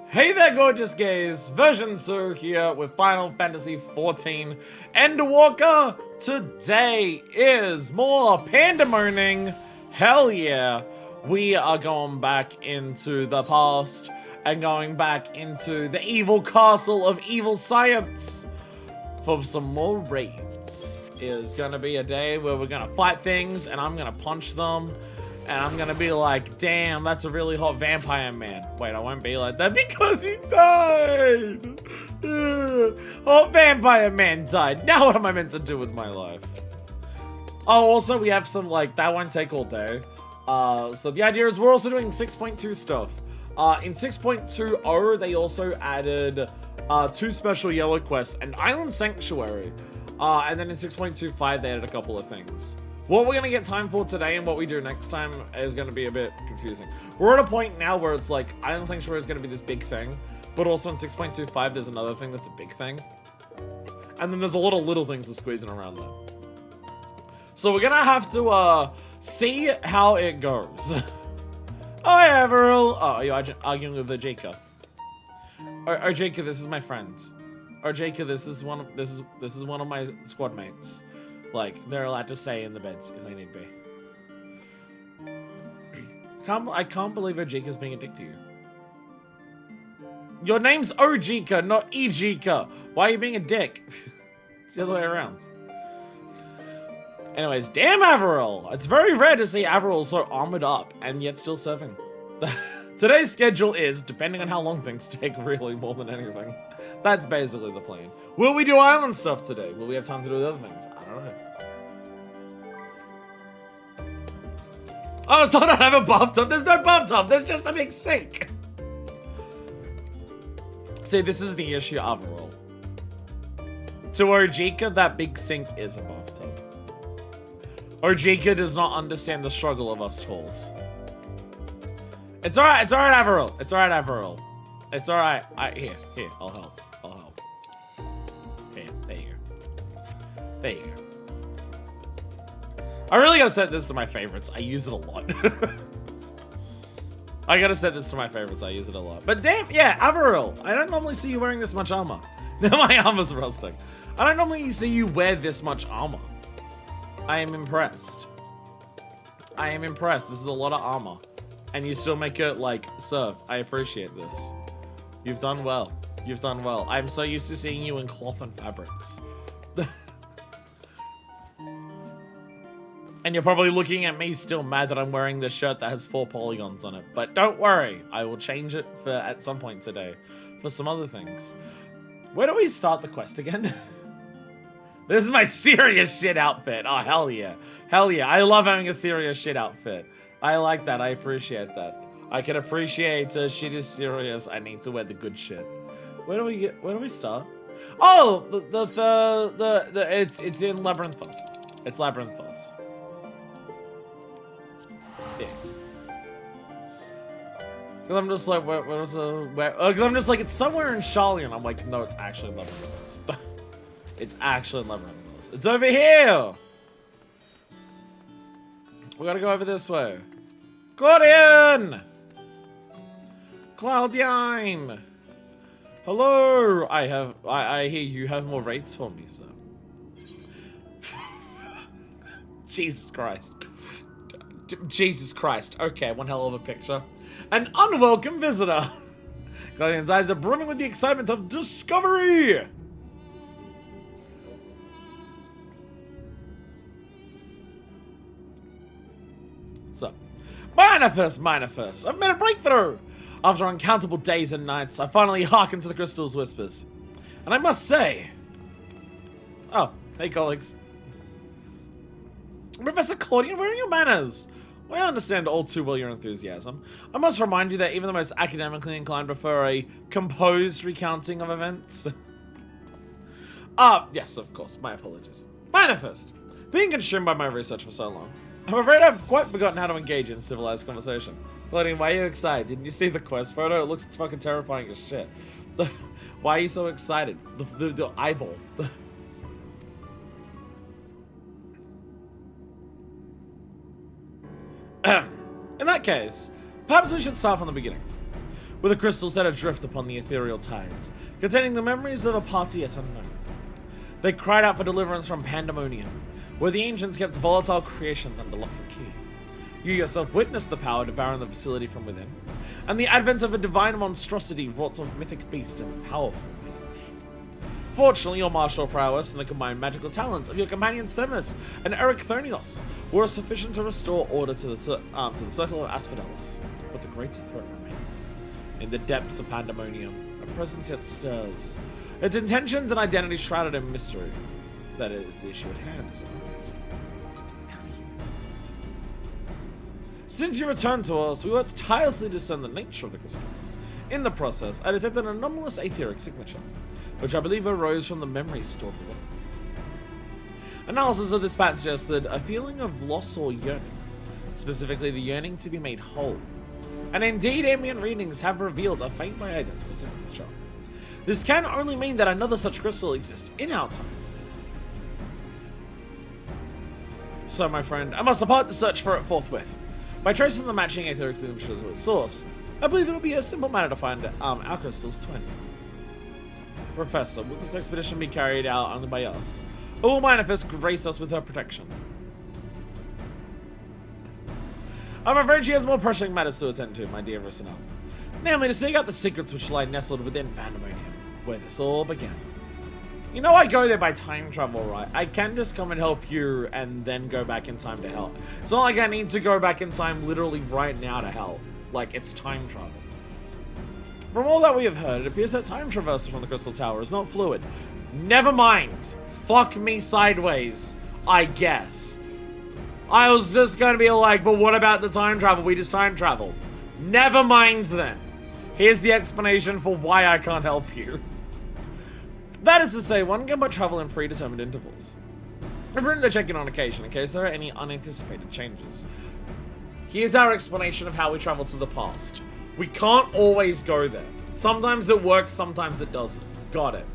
Hey there, gorgeous gays! Version 2 here with Final Fantasy XIV Endwalker. Today is more Pandaemonium. Hell yeah! We are going back into the past and going back into the evil castle of evil science for some more raids. It's gonna be a day where we're gonna fight things and I'm gonna punch them. And I'm gonna be like, damn, that's a really hot vampire man. Wait, I won't be like that because he died. Hot vampire man died. Now what am I meant to do with my life? Oh, also we have some, like, that won't take all day. So the idea is we're also doing 6.2 stuff. In 6.20, they also added 2 special yellow quests and Island Sanctuary. And then in 6.25, they added a couple of things. What we're gonna get time for today and what we do next time is gonna be a bit confusing. We're at a point now where it's like, Island Sanctuary is gonna be this big thing, but also in 6.25 there's another thing that's a big thing. And then there's a lot of little things that's squeezing around there. So we're gonna have to, see how it goes. Oh, hey, Averil! Oh, are you arguing with Jaka? Or Jaka, this is my friend. Or Jaka, this is one of my squad mates. Like, they're allowed to stay in the beds if they need be. I can't believe Ojika's being a dick to you. Your name's Ojika, not Ejika. Why are you being a dick? It's the other way around. Anyways, damn Averil! It's very rare to see Averil so armored up and yet still serving. Today's schedule is, depending on how long things take, really more than anything. That's basically the plan. Will we do island stuff today? Will we have time to do the other things? I don't know. Oh, so I don't have a bathtub. There's no bathtub. There's just a big sink. See, this is the issue overall. To Ojika, that big sink is a bathtub. Ojika does not understand the struggle of us tools. It's alright, Averil. It's alright, Averil. It's alright. Here, I'll help. Here, there you go. There you go. I really gotta set this to my favorites. I use it a lot. I gotta set this to my favorites. I use it a lot. But damn, yeah, Averil. I don't normally see you wearing this much armor. Now my armor's rusting. I don't normally see you wear this much armor. I am impressed. I am impressed. This is a lot of armor. And you still make it, like, serve. I appreciate this. You've done well. You've done well. I'm so used to seeing you in cloth and fabrics. And you're probably looking at me still mad that I'm wearing this shirt that has 4 polygons on it. But don't worry. I will change it for at some point today. For some other things. Where do we start the quest again? This is my serious shit outfit. Oh, hell yeah. Hell yeah. I love having a serious shit outfit. I like that. I appreciate that. I can appreciate shit is serious. I need to wear the good shit. Where do we start? Oh, it's in Labyrinthos. It's Labyrinthos. Yeah. Cause I'm just like, because I'm just like, it's somewhere in Charlie, and I'm like, no, it's actually in Labyrinthos. It's actually in Labyrinthos. It's over here. We gotta go over this way. Claudian! Claudine! Hello! I hear you have more rates for me, sir. Jesus Christ. Jesus Christ. Okay, one hell of a picture. An unwelcome visitor! Claudian's eyes are brimming with the excitement of discovery! So, Manifest, I've made a breakthrough! After uncountable days and nights, I finally hearkened to the crystal's whispers. And I must say... Oh, hey colleagues. Professor Claudian, where are your manners? Well, I understand all too well your enthusiasm. I must remind you that even the most academically inclined prefer a composed recounting of events. Yes, of course, my apologies. Manifest, being consumed by my research for so long, I'm afraid I've quite forgotten how to engage in civilized conversation. Claudine, why are you excited? Didn't you see the quest photo? It looks fucking terrifying as shit. Why are you so excited? The eyeball. In that case, perhaps we should start from the beginning. with the crystal set adrift upon the ethereal tides, containing the memories of a party yet unknown. They cried out for deliverance from Pandaemonium, where the ancients kept volatile creations under lock and key. You yourself witnessed the power devouring the facility from within, and the advent of a divine monstrosity wrought of mythic beast and powerful mage. Fortunately, your martial prowess and the combined magical talents of your companions Themis and Ericthonios were sufficient to restore order to the circle of Asphodelos, but the greater threat remains. In the depths of Pandaemonium, a presence yet stirs, its intentions and identity shrouded in mystery. That is the issue at hand, isn't it? Since you returned to us, we worked tirelessly to discern the nature of the crystal. In the process, I detected an anomalous aetheric signature, which I believe arose from the memories stored within. Analysis of this pattern suggested a feeling of loss or yearning, specifically the yearning to be made whole. And indeed, ambient readings have revealed a faint but identical signature. This can only mean that another such crystal exists in our time. So, my friend, I must depart to search for it forthwith. By tracing the matching aetheric signatures to its source, I believe it'll be a simple matter to find our crystal's twin. Professor, will this expedition be carried out only by us, or will Manifest grace us with her protection? I'm afraid she has more pressing matters to attend to, my dear Rissanel. Namely, to seek out the secrets which lie nestled within Pandaemonium, where this all began. You know I go there by time travel, right? I can just come and help you and then go back in time to help. It's not like I need to go back in time literally right now to help. Like, it's time travel. From all that we have heard, it appears that time traversal from the Crystal Tower is not fluid. Never mind. Fuck me sideways, I guess. I was just gonna be like, but what about the time travel? We just time travel. Never mind then. Here's the explanation for why I can't help you. That is to say, one can but travel in predetermined intervals. I've written to check in on occasion in case there are any unanticipated changes. Here's our explanation of how we travel to the past. We can't always go there. Sometimes it works, sometimes it doesn't. Got it.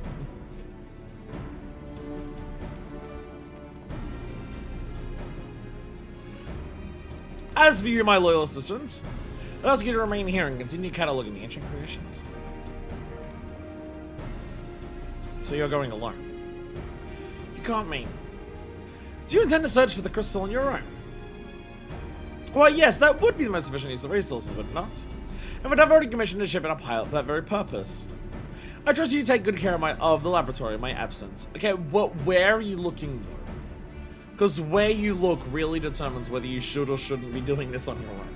As for you, my loyal assistants, I'd ask you to remain here and continue cataloging the ancient creations. So you're going alone. You can't mean. Do you intend to search for the crystal on your own? Well, yes, that would be the most efficient use of resources, would it not? In fact, I've already commissioned a ship and a pilot for that very purpose. I trust you to take good care of the laboratory in my absence. Okay, where are you looking though? Because where you look really determines whether you should or shouldn't be doing this on your own.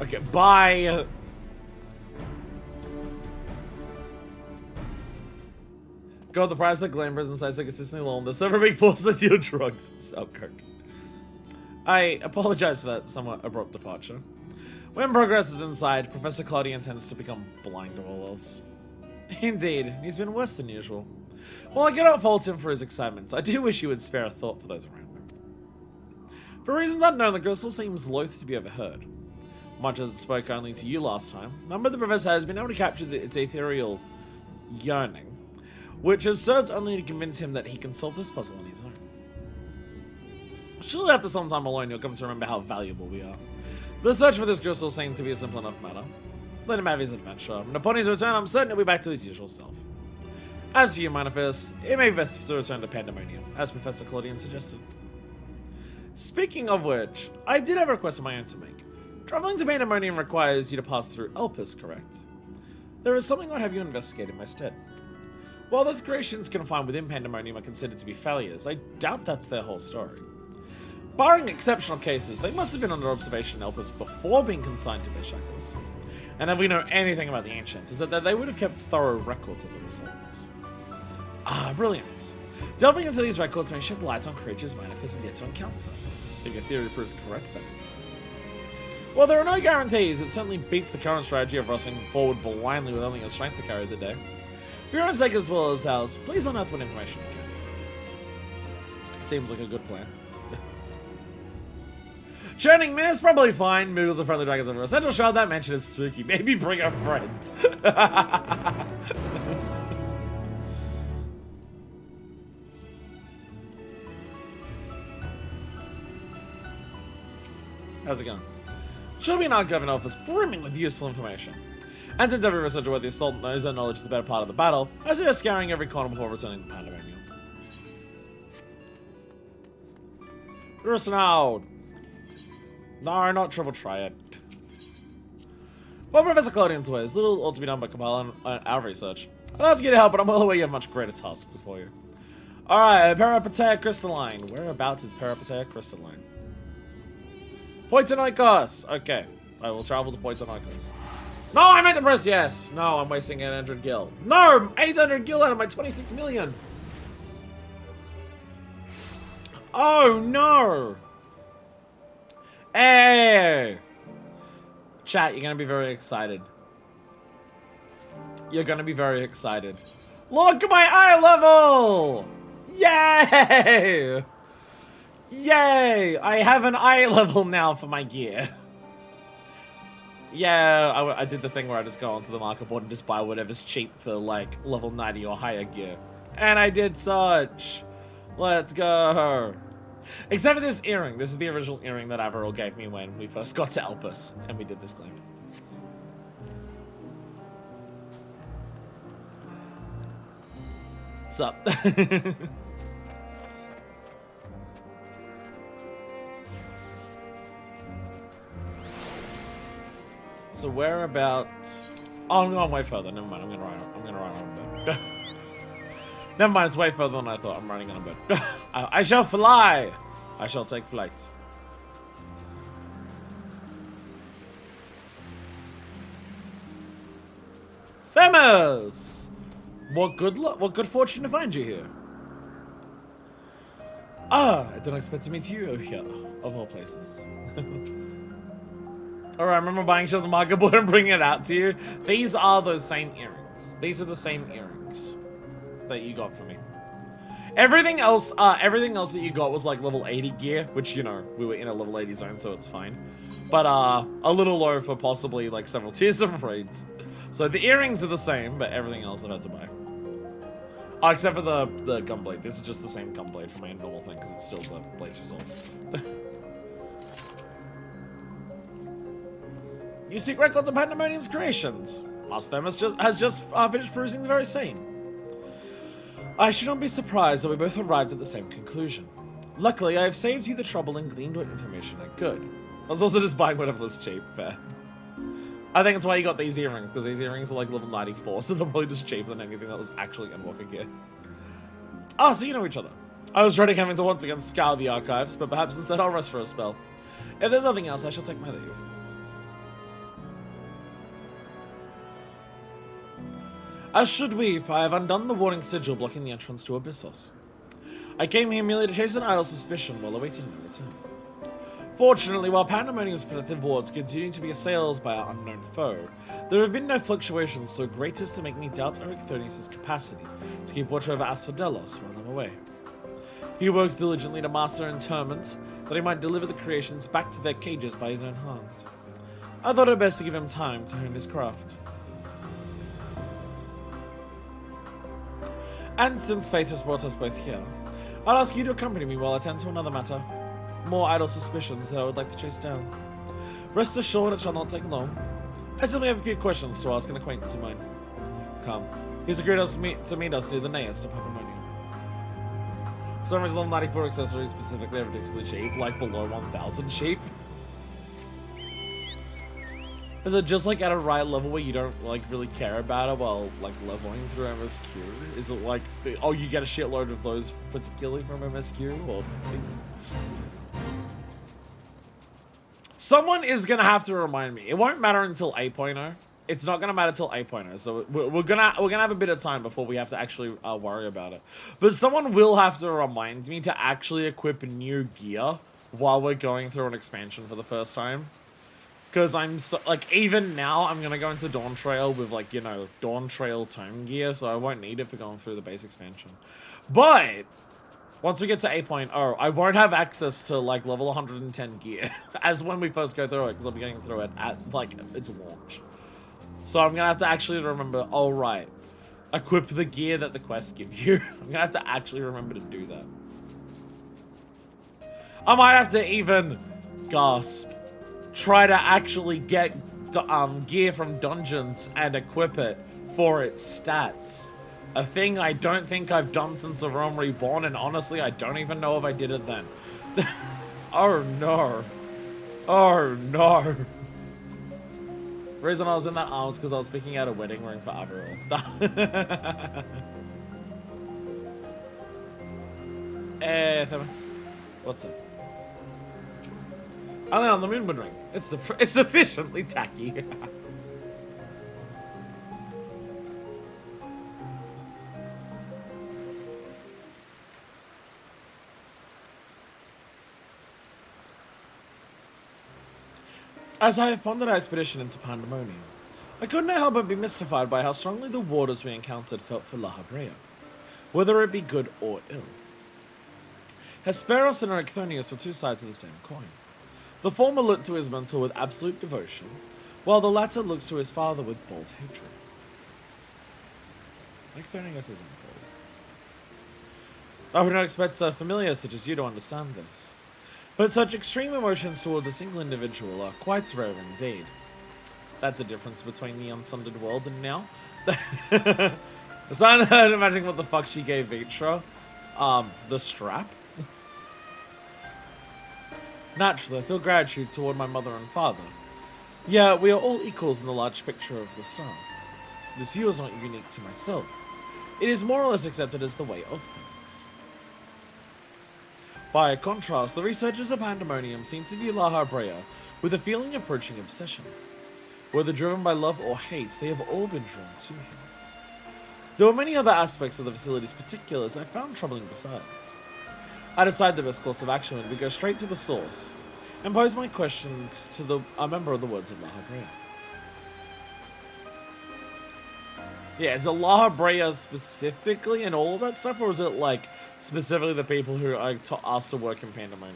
Okay, bye. God, the price of glam prison sites are consistently low. There's so big force on your drugs in Selkirk. I apologize for that somewhat abrupt departure. When progress is inside, Professor Claudia intends to become blind to all else. Indeed, he's been worse than usual. While I cannot fault him for his excitements, I do wish he would spare a thought for those around him. For reasons unknown, the crystal seems loath to be overheard. Much as it spoke only to you last time, number the Professor has been able to capture its ethereal yearning, which has served only to convince him that he can solve this puzzle on his own. Surely after some time alone, you'll come to remember how valuable we are. The search for this crystal seemed to be a simple enough matter. Let him have his adventure, and upon his return, I'm certain he'll be back to his usual self. As for you, Manifest, it may be best to return to Pandaemonium, as Professor Claudian suggested. Speaking of which, I did have a request of my own to make. Traveling to Pandaemonium requires you to pass through Elpis, correct? There is something I'd have you investigate in my stead. While those creations confined within Pandaemonium are considered to be failures, I doubt that's their whole story. Barring exceptional cases, they must have been under observation in Elpis before being consigned to their shackles. And if we know anything about the Ancients, is that they would have kept thorough records of the results. Ah, brilliant. Delving into these records may shed light on creatures Manifest is yet to encounter. If your theory proves correct, that is. While there are no guarantees, it certainly beats the current strategy of rushing forward blindly with only your strength to carry the day. For your own sake as well as ours, please unearth what information you can. Seems like a good plan. Churning man is probably fine. Moogles and friendly dragons over a central shard. That mention is spooky. Maybe bring a friend. How's it going? Should be an archive and office brimming with useful information. And since every researcher worth the assault knows that knowledge is the better part of the battle, I suggest scouring every corner before returning to Pandaemonium. Rusnaud! No, not triple triad. Well, Professor Claudian's ways, little ought to be done by compiling our research. I'll ask you to help, but I'm well aware you have much greater tasks before you. Alright, Peripatea crystalline. Whereabouts is Peripatea crystalline? Poitonikos! Okay, I will travel to Poitonikos. No, I meant to press yes! No, I'm wasting 800 gil. No! 800 gil out of my 26 million! Oh, no! Hey! Chat, you're gonna be very excited. You're gonna be very excited. Look at my eye level! Yay! Yay! I have an eye level now for my gear. Yeah, I did the thing where I just go onto the market board and just buy whatever's cheap for like level 90 or higher gear. And I did such. Let's go. Except for this earring. This is the original earring that Averil gave me when we first got to Elpis and we did this claim. What's up? So whereabouts? Oh, I'm going way further. Never mind. I'm gonna ride on a bit. Never mind. It's way further than I thought. I'm running on a bit. I shall fly. I shall take flight. Famous. What good fortune to find you here. Ah, I didn't expect to meet you here, of all places. Alright, I remember buying shit off the market board and bringing it out to you. These are those same earrings. These are the same earrings that you got for me. Everything else that you got was like level 80 gear, which, you know, we were in a level 80 zone, so it's fine. But a little low for possibly like several tiers of raids. So the earrings are the same, but everything else I've had to buy. Oh, except for the gunblade. This is just the same gunblade for my normal thing, because it's still the Blade's Resolve. You seek records of Pandaemonium's creations. Master them has just finished perusing the very same. I should not be surprised that we both arrived at the same conclusion. Luckily, I have saved you the trouble and gleaned what information I could. I was also just buying whatever was cheap, fair. I think that's why you got these earrings, because these earrings are like level 94, so they're probably just cheaper than anything that was actually Endwalker gear. Ah, so you know each other. I was dreading having to once again scour the archives, but perhaps instead I'll rest for a spell. If there's nothing else, I shall take my leave. As should we, for I have undone the warning sigil blocking the entrance to Abyssos. I came here merely to chase an idle suspicion while awaiting my return. Fortunately, while Pandaemonium's protective wards continue to be assailed by our unknown foe, there have been no fluctuations so great as to make me doubt Ericthonius' capacity to keep watch over Asphodelos while I'm away. He works diligently to master interment, that he might deliver the creations back to their cages by his own hand. I thought it best to give him time to hone his craft. And since fate has brought us both here, I'll ask you to accompany me while I attend to another matter. More idle suspicions that I would like to chase down. Rest assured it shall not take long. I simply have a few questions to ask an acquaintance of mine. Come. He's agreed to meet us near the Naos of Pandaemonium. For some reason, level 94 accessories specifically are ridiculously cheap, like below 1,000 cheap. Is it just like at a right level where you don't like really care about it while like leveling through MSQ? Is it like, oh, you get a shitload of those particularly from MSQ or things? Someone is gonna have to remind me. It won't matter until 8.0. It's not gonna matter until 8.0. So we're gonna have a bit of time before we have to actually worry about it. But someone will have to remind me to actually equip new gear while we're going through an expansion for the first time. Because I'm so, like, even now, I'm going to go into Dawn Trail with, like, you know, Dawn Trail tome gear, so I won't need it for going through the base expansion. But, once we get to 8.0, I won't have access to, like, level 110 gear, as when we first go through it, because I'll be getting through it at, like, its launch. So I'm going to have to actually remember, oh, right, equip the gear that the quests give you. I'm going to have to actually remember to do that. I might have to even gasp. try to actually get gear from dungeons and equip it for its stats. A thing I don't think I've done since A Realm Reborn, and honestly, I don't even know if I did it then. Oh no. Oh no. The reason I was in that arm was because I was picking out a wedding ring for Averil. Thomas. What's it? I land on the moonwood ring. It's sufficiently tacky. As I have pondered our expedition into Pandaemonium, I couldn't help but be mystified by how strongly the waters we encountered felt for La Habrea, whether it be good or ill. Hesperos and Erechthonius were two sides of the same coin. The former looked to his mentor with absolute devotion, while the latter looks to his father with bold hatred. Erechthonius isn't bold. I would not expect a familiar such as you to understand this. But such extreme emotions towards a single individual are quite rare indeed. That's a difference between the unsundered world and now. So I'm imagining what the fuck she gave Vitra. The strap? Naturally, I feel gratitude toward my mother and father. Yeah, we are all equals in the large picture of the star. This view is not unique to myself. It is more or less accepted as the way of things. By contrast, the researchers of Pandaemonium seem to view La Habrea with a feeling approaching obsession. Whether driven by love or hate, they have all been drawn to him. There were many other aspects of the facility's particulars I found troubling besides. I decide the best course of action would be go straight to the source and pose my questions to a member of the Words of La Habrea. Yeah, is it La Habrea specifically and all of that stuff, or is it like specifically the people who are asked to work in Pandaemonium?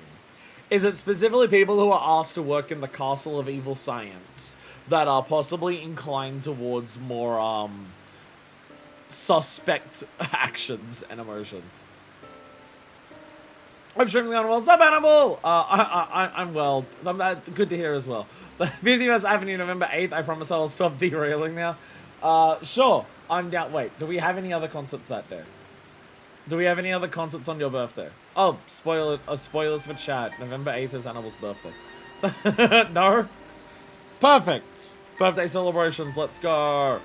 Is it specifically people who are asked to work in the Castle of Evil Science that are possibly inclined towards more suspect actions and emotions? I'm streaming on well. Sup, Animal? I'm well. Good to hear as well. 50 West Avenue, November 8th. I promise I'll stop derailing now. Sure. I'm down. Wait, do we have any other concerts that day? Do we have any other concerts on your birthday? Oh, spoilers for chat. November 8th is Hannibal's birthday. No? Perfect. Birthday celebrations, let's go.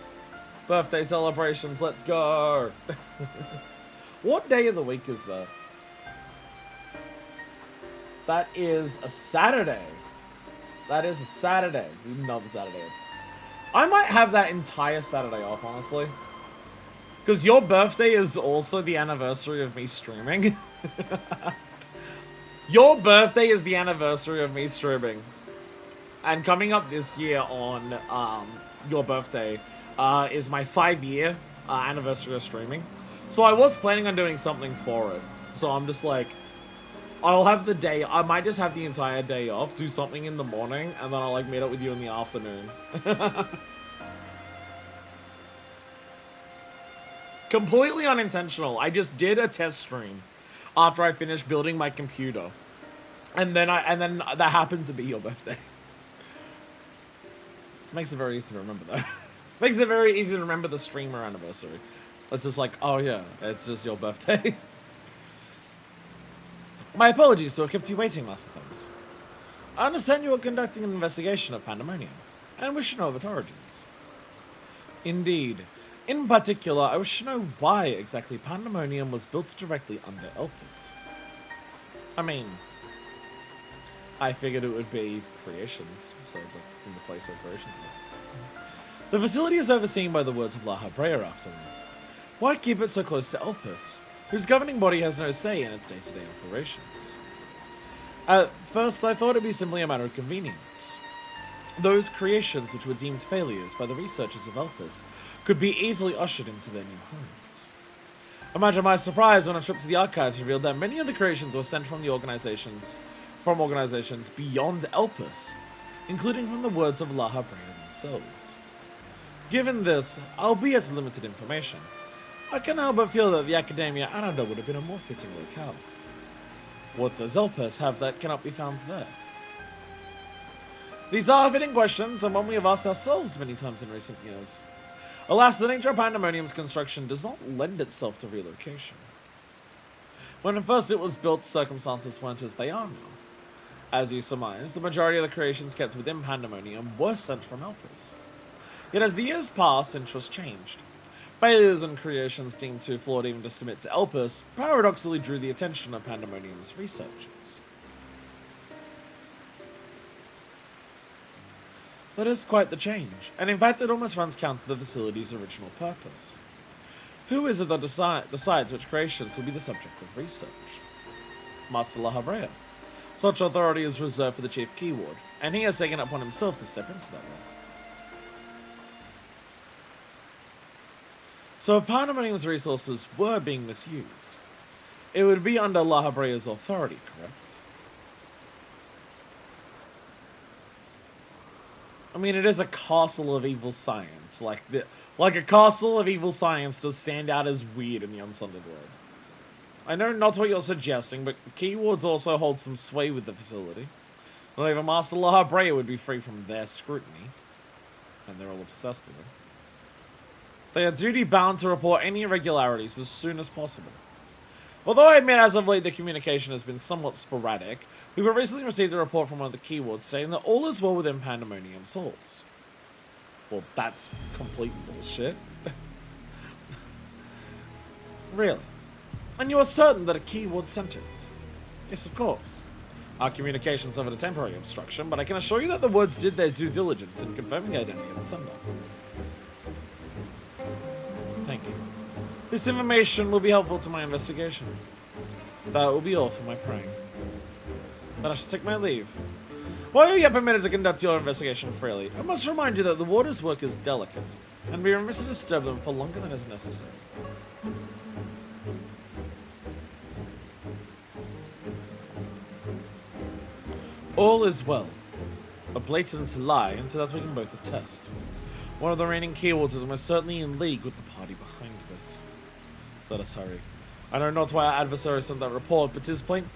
Birthday celebrations, let's go. What day of the week is that? That is a Saturday. That is a Saturday. So you know the Saturday is. I might have that entire Saturday off, honestly. Because your birthday is also the anniversary of me streaming. Your birthday is the anniversary of me streaming. And coming up this year on your birthday is my 5-year anniversary of streaming. So I was planning on doing something for it. So I'm just like, I'll have the day, I might just have the entire day off, do something in the morning, and then I'll like meet up with you in the afternoon. Completely unintentional. I just did a test stream after I finished building my computer. And then that happened to be your birthday. Makes it very easy to remember though. Makes it very easy to remember the streamer anniversary. It's just like, oh yeah, it's just your birthday. My apologies to have kept you waiting, Master Thomas. I understand you are conducting an investigation of Pandaemonium, and wish to know of its origins. Indeed. In particular, I wish to know why exactly Pandaemonium was built directly under Elpis. I mean, I figured it would be creations, so it's like in the place where creations are. The facility is overseen by the Words of La Habrea, after all. Why keep it so close to Elpis, whose governing body has no say in its day-to-day operations? At first, I thought it'd be simply a matter of convenience. Those creations which were deemed failures by the researchers of Elpis could be easily ushered into their new homes. Imagine my surprise when a trip to the archives revealed that many of the creations were sent from organizations beyond Elpis, including from the Words of La Habrea themselves. Given this, albeit limited information, I can't help but feel that the Academia Anada would have been a more fitting locale. What does Elpis have that cannot be found there? These are fitting questions, and one we have asked ourselves many times in recent years. Alas, the nature of Pandaemonium's construction does not lend itself to relocation. When at first it was built, circumstances weren't as they are now. As you surmise, the majority of the creations kept within Pandaemonium were sent from Elpis. Yet as the years passed, interest changed. Failures and creations deemed too flawed even to submit to Elpis paradoxically drew the attention of Pandaemonium's researchers. That is quite the change, and in fact it almost runs counter to the facility's original purpose. Who is it that decides which creations will be the subject of research? Master La Habrea. Such authority is reserved for the Chief Keyword, and he has taken it upon himself to step into that role. So if Pandemonium's resources were being misused, it would be under La Habrea's authority, correct? I mean, it is a castle of evil science. Like a castle of evil science does stand out as weird in the Unsundered world. I know not what you're suggesting, but Keywords also hold some sway with the facility. Not even Master La Habrea would be free from their scrutiny. And they're all obsessed with it. They are duty-bound to report any irregularities as soon as possible. Although I admit as of late the communication has been somewhat sporadic, we recently received a report from one of the Keywords stating that all is well within Pandemonium's halls. Well, that's complete bullshit. Really? And you are certain that a Keyword sent it? Yes, of course. Our communications suffered a temporary obstruction, but I can assure you that the words did their due diligence in confirming the identity of the sender. Thank you. This information will be helpful to my investigation. That will be all for my praying. Then I shall take my leave. While you're yet permitted to conduct your investigation freely, I must remind you that the Warder's work is delicate, and be remiss to disturb them for longer than is necessary. All is well. A blatant lie, and so that we can both attest. One of the reigning Keywords is most certainly in league with the party behind this. Let us hurry. I know not why our adversary sent that report, but 'tis plain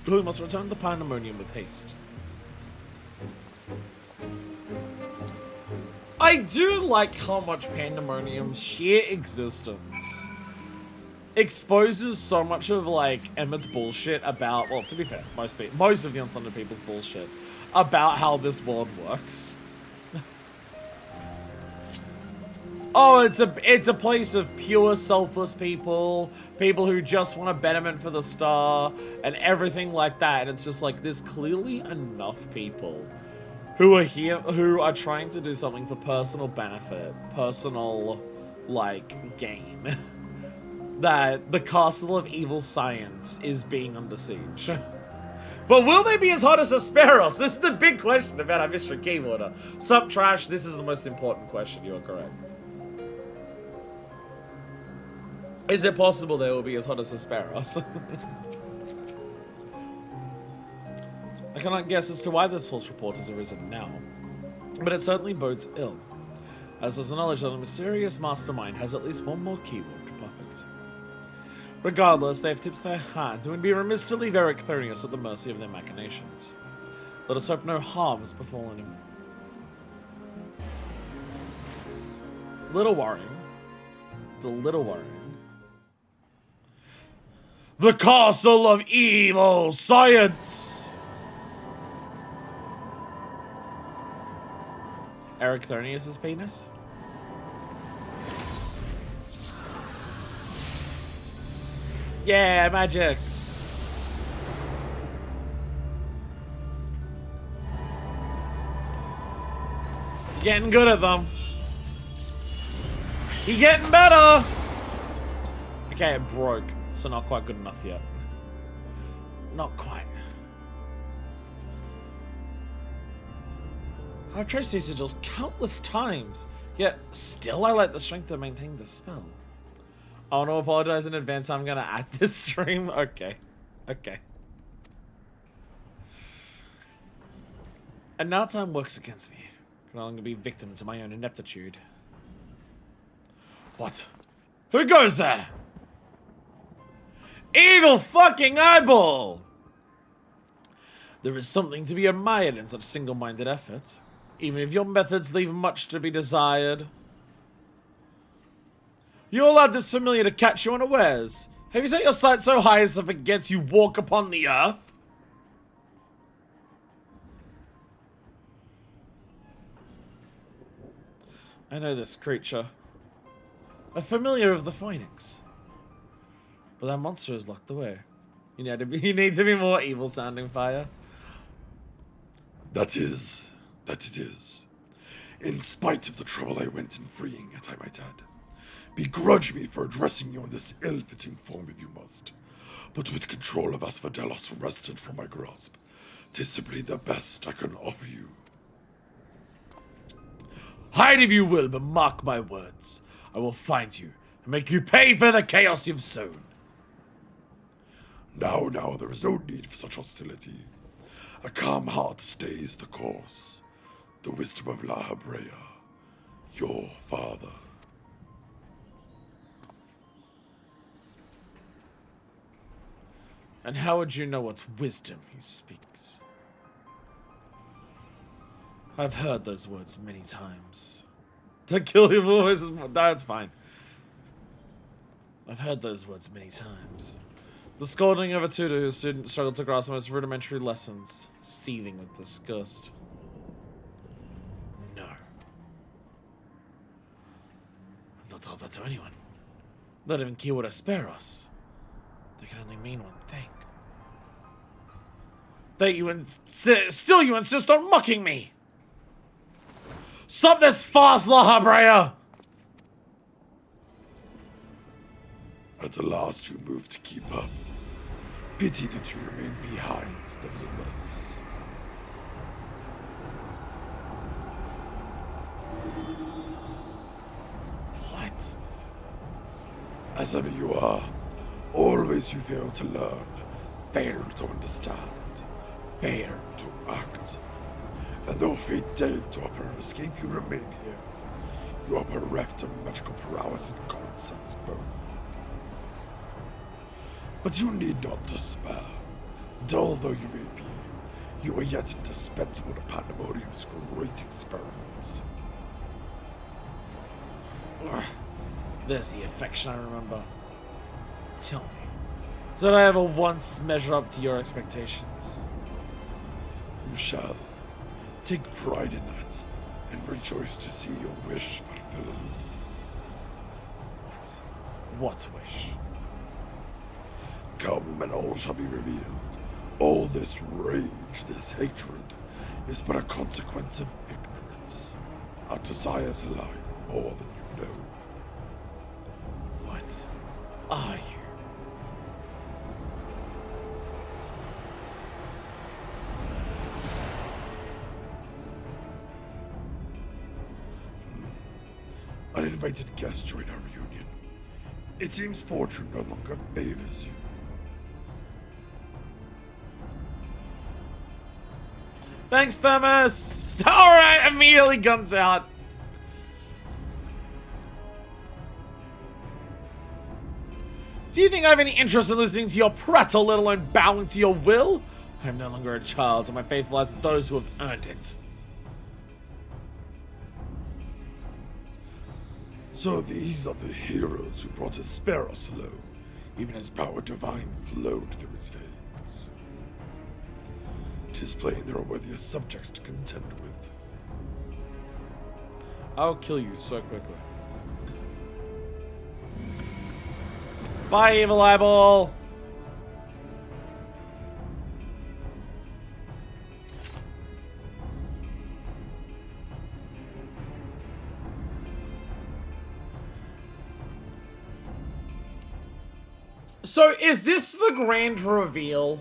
we must return to Pandemonium with haste. I do like how much Pandemonium's sheer existence exposes so much of, like, Emmett's bullshit about, well, to be fair, most of the Unsundered people's bullshit about how this world works. Oh, it's a place of pure, selfless people who just want a betterment for the star, and everything like that. And it's just like, there's clearly enough people who are here, who are trying to do something for personal benefit, personal, like, gain, that the castle of evil science is being under siege. But will they be as hot as Hesperos? This is the big question about our mystery keyworder. Sup, Trash? This is the most important question. You are correct. Is it possible they will be as hot as Hesperos? I cannot guess as to why this false report has arisen now, but it certainly bodes ill, as there's knowledge that a mysterious mastermind has at least one more keyword to puppet. Regardless, they have tips their hand, and would be remiss to leave Eric Thonius at the mercy of their machinations. Let us hope no harm has befallen him. Little worrying. It's a little worrying. The Castle of Evil Science! Eric Thonius' penis? Yeah, magics! Getting good at them. He getting better! Okay, it broke. So not quite good enough yet. Not quite. I've traced these sigils countless times, yet still I lack the strength to maintain the spell. I want to apologize in advance. I'm gonna add this stream. Okay. Okay. And now time works against me. I can only be victim to my own ineptitude. What? Who goes there? Evil fucking eyeball! There is something to be admired in such single-minded effort. even if your methods leave much to be desired. You allowed this familiar to catch you unawares. Have you set your sight so high as to forget you walk upon the earth? I know this creature. A familiar of the Phoenix. But that monster is locked away. You need to be more evil sounding, Fire. That it is. In spite of the trouble I went in freeing it, I might add. Begrudge me for addressing you in this ill-fitting form if you must. But with control of Asphodelos wrested from my grasp, 'tis simply the best I can offer you. Hide if you will, but mark my words. I will find you and make you pay for the chaos you've sown. Now, there is no need for such hostility. A calm heart stays the course. The wisdom of La Habrea, your father. And how would you know what wisdom he speaks? I've heard those words many times. To kill your voice is more... That's fine. I've heard those words many times. The scolding of a tutor whose students struggled to grasp the most rudimentary lessons, seething with disgust. No. I've not told that to anyone. Not even Kiwa to spare us. They can only mean one thing. That you still you insist on mocking me! Stop this farce, La Habrea! At the last you moved to keep up. Pity that you remain behind, nevertheless. What? As ever you are, always you fail to learn, fail to understand, fail to act. And though fate deigned to offer an escape, you remain here. You are bereft of magical prowess and common sense both. But you need not despair. Dull though you may be, you are yet indispensable to Pandemonium's great experiments. There's the affection I remember. Tell me, did I ever once measure up to your expectations? You shall. Take pride in that, and rejoice to see your wish fulfilled. What wish? Come, and all shall be revealed. All this rage, this hatred, is but a consequence of ignorance. Our desires lie more than you know. What are you? Uninvited guest join our reunion. It seems fortune no longer favors you. Thanks, Thermos! Alright, immediately guns out. Do you think I have any interest in listening to your prattle, let alone bowing to your will? I am no longer a child, and my faith lies with those who have earned it. So these are the heroes who brought Hesperos alone, even as power divine flowed through his veins. 'Tis plain there are worthier subjects to contend with. I'll kill you so quickly. Bye, evil eyeball! So, is this the grand reveal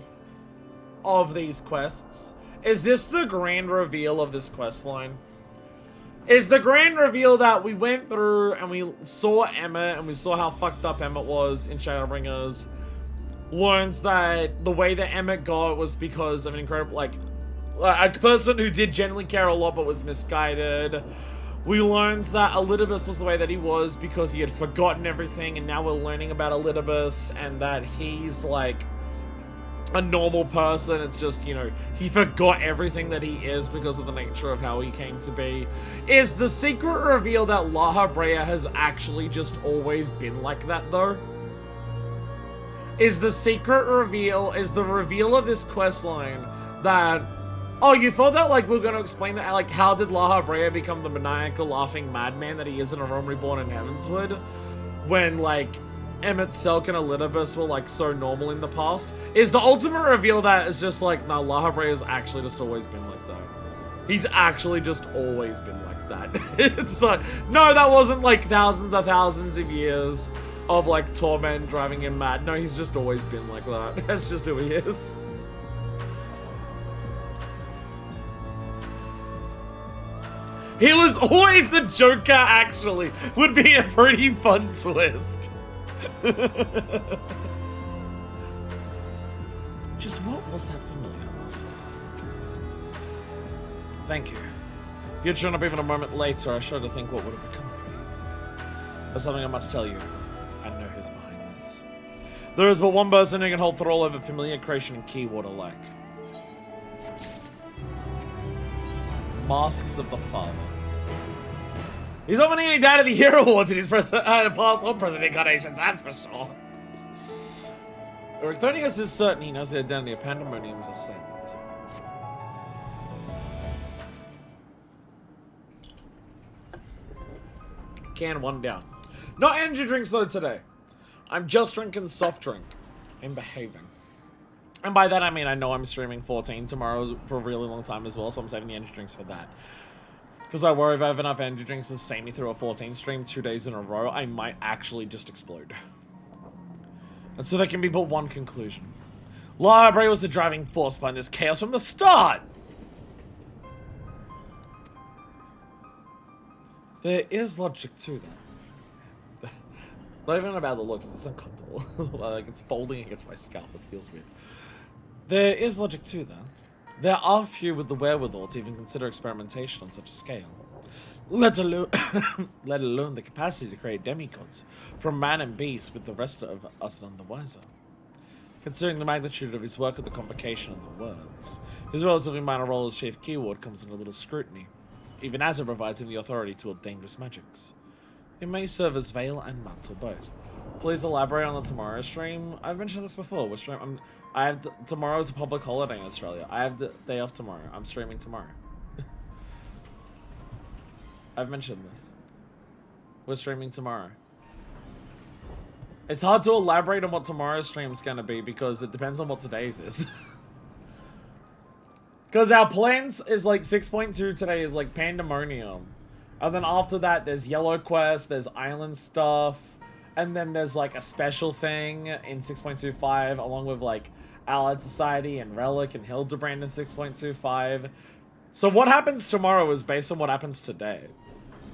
of these quests? Is this the grand reveal of this quest line? Is the grand reveal that we went through and we saw Emmett and we saw how fucked up Emmett was in Shadowbringers, learns that the way that Emmett got was because of an incredible, like, a person who did genuinely care a lot but was misguided. We learned that Elidibus was the way that he was because he had forgotten everything, and now we're learning about Elidibus and that he's, like, a normal person. It's just, you know, he forgot everything that he is because of the nature of how he came to be. Is the secret reveal that La Habrea has actually just always been like that, though? Is the secret reveal, is the reveal of this questline that, oh, you thought that, like, we're gonna explain that, like, how did La Habrea become the maniacal laughing madman that he is in A Realm Reborn in Heavenswood? When, like, Emmett Selk and Elidibus were, like, so normal in the past? Is the ultimate reveal that is just like, nah, La Habrea's actually just always been like that. He's actually just always been like that. It's like, no, that wasn't, like, thousands of years of, like, torment driving him mad. No, he's just always been like that. That's just who he is. He was always the Joker, actually. Would be a pretty fun twist. Just what was that familiar after? Thank you. If you'd shown up even a moment later, I shudder to think what would have become of me. There's something I must tell you. I know who's behind this. There is but one person who can hold thrall over familiar creation and keyword alike. Masks of the Father. He's not winning any Dad of the Year awards in his past or present incarnations, that's for sure. Oricthonius is certain he knows the identity of Pandaemonium's assailant. Can one down. Not energy drinks though today. I'm just drinking soft drink. I'm behaving. And by that I mean I know I'm streaming 14 tomorrow for a really long time as well, so I'm saving the energy drinks for that. Because I worry if I have enough energy drinks to stay me through a 14 stream 2 days in a row, I might actually just explode. And so there can be but one conclusion. La Habrea was the driving force behind this chaos from the start! There is logic to that. Not even about the looks, it's uncomfortable. Like it's folding against my scalp, it feels weird. There is logic to that. There are few with the wherewithal to even consider experimentation on such a scale. Let alone the capacity to create demigods from man and beast, with the rest of us none the wiser. Considering the magnitude of his work at the Convocation and the Words, his relatively minor role as chief keyword comes under little scrutiny, even as it provides him the authority to wield dangerous magics. It may serve as veil and mantle both. Please elaborate on the tomorrow stream. I've mentioned this before. Tomorrow is a public holiday in Australia. I have the day off tomorrow. I'm streaming tomorrow. I've mentioned this. We're streaming tomorrow. It's hard to elaborate on what tomorrow's stream's gonna be because it depends on what today's is. Because our plans is like 6.2 today is like Pandaemonium. And then after that there's Yellow Quest, there's Island stuff. And then there's like a special thing in 6.25 along with like Allied Society and Relic and Hildebrand in 6.25. So what happens tomorrow is based on what happens today.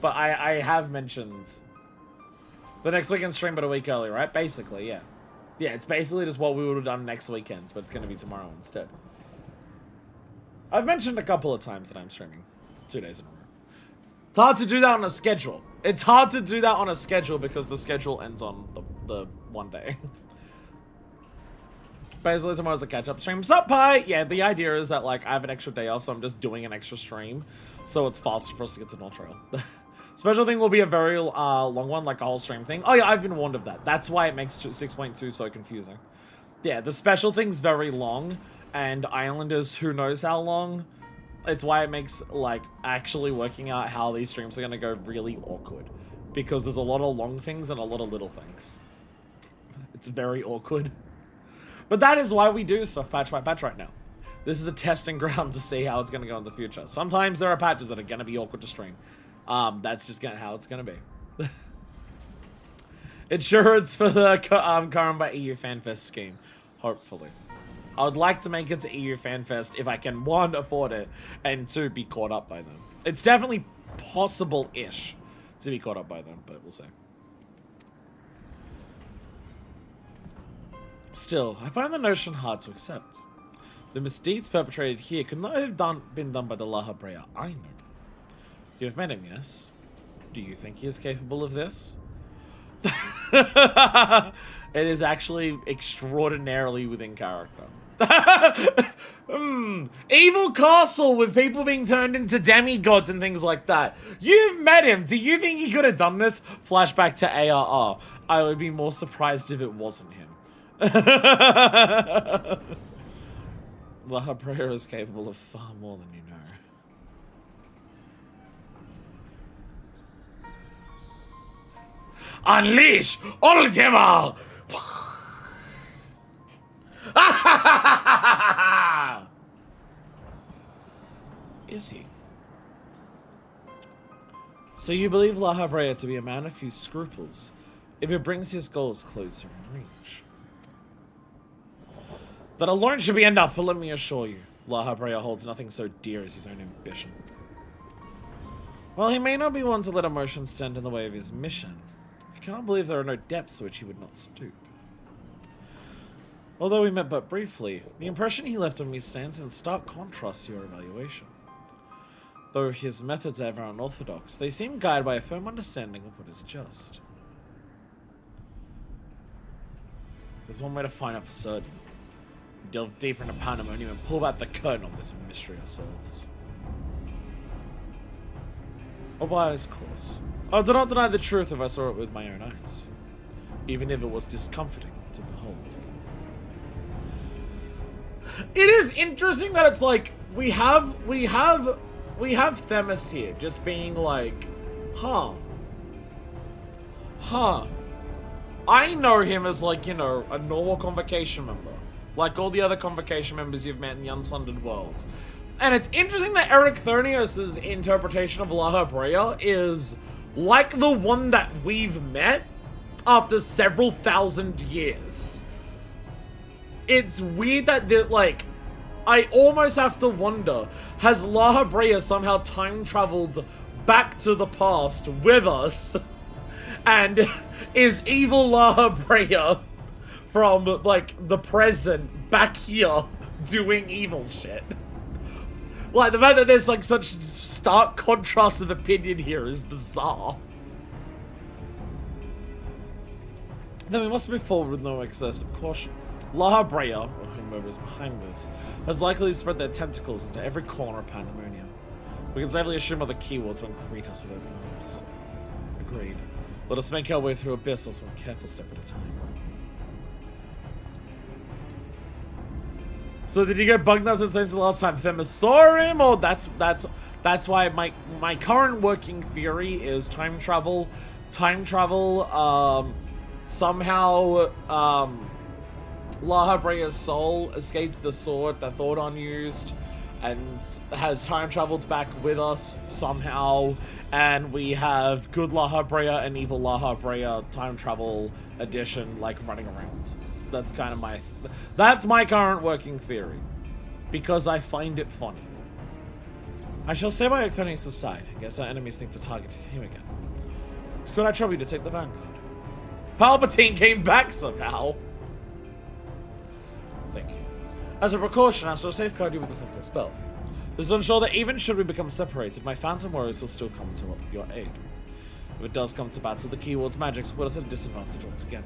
But I have mentioned the next weekend stream but a week early, right? Basically, yeah. Yeah, it's basically just what we would have done next weekend, but it's going to be tomorrow instead. I've mentioned a couple of times that I'm streaming 2 days in a row. It's hard to do that on a schedule. It's hard to do that on a schedule because the schedule ends on the one day. Basically, tomorrow's a catch-up stream. Sup, Pi? Yeah, the idea is that, like, I have an extra day off, so I'm just doing an extra stream. So it's faster for us to get to North Trail. Special thing will be a very long one, like a whole stream thing. Oh yeah, I've been warned of that. That's why it makes 6.2 so confusing. Yeah, the special thing's very long, and Islanders who knows how long. It's why it makes, like, actually working out how these streams are going to go really awkward. Because there's a lot of long things and a lot of little things. It's very awkward. But that is why we do stuff patch by patch right now. This is a testing ground to see how it's going to go in the future. Sometimes there are patches that are going to be awkward to stream. That's just how it's going to be. Insurance for the Karamba EU FanFest scheme. Hopefully. I would like to make it to EU FanFest if I can, 1, afford it, and 2, be caught up by them. It's definitely possible-ish to be caught up by them, but we'll see. Still, I find the notion hard to accept. The misdeeds perpetrated here could not have been done by the La Habrea I know. You have met him, yes? Do you think he is capable of this? It is actually extraordinarily within character. Evil castle with people being turned into demigods and things like that. You've met him. Do you think he could have done this? Flashback to ARR. I would be more surprised if it wasn't him. La Habrea is capable of far more than you know. Unleash Ultima! Is he? So you believe La Habrea to be a man of few scruples, if it brings his goals closer in reach. That alone should be enough, but let me assure you, La Habrea holds nothing so dear as his own ambition. While he may not be one to let emotion stand in the way of his mission, I cannot believe there are no depths to which he would not stoop. Although we met but briefly, the impression he left on me stands in stark contrast to your evaluation. Though his methods are ever unorthodox, they seem guided by a firm understanding of what is just. There's one way to find out for certain. Delve deeper into Pandemonium and pull back the curtain on this mystery ourselves. A wise course. I do not deny the truth if I saw it with my own eyes, even if it was discomforting to behold. It is interesting that it's like we have Themis here just being like, huh. I know him as like, you know, a normal convocation member. Like all the other convocation members you've met in the Unsundered World. And it's interesting that Eric Thurnios' interpretation of La Habrea is like the one that we've met after several thousand years. It's weird that, like, I almost have to wonder, has La Habrea somehow time traveled back to the past with us? And is evil La Habrea from, like, the present back here doing evil shit? Like, the fact that there's, like, such stark contrast of opinion here is bizarre. Then we must move forward with no excessive caution. La Habrea, or whomever is behind this, has likely spread their tentacles into every corner of Pandemonium. We can safely assume other keywords won't greet us with open arms. Agreed. Let us make our way through abyssals one careful step at a time. So did you get bug nuts and since the last time Themis saw him? Or that's why my current working theory is time travel. Somehow La Habrea's soul escaped the sword that Thordon used and has time traveled back with us somehow, and we have good La Habrea and evil La Habrea time travel edition like running around. That's kind of that's my current working theory, because I find it funny. I shall stay by Octonius' side in case our enemies think to target him again. Could I trouble you to take the vanguard? Palpatine came back somehow. Thank you. As a precaution, I shall safeguard you with a simple spell. This will ensure that even should we become separated, my phantom warriors will still come to your aid. If it does come to battle, the keyword's magic will put us at a disadvantage once again.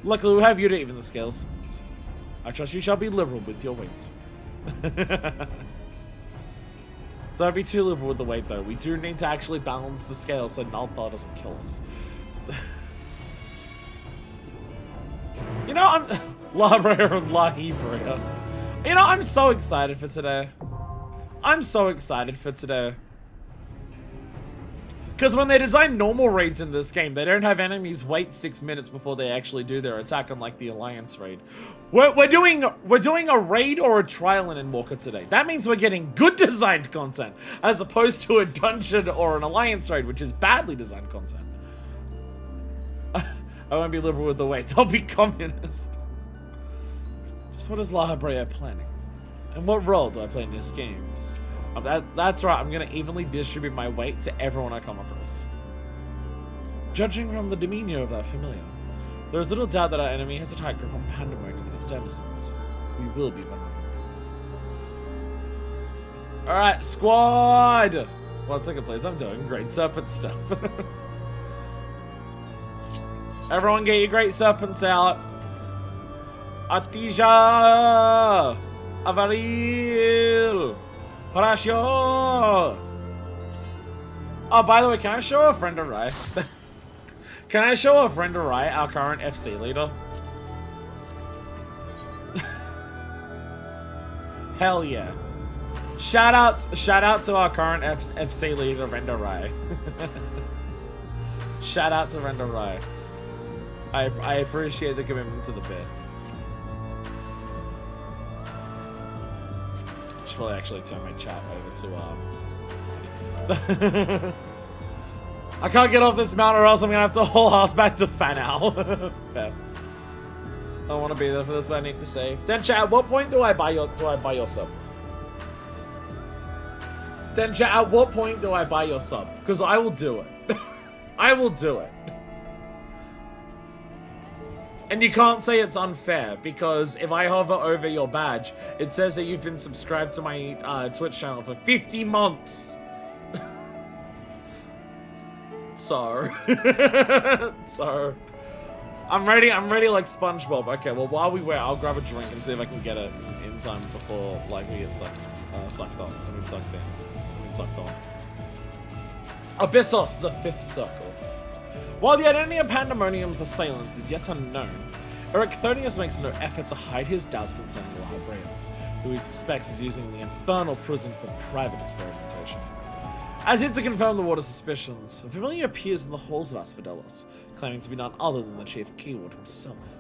Luckily, we have you to even the scales. I trust you shall be liberal with your weight. Don't be too liberal with the weight, though. We do need to actually balance the scale so Nalthar doesn't kill us. You know, I'm... La Habrea and La Hebrea. You know, I'm so excited for today. I'm so excited for today. Because when they design normal raids in this game, they don't have enemies wait 6 minutes before they actually do their attack, unlike the Alliance raid. We're doing a raid or a trial in Endwalker today. That means we're getting good designed content, as opposed to a dungeon or an Alliance raid, which is badly designed content. I won't be liberal with the weights. I'll be communist. Just what is La Habrea planning? And what role do I play in these games? That's right, I'm going to evenly distribute my weight to everyone I come across. Judging from the demeanor of that familiar, there is little doubt that our enemy has a tight grip on Pandemonium and its denizens. We will be vulnerable. Alright, squad! 1 second, please. I'm doing great serpent stuff. Everyone get your great serpents out. Atija! Avaril! Horatio! Oh, by the way, can I show a friend a Rai? Can I show a friend a Rai, our current FC leader? Hell yeah. Shout out to our current FC leader, Render Rai. Shout out to Render Rai. I appreciate the commitment to the bit. Should probably actually turn my chat over to I can't get off this mount or else I'm gonna have to haul ass back to Fanal. Yeah. I don't want to be there for this, but I need to save. Then chat, at what point do I buy your sub? Then chat, at what point do I buy your sub? Because I will do it. I will do it. And you can't say it's unfair, because if I hover over your badge, it says that you've been subscribed to my Twitch channel for 50 months. So, I'm ready like SpongeBob. Okay, well, while we wait, I'll grab a drink and see if I can get it in time before, like, we get sucked off. I mean, sucked in. I mean, sucked on. Abyssos, the fifth circle. While the identity of Pandaemonium's assailants is yet unknown, Erechthonius makes no effort to hide his doubts concerning La Habrea, who he suspects is using the infernal prison for private experimentation. As if to confirm the warder's suspicions, a familiar appears in the halls of Asphodelos, claiming to be none other than the chief keyword himself.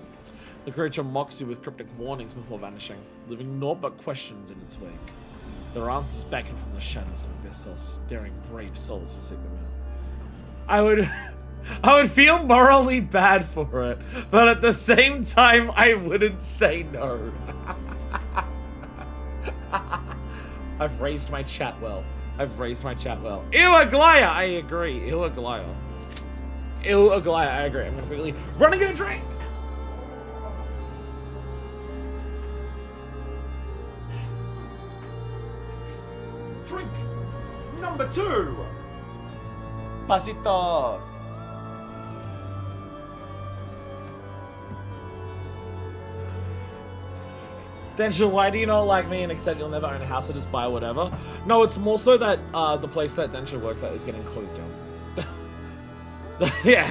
The creature mocks you with cryptic warnings before vanishing, leaving naught but questions in its wake. Their answers beckon from the shadows of Abyssos, daring brave souls to seek them out. I would feel morally bad for it, but at the same time, I wouldn't say no. I've raised my chat well. Iwaglaya, I agree. Iwaglaya, I agree. I'm gonna quickly run and get a drink. Drink number 2. Pasito. Densha, why do you not like me and accept you'll never own a house, so just buy whatever? No, it's more so that the place that Densha works at is getting closed down soon. Yeah.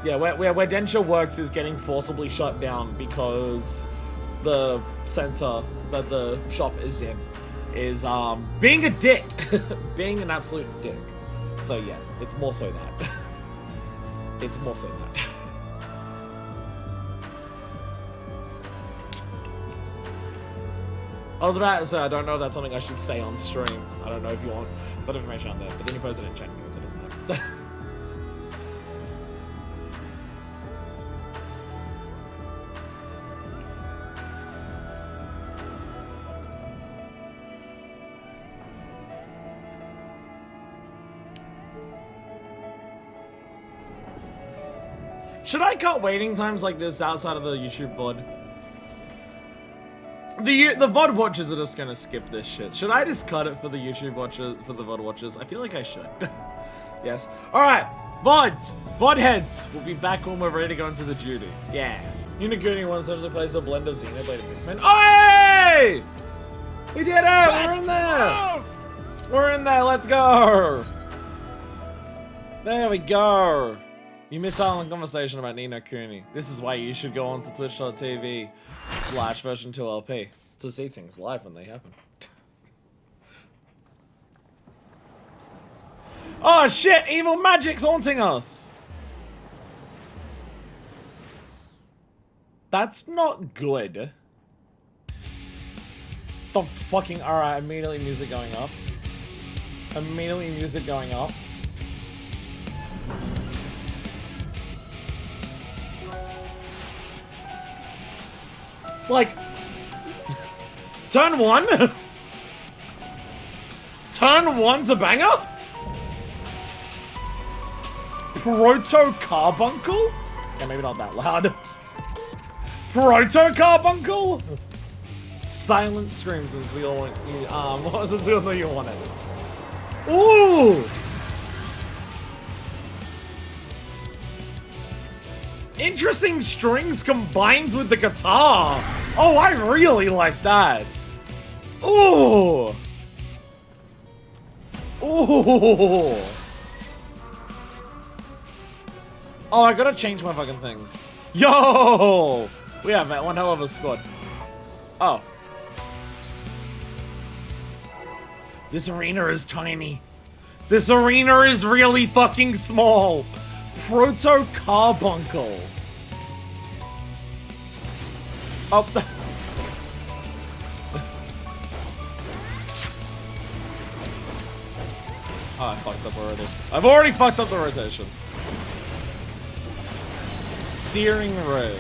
Where Densha works is getting forcibly shut down because the center that the shop is in is being a dick. Being an absolute dick. So yeah, it's more so that. It's more so that. I was about to say, I don't know if that's something I should say on stream. I don't know if you want that information out there, but then you post it in chat and so it doesn't matter. Should I cut waiting times like this outside of the YouTube VOD? The VOD watchers are just gonna skip this shit. Should I just cut it for the YouTube watchers, for the VOD watchers? I feel like I should. Yes. Alright, VODs! VOD heads! We'll be back when we're ready to go into the duty. Yeah. Uniguni one essentially plays a blend of Xenoblade and Pikmin. Oi! We did it! We're in there! We're in there, let's go! There we go! You missed out on the conversation about Ni no Kuni. This is why you should go on to twitch.tv/version2LP to see things live when they happen. Oh shit! Evil magic's haunting us! That's not good. The fucking... Alright, immediately music going up. Immediately music going up. Like, turn 1? Turn 1's a banger? Proto Carbuncle? Yeah, maybe not that loud. Proto Carbuncle? Silent screams since we all want you, since we all know you want it. Ooh! Interesting strings combined with the guitar. Oh, I really like that. Ooh. Ooh. Oh, I gotta change my fucking things. Yo! We have one hell of a squad. Oh. This arena is tiny. This arena is really fucking small. Proto Carbuncle. Oh. Oh, I fucked up already. I've already fucked up the rotation. Searing Red.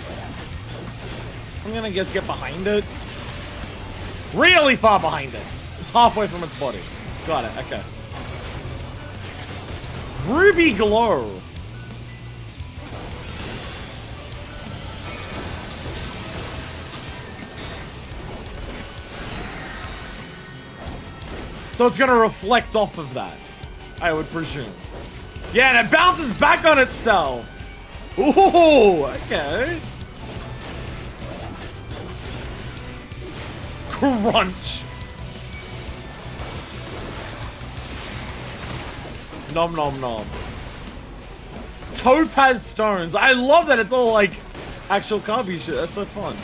I'm gonna just get behind it. Really far behind it. It's halfway from its body. Got it, okay. Ruby Glow. So it's gonna reflect off of that, I would presume. Yeah, and it bounces back on itself. Ooh, okay. Crunch. Nom nom nom. Topaz stones. I love that it's all like actual carby shit. That's so fun.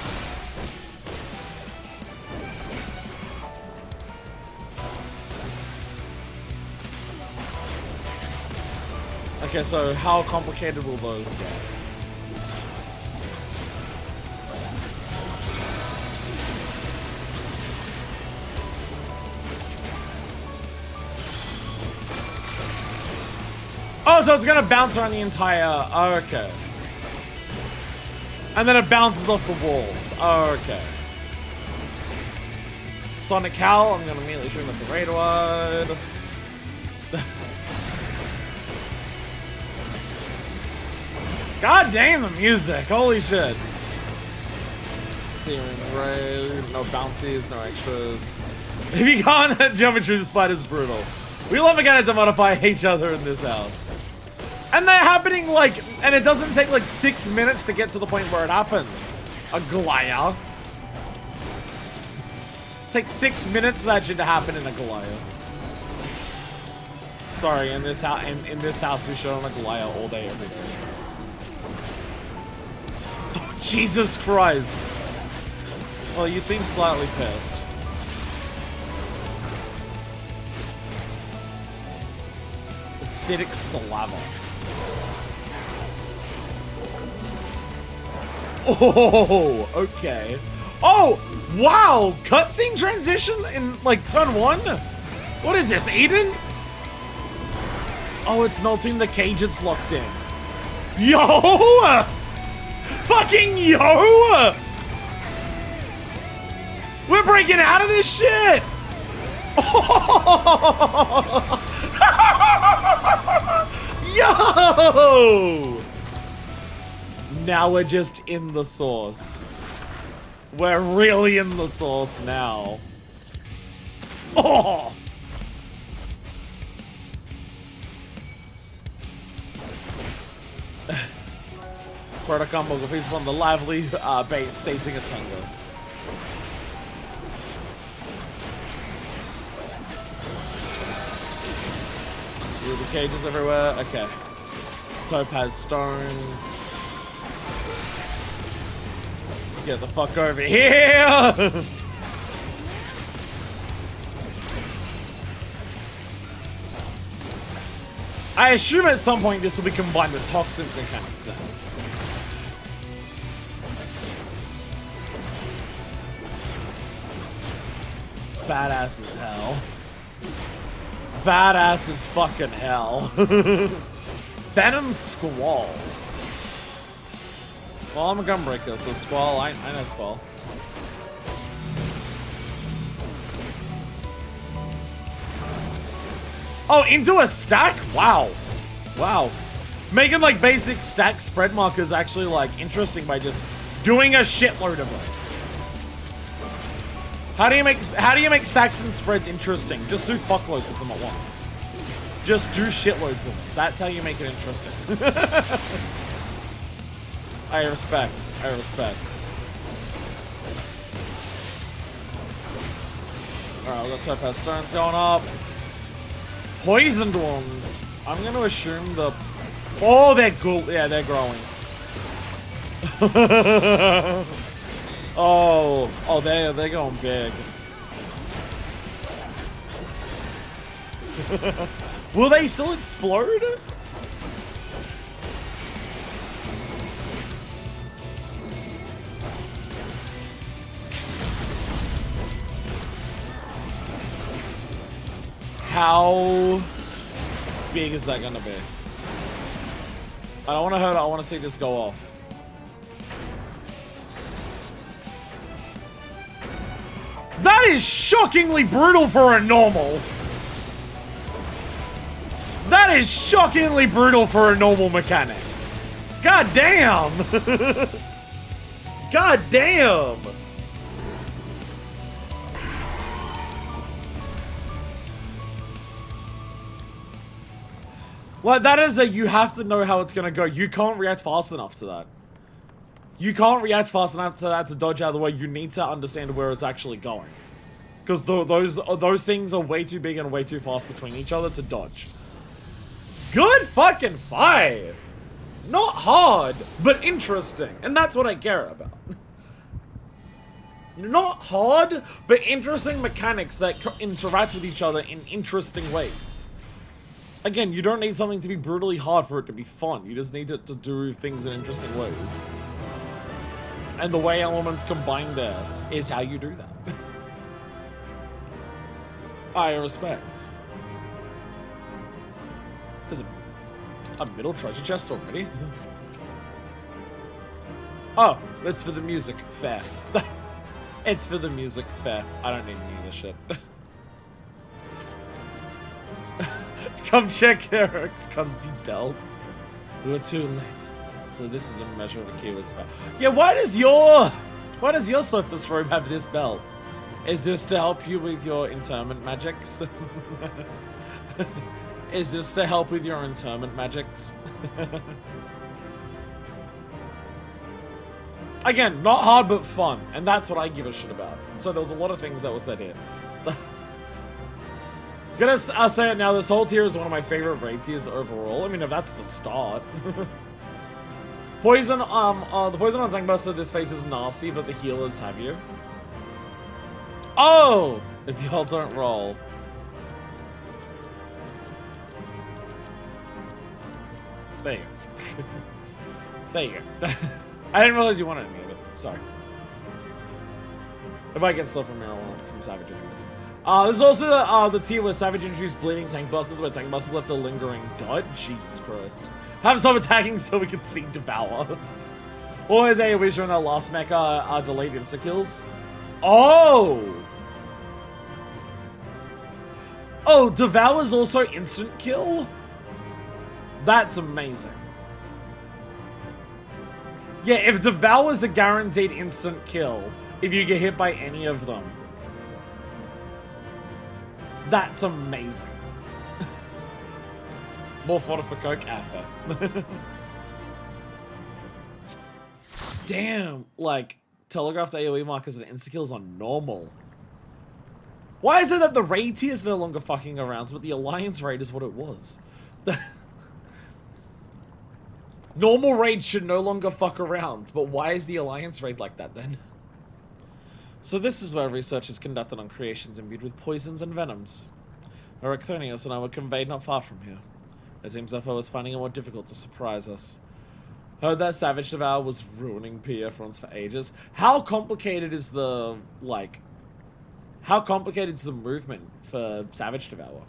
Okay, so how complicated will those get? Oh, so it's gonna bounce around the entire... Oh, okay. And then it bounces off the walls. Oh, okay. Sonic Howl, I'm gonna immediately assume that's a raid wide. God damn the music, holy shit. Searing Ray, no bouncies, no extras. If you can't geometry, the spider's brutal. We love again to modify each other in this house. And they're happening like, and it doesn't take like 6 minutes to get to the point where it happens. A Goliath. Takes 6 minutes for that shit to happen in a Goliath. Sorry, in this house we show on a Goliath all day, every day. Oh, Jesus Christ. Well, you seem slightly pissed. Acidic Saliva. Oh, okay. Oh, wow! Cutscene transition in, like, turn 1? What is this, Eden? Oh, it's melting the cage it's locked in. Yo! Fucking yo! We're breaking out of this shit! Yo! Now we're just in the sauce. We're really in the sauce now. Oh! Protocol feeds on the lively base, sating its hunger. Ruby cages everywhere. Okay. Topaz stones. Get the fuck over here! I assume at some point this will be combined with toxic mechanics then. Badass as hell. Badass as fucking hell. Venom Squall. Well, I'm a Gunbreaker, so Squall, I know Squall. Oh, into a stack? Wow. Wow. Making like basic stack spread markers actually like interesting by just doing a shitload of them. How do you make stacks and spreads interesting? Just do fuckloads of them at once. Just do shitloads of them. That's how you make it interesting. I respect. I respect. Alright, we got Topaz Stones going up. Poisoned ones. I'm gonna assume the... Oh, they're cool. Yeah, they're growing. Oh, they're going big. Will they still explode? How big is that gonna be? I don't want to hurt it. I want to see this go off. That is shockingly brutal for a normal. That is shockingly brutal for a normal mechanic. God damn. God damn. Like, that is you have to know how it's gonna go. You can't react fast enough to that. You can't react fast enough to that to dodge out of the way. You need to understand where it's actually going. Because those things are way too big and way too fast between each other to dodge. Good fucking fight! Not hard, but interesting. And that's what I care about. Not hard, but interesting mechanics that interact with each other in interesting ways. Again, you don't need something to be brutally hard for it to be fun. You just need it to do things in interesting ways. And the way elements combine there is how you do that. I respect. There's a middle treasure chest already? Oh, it's for the music. Fair. It's for the music. Fair. I don't need any of this shit. Come check Eric's cunty belt. We were too late. So this is the measure of a keyword spell. Yeah, why does your Sophist robe have this belt? Is this to help you with your interment magics? Is this to help with your interment magics? Again, not hard but fun, and that's what I give a shit about. So there was a lot of things that were said here. I'll say it now, this whole tier is one of my favorite raid tiers overall. I mean, if that's the start. Poison, the poison on Zangbuster, this face is nasty, but the healers have you. Oh! If y'all don't roll. There you go. There you go. I didn't realize you wanted any of it. Sorry. If I get stuff from marijuana from Savage Injuries. There's also the tier where Savage introduced bleeding tank busters, where tank busters left a lingering dot. Jesus Christ. Have some attacking so we can see Devour. Or as AoEs during our last mecha delayed insta-kills. Oh! Oh, Devour's also instant kill? That's amazing. Yeah, if Devour's a guaranteed instant kill, if you get hit by any of them. That's amazing. More fodder for Coke? Fair. Damn, like, telegraphed AoE markers and insta-kills on normal. Why is it that the raid tier is no longer fucking around, but the Alliance raid is what it was? Normal raid should no longer fuck around, but why is the Alliance raid like that then? So this is where research is conducted on creations imbued with poisons and venoms. Ericthonius and I were conveyed not far from here. It seems Zephyr was finding it more difficult to surprise us. Heard that Savage Devour was ruining PF runs for ages. How complicated is the, like... How complicated is the movement for Savage Devour?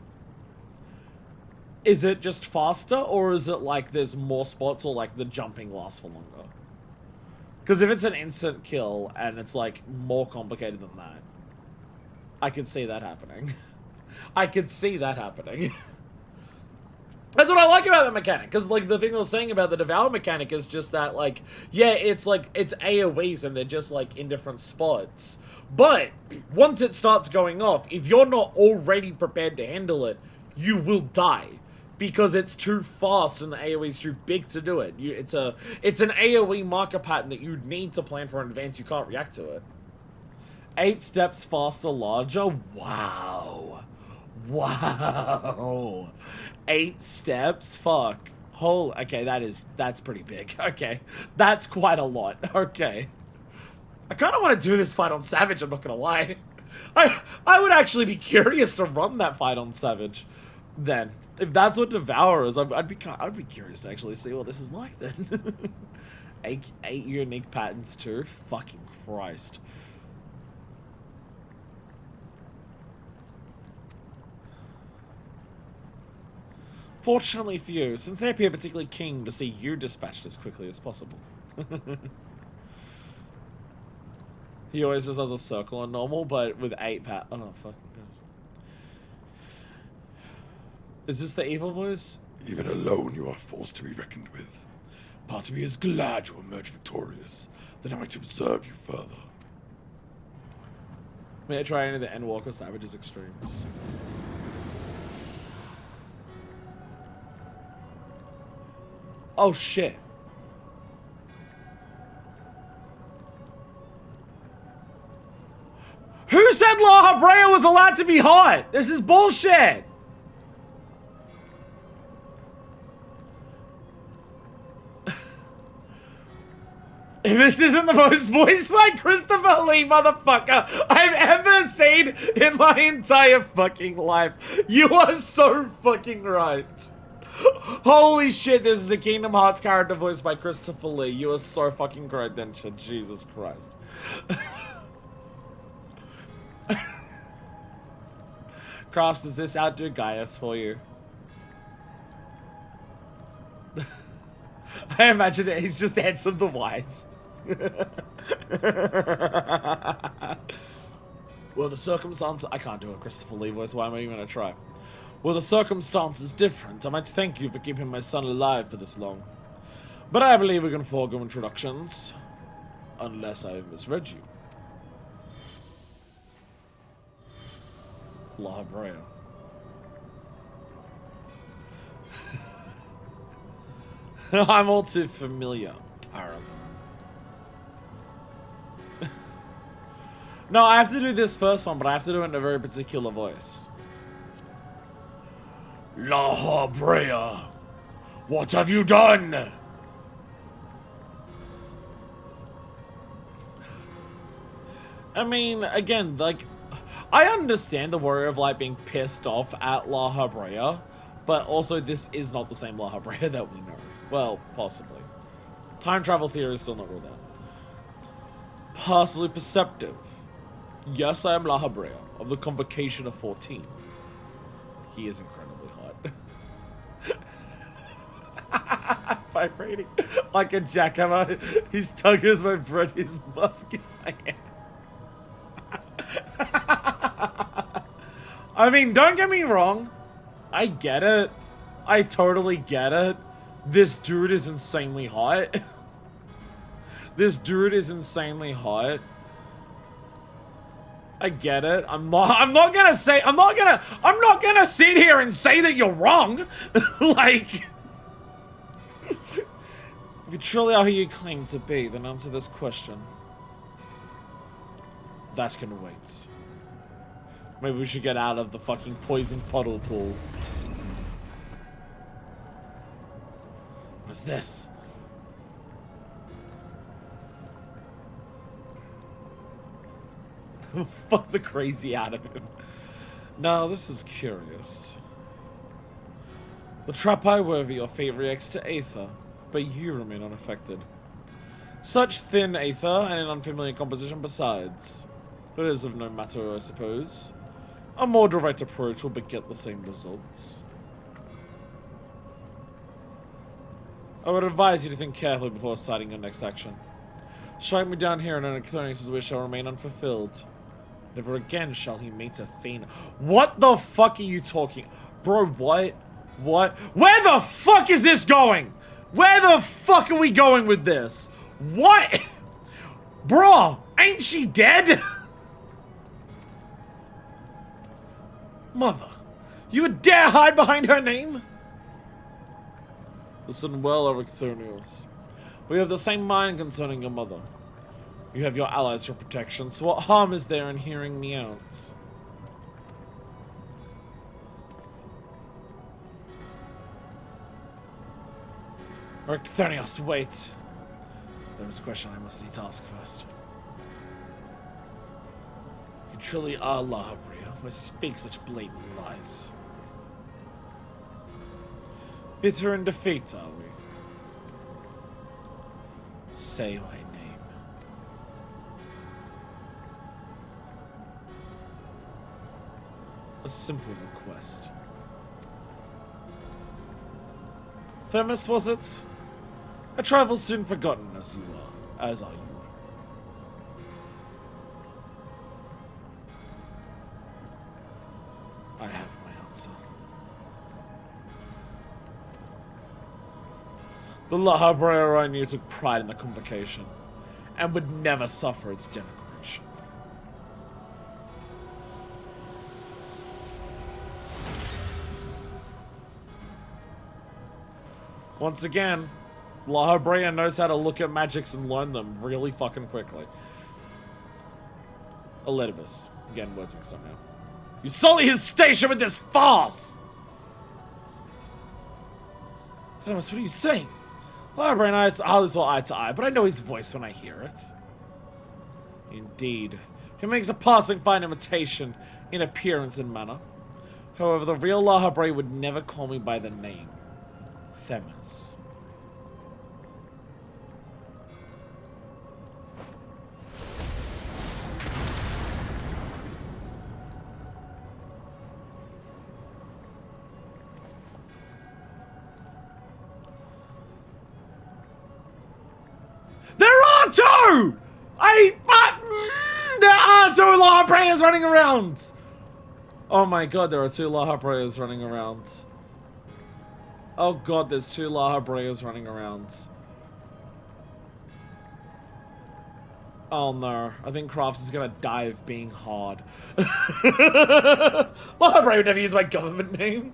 Is it just faster, or is it like there's more spots, or like the jumping lasts for longer? Because if it's an instant kill, and it's like more complicated than that, I could see that happening. I could see that happening. That's what I like about the mechanic, because like the thing I was saying about the Devour mechanic is just that, like, yeah, it's like, it's AoEs and they're just like in different spots. But once it starts going off, if you're not already prepared to handle it, you will die. because it's too fast and the AoE is too big to do it. It's an AoE marker pattern that you need to plan for in advance. You can't react to it. 8 steps faster, larger. Wow. Wow. 8 steps? Fuck. Okay, that's pretty big. Okay. That's quite a lot. Okay. I kind of want to do this fight on Savage, I'm not gonna lie. I would actually be curious to run that fight on Savage. Then, if that's what Devour is, I'd be curious to actually see what this is like then. 8 unique patterns too? Fucking Christ. Fortunately for you, since they appear particularly keen to see you dispatched as quickly as possible. He always just does a circle on normal, but with 8 pat. Oh, fucking Christ. Is this the evil voice? Even alone, you are forced to be reckoned with. Part of me is glad you emerge victorious, that I might observe you further. May I try any of the Endwalker Savage's extremes? Oh shit. Who said La Habrea was allowed to be hot? This is bullshit. If this isn't the most voiced by Christopher Lee motherfucker I've ever seen in my entire fucking life, you are so fucking right. Holy shit, this is a Kingdom Hearts character voiced by Christopher Lee. You are so fucking great, Densha. Jesus Christ. Crafts, does this outdo Gaius for you? I imagine it, he's just Handsome the Wise. Well, the circumstance... I can't do a Christopher Lee voice, why am I even gonna try? Well, the circumstance is different. I might thank you for keeping my son alive for this long. But I believe we can forego introductions. Unless I have misread you. La Habrea. I'm all too familiar. Aragorn. No, I have to do this first one, but I have to do it in a very particular voice. La Habrea, what have you done? I mean, again, like, I understand the worry of, like, being pissed off at La Habrea, but also this is not the same La Habrea that we know. Well, possibly. Time travel theory is still not ruled out. Partially perceptive. Yes, I am La Habrea, of the Convocation of 14. He is incredibly hot. Vibrating like a jackhammer. His tongue is my bread, his musk is my hand. I mean, don't get me wrong. I get it. I totally get it. This dude is insanely hot. This dude is insanely hot. I get it. I'm not gonna sit here and say that you're wrong. Like, if you truly are who you claim to be, then answer this question. That can wait. Maybe we should get out of the fucking poison puddle pool. What's this? Fuck the crazy out of him. Now, this is curious. The Trapai worthy your fate reacts to Aether, but you remain unaffected. Such thin Aether and an unfamiliar composition besides. It is of no matter, I suppose. A more direct approach will beget the same results. I would advise you to think carefully before starting your next action. Strike me down here and an Ecthonius' wish shall remain unfulfilled. Never again shall he meet Athena. What the fuck are you talking? Bro, what? What? Where the fuck is this going? Where the fuck are we going with this? What? Bro, ain't she dead? Mother, you would dare hide behind her name? Listen well, Ericthonius. We have the same mind concerning your mother. You have your allies for protection, so what harm is there in hearing me out? Ericthonius, wait. There is a question I must need to ask first. You truly are La Habrea, who speak such blatant lies. Bitter in defeat, are we? Say my name. A simple request. Themis, was it? A trifle soon forgotten as you are, as are you. I have my answer. The La Habrea I knew took pride in the convocation, and would never suffer its denigration. Once again, La Habrea knows how to look at magics and learn them really fucking quickly. Elidibus. Again, words mixed up now. You sully his station with this farce! Themis, what are you saying? La Habrea and I hardly saw eye to eye, but I know his voice when I hear it. Indeed. He makes a passing fine imitation in appearance and manner. However, the real La Habrea would never call me by the name. Themis. There are two! There are two La Habreas running around! Oh my god, there are two La Habreas running around. Oh god, there's two La Habreas running around. Oh no, I think Crafts is gonna die of being hard. La Habrea would never use my government name.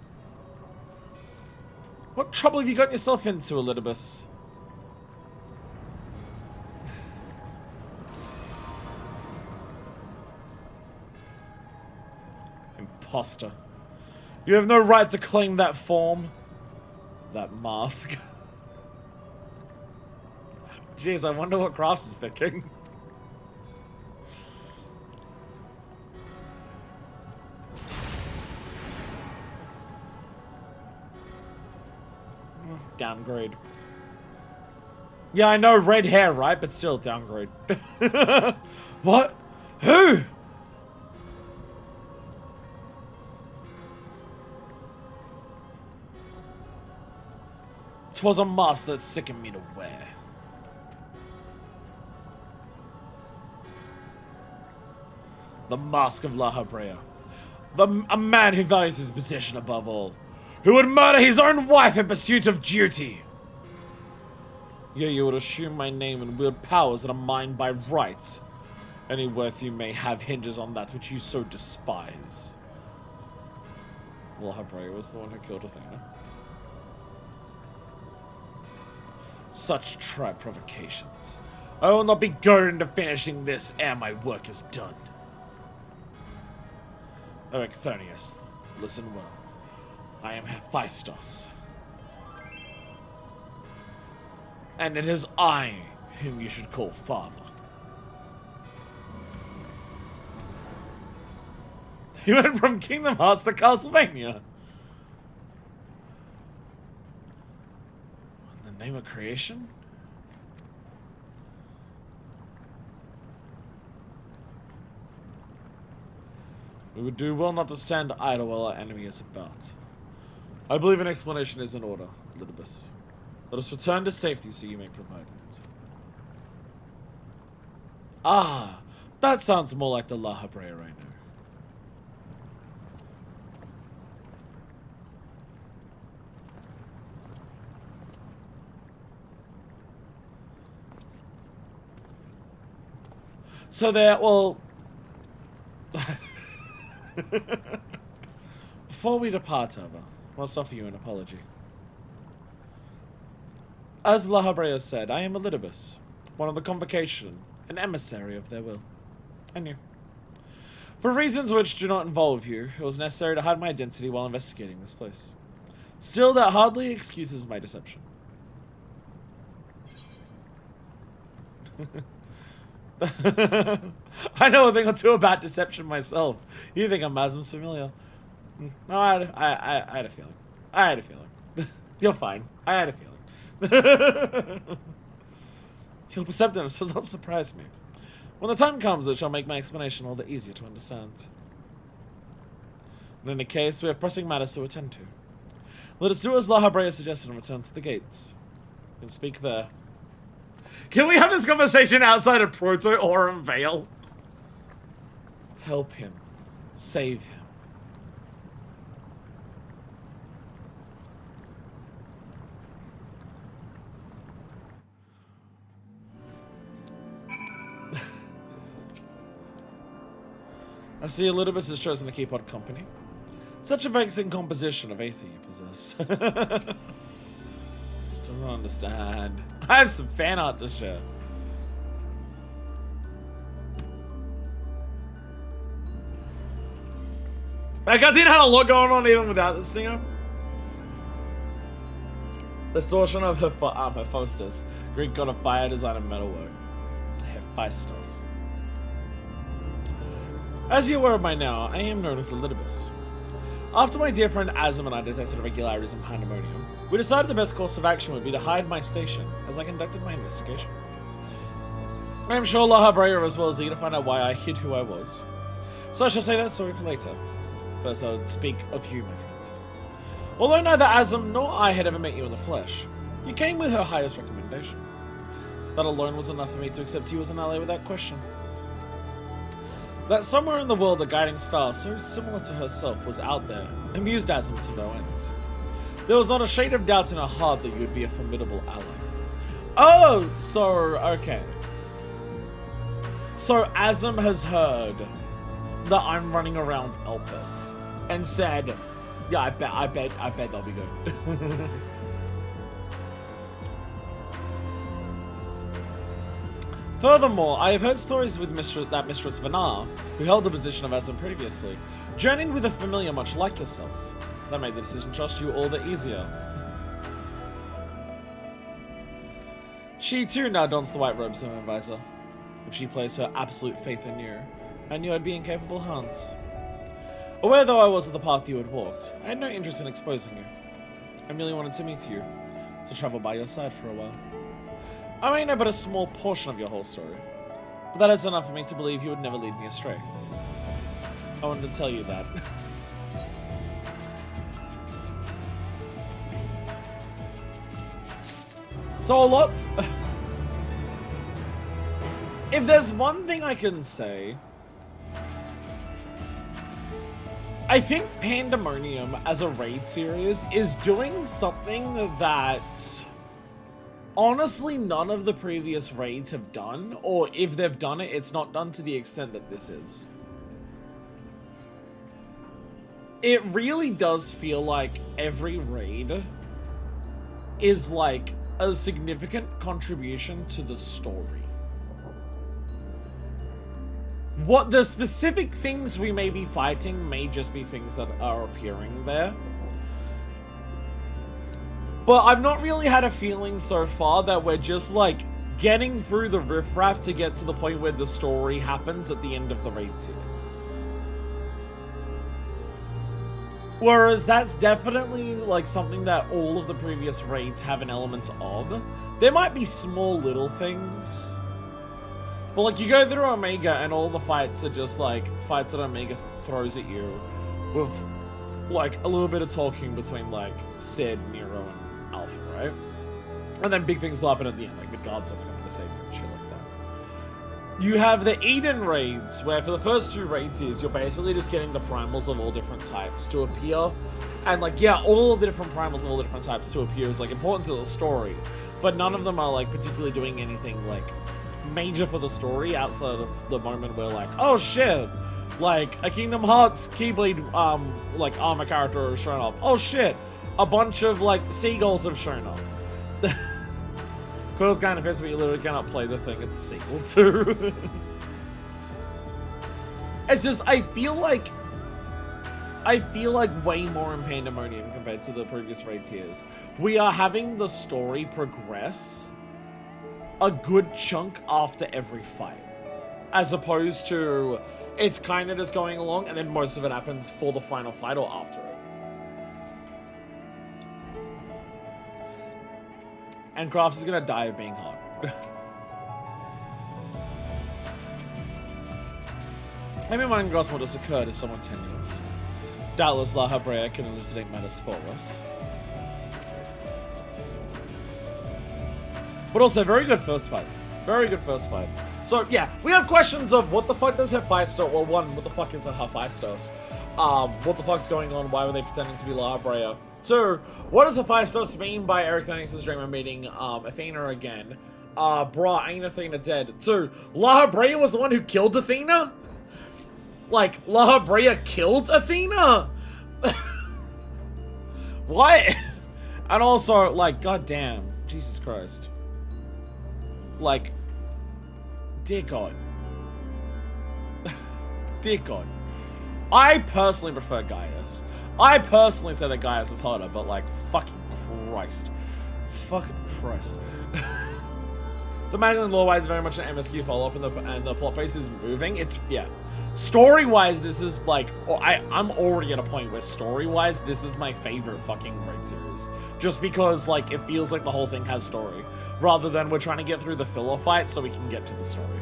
What trouble have you gotten yourself into, Elidibus? Imposter. You have no right to claim that form. That mask. Jeez, I wonder what Crafts is thinking. Downgrade. Yeah, I know, red hair, right? But still, downgrade. What? Who? Twas a mask that sickened me to wear. The mask of La Habrea. A man who values his position above all. Who would murder his own wife in pursuit of duty. Yet you would assume my name and wield powers that are mine by right. Any worth you may have hinges on that which you so despise. La Habrea was the one who killed Athena. Such trite provocations. I will not be goaded into finishing this ere my work is done. Ericthonius, listen well. I am Hephaestus. And it is I whom you should call father. He went from Kingdom Hearts to Castlevania. In the name of creation? We would do well not to stand idle while our enemy is about. I believe an explanation is in order, Elidibus. Let us return to safety so you may provide it. Ah, that sounds more like the La Habrea I know. So there, well... Before we depart, however, I must offer you an apology. As La Habrea said, I am Elidibus, one of the Convocation, an emissary of their will. I knew. For reasons which do not involve you, it was necessary to hide my identity while investigating this place. Still, that hardly excuses my deception. I know a thing or two about deception myself. You think I'm Masm's familiar? No, I had a feeling. I had a feeling. You're fine. I had a feeling. Your perceptiveness does not surprise me. When the time comes, it shall make my explanation all the easier to understand. In any case, we have pressing matters to attend to. Let us do as La Habrea suggested and return to the gates. We can speak there. Can we have this conversation outside of Proto Aurum Vale? Help him. Save him. I see Elidibus has chosen to keep on company. Such a vexing composition of aether you possess. Still don't understand. I have some fan art to share. That cutscene had a lot going on even without this stinger. Distortion of Hephaestus, Greek god of fire, design, and metalwork. Hephaestus. As you're aware by now, I am known as Elidibus. After my dear friend Azim and I detected irregularities in Pandemonium, we decided the best course of action would be to hide my station as I conducted my investigation. I am sure La Habrea as well as eager to find out why I hid who I was. So I shall say that story for later. First I would speak of you, my friend. Although neither Azim nor I had ever met you in the flesh, you came with her highest recommendation. That alone was enough for me to accept you as an ally without question. That somewhere in the world a guiding star so similar to herself was out there amused Azim to no end. There was not a shade of doubt in her heart that you would be a formidable ally. Oh, so, okay. So Azim has heard that I'm running around Elpis and said, yeah, I bet that'll be good. Furthermore, I have heard stories with Mistress Vanar, who held the position of Azim previously, journeyed with a familiar much like yourself. That made the decision to trust you all the easier. She too now dons the white robes of an advisor. If she placed her absolute faith in you, I knew I'd be in capable hands. Aware though I was of the path you had walked, I had no interest in exposing you. I merely wanted to meet you, to travel by your side for a while. I may know but a small portion of your whole story, but that is enough for me to believe you would never lead me astray. I wanted to tell you that. So a lot... If there's one thing I can say, I think Pandemonium as a raid series is doing something that honestly none of the previous raids have done, or if they've done it, it's not done to the extent that this is. It really does feel like every raid is like a significant contribution to the story. What the specific things we may be fighting may just be things that are appearing there. But I've not really had a feeling so far that we're just like getting through the riffraff to get to the point where the story happens at the end of the raid tier. Whereas that's definitely like something that all of the previous raids have an element of. There might be small little things. But like you go through Omega and all the fights are just like fights that Omega throws at you with like a little bit of talking between like Sid, Nero, and Alpha, right? And then big things will happen at the end, like Midgard's something coming to save you and shit like that. You have the Eden raids, where for the first two raid tiers, you're basically just getting the primals of all different types to appear. And like, yeah, all of the different primals of all the different types to appear is like important to the story. But none of them are like particularly doing anything like major for the story outside of the moment where like, oh shit, like a Kingdom Hearts Keyblade like armor character has shown up. Oh shit, a bunch of like seagulls have shown up. Coil's kind of pissed, but you literally cannot play the thing it's a sequel to. It's just, I feel like way more in Pandaemonium compared to the previous raid tiers. We are having the story progress a good chunk after every fight, as opposed to it's kind of just going along and then most of it happens for the final fight or after it. And Crafts is gonna die of being hot. I mean, mine Grossmore just occurred is somewhat tenuous. Doubtless La Habrea can elucidate matters for us. But also, very good first fight. Very good first fight. So, yeah, we have questions of what the fuck does Hephaestus, or one, what the fuck is a Hephaestus? What the fuck's going on? Why were they pretending to be La Habrea? Two, what does Hephaestus mean by Eric Phoenix's dream of meeting Athena again? Bruh, ain't Athena dead? Two, La Habrea was the one who killed Athena? Like, La Habrea killed Athena? What? And also, like, goddamn, Jesus Christ. Like, dear God. Dear God. I personally prefer Gaius. I personally say that Gaius is hotter, but like, fucking Christ. Fucking Christ. The Magdalene lore-wise is very much an MSQ follow-up, and the plot base is moving. It's, yeah. Story-wise, this is like, I'm already at a point where story-wise, this is my favorite fucking raid series. Just because, like, it feels like the whole thing has story. Rather than we're trying to get through the filler fight so we can get to the story.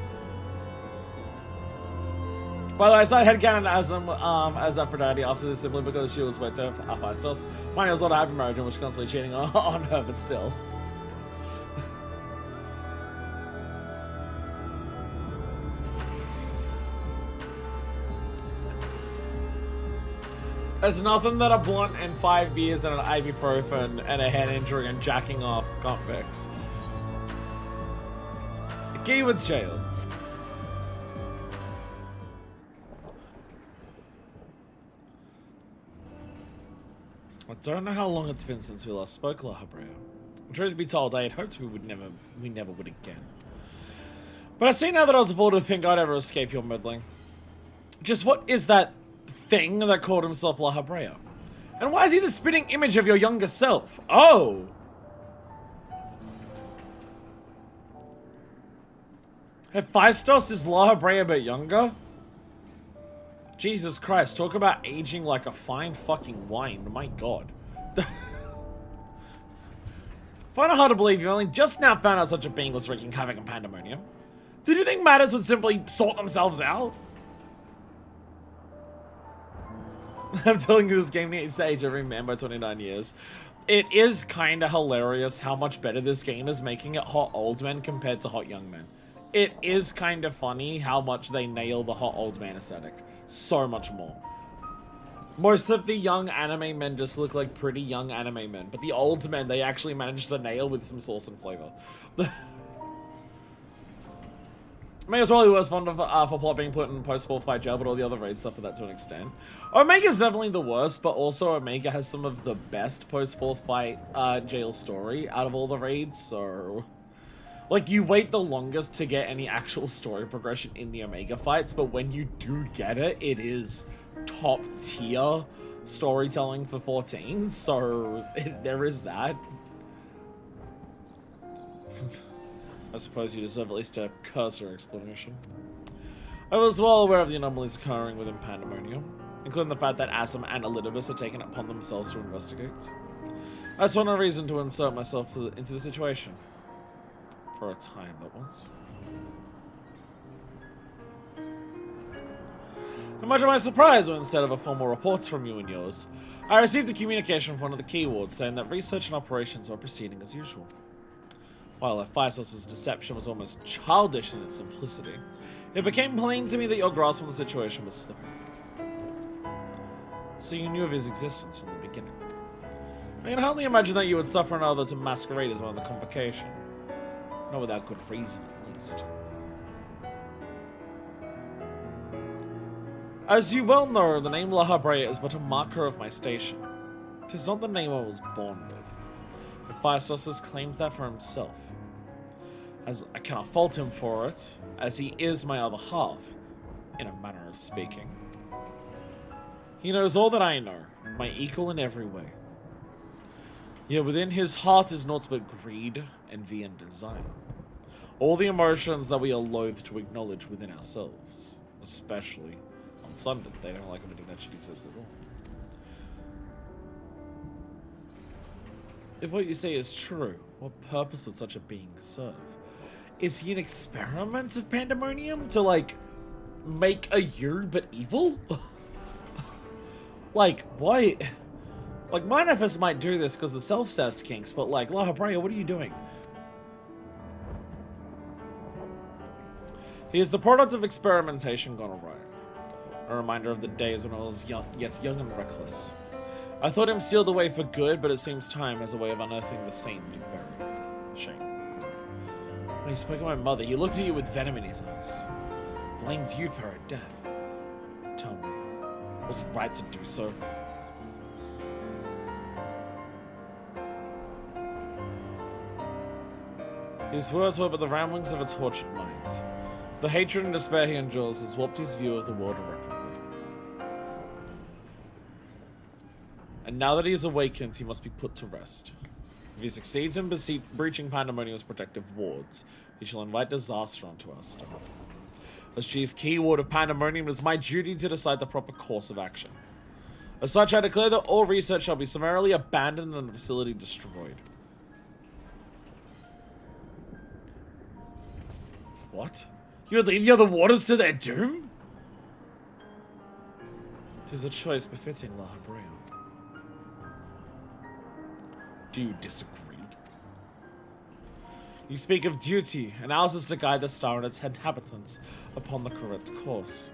By the way, I started headcanon as Aphrodite after this simply because she was wed to Hephaestus. Mine was not a happy marriage and was constantly cheating on her, but still. There's nothing that a blunt and 5 beers and an ibuprofen and a head injury and jacking off can't fix. Keyword's jail. I don't know how long it's been since we last spoke, La Habrea. Truth be told, I had hoped we never would again. But I see now that I was a fool to think I'd ever escape your meddling. Just what is that thing that called himself La Habrea? And why is he the spitting image of your younger self? Oh! Hephaestus is La Habrea but younger? Jesus Christ, talk about aging like a fine fucking wine. My God. Find it hard to believe you only just now found out such a being was wreaking havoc in Pandaemonium. Did you think matters would simply sort themselves out? I'm telling you, this game needs to age every man by 29 years. It is kinda hilarious how much better this game is making it hot old men compared to hot young men. It is kinda funny how much they nail the hot old man aesthetic. So much more. Most of the young anime men just look like pretty young anime men, but the old men they actually managed to nail with some sauce and flavor. Omega's probably the worst fun for plot being put in post-4 fight jail, but all the other raids suffer that to an extent. Omega's definitely the worst, but also Omega has some of the best post-4 fight jail story out of all the raids, so... Like, you wait the longest to get any actual story progression in the Omega fights, but when you do get it, it is top-tier storytelling for 14, so there is that. I suppose you deserve at least a cursory explanation. I was well aware of the anomalies occurring within Pandaemonium, including the fact that Asum and Elidibus had taken it upon themselves to investigate. I saw no reason to insert myself into the situation. For a time, that was. Imagine my surprise when instead of a formal reports from you and yours, I received a communication from one of the key wards saying that research and operations were proceeding as usual. While Hephaestus' deception was almost childish in its simplicity, it became plain to me that your grasp on the situation was slipping. So you knew of his existence from the beginning. I can hardly imagine that you would suffer another to masquerade as one of the convocation. Not without good reason, at least. As you well know, the name La Habrea is but a marker of my station. 'Tis not the name I was born with. Hephaestus has claimed that for himself. as I cannot fault him for it, as he is my other half, in a manner of speaking. He knows all that I know, my equal in every way. Yet within his heart is naught but greed, envy, and desire. All the emotions that we are loath to acknowledge within ourselves, especially on Sunday. They don't like admitting that shit exists at all. If what you say is true, what purpose would such a being serve? Is he an experiment of Pandaemonium to, like, make a you but evil? Like, why? Like, Manifest might do this because the self-sass kinks, but, like, La Habrea, what are you doing? He is the product of experimentation gone awry. A reminder of the days when I was young, yes, young and reckless. I thought him sealed away for good, but it seems time has a way of unearthing the same big buried. Shame. When he spoke of my mother, he looked at you with venom in his eyes. Blamed you for her death. Tell me, was he right to do so? His words were but the ramblings of a tortured mind. The hatred and despair he endures has warped his view of the world irreparably. And now that he is awakened, he must be put to rest. If he succeeds in breaching Pandaemonium's protective wards, he shall invite disaster onto our star. As chief key ward of Pandaemonium, it is my duty to decide the proper course of action. As such, I declare that all research shall be summarily abandoned and the facility destroyed. What? You would leave the other warders to their doom? 'Tis a choice befitting La Habrea. Do you disagree? You speak of duty, and ours is to guide the star and its inhabitants upon the correct course.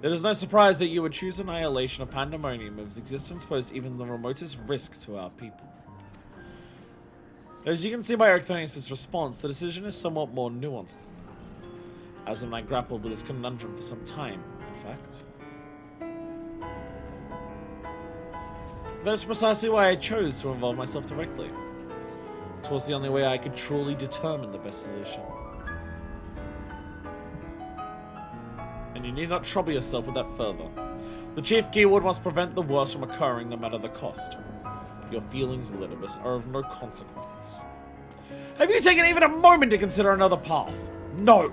It is no surprise that you would choose annihilation of Pandaemonium if its existence posed even the remotest risk to our people. As you can see by Arcthonius' response, the decision is somewhat more nuanced than that. As when I grappled with this conundrum for some time, in fact. That's precisely why I chose to involve myself directly. It was the only way I could truly determine the best solution. And you need not trouble yourself with that further. The chief keyword must prevent the worst from occurring no matter the cost. Your feelings, Elidibus, are of no consequence. Have you taken even a moment to consider another path? No!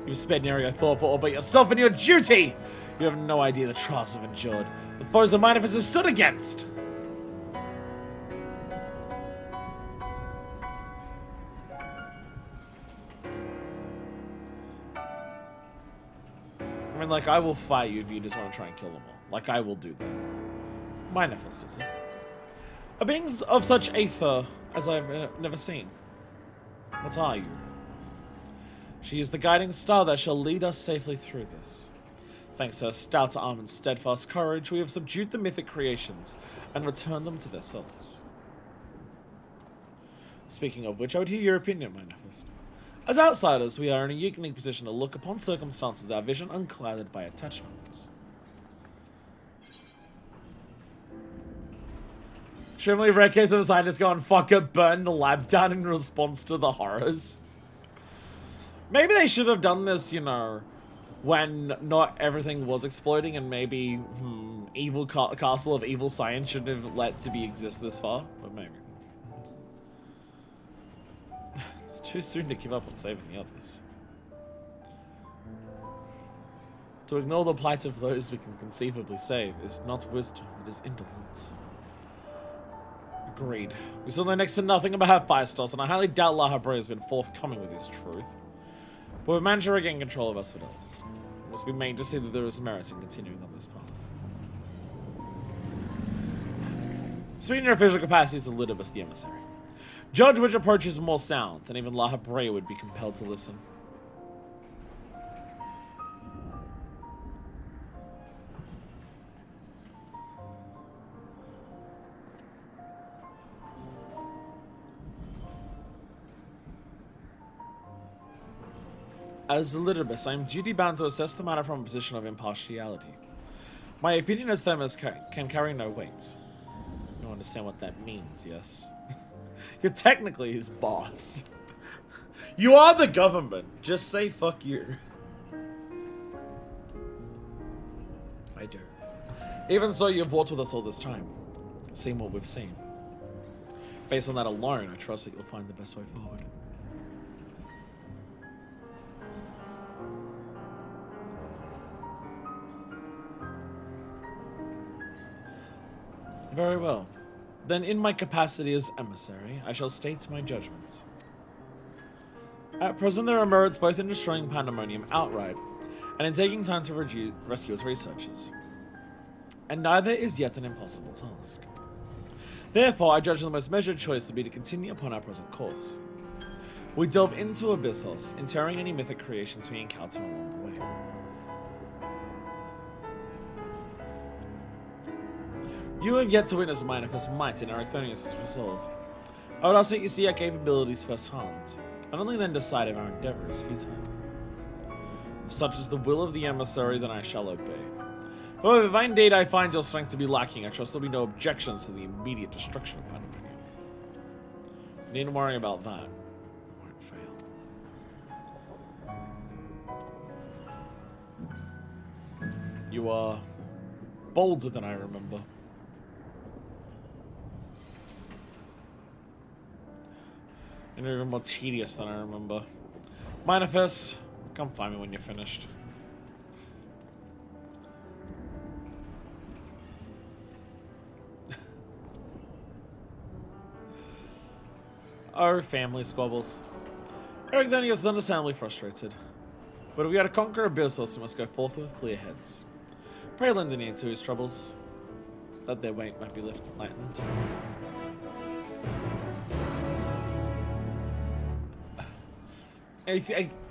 You've spared nary a thought for all but yourself and your duty! You have no idea the trials you've endured, the foes of Manifest has stood against! I mean, like, I will fight you if you just want to try and kill them all. Like, I will do that. Manifest, is it? A being of such aether as I've never seen. What are you? She is the guiding star that shall lead us safely through this. Thanks to her stout arm and steadfast courage, we have subdued the mythic creations and returned them to their cells. Speaking of which, I would hear your opinion, Manifest. As outsiders, we are in a unique position to look upon circumstances with our vision unclouded by attachments. Extremely rare case of a scientist going, fuck it, burn the lab down in response to the horrors. Maybe they should have done this, you know, when not everything was exploding, and maybe evil castle of evil science shouldn't have let to be exist this far, but maybe. It's too soon to give up on saving the others. To ignore the plight of those we can conceivably save is not wisdom, it is indolence. Agreed. We still know next to nothing about Firestar's, and I highly doubt La Habrea has been forthcoming with his truth. But we've managed to regain control of Asphodelis. It must be made to see that there is merit in continuing on this path. Speaking in your official capacity as Elidibus the Emissary, judge which approach is more sound, and even La Habrea would be compelled to listen. As Elidibus, I am duty-bound to assess the matter from a position of impartiality. My opinion as Thermus can carry no weight. You understand what that means, yes? You're technically his boss. You are the government. Just say fuck you. I do. Even so, you've walked with us all this time. Seen what we've seen. Based on that alone, I trust that you'll find the best way forward. Very well. Then in my capacity as emissary, I shall state my judgment. At present there are merits both in destroying Pandaemonium outright, and in taking time to rescue its researchers. And neither is yet an impossible task. Therefore, I judge the most measured choice would be to continue upon our present course. We delve into Abyssos, interring any mythic creations we encounter along the way. You have yet to witness manifest might in Ericthonius' resolve. I would ask that you see our capabilities firsthand, and only then decide if our endeavour is futile. If such is the will of the emissary, then I shall obey. However, if indeed I find your strength to be lacking, I trust there will be no objections to the immediate destruction of Pandaemonium. You needn't worry about that. I won't fail. You are bolder than I remember. And even more tedious than I remember. Manifest, come find me when you're finished. Our family squabbles. Ericthonius is understandably frustrated. But if we are to conquer Abyssos, we must go forth with clear heads. Pray lend an ear to his troubles, that their weight might be lightened.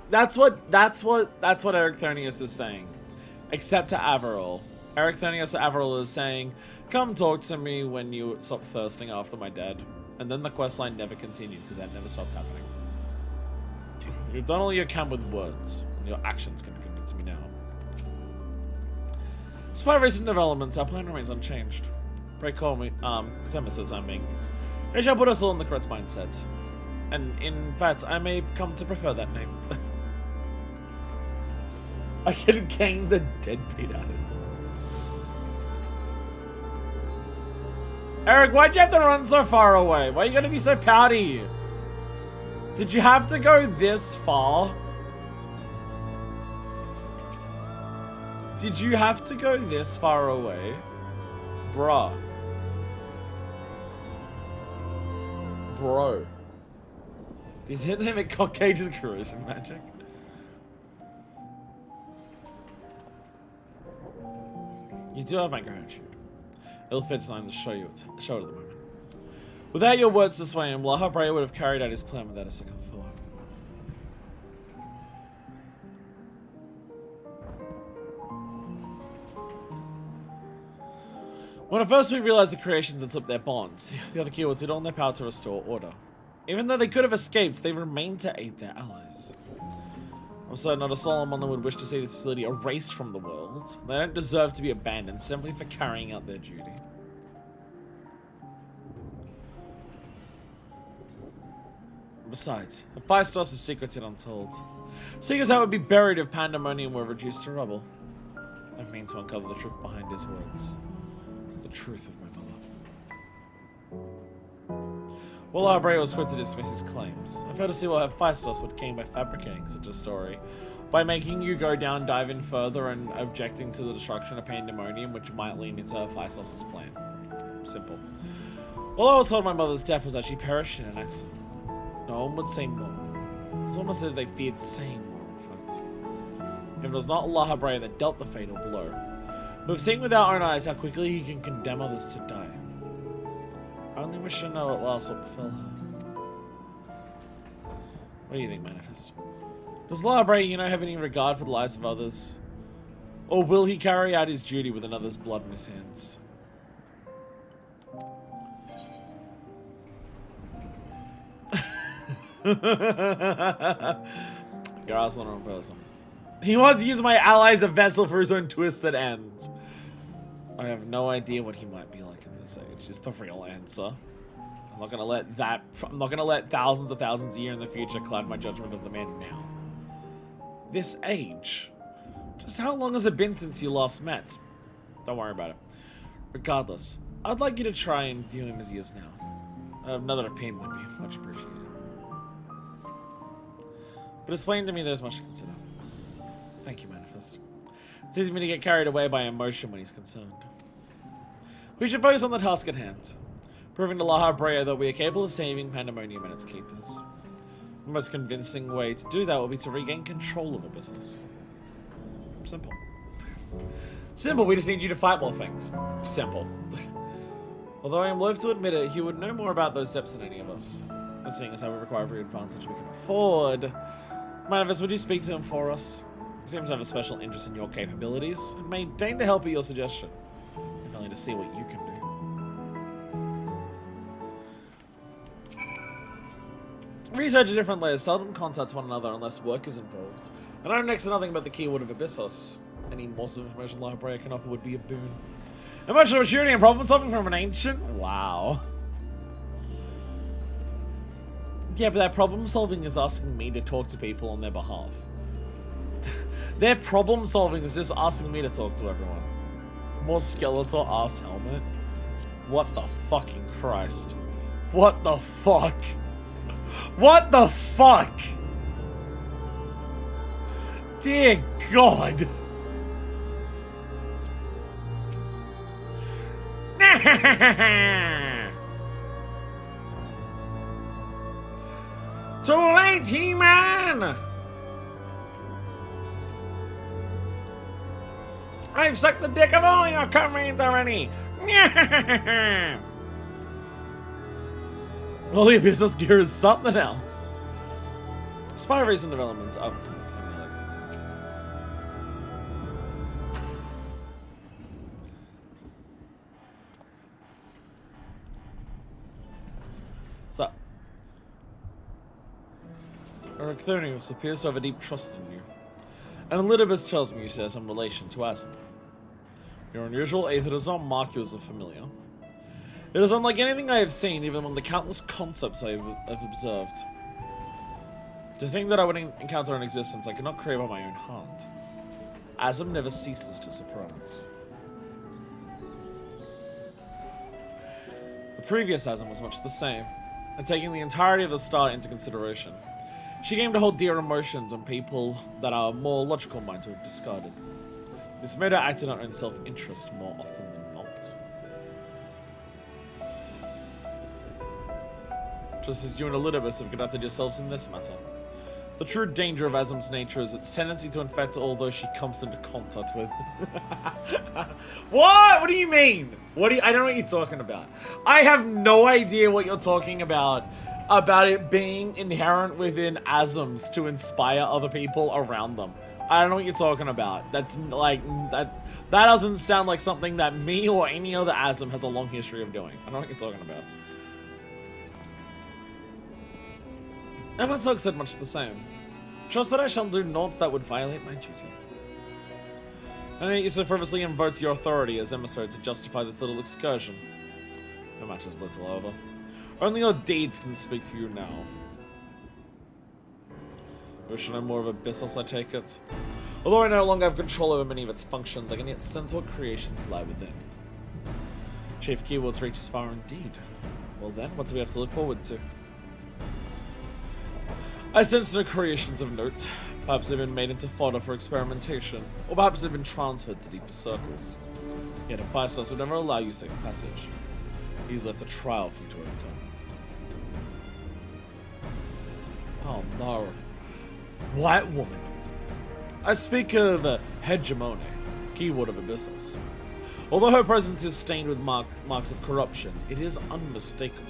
That's what Ericthonius is saying. Except to Averil. Ericthonius Averil is saying, come talk to me when you stop thirsting after my dad. And then the questline never continued because that never stopped happening. You've done all you can with words, and your actions can convince me now. Despite recent developments, our plan remains unchanged. Pray call me, Clemence's I mean. It shall put us all in the correct mindset. And in fact, I may come to prefer that name. I can gain the deadbeat out of it. Eric, why'd you have to run so far away? Why are you gonna be so pouty? Did you have to go this far? Did you have to go this far away? Bruh. Bro. Do you think they make cock cages corrosion magic? You do have my gratitude. Ill-fit's time to show it at the moment. Without your words to sway him, Lahabrea would have carried out his plan without a second thought. When at first we realized the creations had slipped their bonds, the other key was it on their power to restore order. Even though they could have escaped, they remained to aid their allies. I'm certain not a soul among them would wish to see this facility erased from the world. They don't deserve to be abandoned simply for carrying out their duty. Besides, Hephaestus' secrets yet untold. Secrets that would be buried if Pandaemonium were reduced to rubble. I mean to uncover the truth behind his words. The truth of my mother. While Abreu was quick to dismiss his claims, I failed to see what Hephaestus would gain by fabricating such a story. By making you go down, dive in further, and objecting to the destruction of Pandaemonium, which might lean into Hephaestus' plan. Simple. All I was told my mother's death was that she perished in an accident. No one would say more. It was almost as if they feared saying more, in fact. If it was not Allah Abreu that dealt the fatal blow, we've seen with our own eyes how quickly he can condemn others to die. I only wish to know at last what befell her. What do you think, Manifest? Does Allah Abreu, have any regard for the lives of others? Or will he carry out his duty with another's blood in his hands? You're also the wrong person. He wants to use my ally as a vessel for his own twisted ends. I have no idea what he might be like in this age, is the real answer. I'm not gonna let thousands of thousands a year in the future cloud my judgment of the man now. This age. Just how long has it been since you last met? Don't worry about it. Regardless, I'd like you to try and view him as he is now. Another opinion would be much appreciated. But it's plain to me there's much to consider. Thank you, Manifest. It's easy for me to get carried away by emotion when he's concerned. We should focus on the task at hand, proving to Laha Brea that we are capable of saving Pandaemonium and its keepers. The most convincing way to do that will be to regain control of the business. Simple. Simple, we just need you to fight more things. Simple. Although I am loath to admit it, he would know more about those steps than any of us. And seeing as how we require every advantage we can afford. Manifest, would you speak to him for us? He seems to have a special interest in your capabilities, and may deign to help at your suggestion. If only to see what you can do. Research at different layers seldom contact one another unless work is involved. And I know next to nothing about the keyword of Abyssos. Any morsel of information Library can offer would be a boon. Emotional maturity and problem solving from an ancient? Wow. Yeah, but that problem solving is asking me to talk to people on their behalf. Their problem solving is just asking me to talk to everyone. More skeletal ass helmet? What the fucking Christ? What the fuck? What the fuck? Dear God. Too late, He-Man! I've sucked the dick of all your comrades already! Well, the Abyssos gear is something else. Despite recent developments, so, Ericthonius appears to have a deep trust in you, and Elidibus tells me you share some relation to Asm. Your unusual aether does not mark you as a familiar. It is unlike anything I have seen, even on the countless concepts I have observed. To think that I would encounter an existence I could not crave on my own hand. Asm never ceases to surprise. The previous Asm was much the same, and taking the entirety of the star into consideration, she came to hold dear emotions on people that our more logical minds would have discarded. This made her act in her own self-interest more often than not. Just as you and Elidibus have conducted yourselves in this matter. The true danger of Asm's nature is its tendency to infect all those she comes into contact with. What? What do you mean? I don't know what you're talking about. I have no idea what you're talking about it being inherent within Asms to inspire other people around them. I don't know what you're talking about. That's like, that doesn't sound like something that me or any other Asm has a long history of doing. I don't know what you're talking about. Evan's said much the same. Trust that I shall do naught that would violate my duty. And yet you so frivolously invoked your authority as emissary to justify this little excursion. No matters little, however. Only your deeds can speak for you now. You wish to know more of Abyssos, I take it? Although I no longer have control over many of its functions, I can yet sense what creations lie within. Chief Keywords reaches far indeed. Well then, what do we have to look forward to? I sense no creations of note. Perhaps they've been made into fodder for experimentation, or perhaps they've been transferred to deeper circles. Yet Abyssos would never allow you safe passage. He's left a trial for you to overcome. Oh no. White woman. I speak of Hegemone, keyword of Abyssos. Although her presence is stained with marks of corruption, it is unmistakable.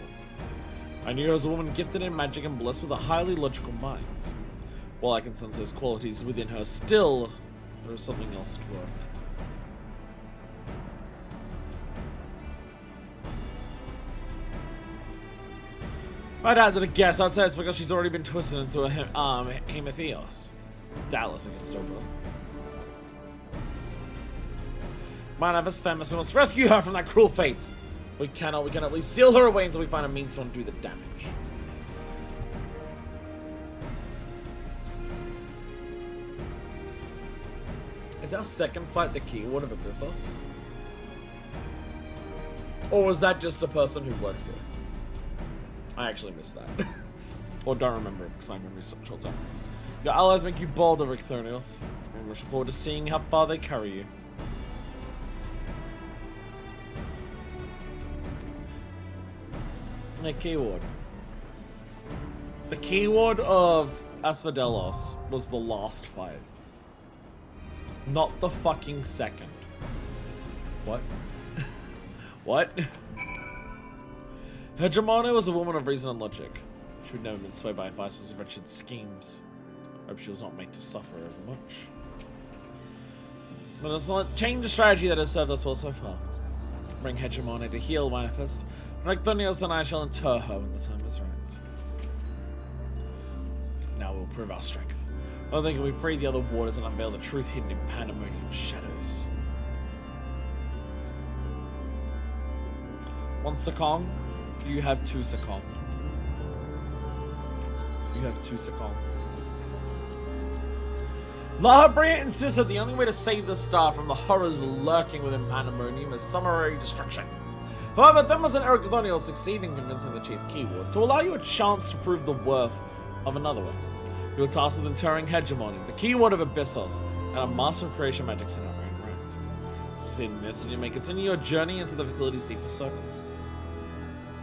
I knew her as a woman gifted in magic and blessed with a highly logical mind. While I can sense those qualities within her, still, there is something else at work. If I'd hazard a guess, I'd say it's because she's already been twisted into a Hemetheos. Dallas against Obo. Manifest Themis, we must rescue her from that cruel fate. We cannot. We can at least seal her away until we find a means to undo the damage. Is our second fight the keyword of Abyssos? Or was that just a person who works here? I actually missed that. Or don't remember it because my memory's so short term. Your allies make you bolder, Ricthonius. I'm looking forward to seeing how far they carry you. The keyword. The keyword of Asphodelos was the last fight. Not the fucking second. What? What? Hegemone was a woman of reason and logic. She would never been swayed by Vice's wretched schemes. Hope she was not made to suffer overmuch. But it's not change the strategy that has served us well so far. Bring Hegemone to heal Manifest. Ricthonius and I shall inter her when the time is right. Now we'll prove our strength. I think we free the other waters and unveil the truth hidden in Pandaemonium's shadows. One Sakong, you have two Sakong. You have two Sakong. Labria insists that the only way to save the star from the horrors lurking within Pandaemonium is summary destruction. However, Themos and Ericthoniel succeed in convincing the chief keyword to allow you a chance to prove the worth of another one. You are tasked with interring Hegemony, the keyword of Abyssos, and a master of creation magics in our own right. Sin this, and you may continue your journey into the facility's deepest circles.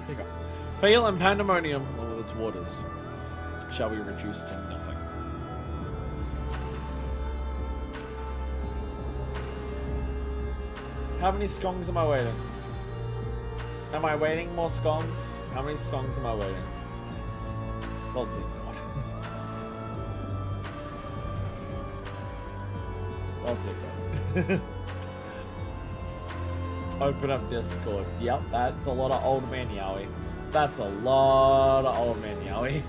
Here you go. Fail and Pandaemonium, along with its waters, shall be reduced to nothing. How many skongs am I waiting? Am I waiting more skongs? How many skongs am I waiting? Oh dear God. Oh dear God. Open up Discord. Yep, that's a lot of old man yaoi. That's a lot of old man yaoi.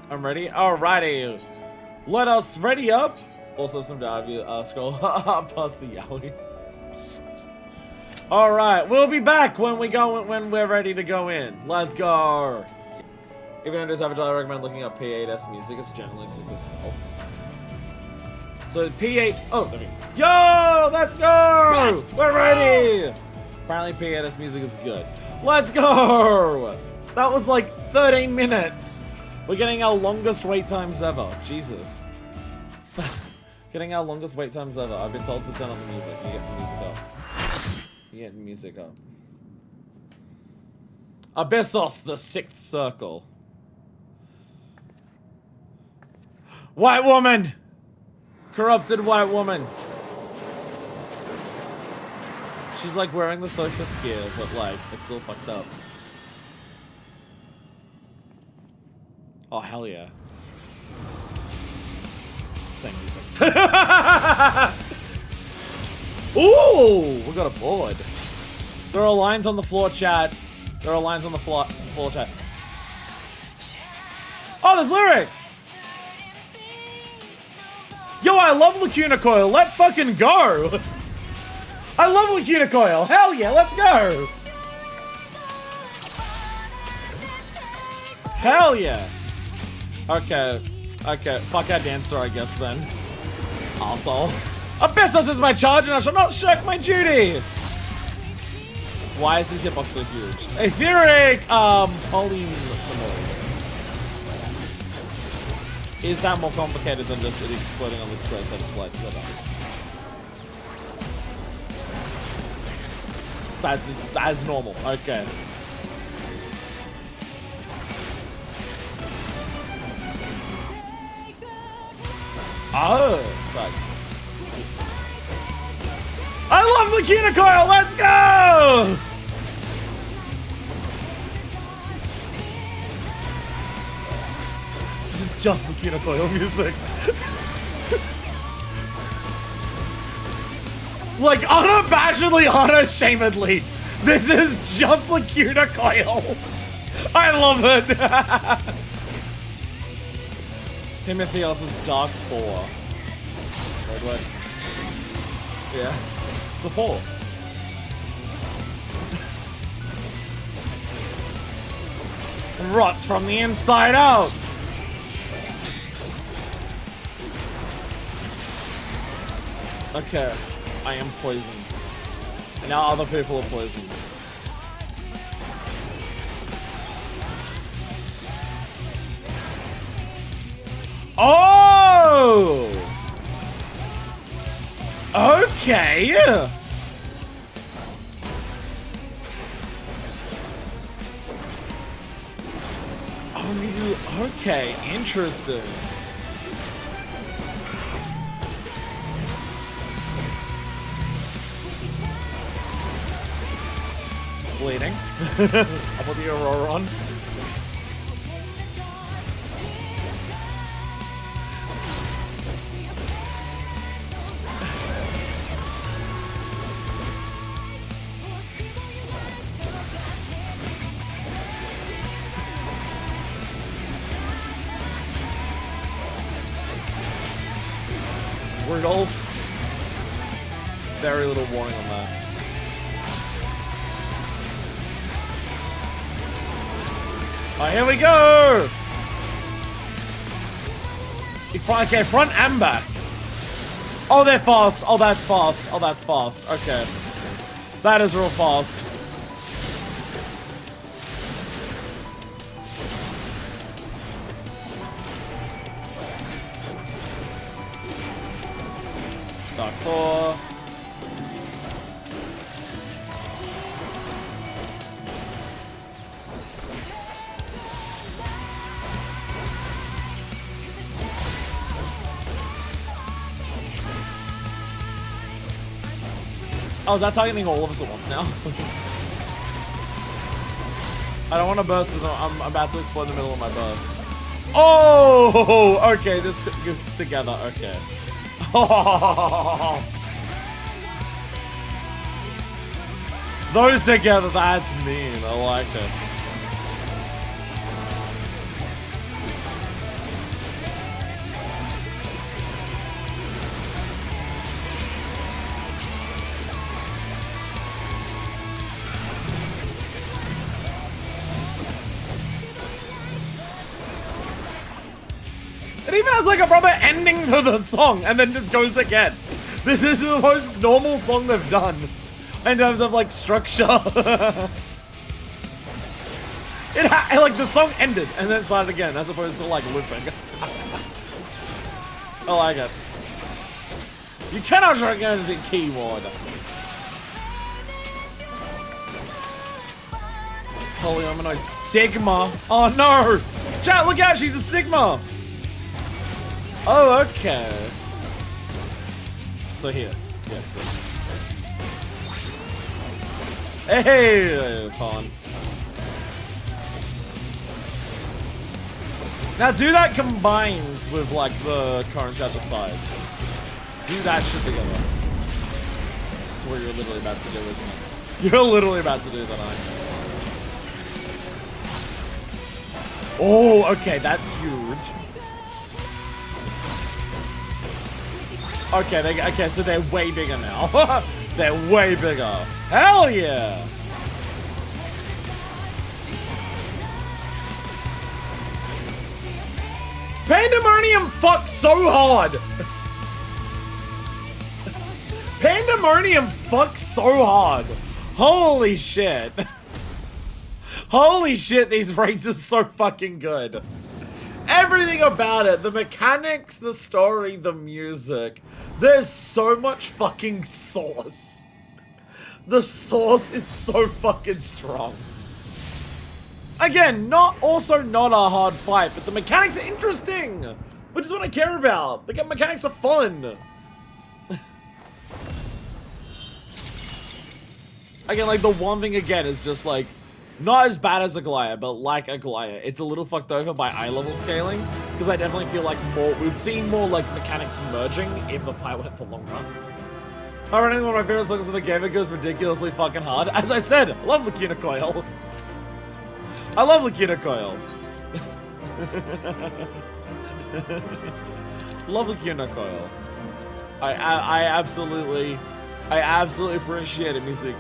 I'm ready. Alrighty. Let us ready up. Also some dive scroll past the yaoi. Alright, we'll be back when we're ready to go in. Let's go. If you don't do Savage, I recommend looking up P8S music. It's generally sick as hell. So P8 oh there we go. Yo, let's go! We're ready! Apparently P8S music is good. Let's go! That was like 13 minutes. We're getting our longest wait times ever. Jesus. Getting our longest wait times ever. I've been told to turn on the music. You get the music up. You get the music up. Abyssos, the sixth circle. White woman! Corrupted white woman. She's like wearing the Sophist gear, but like, it's all fucked up. Oh, hell yeah. Same music. Ooh! We got a board. There are lines on the floor, chat. There are lines on the floor chat. Oh, there's lyrics! Yo, I love Lacuna Coil. Let's fucking go! I love Lacuna Coil. Hell yeah, let's go! Hell yeah! Okay, fuck our dancer, I guess, then. Arsehole. Abyssos is my charge, and I shall not shirk my duty! Why is this hitbox so huge? Etheric, polymorph. Is that more complicated than just it exploding on the squares that it's like? That's normal, okay. Oh, sorry. I love Lacuna Coil, let's go! This is just Lacuna Coil music. Like, unabashedly, unashamedly, this is just Lacuna Coil. I love it. Himitheos' Dark 4. Wait. Yeah. It's a 4. Rots from the inside out! Okay. I am poisoned. Now other people are poisoned. Oh! Okay! Oh, okay, interesting. Bleeding. I'll put the Aurora on. Rudolph. Very little warning on that. Oh, here we go! Okay, front and back. Oh, they're fast. Oh, that's fast. Oh, that's fast. Okay. That is real fast. Dark 4. Oh, that's targeting all of us at once now. I don't want to burst because I'm about to explode in the middle of my burst. Oh, okay, this goes together. Okay. Oh. Those together, that's mean. I like it. It even has like a proper ending to the song and then just goes again. This is the most normal song they've done in terms of like structure. Like the song ended and then started again as opposed to like looping. I like it. You cannot recognize the keyword. Polyominoid Sigma. Oh no! Chat, look out, she's a Sigma! Oh, okay. So here. Yeah. Hey, Pawn. Now do that combined with like the current at the sides. Do that shit together. That's what you're literally about to do, isn't it? You're literally about to do that, aren't you? Oh, okay, that's huge. Okay, so they're way bigger now. They're way bigger. Hell yeah! Pandaemonium fucks so hard! Pandaemonium fucks so hard! Holy shit! Holy shit, these raids are so fucking good. Everything about it, the mechanics, the story, the music. There's so much fucking sauce. The sauce is so fucking strong. Again, not a hard fight, but the mechanics are interesting, which is what I care about. The mechanics are fun. Again, like the one thing again is just like, not as bad as Aglaya, but like Aglaya. It's a little fucked over by eye level scaling, because I definitely feel like we'd see more like mechanics merging if the fight went for longer. Alright, one of my favorite songs in the game, it goes ridiculously fucking hard. As I said, I love Lacuna Coil. I love Lacuna Coil. Love Lacuna Coil. I absolutely appreciate it. Music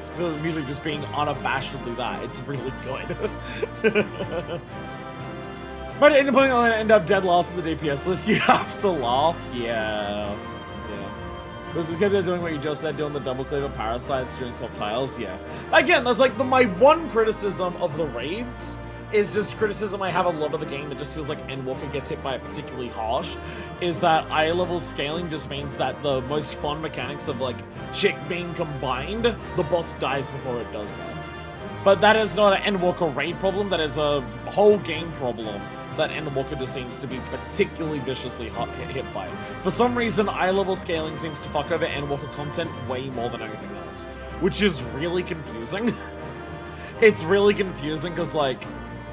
just being unabashedly that. It's really good. But at any point, I'll end up dead last in the DPS list. You have to laugh. Yeah. Because we kept doing what you just said, doing the double cleave of parasites, doing swap tiles. Yeah. Again, that's like my one criticism of the raids. Is just criticism I have a lot of the game that just feels like Endwalker gets hit by it particularly harsh, is that eye level scaling just means that the most fun mechanics of like shit being combined, the boss dies before it does that. But that is not an Endwalker raid problem, that is a whole game problem that Endwalker just seems to be particularly viciously hit by. For some reason, eye level scaling seems to fuck over Endwalker content way more than anything else, which is really confusing. It's really confusing because like,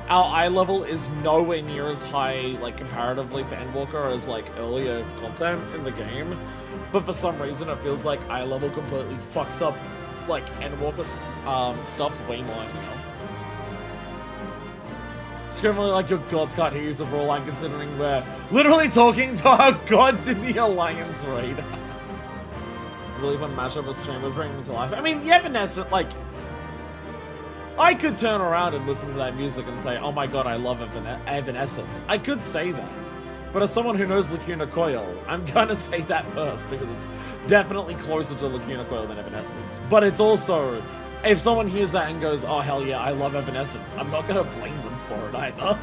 our eye level is nowhere near as high, like, comparatively for Endwalker as, like, earlier content in the game. But for some reason, it feels like eye level completely fucks up, like, Endwalker stuff way more than anything else. Scribbling like your gods can't hear you, so for all I'm considering we're literally talking to our gods in the Alliance raid. Really fun mashup of streamers bringing them to life. I mean, yeah, Evanescent, like... I could turn around and listen to that music and say, oh my god, I love Evanescence. I could say that. But as someone who knows Lacuna Coil, I'm gonna say that first because it's definitely closer to Lacuna Coil than Evanescence. But it's also, if someone hears that and goes, oh hell yeah, I love Evanescence, I'm not gonna blame them for it either.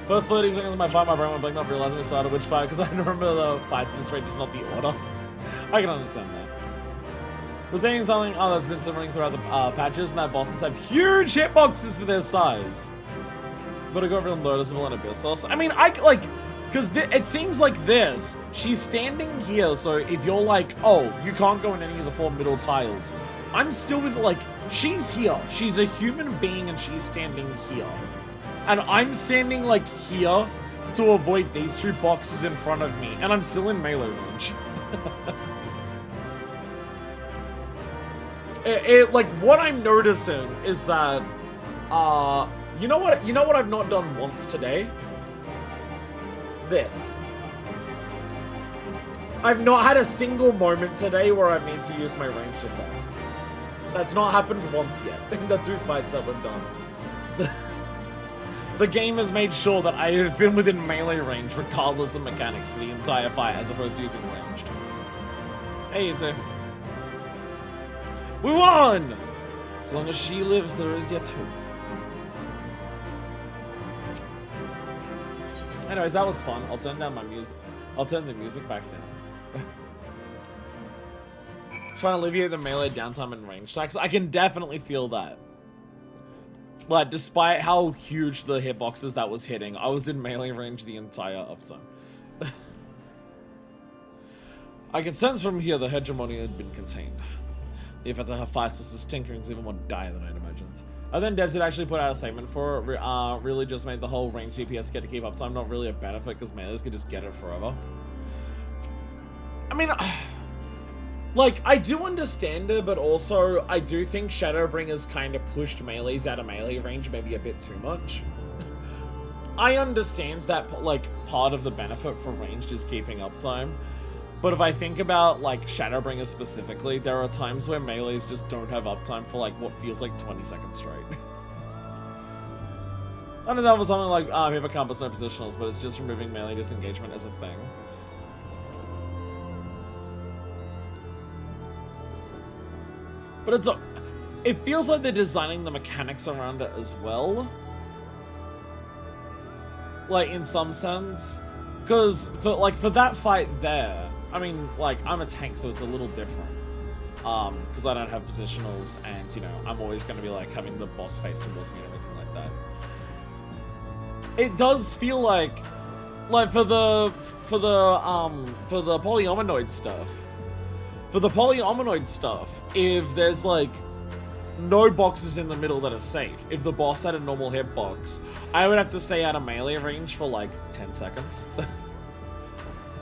First 30 seconds of my fight, my brain went blank, not realizing we started which fight, because I remember the fight at this rate, just not the order. I can understand that. Was saying something that's been simmering throughout the patches, and that bosses have huge hitboxes for their size. But it got real noticeable in Abyssos. I mean, because it seems like this. She's standing here, so if you're like, oh, you can't go in any of the 4 middle tiles. I'm still with, like, she's here. She's a human being, and she's standing here. And I'm standing, like, here to avoid these 2 boxes in front of me, and I'm still in melee range. Like, what I'm noticing is that, you know what I've not done once today? This. I've not had a single moment today where I need to use my ranged attack. That's not happened once yet in the 2 fights that we've done. The game has made sure that I have been within melee range regardless of mechanics for the entire fight as opposed to using ranged. Hey, you two. We won! As long as she lives, there is yet hope. Anyways, that was fun. I'll turn down my music. I'll turn the music back down. Trying to alleviate the melee downtime and range attacks. I can definitely feel that. Like, despite how huge the hitboxes that was hitting, I was in melee range the entire uptime. I can sense from here the hegemony had been contained. The effect of her 5 sisters tinkering is even more dire than I'd imagined. And then devs had actually put out a statement for it, really just made the whole range DPS get to keep uptime not really a benefit because melees could just get it forever. I mean, like, I do understand it, but also I do think Shadowbringers kind of pushed melees out of melee range maybe a bit too much. I understand that, like, part of the benefit for ranged is keeping uptime. But if I think about, like, Shadowbringers specifically, there are times where melees just don't have uptime for, like, what feels like 20 seconds straight. I know that was something like, Hippocampus no positionals, but it's just removing melee disengagement as a thing. But it feels like they're designing the mechanics around it as well. Like, in some sense. Because, for that fight there, I mean, like, I'm a tank, so it's a little different. Because I don't have positionals, and, you know, I'm always going to be, like, having the boss face towards me and everything like that. It does feel like for the polyominoid stuff, if there's, like, no boxes in the middle that are safe, if the boss had a normal hitbox, I would have to stay out of melee range for, like, 10 seconds.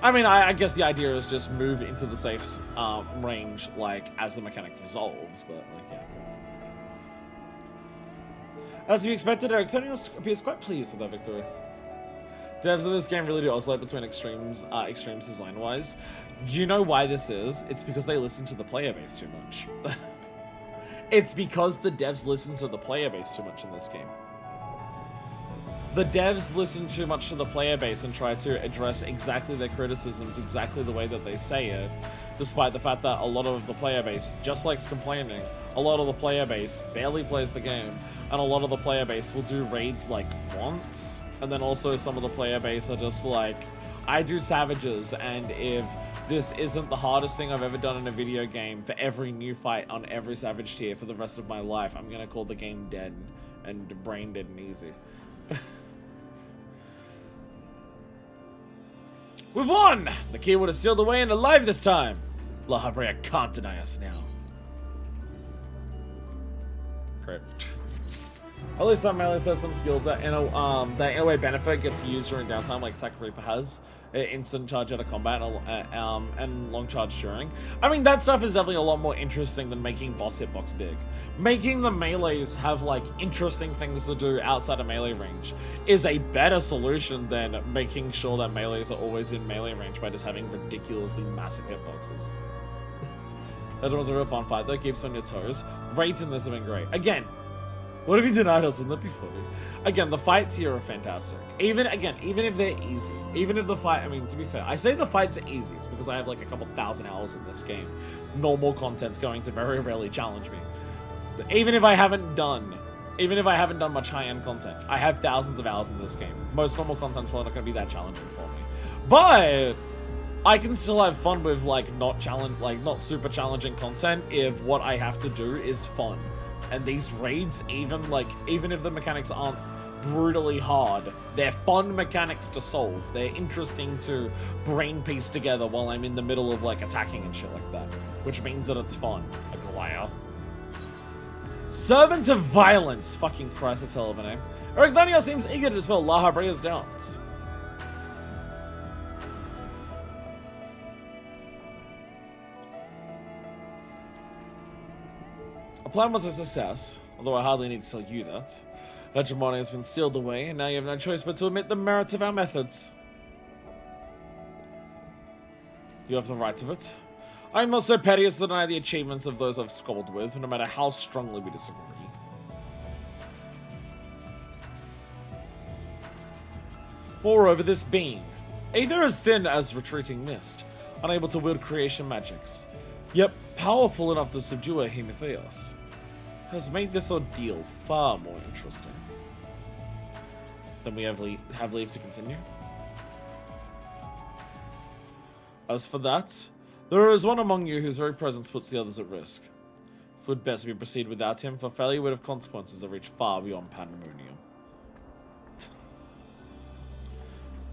I mean, I guess the idea is just move into the safe range, like, as the mechanic resolves, but, like, yeah. As we expected, Eric Thonius appears quite pleased with our victory. Devs of this game really do oscillate between extremes design-wise. Do you know why this is? It's because they listen to the player base too much. It's because the devs listen to the player base too much in this game. The devs listen too much to the player base and try to address exactly their criticisms exactly the way that they say it, despite the fact that a lot of the player base just likes complaining. A lot of the player base barely plays the game, and a lot of the player base will do raids like once, and then also some of the player base are just like, I do savages, and if this isn't the hardest thing I've ever done in a video game for every new fight on every savage tier for the rest of my life, I'm gonna call the game dead and brain dead and easy. We've won! The key would have sealed away and alive this time. La Habrea can't deny us now. Great. At least some melees have some skills that in a way benefit get to use during downtime, like Attack Reaper has. Instant charge out of combat and long charge during. I mean, that stuff is definitely a lot more interesting than making boss hitbox big. Making the melees have like interesting things to do outside of melee range is a better solution than making sure that melees are always in melee range by just having ridiculously massive hitboxes. That was a real fun fight though, keeps on your toes. Raids in this have been great. Again, what if he denied us? Wouldn't that be funny? Again, the fights here are fantastic. Even if they're easy. Even if the fight, I mean, to be fair, I say the fights are easy. It's because I have like a couple thousand hours in this game. Normal content's going to very rarely challenge me. Even if I haven't done much high-end content, I have thousands of hours in this game. Most normal content's probably not going to be that challenging for me. But I can still have fun with like not super challenging content if what I have to do is fun. And these raids, even if the mechanics aren't brutally hard, they're fun mechanics to solve. They're interesting to brain piece together while I'm in the middle of like attacking and shit like that. Which means that it's fun. Aglaya. Servant of Violence. Fucking Christ, that's a hell of a name. Eric Daniel seems eager to dispel La Habrea's doubts. Our plan was a success, although I hardly need to tell you that. Hegemony has been sealed away, and now you have no choice but to admit the merits of our methods. You have the right of it. I am not so petty as to deny the achievements of those I've squabbled with, no matter how strongly we disagree. Moreover, this being, either as thin as retreating mist, unable to wield creation magics, yet powerful enough to subdue a Hemotheos, has made this ordeal far more interesting. Then we have leave to continue. As for that, there is one among you whose very presence puts the others at risk. It would best we proceed without him, for failure would have consequences that reach far beyond Pandemonium.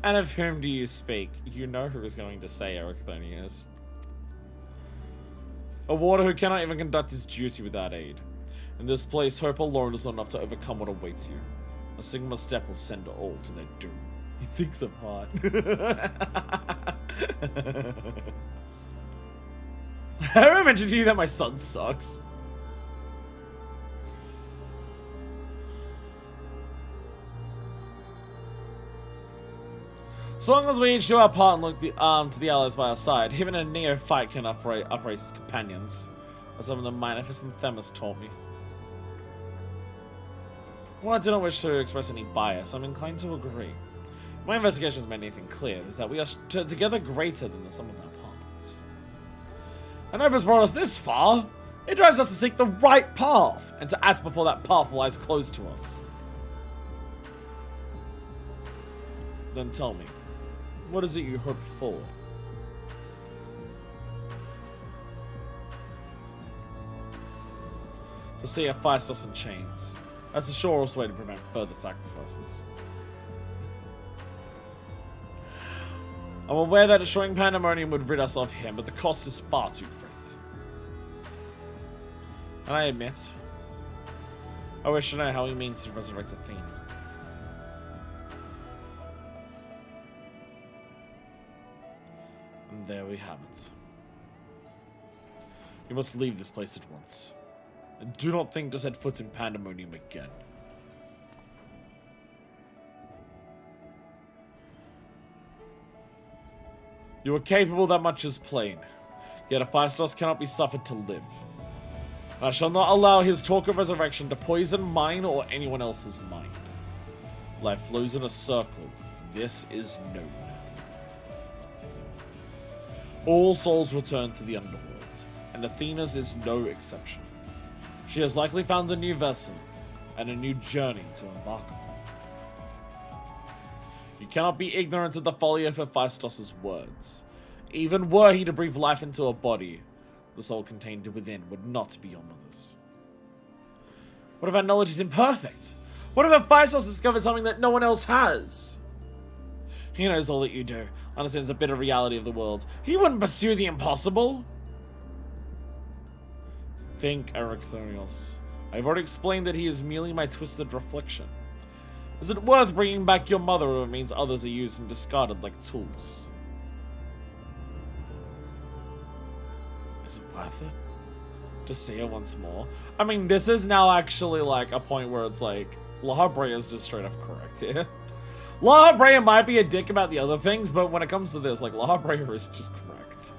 And of whom do you speak? You know who is going to say Eric Thonius. A warder who cannot even conduct his duty without aid. In this place, hope alone is not enough to overcome what awaits you. A single step will send all to their doom. He thinks I'm hot. Have I mentioned to you that my son sucks? So long as we each do our part and look to the allies by our side, even a neophyte can upraise his companions, as some of the magnificent Themis taught me. While I do not wish to express any bias, I'm inclined to agree. My investigation has made anything clear, is that we are together greater than the sum of our parts. And hope has brought us this far. It drives us to seek the right path, and to act before that path lies closed to us. Then tell me, what is it you hope for? To see a Phaistos in chains. That's the surest way to prevent further sacrifices. I'm aware that destroying Pandemonium would rid us of him, but the cost is far too great. And I admit, I wish to know how he means to resurrect Athena. And there we have it. You must leave this place at once. And do not think to set foot in Pandemonium again. You are capable, that much is plain. Yet Hephaestus cannot be suffered to live. I shall not allow his talk of resurrection to poison mine or anyone else's mind. Life flows in a circle. This is known. All souls return to the underworld, and Athena's is no exception. She has likely found a new vessel and a new journey to embark upon. You cannot be ignorant of the folly of Hephaestus' words. Even were he to breathe life into a body, the soul contained within would not be your mother's. What if our knowledge is imperfect? What if Hephaestus discovered something that no one else has? He knows all that you do, understands the bitter reality of the world. He wouldn't pursue the impossible. Think, Erechthonios. I've already explained that he is merely my twisted reflection. Is it worth bringing back your mother, or it means others are used and discarded like tools? Is it worth it? To see her once more? I mean, this is now actually like a point where it's like, La Brea is just straight up correct here. La Brea might be a dick about the other things, but when it comes to this, like, La Brea is just correct.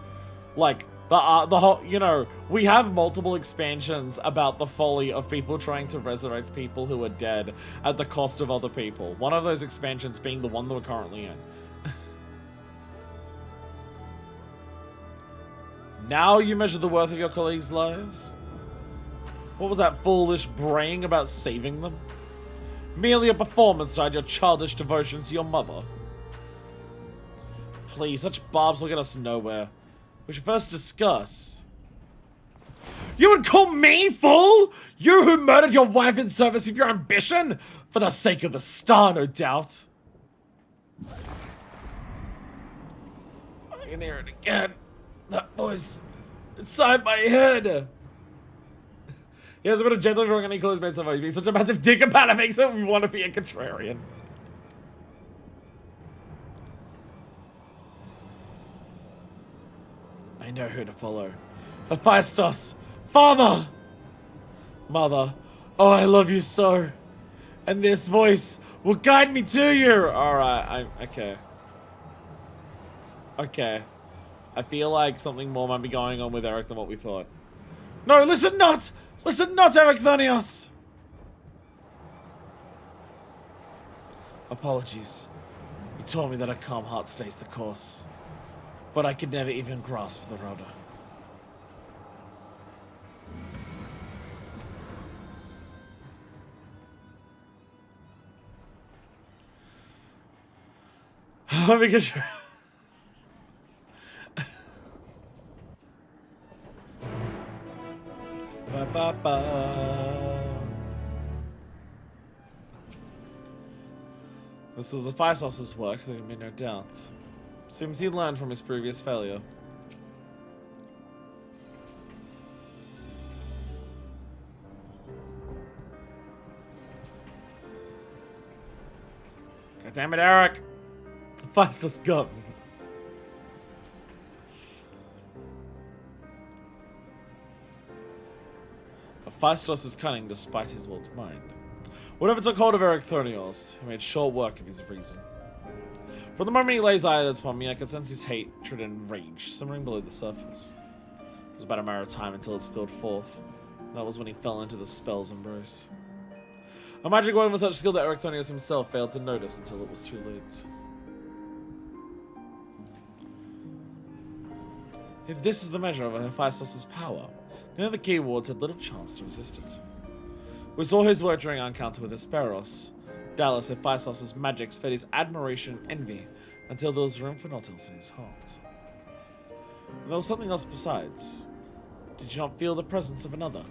Like, the whole, you know, we have multiple expansions about the folly of people trying to resurrect people who are dead at the cost of other people. One of those expansions being the one that we're currently in. Now you measure the worth of your colleagues' lives? What was that foolish braying about saving them? Merely a performance to hide your childish devotion to your mother. Please, such barbs will get us nowhere. We should first discuss. You would call me fool? You who murdered your wife in service of your ambition? For the sake of the star, no doubt. I can hear it again. That voice inside my head. He has a bit of gentle drawing on equal his made so far. He's being such a massive dick about it makes him want to be a contrarian. I know who to follow. Hephaestus! Father! Mother, oh, I love you so. And this voice will guide me to you! Alright, okay. Okay. I feel like something more might be going on with Eric than what we thought. No, listen not! Listen not, Erechthonios! Apologies. You told me that a calm heart stays the course. But I could never even grasp the rudder. Because you're... This was Hephaestus' work, there can be no doubt. Seems he learned from his previous failure. God damn it, Eric! Hephaestus got me. Hephaestus is cunning despite his willed mind. Whatever took hold of Erechthonios, he made short work of his reason. From the moment he lays eyes upon me, I could sense his hatred and rage simmering below the surface. It was about a matter of time until it spilled forth. And that was when he fell into the spell's embrace. A magic weapon with such skill that Erechthonios himself failed to notice until it was too late. If this is the measure of Hephaestus' power, the other key wards had little chance to resist it. We saw his work during our encounter with Hesperos. Doubtless Hephaestus' magics fed his admiration and envy until there was room for naught else in his heart. And there was something else besides. Did you not feel the presence of another?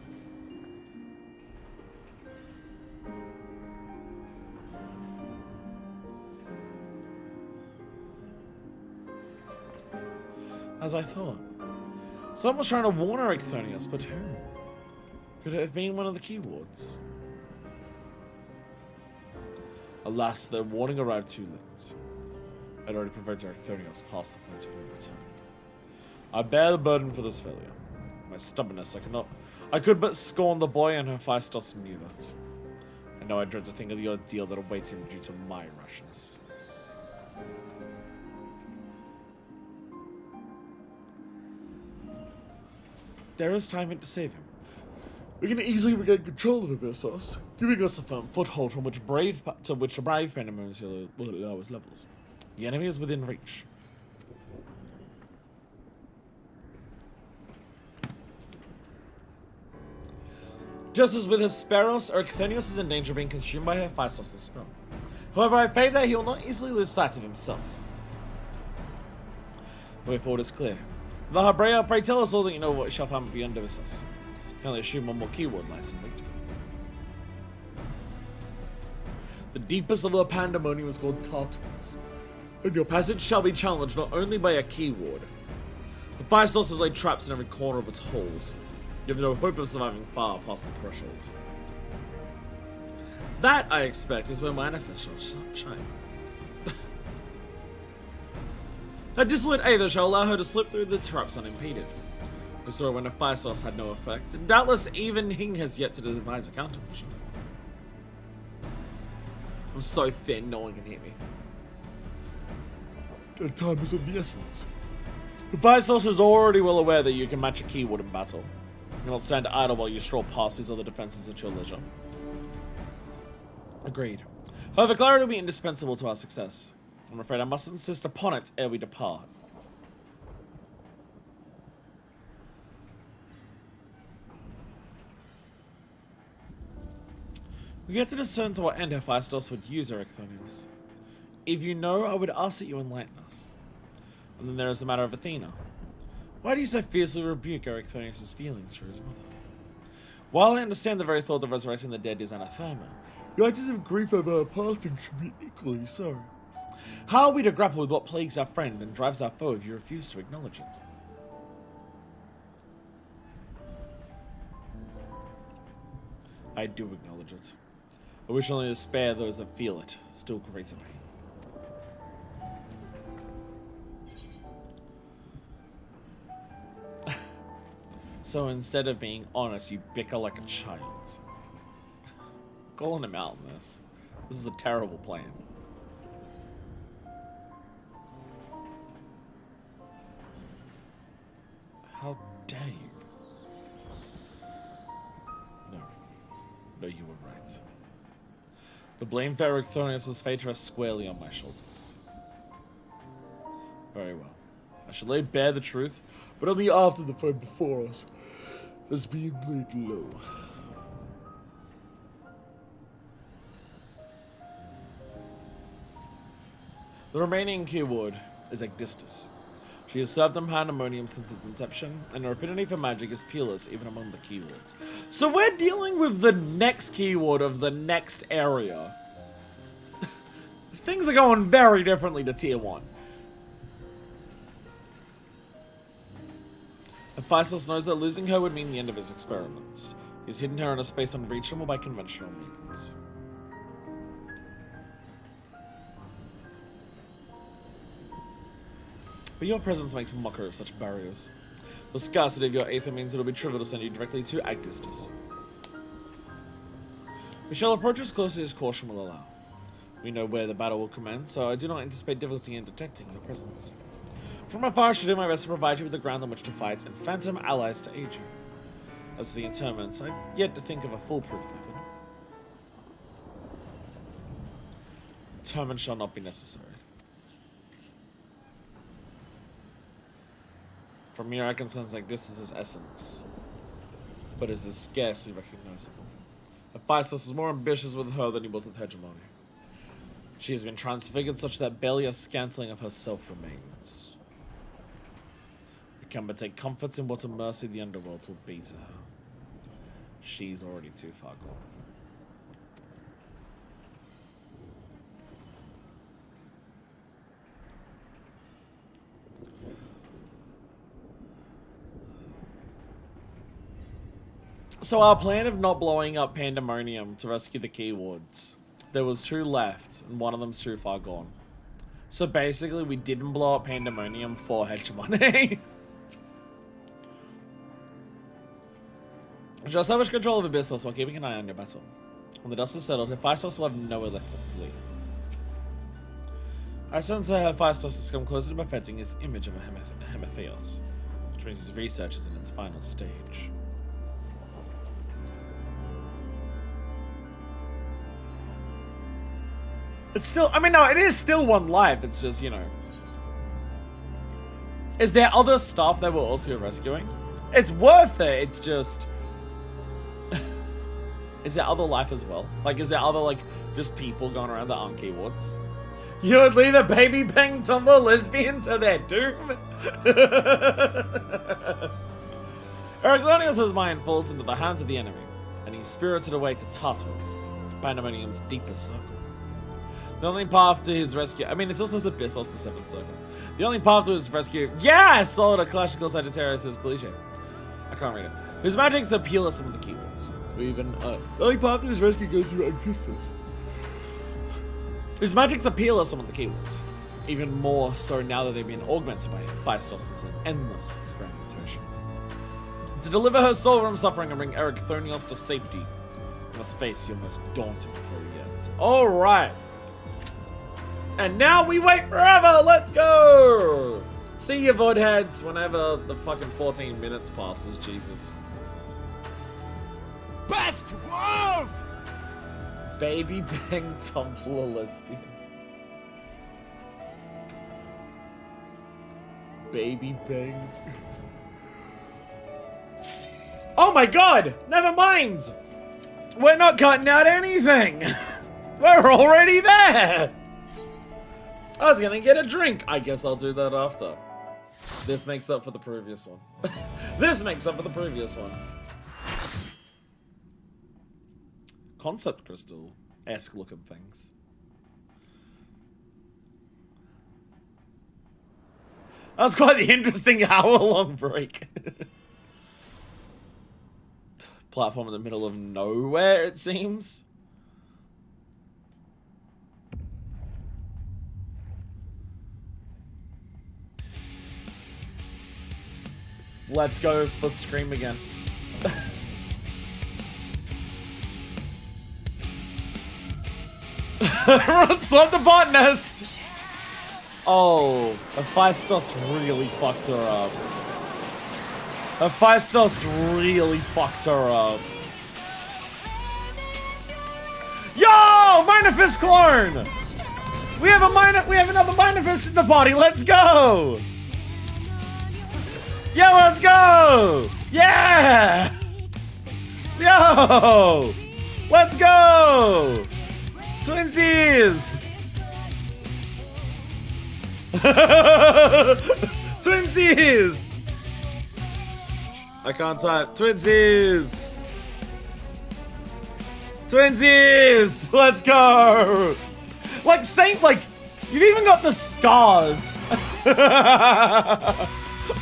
As I thought. Someone was trying to warn Erechthonios, but whom? Could it have been one of the key wards? Alas, their warning arrived too late. I'd already prevented Erechthonios past the point of no return. I bear the burden for this failure. My stubbornness, I could but scorn the boy, and Hephaestus knew that. And now I dread to think of the ordeal that awaits him due to my rashness. there is time to save him. We can easily regain control of Abyssos, giving us a firm foothold from which to which the brave Pandaemonium will lower his levels. The enemy is within reach. Just as with Hesperos, Erchthonius is in danger of being consumed by Hephaestus' spell. However, I fear that he will not easily lose sight of himself. The way forward is clear. Vahabrea, pray tell us all that you know what shall find beyond Abyssos. Can only assume one more keyword lies in wait. The deepest of the Pandaemonium is called Tartarus, and your passage shall be challenged not only by a keyword. Hephaestus has laid traps in every corner of its holes. You have no hope of surviving far past the threshold. That, I expect, is where my manifest shall shine. Her dissolute aether shall allow her to slip through the traps unimpeded. We saw it when Hephaestus had no effect, and doubtless even Hing has yet to devise a countermeasure. I'm so thin, no one can hit me. The time is of the essence. Hephaestus is already well aware that you can match a keyword in battle. You will not stand idle while you stroll past these other defenses at your leisure. Agreed. However, clarity will be indispensable to our success. I'm afraid I must insist upon it ere we depart. We get to discern to what end Hephaestus would use Erchthonius. If you know, I would ask that you enlighten us. And then there is the matter of Athena. Why do you so fiercely rebuke Erchthonius' feelings for his mother? While I understand the very thought of resurrecting the dead is anathema, your actions of grief over her passing should be equally so. How are we to grapple with what plagues our friend and drives our foe if you refuse to acknowledge it? I do acknowledge it. I wish only to spare those that feel it, still greater pain. So instead of being honest, you bicker like a child. Calling him out on this. This is a terrible plan. How dare you? No, you were right. The blame for Erchthonius' fate rests squarely on my shoulders. Very well. I shall lay bare the truth, but only after the foe before us has been laid low. The remaining keyword is Agdistis. She has served on Pandaemonium since its inception, and her affinity for magic is peerless even among the keywords. So we're dealing with the next keyword of the next area. Things are going very differently to Tier 1. Hephaestus knows that losing her would mean the end of his experiments. He's hidden her in a space unreachable by conventional means. But your presence makes mockery of such barriers. The scarcity of your aether means it'll be trivial to send you directly to Agdistis. We shall approach as closely as caution will allow. We know where the battle will commence, so I do not anticipate difficulty in detecting your presence. From afar, I shall do my best to provide you with the ground on which to fight and phantom allies to aid you. As for the interments, I've yet to think of a foolproof method. Interment shall not be necessary. From here I can sense Agdistis' essence, but it is scarcely recognizable. Hephaestus is more ambitious with her than he was with Hegemony. She has been transfigured such that barely a scantling of herself remains. We can but take comfort in what a mercy the underworld will be to her. She's already too far gone. So our plan of not blowing up Pandaemonium to rescue the keywords. There was 2 left, and one of them's too far gone. So basically, we didn't blow up Pandaemonium for Hegemony. We shall establish control of Abyssos while keeping an eye on your battle. When the dust is settled, Hephaestus will have nowhere left to flee. I sense that Hephaestus has come closer to perfecting his image of a Hemetheos. which means his research is in its final stage. It's still, I mean, no, it is still one life. It's just, you know. Is there other stuff that we're also rescuing? It's worth it. It's just. Is there other life as well? Like, is there other, like, just people going around that aren't keywords? You would leave a baby peng tumble lesbian to their doom? Araglonius' mind falls into the hands of the enemy, and he's spirited away to Tartarus, Pandemonium's deepest circle. The only path to his rescue... I mean, it's also Abyssos, the 7th circle. The only path to his rescue... Yeah! Solid, a classical Sagittarius is cliche. I can't read it. His magics appeal to some of the keywords. Even, the only path to his rescue goes through existence. His magics appeal to some of the keywords. Even more so now that they've been augmented by Stos's endless experimentation. To deliver her soul from suffering and bring Ericthonios to safety, you must face your most daunting foe yet. Alright! And now we wait forever! Let's go! See you, Vodheads, whenever the fucking 14 minutes passes, Jesus. Best wolf! Baby Bang Tumblr lesbian. Baby Bang. Oh my god! Never mind! We're not cutting out anything! We're already there! I was gonna get a drink. I guess I'll do that after. This makes up for the previous one. This makes up for the previous one. Concept crystal-esque looking things. That was quite the interesting hour-long break. Platform in the middle of nowhere, it seems. Let's go. Let's scream again. Everyone swapped the botanist! Oh, Hephaestus really fucked her up. Hephaestus really fucked her up. Yo! Minifist clone! We have another Minifist in the party, let's go! Yeah, let's go! Yeah! Yo! Let's go! Twinsies! Twinsies! I can't type. Twinsies! Twinsies! Let's go! Like, same, like, you've even got the scars.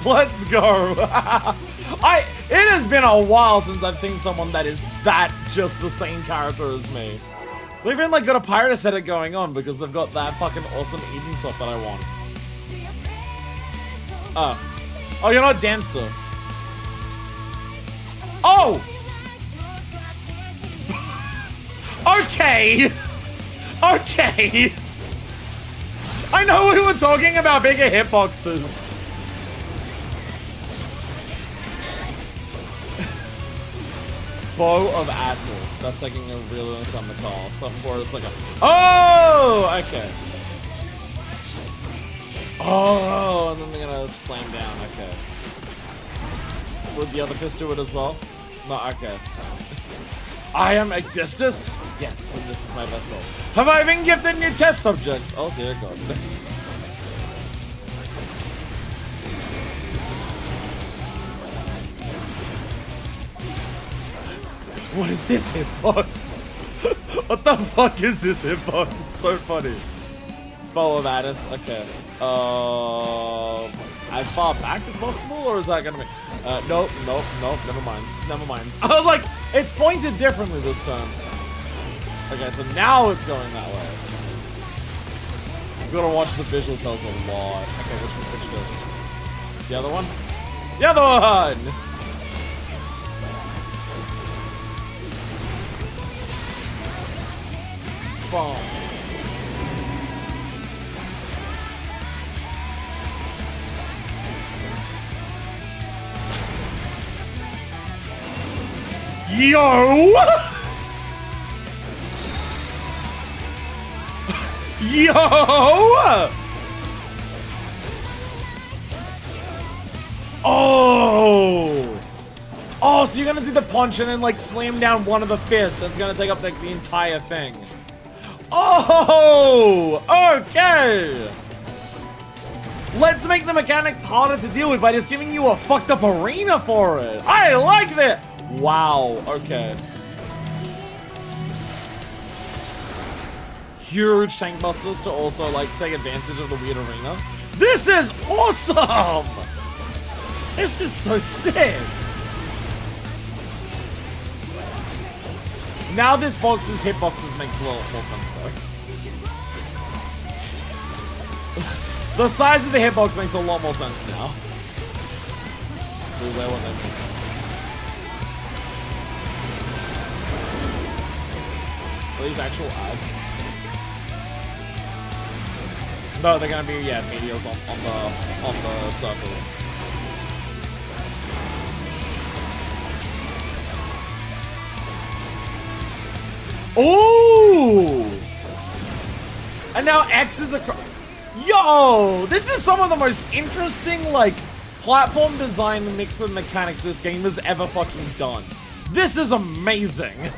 Let's go. It has been a while since I've seen someone that is that just the same character as me. They've even like got a pirate aesthetic going on because they've got that fucking awesome Eden top that I want. Oh, you're not dancer. Oh! Okay! Okay! I know we were talking about bigger hitboxes. Bow of Atlas. That's taking a really long time to call. Somewhere it's like a... Oh! Okay. Oh, and then they're gonna slam down. Okay. Would the other fist do it as well? No, okay. I am Aegustus? Yes, and this is my vessel. Have I been gifted new test subjects? Oh dear god. What is this hitbox? What the fuck is this hitbox? It's so funny. Bow of Addis, okay. As far back as possible, or is that gonna be? Nope, never mind. Never mind. I was like, it's pointed differently this time. Okay, so now it's going that way. You've got to watch the visual, tells a lot. Okay, which disc? The other one? The other one! Boom. Yo! Yo! Oh! Oh, so you're gonna do the punch and then like slam down one of the fists. That's gonna take up like the entire thing. Oh! Okay! Let's make the mechanics harder to deal with by just giving you a fucked up arena for it. I like that! Wow, okay. Huge tank busters to also like take advantage of the weird arena. This is awesome! This is so sick! Now this box's hitboxes makes a little more sense though. The size of the hitbox makes a lot more sense now. What they mean. Are these actual ads? No, they're gonna be, yeah, meteors on the circles. Ooh! And now X is across. Yo! This is some of the most interesting, like, platform design mixed with mechanics this game has ever fucking done. This is amazing!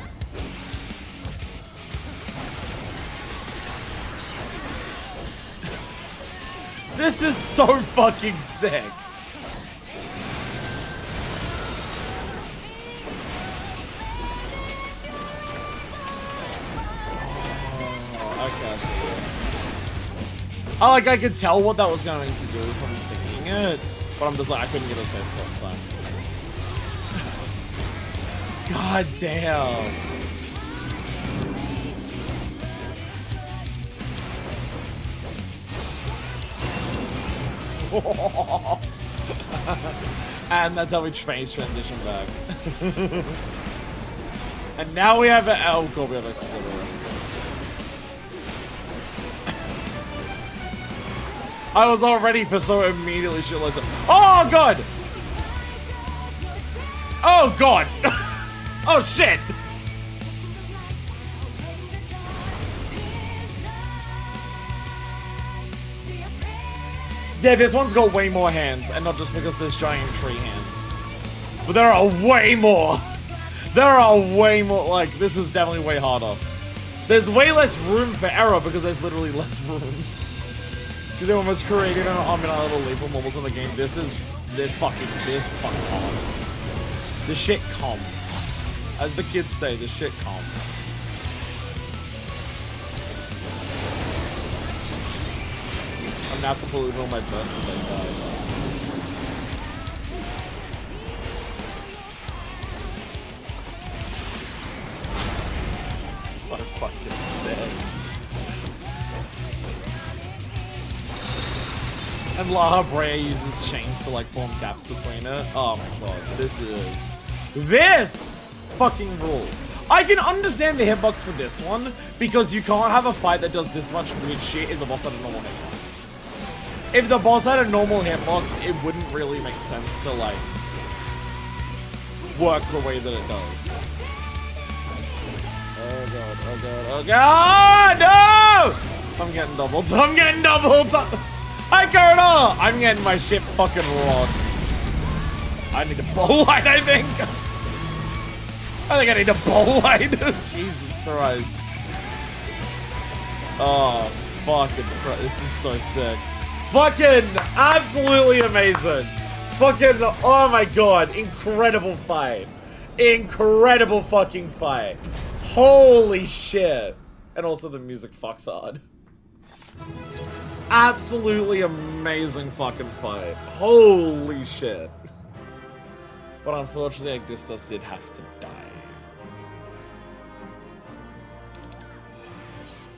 This is so fucking sick! Okay, I see it. I could tell what that was going to do from singing it, but I'm just like, I couldn't get a safe shot in time. God damn. And that's how we phase transition back. And now we have a oh god, we have X's everywhere. I was all ready for so immediately shitloads of oh god! Oh god! Oh shit! Yeah, this one's got way more hands, and not just because there's giant tree hands. But there are way more! There are way more, like, this is definitely way harder. There's way less room for error because there's literally less room. Because they almost created an little lethal models in the game. This fucks hard. This shit comes. As the kids say, this shit comes. I'm now completely on my burst because I died. So fucking sick. And La Brea uses chains to like form gaps between it. Oh my god, this fucking rules. I can understand the hitbox for this one because you can't have a fight that does this much weird shit if the boss had a normal hitbox. If the boss had a normal hitbox, it wouldn't really make sense to like work the way that it does. Oh god, oh god, oh god, no! I'm getting doubled, I'm getting doubled! Hi, Colonel! I'm getting my shit fucking rocked. I need a bow light, I think. I need a bow light. Jesus Christ. Oh, fucking Christ. This is so sick. Fucking absolutely amazing. Fucking, oh my god. Incredible fight. Incredible fucking fight. Holy shit. And also the music fucks hard. Absolutely amazing fucking fight. Holy shit. But unfortunately, Agistos did have to die.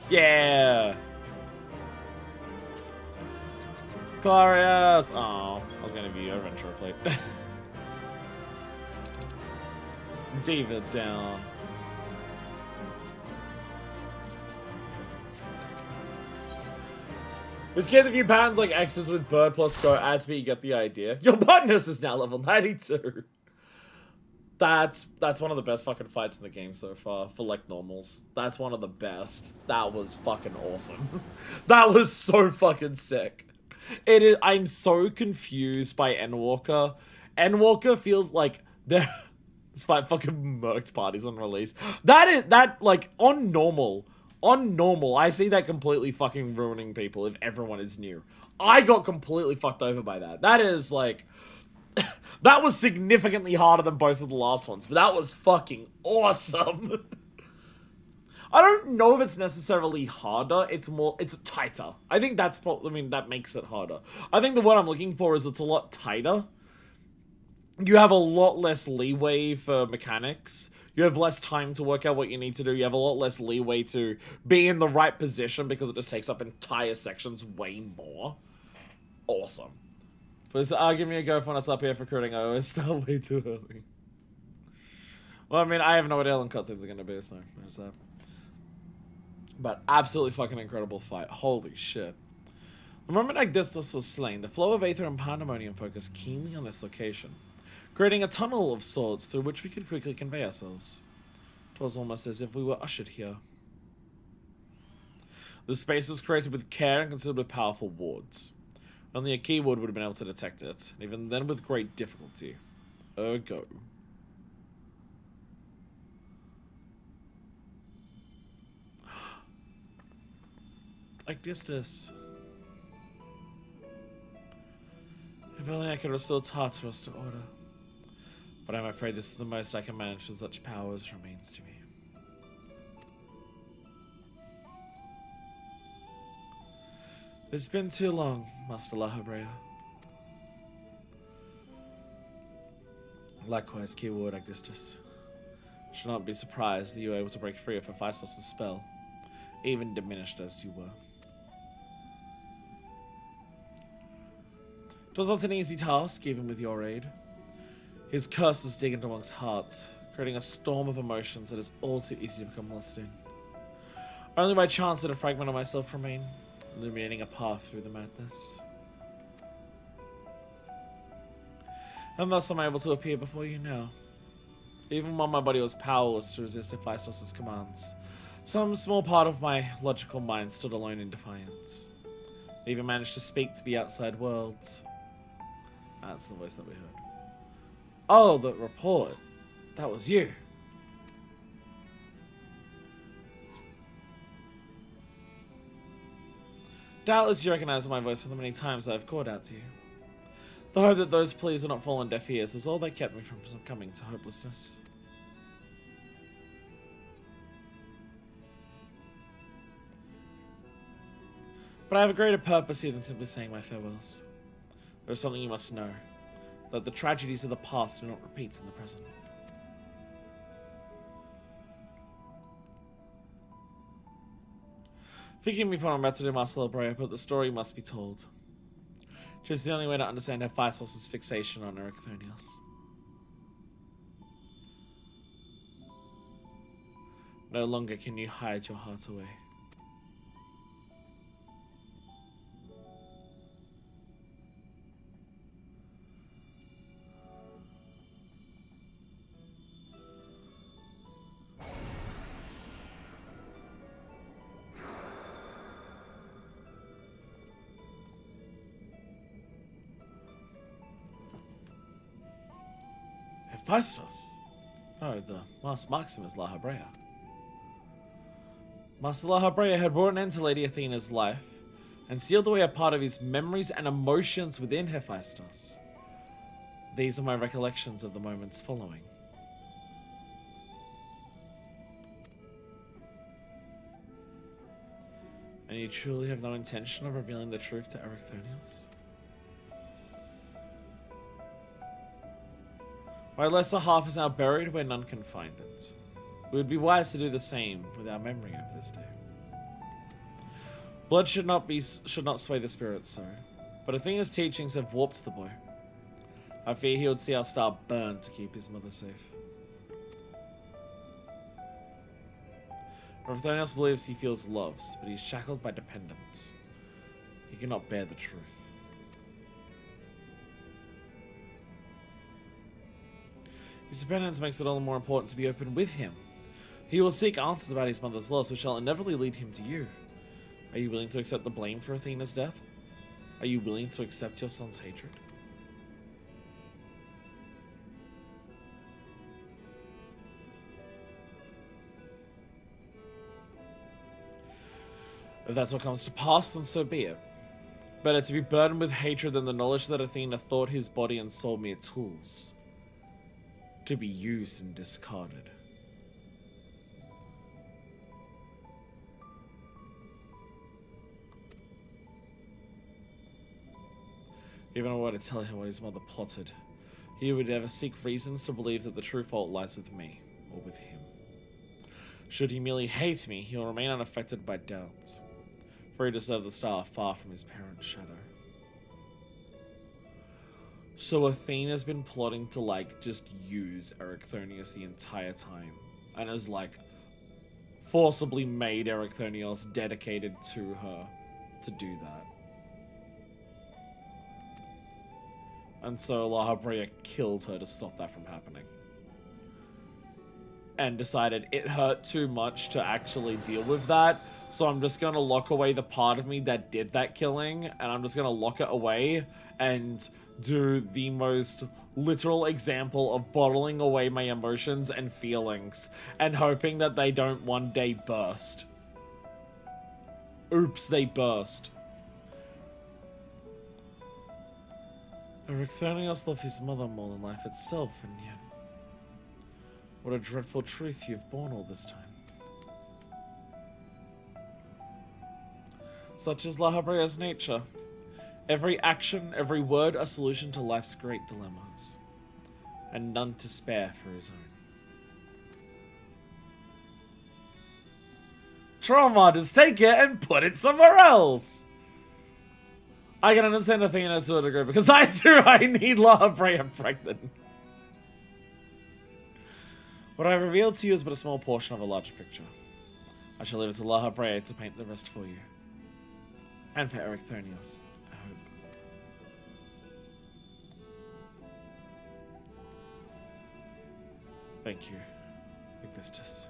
Yeah. Clarius. Oh, I was gonna be your Ventura plate. David down. We're scared of you patterns like X's with bird plus go ads, but you get the idea. Your partners is now level 92. That's one of the best fucking fights in the game so far for like normals. That's one of the best. That was fucking awesome. That was so fucking sick. It is. I'm so confused by Endwalker. Endwalker feels like they're despite fucking murked parties on release. That like on normal. On normal, I see that completely fucking ruining people if everyone is new. I got completely fucked over by that. That is like that was significantly harder than both of the last ones, but that was fucking awesome. I don't know if it's necessarily harder, it's tighter. I think that's that makes it harder. I think the word I'm looking for is it's a lot tighter. You have a lot less leeway for mechanics. You have less time to work out what you need to do. You have a lot less leeway to be in the right position because it just takes up entire sections way more. Awesome. Please give me a go for when it's up here for critting. I always start way too early. Well, I mean, I have no idea how long cutscenes are going to be, so there's that. But absolutely fucking incredible fight. Holy shit. The moment Agdistos was slain, the flow of aether and pandemonium focused keenly on this location, creating a tunnel of sorts through which we could quickly convey ourselves. It was almost as if we were ushered here. The space was created with care and considered with powerful wards. Only a keyword would have been able to detect it, and even then with great difficulty. Ergo. Agdistos. If only I could restore Tartarus to order. But I'm afraid this is the most I can manage with such power as remains to me. It's been too long, Master Lahabrea. Likewise, keyword Agdistos. Should not be surprised that you were able to break free of FFXIV's spell, even diminished as you were. It was not an easy task, even with your aid. His curses dig into one's heart, creating a storm of emotions that is all too easy to become lost in. Only by chance did a fragment of myself remain, illuminating a path through the madness. And thus I'm able to appear before you now. Even while my body was powerless to resist Hephaestus' commands, some small part of my logical mind stood alone in defiance. I even managed to speak to the outside world. That's the voice that we heard. Oh, the report. That was you. Doubtless you recognize my voice from the many times I've called out to you. The hope that those pleas will not fall on deaf ears is all that kept me from succumbing to hopelessness. But I have a greater purpose here than simply saying my farewells. There is something you must know, that the tragedies of the past do not repeat in the present. Forgive me for what I'm about to do, Master Lahabrea, but the story must be told. It is the only way to understand Hephaestus' fixation on Erechthonios. No longer can you hide your heart away. Hephaestus? No, the Master Maximus Lahabrea. Master Lahabrea had brought an end to Lady Athena's life, and sealed away a part of his memories and emotions within Hephaestus. These are my recollections of the moments following. And you truly have no intention of revealing the truth to Erechthonios? My lesser half is now buried where none can find it. It would be wise to do the same with our memory of this day. Blood should not sway the spirit so, but Athena's teachings have warped the boy. I fear he would see our star burn to keep his mother safe. Erechthonios believes he feels loves, but he's shackled by dependence. He cannot bear the truth. His dependence makes it all the more important to be open with him. He will seek answers about his mother's loss, which shall inevitably lead him to you. Are you willing to accept the blame for Athena's death? Are you willing to accept your son's hatred? If that's what comes to pass, then so be it. Better to be burdened with hatred than the knowledge that Athena thought his body and soul mere tools, to be used and discarded. Even if I were to tell him what his mother plotted, he would never seek reasons to believe that the true fault lies with me, or with him. Should he merely hate me, he will remain unaffected by doubts, for he deserved the star far from his parent's shadow. So Athena's been plotting to, like, just use Erechthonius the entire time, and has, like, forcibly made Erechthonius dedicated to her to do that. And so La Habrea killed her to stop that from happening. And decided it hurt too much to actually deal with that, so I'm just gonna lock away the part of me that did that killing, and I'm just gonna lock it away and do the most literal example of bottling away my emotions and feelings, and hoping that they don't one day burst. Oops, they burst. Erechthonius loved his mother more than life itself, and yet, what a dreadful truth you've borne all this time. Such is La Habrea's nature. Every action, every word, a solution to life's great dilemmas, and none to spare for his own. Trauma, just take it and put it somewhere else! I can understand Athena to a degree, because I need La Habrea pregnant. What I revealed to you is but a small portion of a larger picture. I shall leave it to La Habrea to paint the rest for you. And for Erechthonius, I hope. Thank you, Augustus.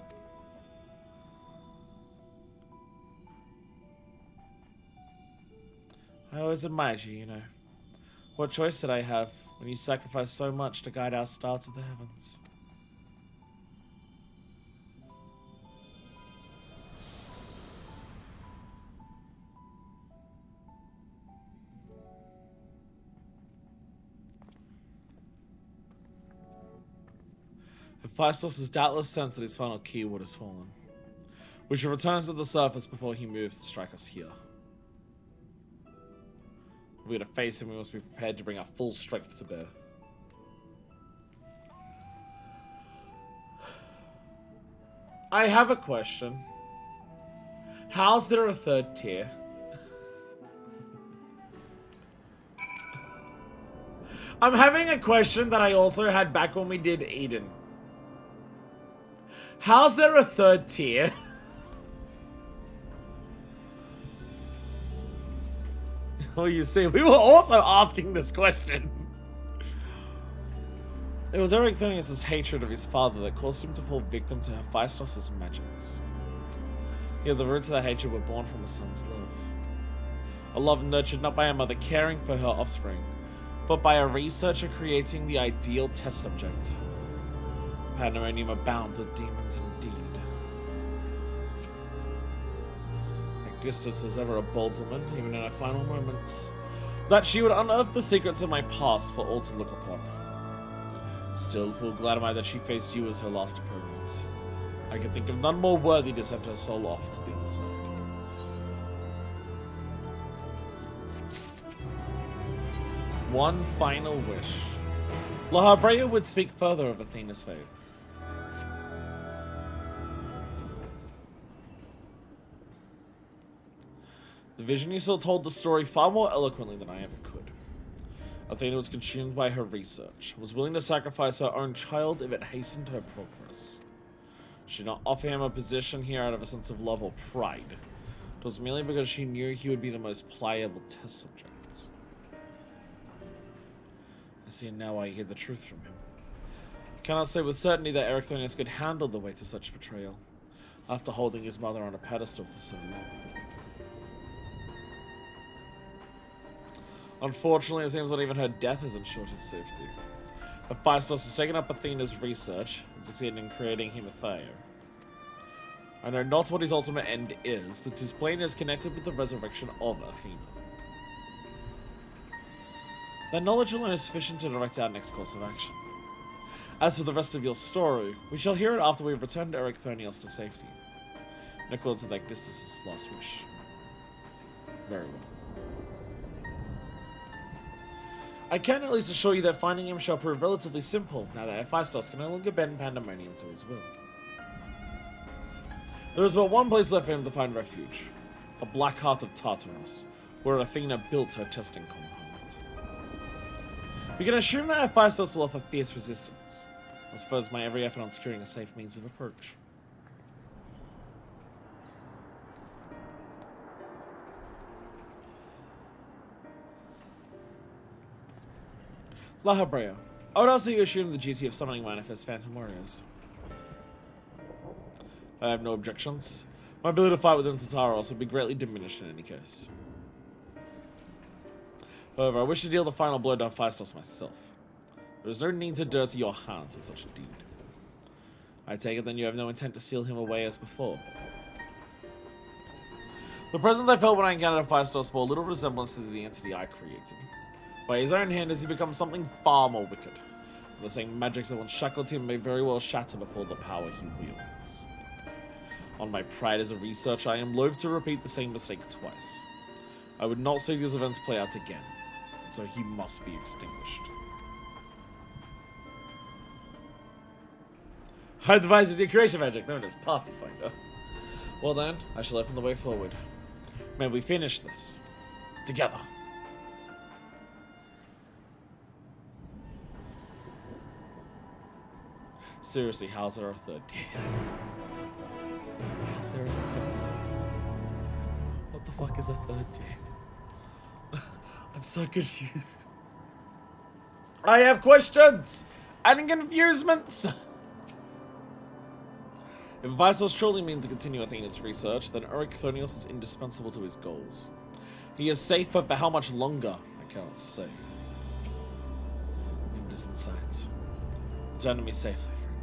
I always admired you, you know. What choice did I have when you sacrificed so much to guide our star to the heavens? Hephaestus has doubtless sensed that his final keyword has fallen. We should return to the surface before he moves to strike us here. If we're to face him, we must be prepared to bring our full strength to bear. I have a question. How's there a third tier? I'm having a question that I also had back when we did Eden. How's there a third tier? Well, you see, we were also asking this question. It was Erechthonius' hatred of his father that caused him to fall victim to Hephaestus' magics. Yet the roots of that hatred were born from a son's love. A love nurtured not by a mother caring for her offspring, but by a researcher creating the ideal test subject. Pandemonium abounds with demons indeed. Augustus was ever a bold woman, even in her final moments. That she would unearth the secrets of my past for all to look upon. Still, full glad am I that she faced you as her last opponent. I can think of none more worthy to send her soul off to the other side. One final wish. La Habrea would speak further of Athena's fate. The vision you saw told the story far more eloquently than I ever could. Athena was consumed by her research, was willing to sacrifice her own child if it hastened her progress. She did not offer him a position here out of a sense of love or pride. It was merely because she knew he would be the most pliable test subject. I see now why you hid the truth from him. Cannot say with certainty that Ericthonius could handle the weight of such betrayal, after holding his mother on a pedestal for so long. Unfortunately, it seems not even her death has ensured his safety. Hephaestus has taken up Athena's research and succeeded in creating Hemathea. I know not what his ultimate end is, but his plan is connected with the resurrection of Athena. That knowledge alone is sufficient to direct our next course of action. As for the rest of your story, we shall hear it after we have returned Ericthonius to safety, in accordance with Agnistus' last wish. Very well. I can at least assure you that finding him shall prove relatively simple, now that Hephaestus can no longer bend Pandaemonium to his will. There is but one place left for him to find refuge, the Black Heart of Tartarus, where Athena built her testing compound. We can assume that Hephaestus will offer fierce resistance, as far as my every effort on securing a safe means of approach. La Habrea, I would also assume the duty of summoning manifest phantom warriors. I have no objections. My ability to fight within Tartaros would be greatly diminished in any case. However, I wish to deal the final blow to Hephaestus myself. There is no need to dirty your hands with such a deed. I take it then you have no intent to seal him away as before. The presence I felt when I encountered Hephaestus bore little resemblance to the entity I created. By his own hand has he become something far more wicked. And the same magics that once shackled him may very well shatter before the power he wields. On my pride as a researcher, I am loath to repeat the same mistake twice. I would not see these events play out again, so he must be extinguished. Our device is the creation magic known as Party Finder. Well then, I shall open the way forward. May we finish this together. Seriously, how's there a third day? How's there a third day? What the fuck is a third day? I'm so confused. I have questions and confusements. If Hephaestus truly means to continue Athena's research, then Ericthonius is indispensable to his goals. He is safe, but for how much longer, I cannot say. In distant sight. Return to me safely, friend.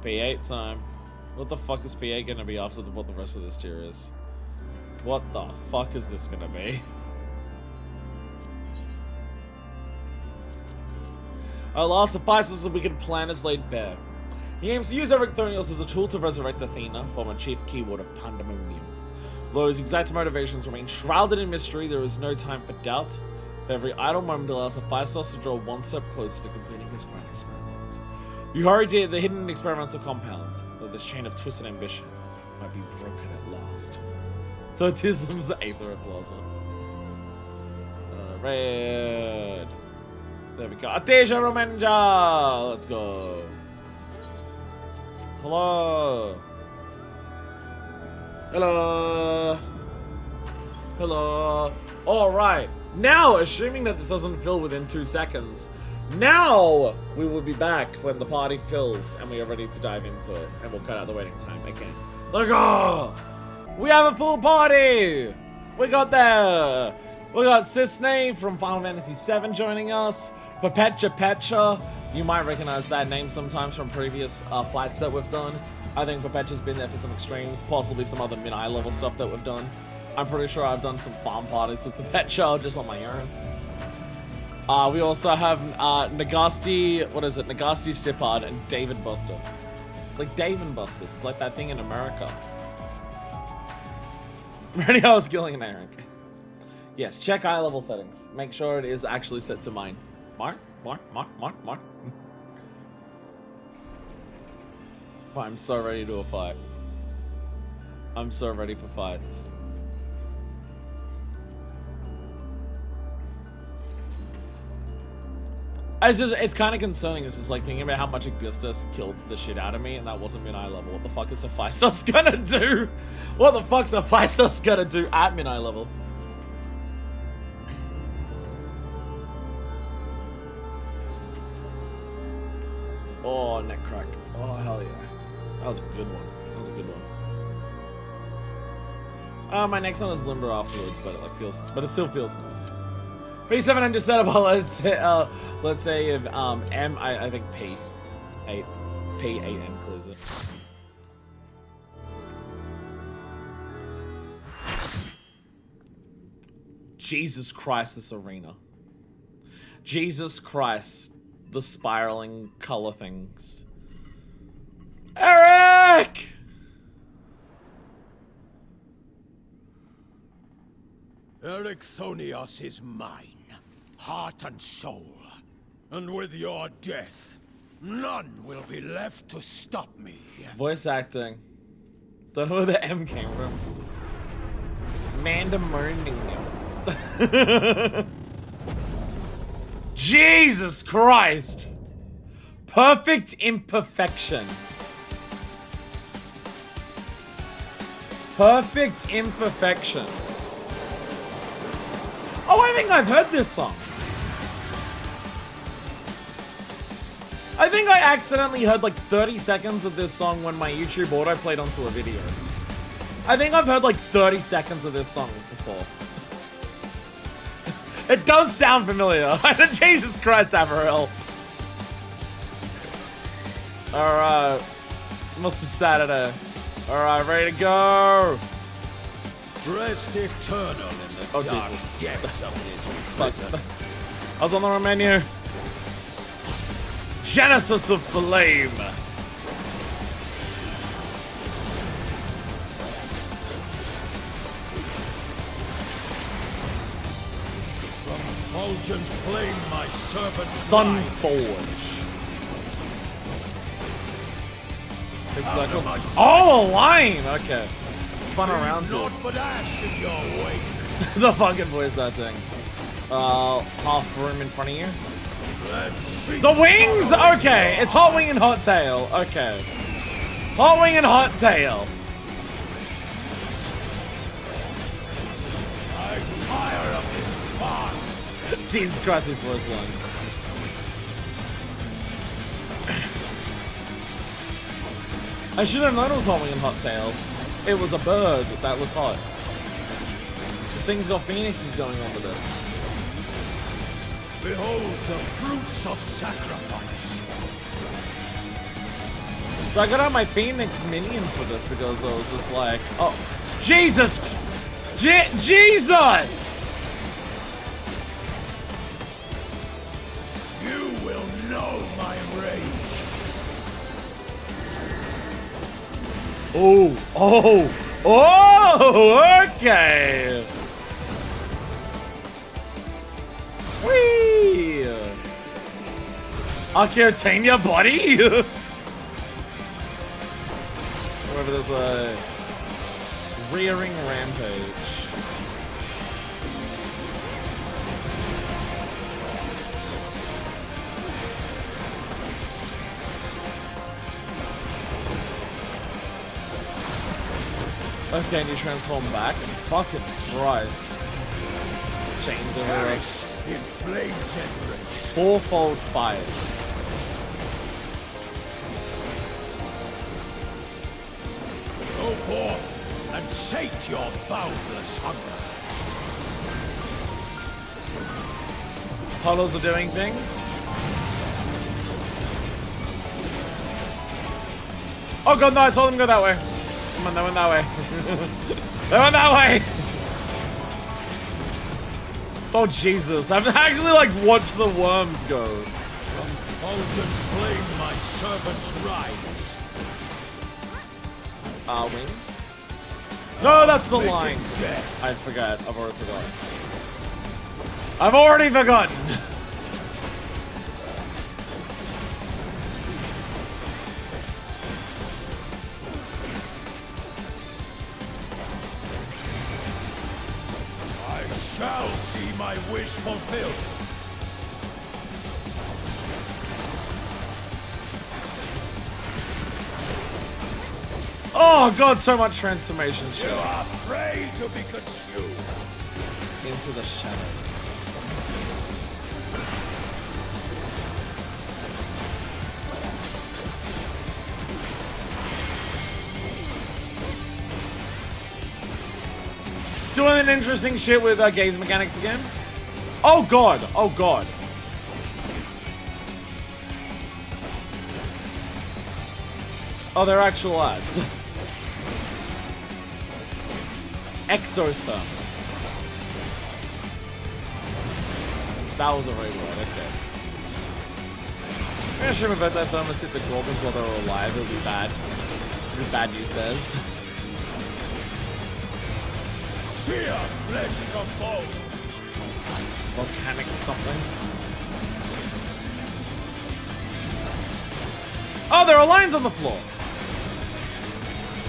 P8 time. What the fuck is P8 gonna be after what the rest of this tier is? What the fuck is this gonna be? Our last Hephaestus' wicked plan is laid bare. He aims to use Ericthonius as a tool to resurrect Athena, former chief keyword of Pandaemonium. Though his exact motivations remain shrouded in mystery, there is no time for doubt. For every idle moment allows Hephaestus to draw one step closer to completing his grand experiment. You hurry to the hidden experimental compound, though this chain of twisted ambition might be broken at last. Thirtism's Aether Plaza. Red. There we go. Ateja Romenja! Let's go. Hello. Hello. Hello. Alright. Now, assuming that this doesn't fill within 2 seconds, now we will be back when the party fills and we are ready to dive into it. And we'll cut out the waiting time again. Let's go! We have a full party! We got there! We got Cisne from Final Fantasy VII joining us. Petra. You might recognize that name sometimes from previous fights that we've done. I think Perpetua's been there for some extremes, possibly some other mid-eye level stuff that we've done. I'm pretty sure I've done some farm parties with Perpetua just on my own. We also have Nagasti, Nagasti Stipard and David Buster. Like Dave and Busters, it's like that thing in America. Ready, I was killing an Eric. Yes, check eye level settings. Make sure it is actually set to mine. Mark. I'm so ready to a fight. I'm so ready for fights. It's kind of concerning. It's just like thinking about how much Augustus killed the shit out of me, and that wasn't mid-eye level. What the fuck is Hephaestus gonna do? What the fuck's Hephaestus gonna do at mid-eye level? Oh, neck crack. Oh, hell yeah. That was a good one. That was a good one. My next one is limber afterwards, but it like but it still feels nice. P700 setup. Let's say if M, I think P8M clears it. Jesus Christ, this arena. Jesus Christ, the spiraling color things. Eric! Ericthonios is mine, heart and soul. And with your death, none will be left to stop me. Voice acting. Don't know where the M came from. Pandaemonium. Jesus Christ! Perfect imperfection. Perfect imperfection. Oh, I think I've heard this song. I think I accidentally heard like 30 seconds of this song when my YouTube auto played onto a video. I think I've heard like 30 seconds of this song before. It does sound familiar. Jesus Christ, Averell. Alright. Must be Saturday. Alright, ready to go. Rest eternal in the dark depths of this prison. I was on the wrong menu. Genesis of Flame. Fulgent flame, my servant. Sunforge. Big circle. Oh, a line! Okay. Spun around to it. But ash in your wake. The fucking voice acting. Half room in front of you. The wings! Okay, it's Hot Wing and Hot Tail. Okay. Hot Wing and Hot Tail. I'm tired of this farce. Jesus Christ, these voice lines. I should have known it was Hot Wing and Hot Tail. It was a bird that was hot. This thing's got phoenixes going on with it. Behold the fruits of sacrifice. So I got out my Phoenix minion for this because I was just like, oh, Jesus! Jesus! You will know my rage. Oh, oh, okay. Whee! Archaeotania body? Whatever this way. Rearing Rampage. Okay, and you transform back? Fucking Christ. Chains everywhere. In flames and rage. Fourfold fires. Go forth and sate your boundless hunger. Hollows are doing things. Oh god, no, I saw them go that way. Come on, they went that way. They went that way! Oh Jesus, I've actually like watched the worms go. From fulgent flame my servants rise. Wings? No, that's the line. Death. I forgot. I've already forgotten. I've already forgotten. I shall see my wish fulfilled. Oh god, so much transformation shit. You are prey to be consumed. Into the shadows. doing an interesting shit with gaze mechanics again. Oh god, oh god. Oh, they're actual ads. Ectotherms. That was a right word, okay. I'm gonna assume if ectotherms hit the Gorgons while they're alive, it'll be bad. It'll be bad news bears. Sear flesh from bone. Volcanic something. Oh, there are lines on the floor.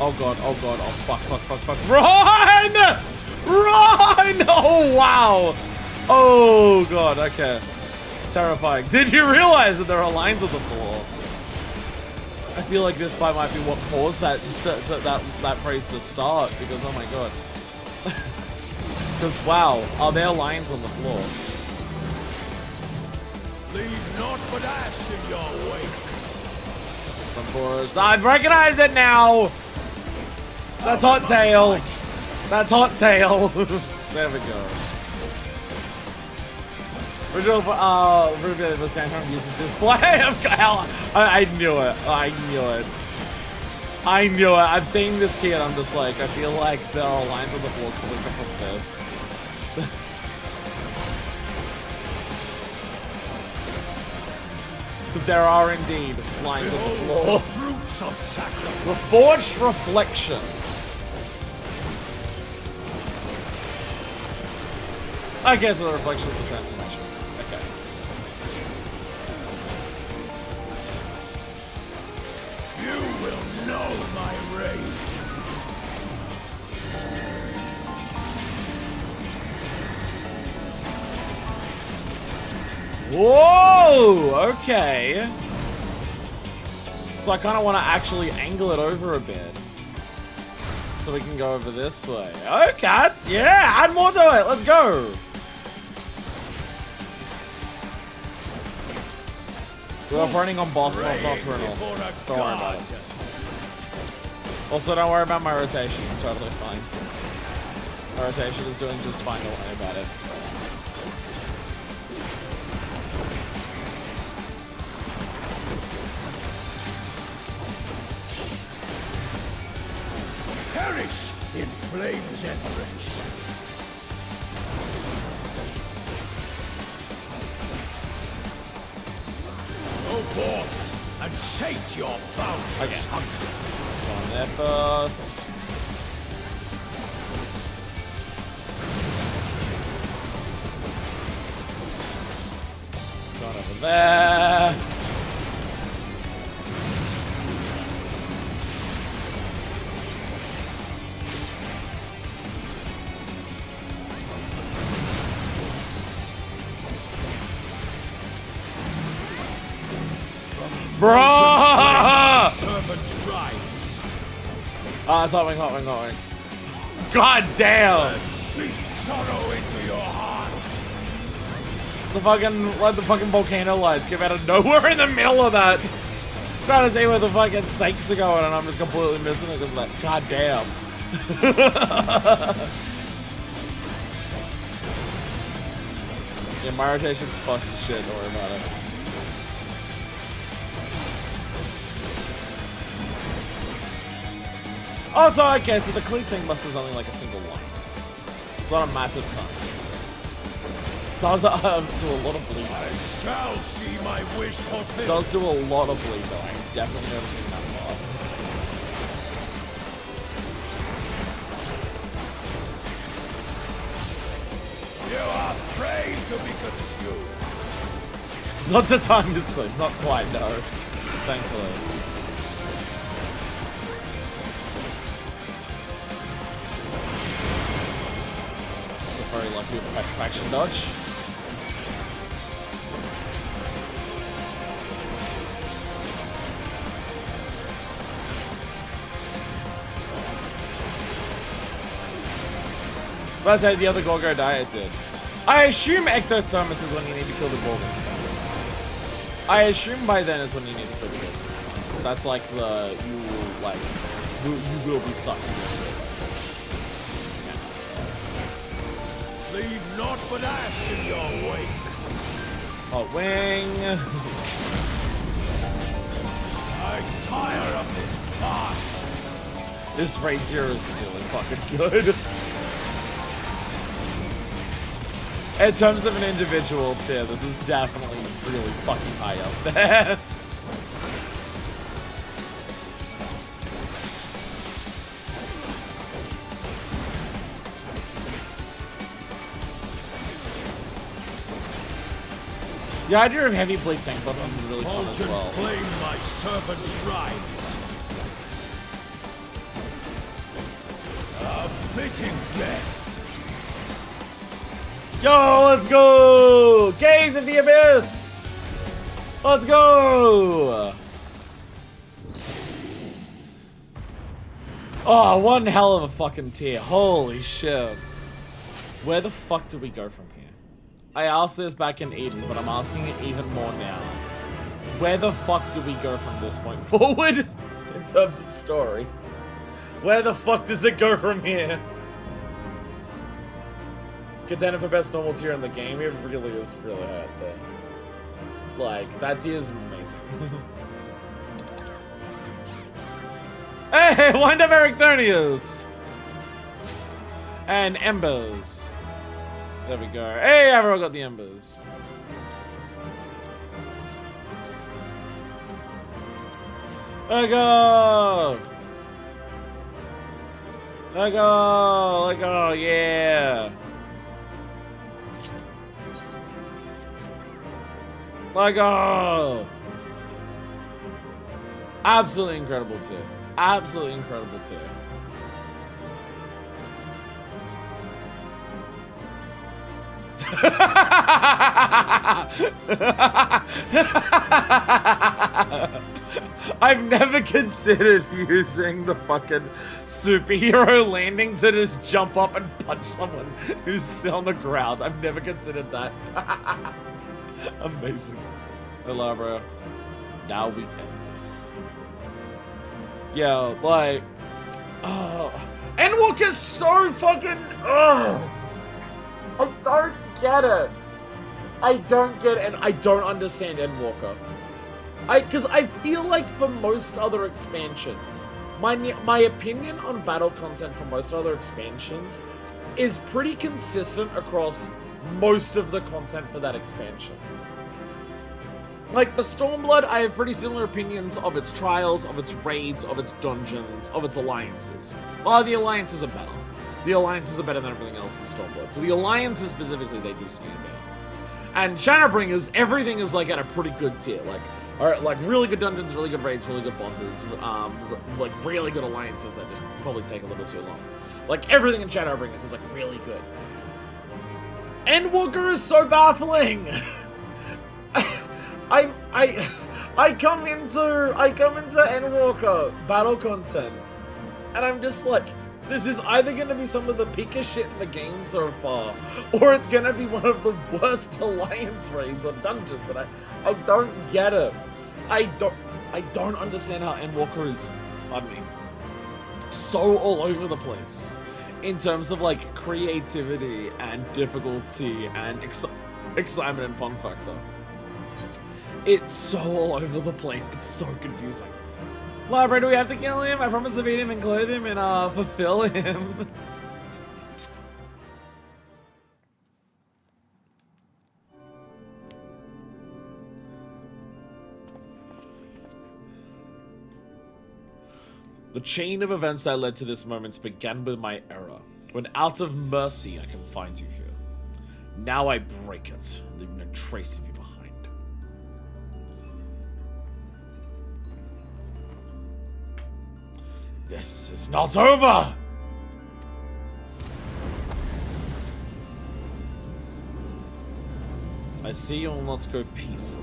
Oh god, oh god, oh fuck, fuck, fuck, fuck. Run! Run! Oh wow! Oh god, okay. Terrifying. Did you realize that there are lines on the floor? I feel like this fight might be what caused that that phrase to start, because oh my god. Because wow, are there lines on the floor? Leave naught but ash in your wake. I recognize it now! That's Hot Tail! That's Hot Tail! There we go. Original Ruby was going home uses display. I knew it. I knew it. I knew it. I'm seeing this tier and I'm just like, I feel like there are lines on the floor probably from this. Because there are indeed lines on the floor. Fruits of sacrifice. Reforged Reflection. Okay, so the reflection is the transformation. Okay. You will know my rage. Whoa! Okay. So I kind of want to actually angle it over a bit. So we can go over this way. Okay. Yeah, add more to it. Let's go. We're operating on boss, not nocturnal. Don't worry about it. Also, don't worry about my rotation. It's totally fine. My rotation is doing just fine. Don't worry about it. Perish in flame's embrace. Go forth and sate your boundless hunger. Go on there first. Go on over there. Bruh! Servant strives. Ah, it's hotwing, hotwing, hotwing. God damn! Sweet sorrow into your heart. The fucking, let the fucking volcano lights come out of nowhere in the middle of that. Trying to see where the fucking snakes are going and I'm just completely missing it because of that. God damn. Yeah, my rotation's fucking shit, don't worry about it. Also, okay, so the cleating bus is only like a single one. It's not a massive cut. Does do a lot of bleed I shall see my wish fulfilled. Does do a lot of bleed though. I'm definitely noticing that a lot. You are prey to be consumed. Lots of time is good. Not quite, no. Thankfully. Very lucky with the petrifaction dodge. But I said the other Gorgo diet did. I assume Ectothermos is when you need to kill the Gorgons. I assume by then is when you need to kill the Gorgons. That's like the you will be sucked. Leave naught but ash in your wake. Oh, wing. I tire of this farce. This raid 0 is really fucking good. In terms of an individual tier, this is definitely really fucking high up there. The idea of heavy blade tank busts is really fun as well. Claim my servant's rights. A fitting death. Yo, let's go! Gaze of the Abyss! Let's go! Oh, one hell of a fucking tier. Holy shit. Where the fuck do we go from here? I asked this back in Eden, but I'm asking it even more now. Where the fuck do we go from this point forward? In terms of story. Where the fuck does it go from here? Contender for best normal tier in the game, it really is really hard there. Like, that tier is amazing. Hey, wind up Eric Thurnius! And Embers. There we go. Hey, everyone got the Embers. Let go! Let go! Let go, yeah! Let go! Absolutely incredible too. Absolutely incredible too. I've never considered using the fucking superhero landing to just jump up and punch someone who's on the ground. I've never considered that. Amazing. Hello, bro. Now we end this. Yo, like, Endwalker's so fucking. I don't get it. I don't get it, and I don't understand Endwalker. Because I feel like for most other expansions, my opinion on battle content for most other expansions is pretty consistent across most of the content for that expansion. Like, the Stormblood, I have pretty similar opinions of its trials, of its raids, of its dungeons, of its alliances. Well, the alliances are better. The alliances are better than everything else in Stormblood. So the alliances specifically, they do stand out. And Shadowbringers, everything is like at a pretty good tier. Like, alright, like really good dungeons, really good raids, really good bosses, like really good alliances that just probably take a little too long. Like, everything in Shadowbringers is like really good. Endwalker is so baffling. I come into Endwalker battle content, and I'm just like, this is either gonna be some of the peakest shit in the game so far, or it's gonna be one of the worst alliance raids or dungeons, and I don't get it. I don't understand how Endwalker is, so all over the place in terms of like creativity and difficulty and excitement and fun factor. It's so all over the place. It's so confusing. Library, do we have to kill him? I promise to beat him and clothe him and fulfill him. The chain of events that led to this moment began with my error. When out of mercy I confined you here. Now I break it, leaving no trace of you behind. This is not over! I see you will not go peacefully.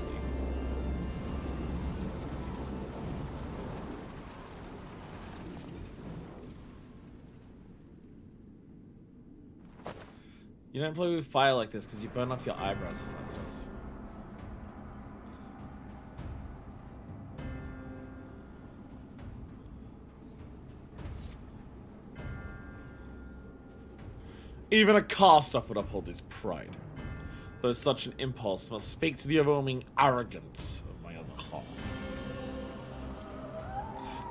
You don't play with fire like this because you burn off your eyebrows fastest. Even a cast-off would uphold his pride. Though such an impulse must speak to the overwhelming arrogance of my other half.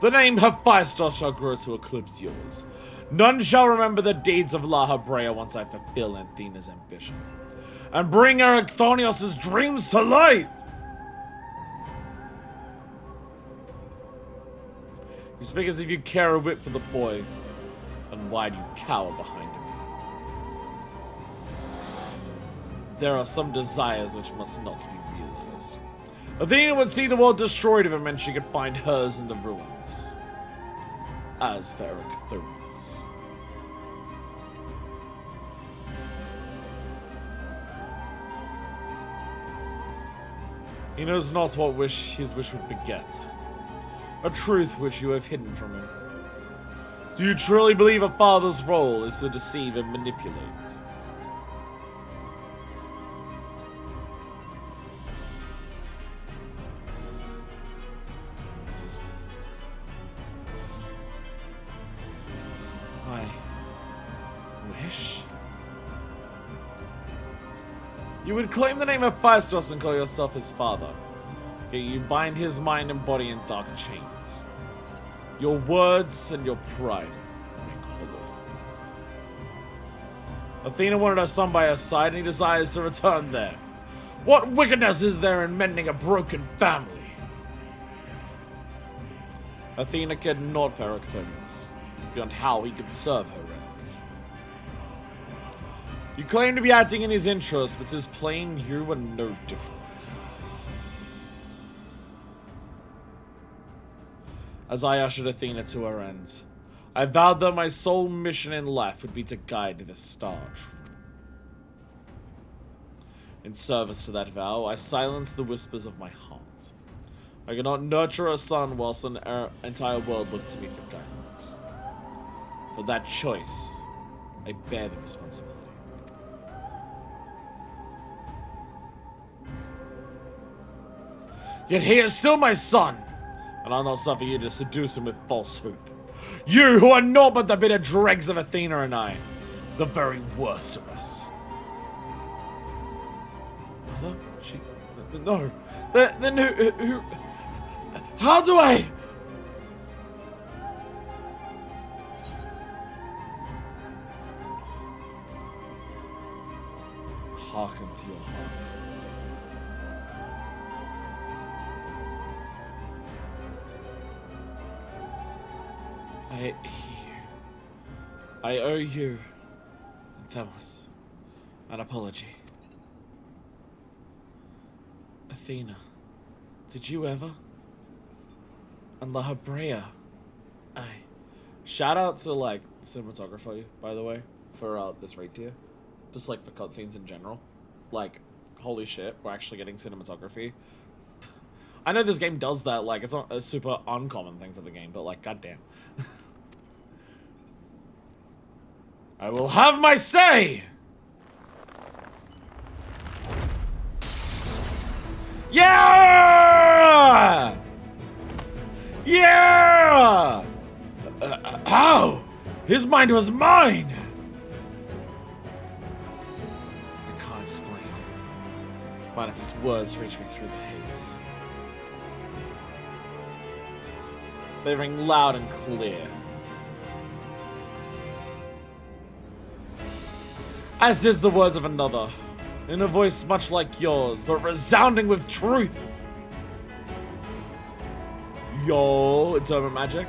The name Hephaestus shall grow to eclipse yours. None shall remember the deeds of La Habrea once I fulfill Athena's ambition. And bring Erechthonios' dreams to life! You speak as if you care a whit for the boy. And why do you cower behind him? There are some desires which must not be realized. Athena would see the world destroyed if it meant she could find hers in the ruins. As for Erechthonios. He knows not what his wish would beget. A truth which you have hidden from him. Do you truly believe a father's role is to deceive and manipulate? I wish? You would claim the name of Hephaestus and call yourself his father. Yet you bind his mind and body in dark chains. Your words and your pride remain hollow. Athena wanted her son by her side, and he desires to return there. What wickedness is there in mending a broken family? Athena cared not for Erechthonios, beyond how he could serve her ends. You claim to be acting in his interest, but it is plain you are no different. As I ushered Athena to her end, I vowed that my sole mission in life would be to guide the star true. In service to that vow, I silenced the whispers of my heart. I could not nurture a son whilst an entire world looked to me for guidance. For that choice, I bear the responsibility. Yet he is still my son! And I'll not suffer you to seduce him with false hope. You who are naught but the bitter dregs of Athena and I. The very worst of us. Mother? No. Then who... How do I... Hearken to your heart. I owe you, Themos, an apology. Athena, did you ever? And La Habrea, shout out to like cinematography, by the way, for this raid tier, just like for cutscenes in general. Like, holy shit, we're actually getting cinematography. I know this game does that, like, it's not a super uncommon thing for the game, but like, goddamn. I will have my say! Yeah! Yeah! How? His mind was mine! I can't explain. But if his words reach me through the haze. They ring loud and clear. As did the words of another, in a voice much like yours, but resounding with truth. Yo, atonement magic.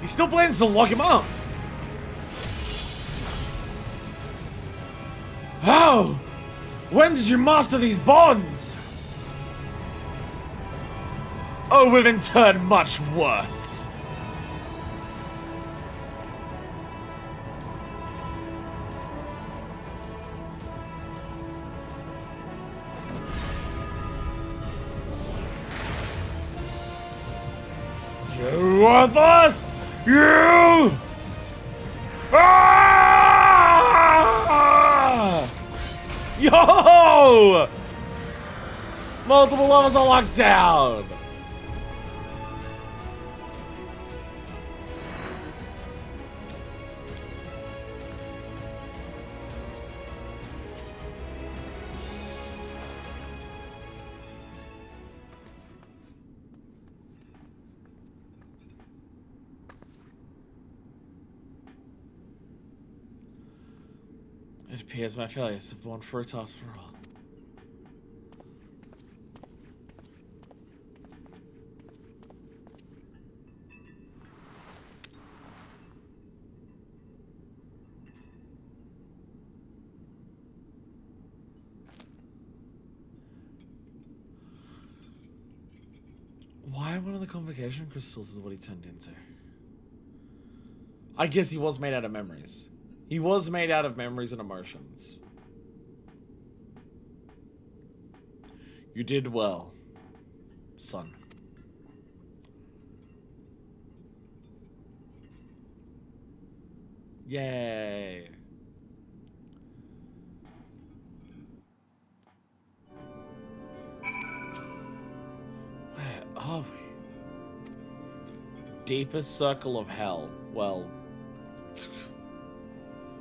He still plans to lock him up. How? When did you master these bonds? Oh, we've in turn much worse. You worthless! You! Ah! Yo! Multiple levels are locked down! It appears my failures have borne fruit after all. Why one of the convocation crystals is what he turned into? I guess he was made out of memories. He was made out of memories and emotions. You did well, son. Yay. Where are we? Deepest circle of hell. Well...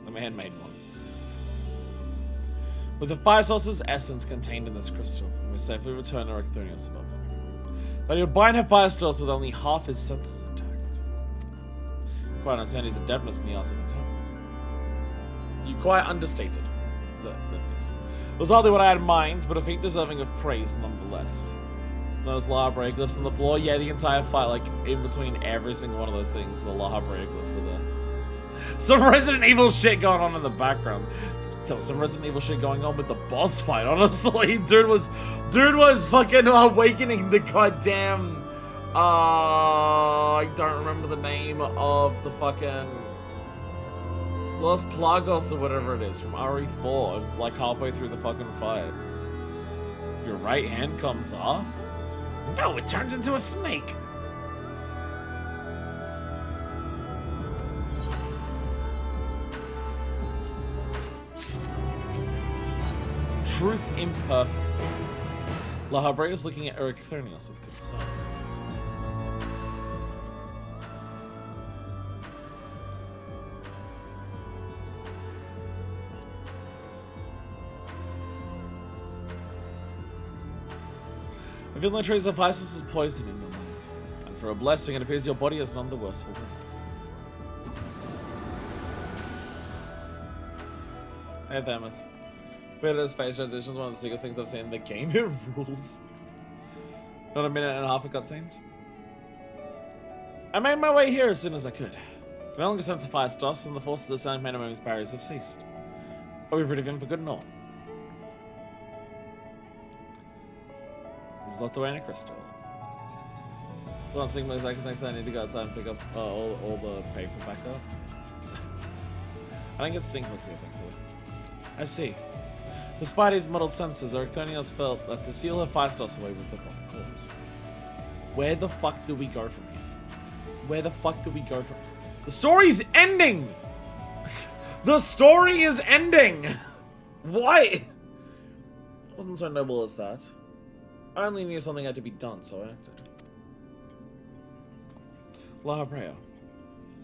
the man-made one. With the fire source's essence contained in this crystal, we must safely return to Arcthonius above. But he would bind her fire source with only half his senses intact. You quite understand his adeptness in the art of atonement. You quite understated. It was hardly what I had in mind, but a feat deserving of praise nonetheless. Those Lahabrea glyphs on the floor, yeah, the entire fight, like, in between every single one of those things, the Lahabrea glyphs are there. Some Resident Evil shit going on in the background. There was some Resident Evil shit going on with the boss fight, honestly. Dude was fucking awakening the goddamn... I don't remember the name of the fucking... Los Plagos or whatever it is from RE4, like halfway through the fucking fight. Your right hand comes off? No, it turns into a snake. Truth imperfect. Lahabrea is looking at Ericthonius with concern. I feel no trace of Isis is poison in your mind. And for a blessing, it appears your body is none the worse for wear. Hey, Thamus. Peter's face transition is one of the sickest things I've seen in the game. It rules. Not a minute and a half of cutscenes. I made my way here as soon as I could. I can no longer sense the fire stoss, and the forces of Two of Pandaemonium's barriers have ceased. But we've rid of him for good and all. He's locked away in a crystal. The last thing looks like is next time I need to go outside and pick up all the paper back up. I don't get stink books here, thankfully. I see. Despite his muddled senses, Arcthonius felt that to seal her fire stoss away was the proper course. Where the fuck do we go from here? Where the fuck do we go from... The story's ending! The story is ending! Why? It wasn't so noble as that. I only knew something had to be done, so I acted. Lahabrea.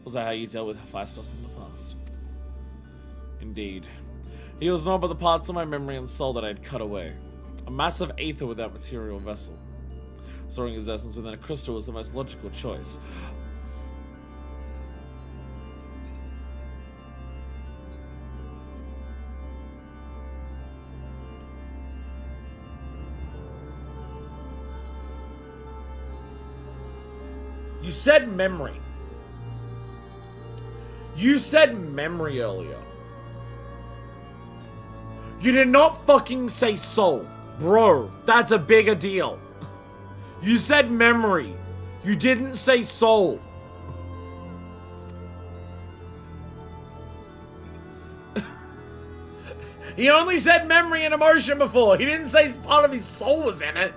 Was that how you dealt with Hephaestus in the past? Indeed. He was not but the parts of my memory and soul that I had cut away. A massive aether without material vessel. Storing his essence within a crystal was the most logical choice. You said memory. You said memory earlier. You did not fucking say soul. Bro, that's a bigger deal. You said memory. You didn't say soul. He only said memory and emotion before. He didn't say part of his soul was in it.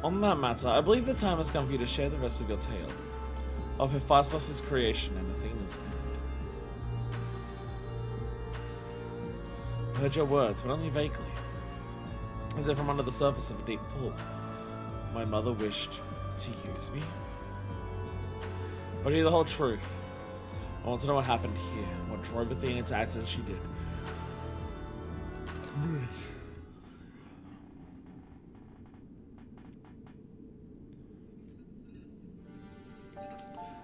On that matter, I believe the time has come for you to share the rest of your tale. Of Hephaestus' creation and Athena's end. I heard your words, but only vaguely. as if from under the surface of a deep pool. My mother wished to use me. But hear the whole truth. I want to know what happened here, what drove Athena to act as she did.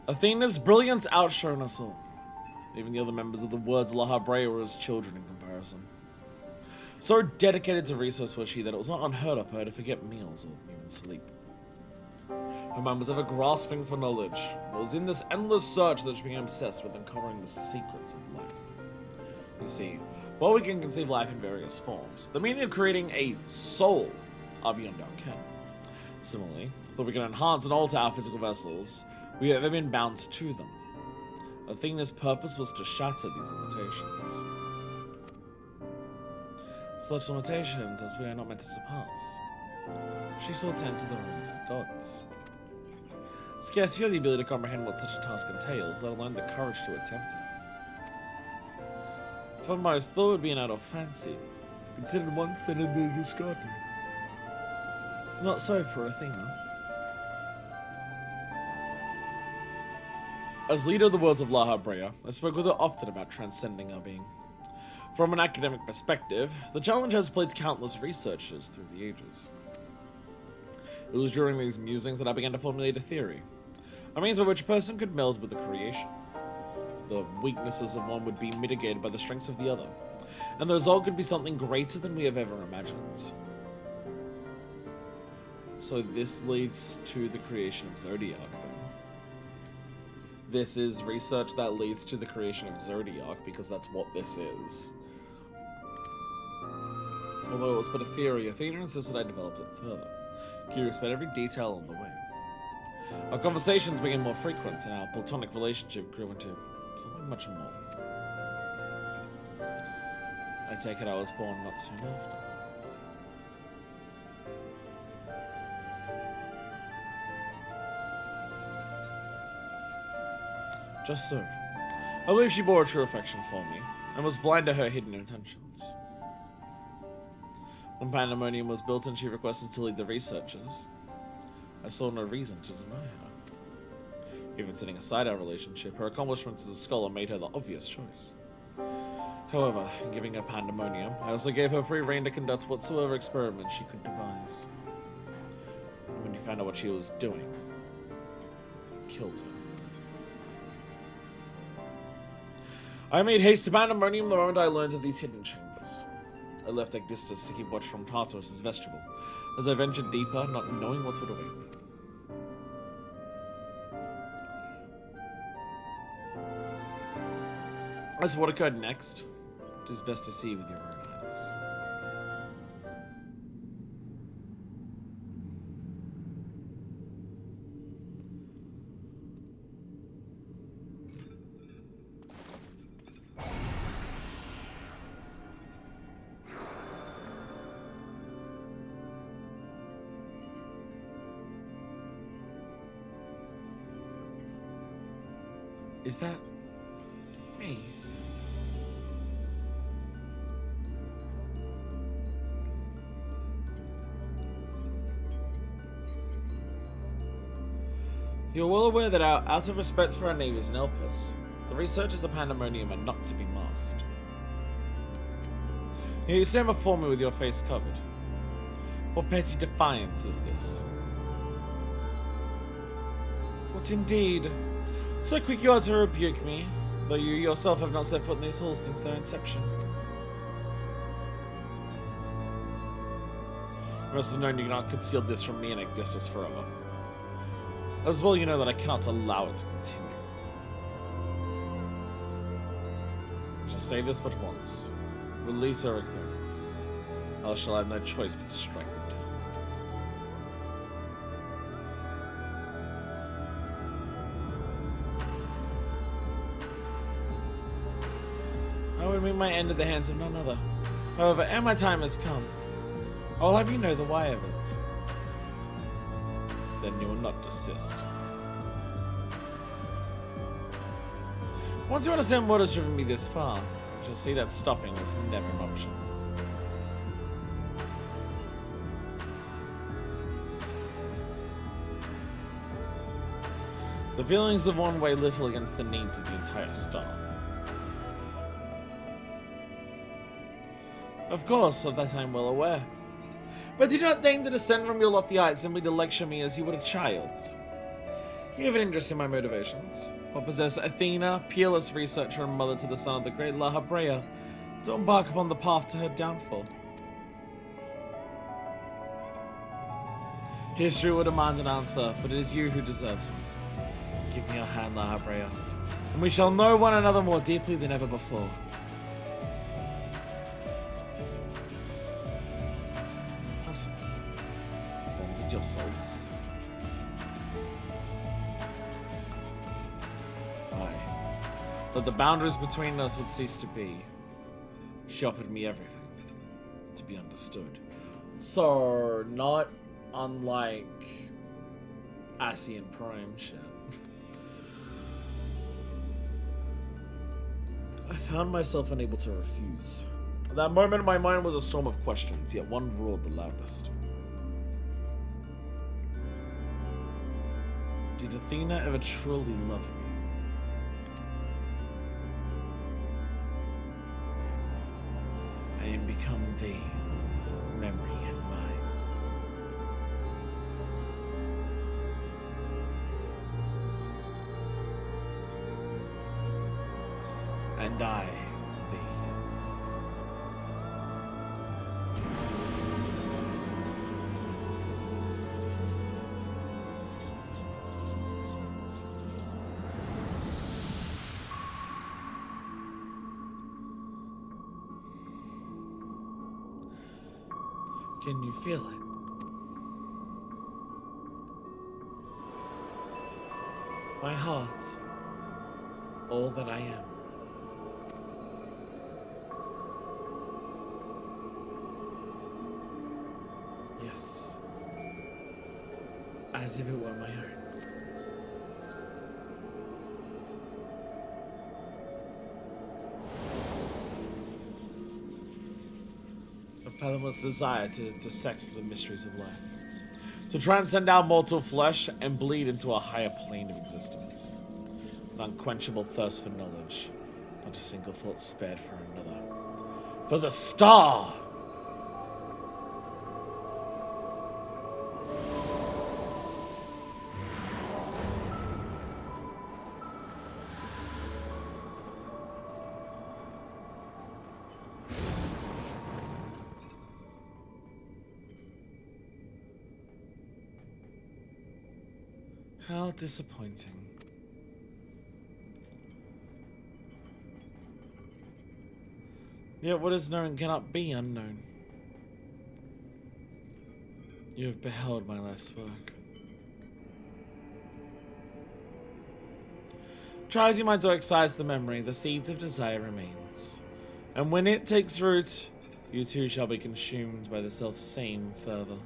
Athena's brilliance outshone us all. Even the other members of the Words La Brea were as children in comparison. So dedicated to research was she that it was not unheard of for her to forget meals or even sleep. Her mind was ever grasping for knowledge. It was in this endless search that she became obsessed with uncovering the secrets of life. You see, while we can conceive life in various forms, the meaning of creating a soul are beyond our ken. Similarly, though we can enhance and alter our physical vessels, we have ever been bound to them. Athena's purpose was to shatter these limitations. Such limitations as we are not meant to surpass. She sought to enter the realm of the gods. Scarce you have the ability to comprehend what such a task entails, let alone the courage to attempt it. For most, though it would be an adult fancy, considered once then and then discarded. Not so for Athena. As leader of the Worlds of La Brea, I spoke with her often about transcending our being. From an academic perspective, the challenge has plagued countless researchers through the ages. It was during these musings that I began to formulate a theory, a means by which a person could meld with the creation. The weaknesses of one would be mitigated by the strengths of the other, and the result could be something greater than we have ever imagined. So this leads to the creation of Zodiac, then. This is research that leads to the creation of Zodiac, because that's what this is. Although it was but a theory, Athena insisted I developed it further, curious about every detail on the way. Our conversations became more frequent, and our platonic relationship grew into something much more. I take it I was born not soon after. Just so. I believe she bore a true affection for me, and was blind to her hidden intentions. When Pandaemonium was built and she requested to lead the researchers, I saw no reason to deny her. Even setting aside our relationship, her accomplishments as a scholar made her the obvious choice. However, in giving her Pandaemonium, I also gave her free rein to conduct whatsoever experiments she could devise. And when you found out what she was doing, you killed her. I made haste to Pandaemonium the moment I learned of these hidden chambers. I left Agdistus to keep watch from Tartarus' vestibule, as I ventured deeper, not knowing what would await me. As for what occurred next, it is best to see with your own eyes. Is that me? You're well aware that out of respect for our neighbors in Elpis, the researchers of Pandaemonium are not to be masked. Here you stand before me with your face covered. What petty defiance is this? What indeed? So quick you are to rebuke me, though you yourself have not set foot in these halls since their inception. You must have known you cannot conceal this from me and Agdistus forever. As well you know that I cannot allow it to continue. I shall say this but once. Release Ericthonius. I shall have no choice but to strike them down. I would meet my end at the hands of none other. However, ere my time has come, I will have you know the why of it. Then you will not desist. Once you understand what has driven me this far, you shall see that stopping is never an option. The feelings of one weigh little against the needs of the entire star. Of course, of that I am well aware. But do not deign to descend from your lofty height simply to lecture me as you would a child. You have an interest in my motivations, or possess Athena, peerless researcher and mother to the son of the great La Habrea, to embark upon the path to her downfall. History will demand an answer, but it is you who deserves one. Give me your hand, La Habrea, and we shall know one another more deeply than ever before. Impossible. You bonded your souls. That the boundaries between us would cease to be. She offered me everything to be understood. So, not unlike Asian Prime shit. I found myself unable to refuse. At that moment, my mind was a storm of questions, yet one roared the loudest. Did Athena ever truly love me? I am become thee, memory and mind. And I, thee. Can you feel it? My heart, all that I am. Yes, as if it were my own. A fathomless desire to dissect the mysteries of life, to transcend our mortal flesh and bleed into a higher plane of existence. An unquenchable thirst for knowledge, not a single thought spared for another. For the star! How disappointing. Yet what is known cannot be unknown. You have beheld my life's work. Try as you might to excise the memory, the seeds of desire remains. And when it takes root, you too shall be consumed by the self-same fervor.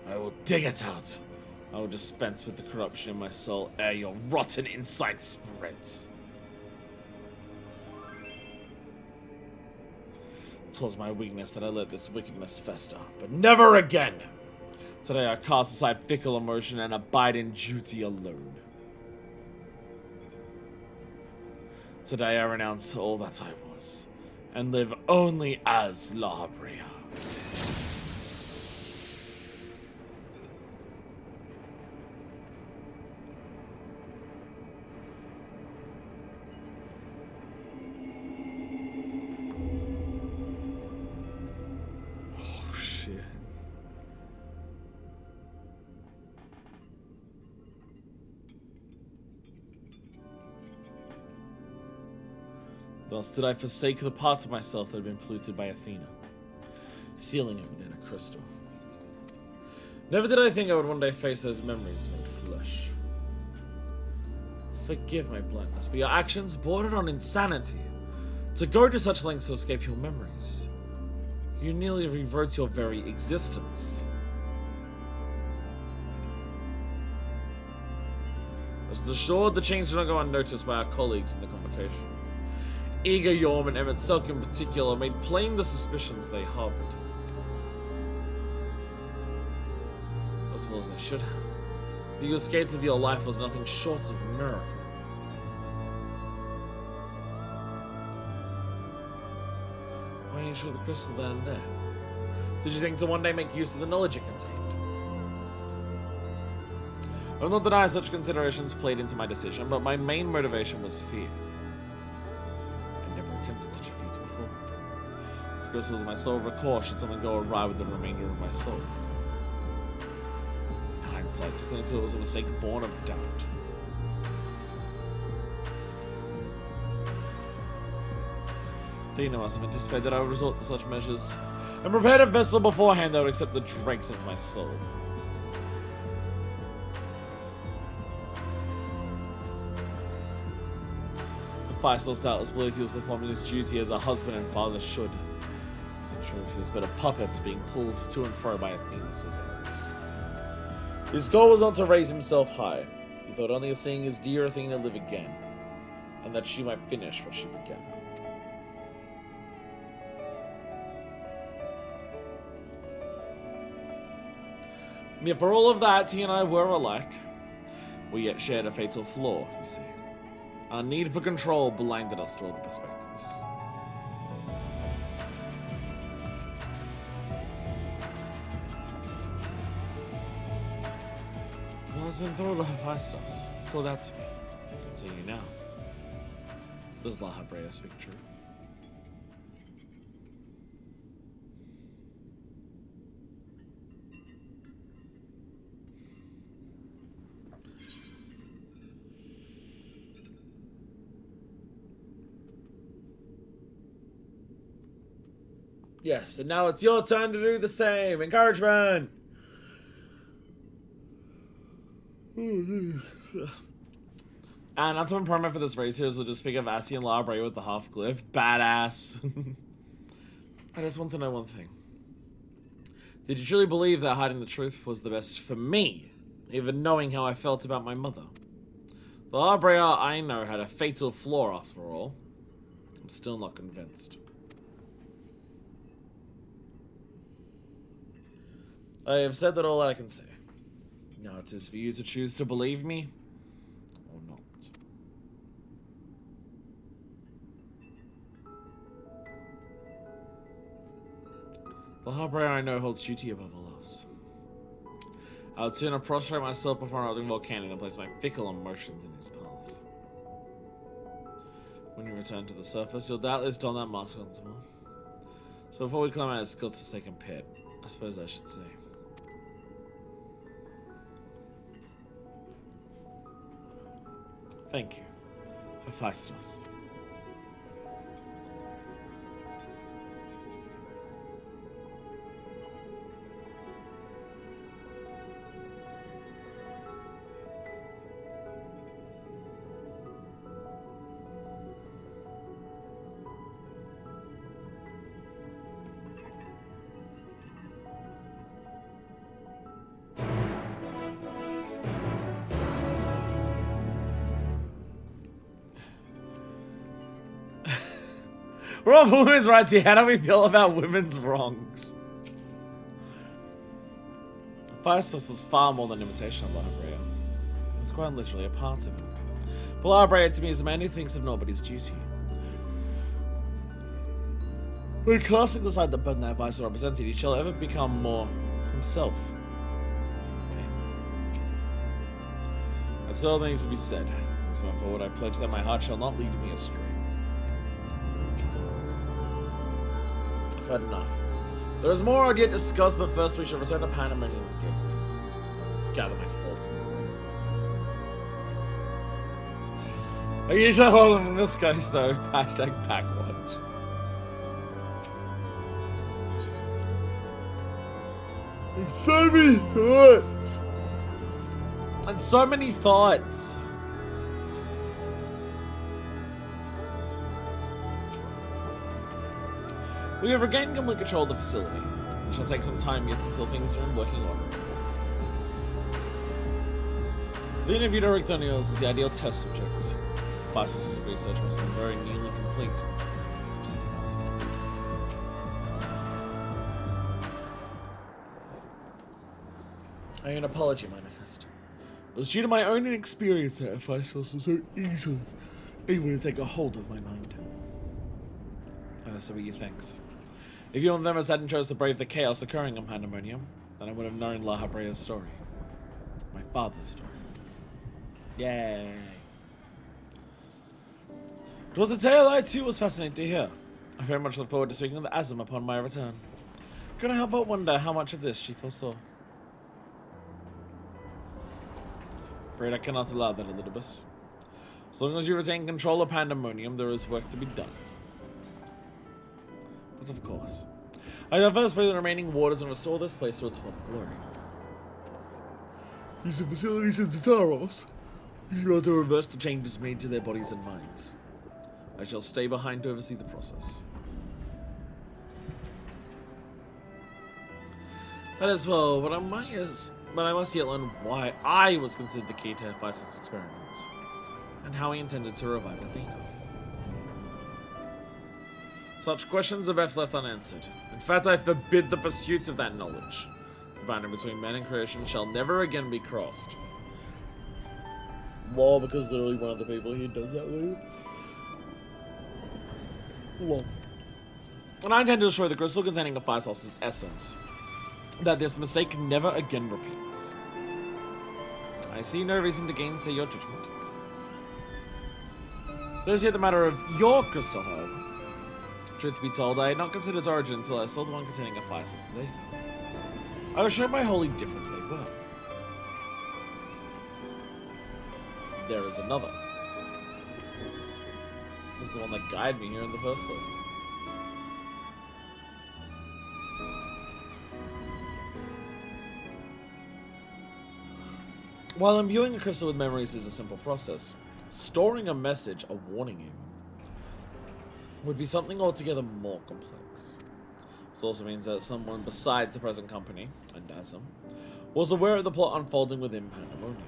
I will dig it out. I will dispense with the corruption in my soul ere your rotten insight spreads. 'Twas my weakness that I let this wickedness fester, but never again! Today I cast aside fickle emotion and abide in duty alone. Today I renounce all that I was, and live only as La Habrea. Thus did I forsake the parts of myself that had been polluted by Athena, sealing it within a crystal. Never did I think I would one day face those memories made flesh. Forgive my blindness, but your actions bordered on insanity. To go to such lengths to escape your memories, you nearly revert your very existence. As assured, the change did not go unnoticed by our colleagues in the convocation. Eager Yorm and Emmett Selk in particular made plain the suspicions they harbored. as well as I should have. That you escaped with your life was nothing short of a miracle. Why didn't you show the crystal there and there? Did you think to one day make use of the knowledge it contained? I will not deny such considerations played into my decision, but my main motivation was fear. I never attempted such a feat before. The crystals of my soul recall should something go awry with the remainder of my soul. In hindsight, to cling to it was a mistake born of doubt. Athena must have anticipated that I would resort to such measures, and prepared a vessel beforehand that would accept the dregs of my soul. Faisal doubtless believed he was performing his duty as a husband and father should. The truth is but a puppet being pulled to and fro by Athena's desires. His goal was not to raise himself high. He thought only of seeing his dear Athena live again, and that she might finish what she began. Yet for all of that, he and I were alike. We yet shared a fatal flaw, you see. Our need for control blinded us to all the perspectives. I was enthralled to Hephaestus. He called out to me. I can see you now. Does La Habrea speak true? Yes, and now it's your turn to do the same. Encouragement! And not to promo for this race here, we'll just speak of Assi and La Brea with the half glyph. Badass. I just want to know one thing. Did you truly believe that hiding the truth was the best for me, even knowing how I felt about my mother? The La Brea I know had a fatal flaw after all. I'm still not convinced. I have said that all that I can say. Now it is for you to choose to believe me or not. The Heartbreaker I know holds duty above all else. I would sooner prostrate myself before an ardent volcano than place my fickle emotions in his path. When you return to the surface, you'll doubtless don that mask once more. So before we climb out of this godforsaken pit, I suppose I should say, thank you, Hephaestus. We're on women's rights here. How do we feel about women's wrongs? Hephaestus was far more than an imitation of La Habrea. It was quite literally a part of him. But La Habrea to me is a man who thinks of nobody's duty. When casting aside the burden that Hephaestus represented, he shall ever become more himself. I've still things to be said. As going forward, I pledge that my heart shall not lead me astray. I've had enough. There is more I'd yet discuss, but first we shall return to Pandaemonium's gates. Gather my thoughts in the room. I usually hold them in this case though. Hashtag Packwatch. So many thoughts. And so many thoughts. We have regained complete control of the facility. It shall take some time yet until things are in working order. The interview to Ricthonios is the ideal test subject. Hephaestus' research must have been very nearly complete. I owe an apology manifest. It was due to my own inexperience that FFXIV was so easily able to take a hold of my mind. So were you thanks. If you and them hadn't chose to brave the chaos occurring on Pandemonium, then I would have known La Habrea's story. My father's story. Yay. It was a tale I too was fascinated to hear. I very much look forward to speaking with Azim upon my return. Couldn't help but wonder how much of this she foresaw. Afraid I cannot allow that, Elidibus. As long as you retain control of Pandemonium, there is work to be done. But of course, I shall first free the remaining warders and restore this place to its former glory. Use the facilities of the Taros. You should be able to reverse the changes made to their bodies and minds. I shall stay behind to oversee the process. That is well, but I must yet learn why I was considered the key to FFXIV's experiments, and how he intended to revive Athena. Such questions are best left unanswered. In fact, I forbid the pursuit of that knowledge. The boundary between man and creation shall never again be crossed. Lol, because literally one of the people here does that with. Lol. And I intend to destroy the crystal containing FFXIV's essence, that this mistake never again repeats. I see no reason to gainsay your judgment. There's yet the matter of your crystal herb. Truth be told, I had not considered its origin until I saw the one containing FFXIV's ether. I was shown by wholly different they were. There is another. This is the one that guided me here in the first place. While imbuing a crystal with memories is a simple process, storing a message, a warning even, would be something altogether more complex. This also means that someone besides the present company, and Azim, was aware of the plot unfolding within Pandemonium.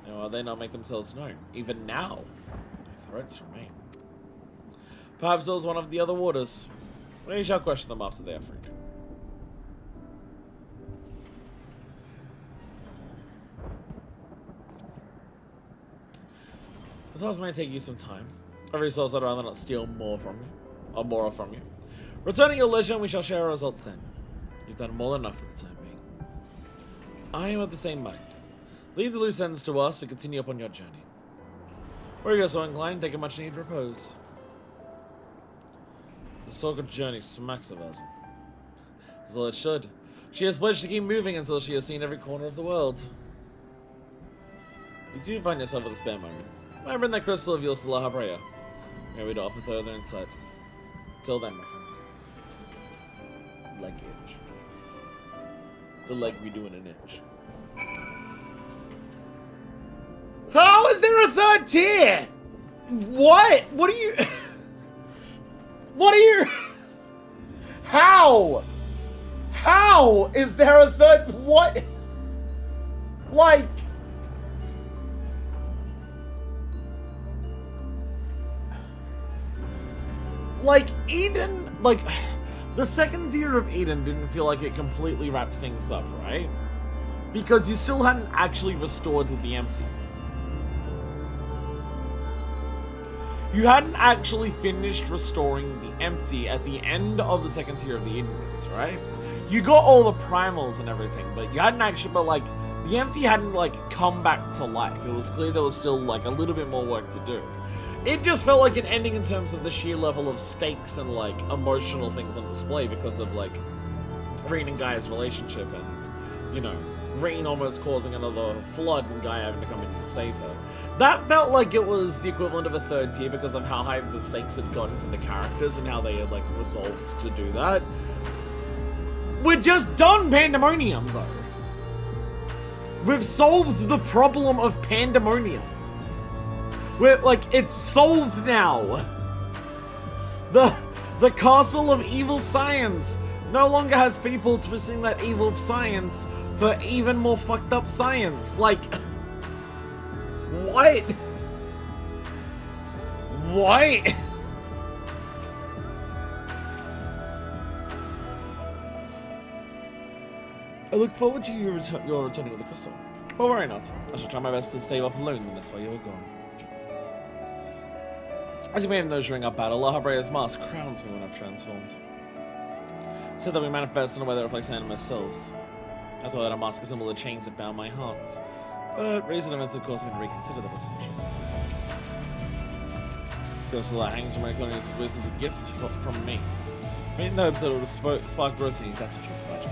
Now, will they not make themselves known? Even now, no threats remain. Perhaps there was one of the other warders. We shall question them after they are freed. The task may take you some time. A resource I'd rather not steal more from you, or more from you. Return at your leisure and we shall share our results then. You've done more than enough for the time being. I am of the same mind. Leave the loose ends to us and continue upon your journey. Where you go so inclined, take a much needed repose. This talk of journey smacks of us. As well it should. She has pledged to keep moving until she has seen every corner of the world. You do find yourself at a spare moment. I bring that crystal of yours to La Habrea. Maybe to offer further insights. Till then, my friend. Leggage. The leg we do in an inch. How is there a third tier? What? What are you... What are you... How? How is there a third... What? Like... Like, Eden, like, the second tier of Eden didn't feel like it completely wrapped things up, right? Because you still hadn't actually restored the empty. You hadn't actually finished restoring the empty at the end of the second tier of the Eden rings, right? You got all the primals and everything, but you hadn't actually, but like, the empty hadn't like come back to life. It was clear there was still like a little bit more work to do. It just felt like an ending in terms of the sheer level of stakes and, like, emotional things on display because of, like, Reen and Gaia's relationship and, you know, Reen almost causing another flood and Gaia having to come in and save her. That felt like it was the equivalent of a third tier because of how high the stakes had gotten for the characters and how they had, like, resolved to do that. We're just done Pandemonium, though. We've solved the problem of Pandemonium. We're, like, it's solved now. The castle of evil science no longer has people twisting that evil science for even more fucked up science. Like, what? What? I look forward to your returning with the crystal. But worry not. I shall try my best to stave off loneliness while you are gone. As you may have noticed during our battle, Lahabrea's mask crowns me when I've transformed. Said that we manifest in a way that reflects animal selves. I thought that a mask is similar to chains that bound my heart, but recent events have caused me to reconsider that assumption. The crystal that hangs from my colonial's waist was a gift from me, made in the hopes that it would spark growth in his aptitude for magic.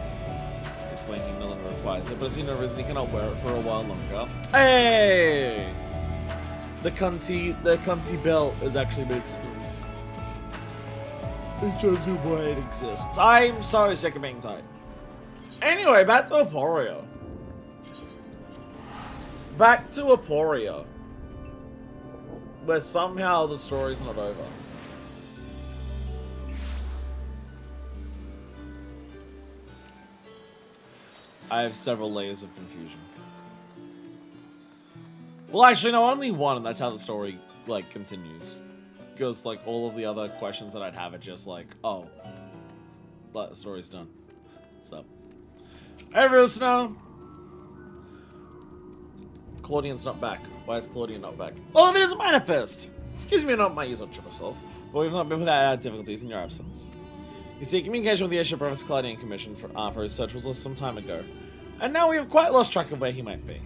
Explaining he no longer requires it, but I see no reason he cannot wear it for a while longer. Hey! The cunty belt is actually been explained. In terms of why it exists. I'm so sick of being tight. Anyway, back to Aporia. Back to Aporia. Where somehow the story's not over. I have several layers of confusion. Well, actually, no, only one, and that's how the story, like, continues. Because, like, all of the other questions that I'd have are just like, oh, but the story's done. So, hey, Snow. Claudian's not back. Why is Claudian not back? Oh, it is a manifest! Excuse me, not my use on trip myself, but we've not been without difficulties in your absence. You see, communication with the airship Professor Claudian commissioned for his search was lost some time ago, and now we have quite lost track of where he might be.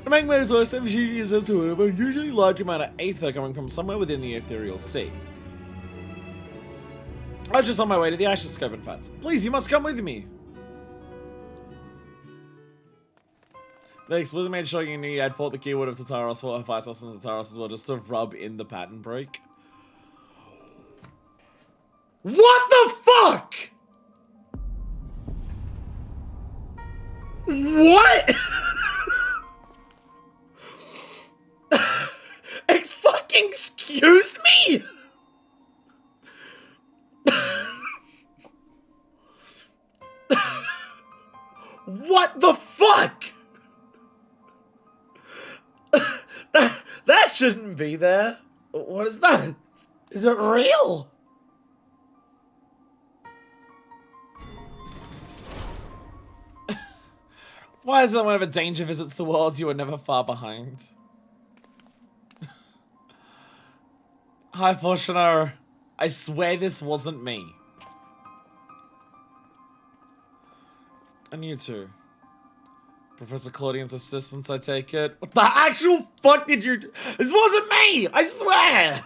To make matters worse, MGG is into an unusually large amount of aether coming from somewhere within the ethereal sea. I was just on my way to the Ashes Scope, in fact. Please, you must come with me. The explicit made sure you knew you had fought the keyword of Tataros, fought Hephaestus and Tataros as well, just to rub in the pattern break. What the fuck? What? Excuse me? What the fuck? That shouldn't be there. What is that? Is it real? Why is that whenever danger visits the world, you are never far behind? Hi, Fortuner. I swear this wasn't me. And you too. Professor Claudian's assistant, I take it. What the actual fuck did you do? This wasn't me! I swear!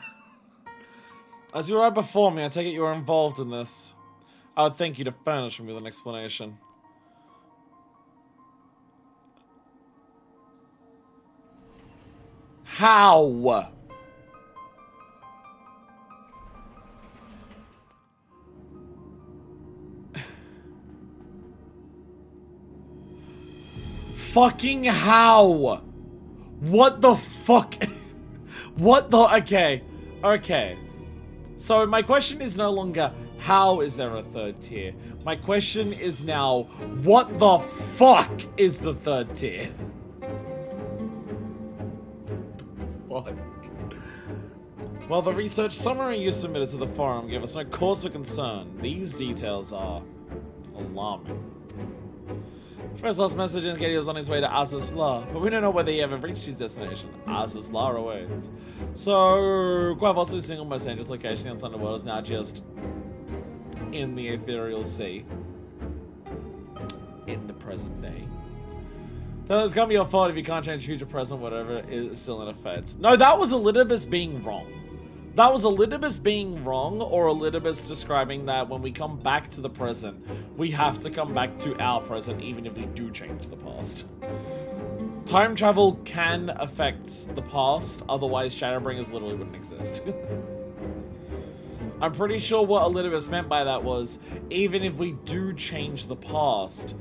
As you were right before me, I take it you were involved in this. I would thank you to furnish me with an explanation. How? Fucking how? What the fuck? What the? Okay. Okay. So my question is no longer, how is there a third tier? My question is now, what the fuck is the third tier? Fuck. Well, the research summary you submitted to the forum gave us no cause for concern. These details are alarming. First last message indicated he was on his way to Azazla, but we don't know whether he ever reached his destination. Azazla awaits. So, quite possibly the single most dangerous location in the underworld is now just in the ethereal sea. In the present day. So it's gonna be your fault if you can't change future, present, whatever is still in effect. No, that was Elidibus being wrong. That was Elidibus being wrong, or Elidibus describing that when we come back to the present, we have to come back to our present even if we do change the past. Time travel can affect the past, otherwise Shadowbringers literally wouldn't exist. I'm pretty sure what Elidibus meant by that was, even if we do change the past,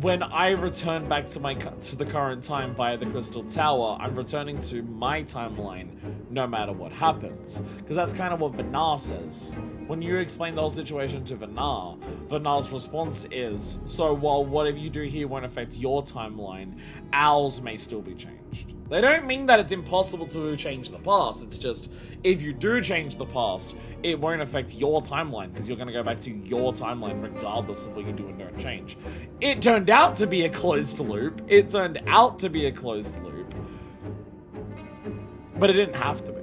when I return back to the current time via the Crystal Tower, I'm returning to my timeline no matter what happens. Because that's kind of what Benar says. When you explain the whole situation to Vinar, Vinar's response is, so while whatever you do here won't affect your timeline, ours may still be changed. They don't mean that it's impossible to change the past, it's just, if you do change the past, it won't affect your timeline, because you're going to go back to your timeline regardless of what you do and don't change. It turned out to be a closed loop, it turned out to be a closed loop, but it didn't have to be.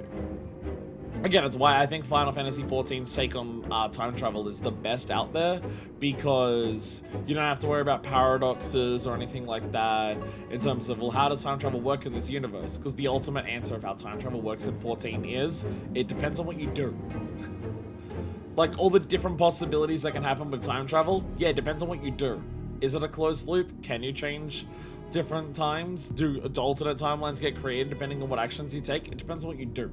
Again, it's why I think Final Fantasy XIV's take on time travel is the best out there, because you don't have to worry about paradoxes or anything like that in terms of, well, how does time travel work in this universe? Because the ultimate answer of how time travel works in 14 is, it depends on what you do. Like, all the different possibilities that can happen with time travel, yeah, it depends on what you do. Is it a closed loop? Can you change different times? Do alternate timelines get created depending on what actions you take? It depends on what you do.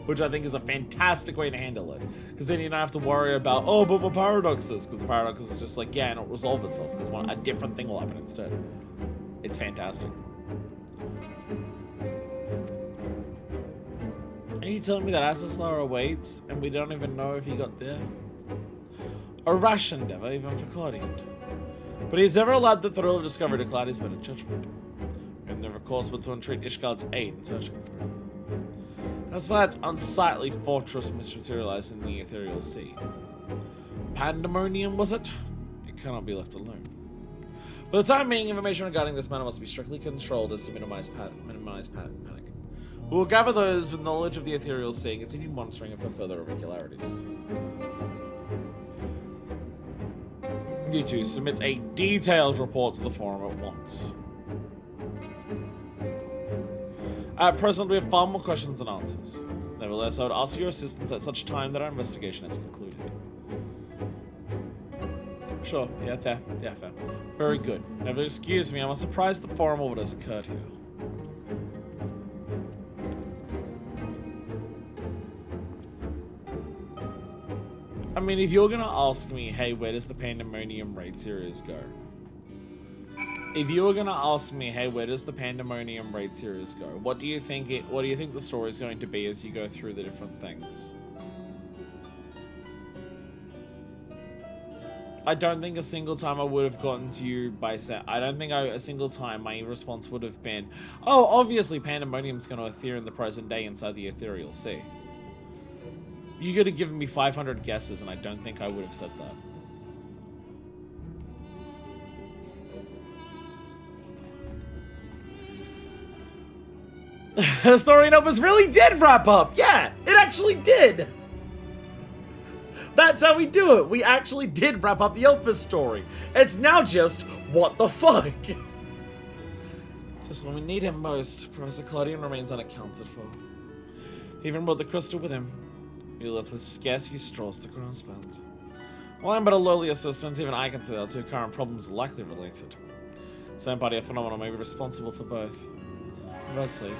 Which I think is a fantastic way to handle it. Because then you don't have to worry about, oh, but my paradoxes. Because the paradoxes are just like, yeah, and it'll resolve itself. Because a different thing will happen instead. It's fantastic. Are you telling me that Asislar awaits, and we don't even know if he got there? A rash endeavor, even for Claudian. But he's never allowed the thrill of discovery to cloud his better judgment. And never course but to entreat Ishgard's aid in searching for him. That's why that unsightly fortress mismaterialized in the ethereal sea. Pandaemonium, was it? It cannot be left alone. For the time being, information regarding this matter must be strictly controlled as to minimize panic. We will gather those with knowledge of the ethereal sea and continue monitoring it for further irregularities. You two submit a detailed report to the forum at once. At present, we have far more questions than answers. Nevertheless, I would ask your assistance at such time that our investigation is concluded. Sure, yeah, fair. Very good. Never excuse me, I'm surprised the forum of what has occurred here. I mean, if you're gonna ask me, hey, where does the Pandaemonium raid series go? If you were gonna ask me, hey, where does the Pandaemonium raid series go? What do you think the story is going to be as you go through the different things? I don't think a single time I would have gotten to you by I don't think a single time my response would have been, oh, obviously Pandaemonium's gonna appear in the present day inside the ethereal sea. You could have given me 500 guesses and I don't think I would have said that. The story in Opus really did wrap up! Yeah, it actually did! That's how we do it. We actually did wrap up the Opus story. It's now just, what the fuck? Just when we need him most, Professor Claudian remains unaccounted for. He even brought the crystal with him. We left with scarce few straws to grasp at. While I'm but a lowly assistant, even I can see that our two current problems are likely related. Same body of phenomena may be responsible for both. Conversely,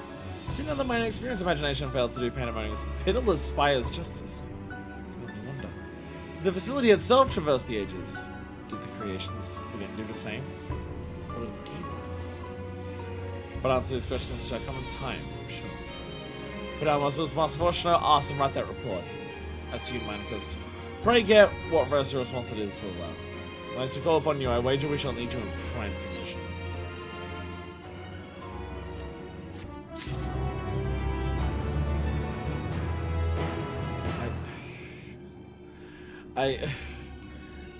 seeing that my inexperienced imagination failed to do Pandaemonium's pitiless spire's justice. I can only wonder. The facility itself traversed the ages. Did the creations again do the same? What are the keywords? But answer these questions shall come in time, I'm sure. But I was Master Fortuno, ask and write that report. As you, Manifest. Pray get what verse your response it is will allow. Unless we call upon you, I wager we shall need you in prime condition.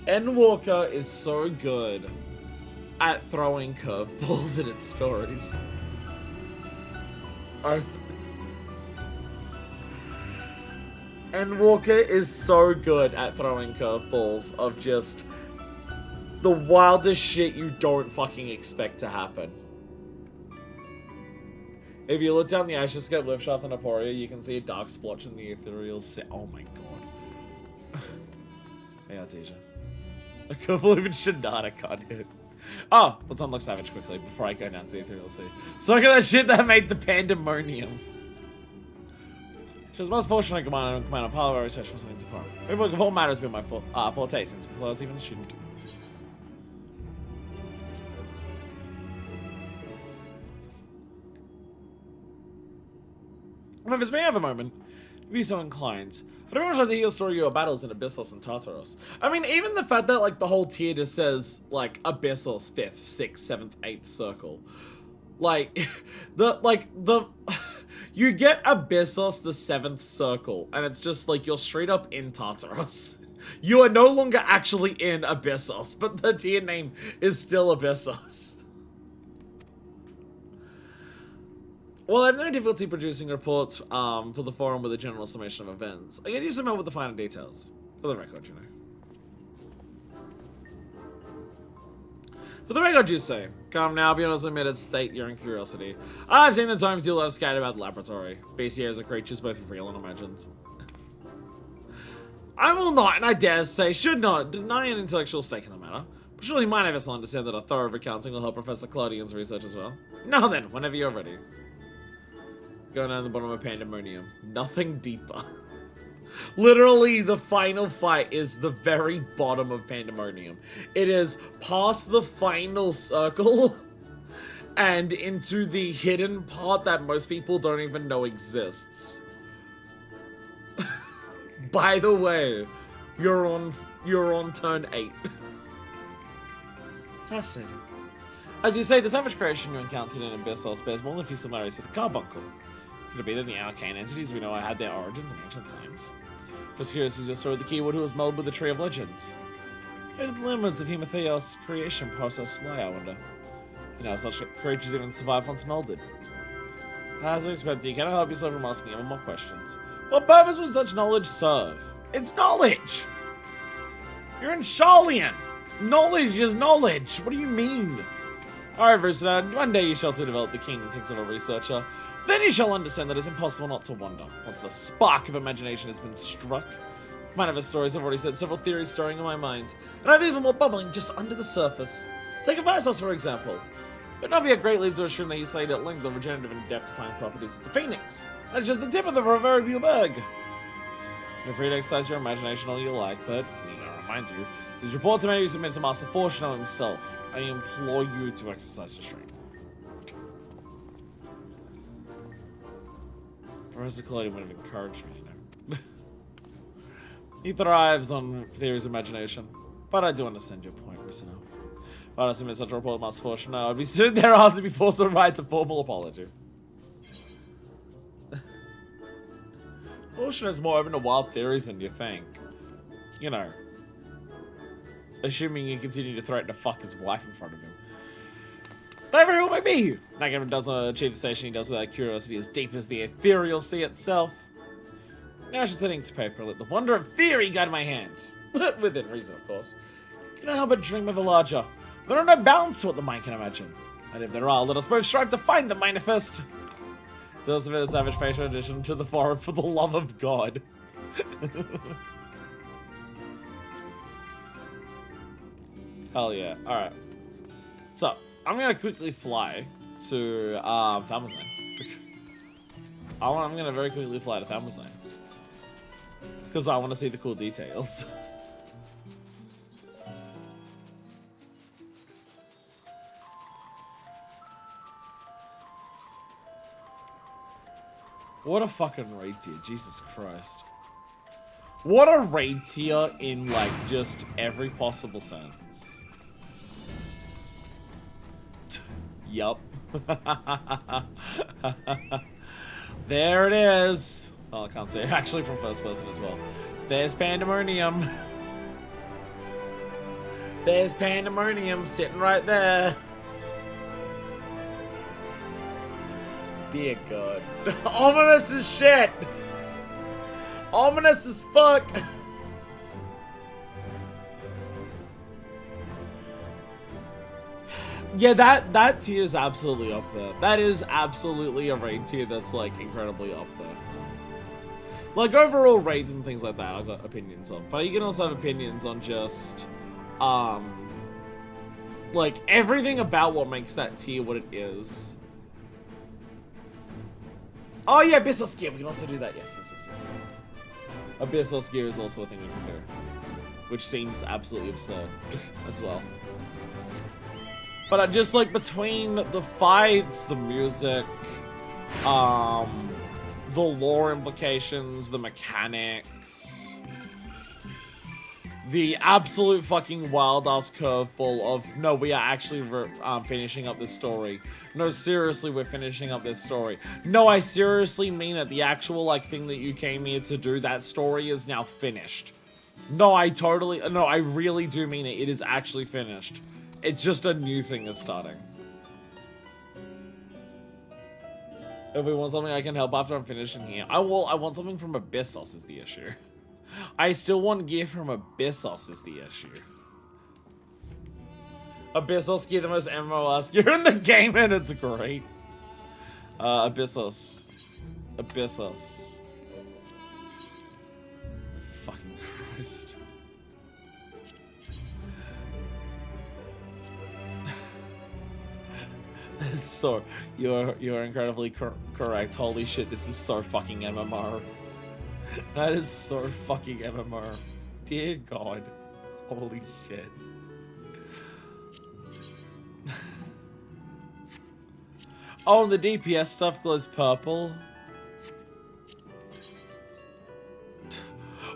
Endwalker is so good at throwing curveballs in its stories. Endwalker is so good at throwing curveballs of just the wildest shit you don't fucking expect to happen. If you look down the Ashescape lift shaft in Aporia, you can see a dark splotch in the ethereal set. Oh my god. Hey, Artesia. I can't believe it should not. I can't hit. Oh, let's unlock Savage quickly before I go down to the ethereal sea. So look at that shit that made the Pandaemonium. She was most fortunate to command a pile of research for something to farm. People of all matters been my forte since before I was even a student. Memphis, may I have a moment? be so inclined. I'd very much like to hear a story of your battles in Abyssos and Tartaros. I mean, even the fact that, like, the whole tier just says, like, Abyssos, 5th, 6th, 7th, 8th circle. Like, you get Abyssos, the 7th circle, and it's just, like, you're straight up in Tartaros. You are no longer actually in Abyssos, but the tier name is still Abyssos. Well, I have no difficulty producing reports for the forum with a general summation of events. I can use them out with the finer details. For the record, you know. For the record, you say. Come now, be honest, admitted, state your own curiosity. I've seen the times you'll have scattered about the laboratory. BCAs are creatures both real and imagined. I will not, and I dare say, should not, deny an intellectual stake in the matter. But surely my neighbors will understand that a thorough accounting will help Professor Claudian's research as well. Now then, whenever you're ready. Going down the bottom of Pandaemonium. Nothing deeper. Literally, the final fight is the very bottom of Pandaemonium. It is past the final circle and into the hidden part that most people don't even know exists. By the way, you're on turn 8. Fascinating. As you say, the savage creation you encountered in Abyssos bears more than a few similarities to the carbuncle. Could it be that the arcane entities we know had their origins in ancient times? Just curious as you saw the keyword who was melded with the Tree of Legends. How did the limits of Hemotheos' creation process lie, I wonder? You know, such creatures even survive once melded. As I expected, you cannot help yourself from asking even more questions. What purpose would such knowledge serve? It's knowledge! You're in Sharlayan! Knowledge is knowledge! What do you mean? Alright, Versatile, one day you shall too develop the keen instincts of a researcher. Then you shall understand that it's impossible not to wonder, once the spark of imagination has been struck. Mine of his stories, I've already said several theories stirring in my mind, and I have even more bubbling just under the surface. Take Abyssos, for example. It would not be a great leap to assume that you studied at length the regenerative and death-defying properties of the Phoenix. That is just the tip of the proverbial berg. You're free to exercise your imagination all you like, but, I remind you, this report to me you submit to Master Fortuno himself. I implore you to exercise restraint. Professor Claudian would have encouraged me, you know. He thrives on theories of imagination, but I do understand your point, Rissino. If I submit such a report to Master Fortuno, I'd be soon thereafter be forced to write a formal apology. Fortune is more open to wild theories than you think. You know. Assuming you continue to threaten to fuck his wife in front of him. That very well may be. Nagam doesn't achieve the station he does without curiosity as deep as the ethereal sea itself. Now I should set ink to paper and let the wonder of theory guide my hands. Within reason, of course. You know how but dream of a larger. There are no bounds to what the mind can imagine. And if there are, let us both strive to find the manifest. Just a savage facial addition to the forum for the love of God. Hell yeah. Alright. So, I'm gonna quickly fly to Famozine. I'm gonna very quickly fly to Famozine. Because I want to see the cool details. What a fucking raid tier, Jesus Christ. What a raid tier in, like, just every possible sense. Yup. There it is. Oh, I can't say it. Actually from first person as well. There's Pandaemonium. There's Pandaemonium sitting right there. Dear God. Ominous as shit. Ominous as fuck. Yeah, that tier is absolutely up there. That is absolutely a raid tier that's, like, incredibly up there. Like, overall raids and things like that, I've got opinions on. But you can also have opinions on just, like, everything about what makes that tier what it is. Oh, yeah, Abyssos Gear. We can also do that. Yes. Abyssos Gear is also a thing we can do. Which seems absolutely absurd as well. But I just, like, between the fights, the music, the lore implications, the mechanics, the absolute fucking wild-ass curveball of, no, we are actually finishing up this story. No, seriously, we're finishing up this story. No, I seriously mean it. The actual, like, thing that you came here to do, that story is now finished. No, I really do mean it. It is actually finished. It's just a new thing that's starting. If we want something I can help after I'm finishing here. I want something from Abyssos is the issue. I still want gear from Abyssos is the issue. Abyssos gear the most MMOS gear in the game and it's great. Abyssos. Abyssos. Fucking Christ. So, you're incredibly correct. Holy shit, this is so fucking MMR. That is so fucking MMR. Dear God. Holy shit. Oh, the DPS stuff glows purple.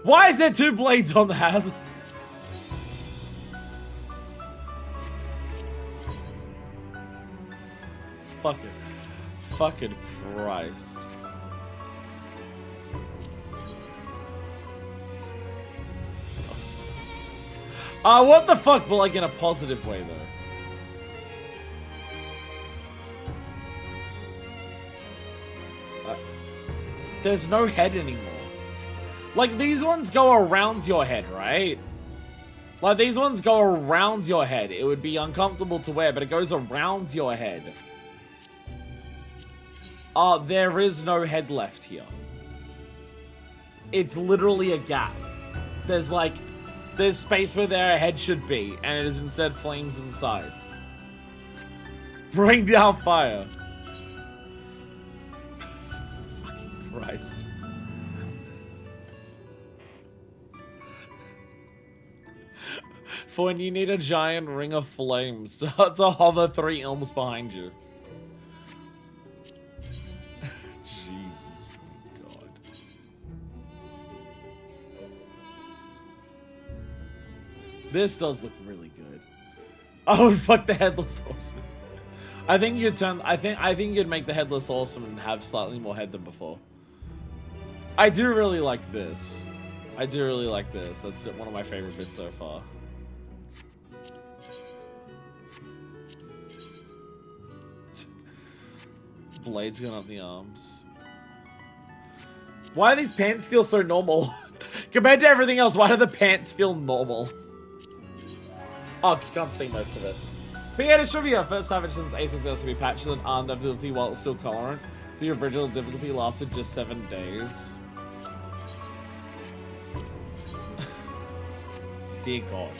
Why is there 2 blades on the house? Fucking Christ. What the fuck? But like in a positive way though. There's no head anymore. Like these ones go around your head, right? Like these ones go around your head. It would be uncomfortable to wear, but it goes around your head. There is no head left here. It's literally a gap. There's space where their head should be, and it is instead flames inside. Bring down fire. Fucking Christ. For when you need a giant ring of flames to hover 3 ilms behind you. This does look really good. Oh, fuck the Headless Horseman. I think you'd make the Headless Horseman have slightly more head than before. I do really like this. I do really like this. That's one of my favorite bits so far. Blades going up the arms. Why do these pants feel so normal? Compared to everything else, why do the pants feel normal? Oh, just can't see most of it. But yeah, this should be our first Savage since A6 has to be patched and armed difficulty while it's still current. The original difficulty lasted just 7 days. Dear God.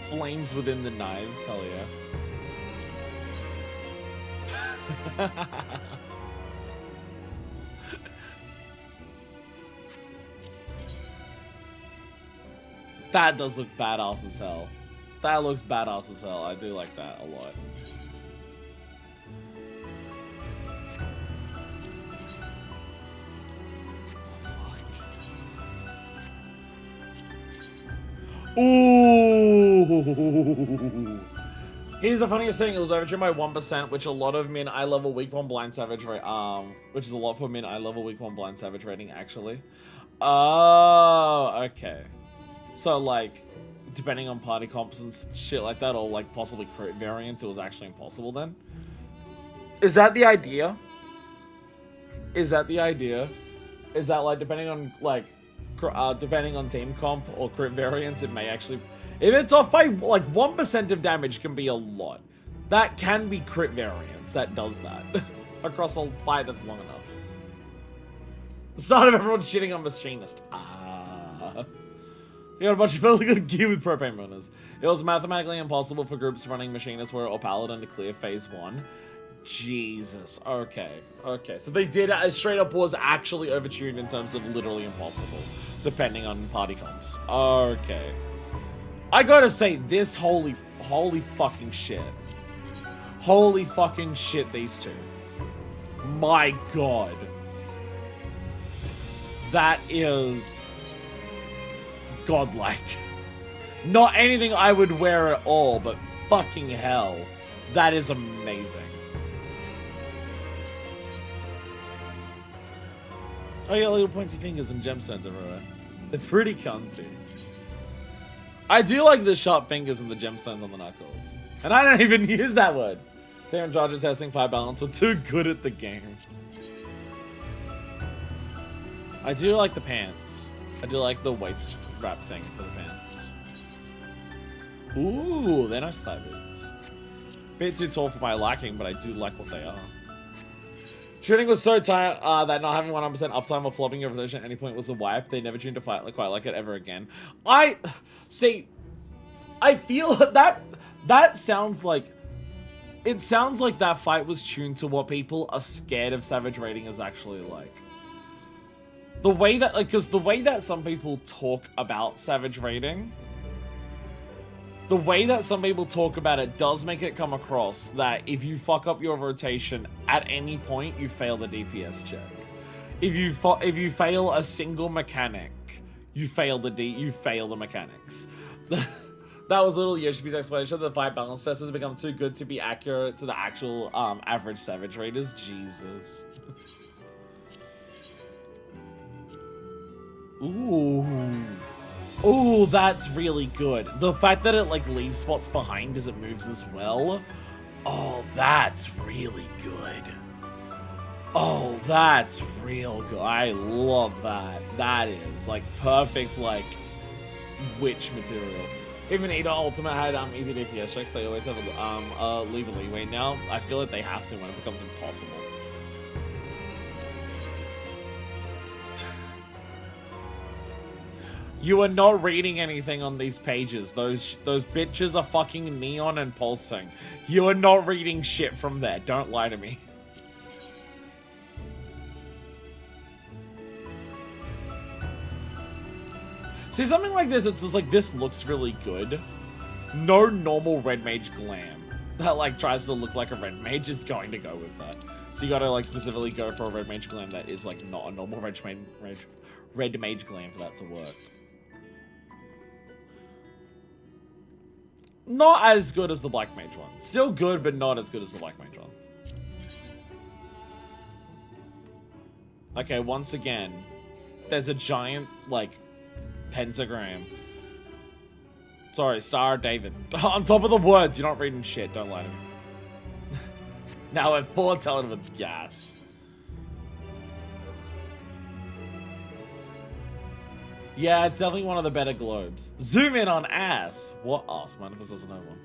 Flames within the knives, hell yeah. That does look badass as hell. That looks badass as hell. I do like that a lot. Ooh! Here's the funniest thing, it was overdue by 1%, which a lot of min eye level weak 1 blind savage rate, which is a lot for min eye level weak 1 blind savage rating actually. Oh, okay. So like, depending on party comps and shit like that, or like possibly crit variants, it was actually impossible then? Is that the idea? Is that the idea? Is that like, depending on like, depending on team comp or crit variants, it may actually... If it's off by like 1% of damage can be a lot. That can be crit variance that does that. Across a fight that's long enough. The start of everyone shitting on Machinist. You got a bunch of really good gear with propane burners. It was mathematically impossible for groups running Machinist Warrior or Paladin to clear phase 1. Jesus. Okay. Okay. So they did, straight up was actually overtuned in terms of literally impossible. Depending on party comps. Okay. I gotta say, this holy fucking shit. Holy fucking shit, these two. My god. That is godlike. Not anything I would wear at all, but fucking hell. That is amazing. Oh yeah, little pointy fingers and gemstones everywhere. They're pretty cunty. I do like the sharp fingers and the gemstones on the knuckles. And I don't even use that word. Team and Charger testing fire balance. We're too good at the game. I do like the pants. I do like the waist wrap thing for the pants. Ooh, they're nice thigh boots. Bit too tall for my liking, but I do like what they are. Shooting was so tight that not having 100% uptime or flopping your position at any point was a wipe. They never tuned to fight quite like it ever again. I feel that sounds like... It sounds like that fight was tuned to what people are scared of Savage raiding is actually like. The way that, like, because the way that some people talk about Savage raiding, the way that some people talk about it does make it come across that if you fuck up your rotation at any point, you fail the DPS check. If you fail a single mechanic, you fail the mechanics. That was little Yoshi's explanation. The fight balance test has become too good to be accurate to the actual average Savage raiders. Jesus. Ooh. Ooh, that's really good. The fact that it, like, leaves spots behind as it moves as well. Oh, that's really good. Oh, that's real good. I love that. That is, like, perfect, like, witch material. Even Eda Ultimate had easy DPS checks. They always have a leave a leeway. Now, I feel like they have to when it becomes impossible. You are not reading anything on these pages. Those bitches are fucking neon and pulsing. You are not reading shit from there. Don't lie to me. See, something like this, it's just like, this looks really good. No normal red mage glam that, like, tries to look like a red mage is going to go with that. So you gotta, like, specifically go for a red mage glam that is, like, not a normal red mage glam for that to work. Not as good as the black mage one. Still good, but not as good as the black mage one. Okay, once again, there's a giant, like, pentagram. Sorry, Star David. On top of the words, you're not reading shit. Don't lie to me. Now we're foretelling with gas. Yeah, it's definitely one of the better globes. Zoom in on ass. What ass? Manifest doesn't know one.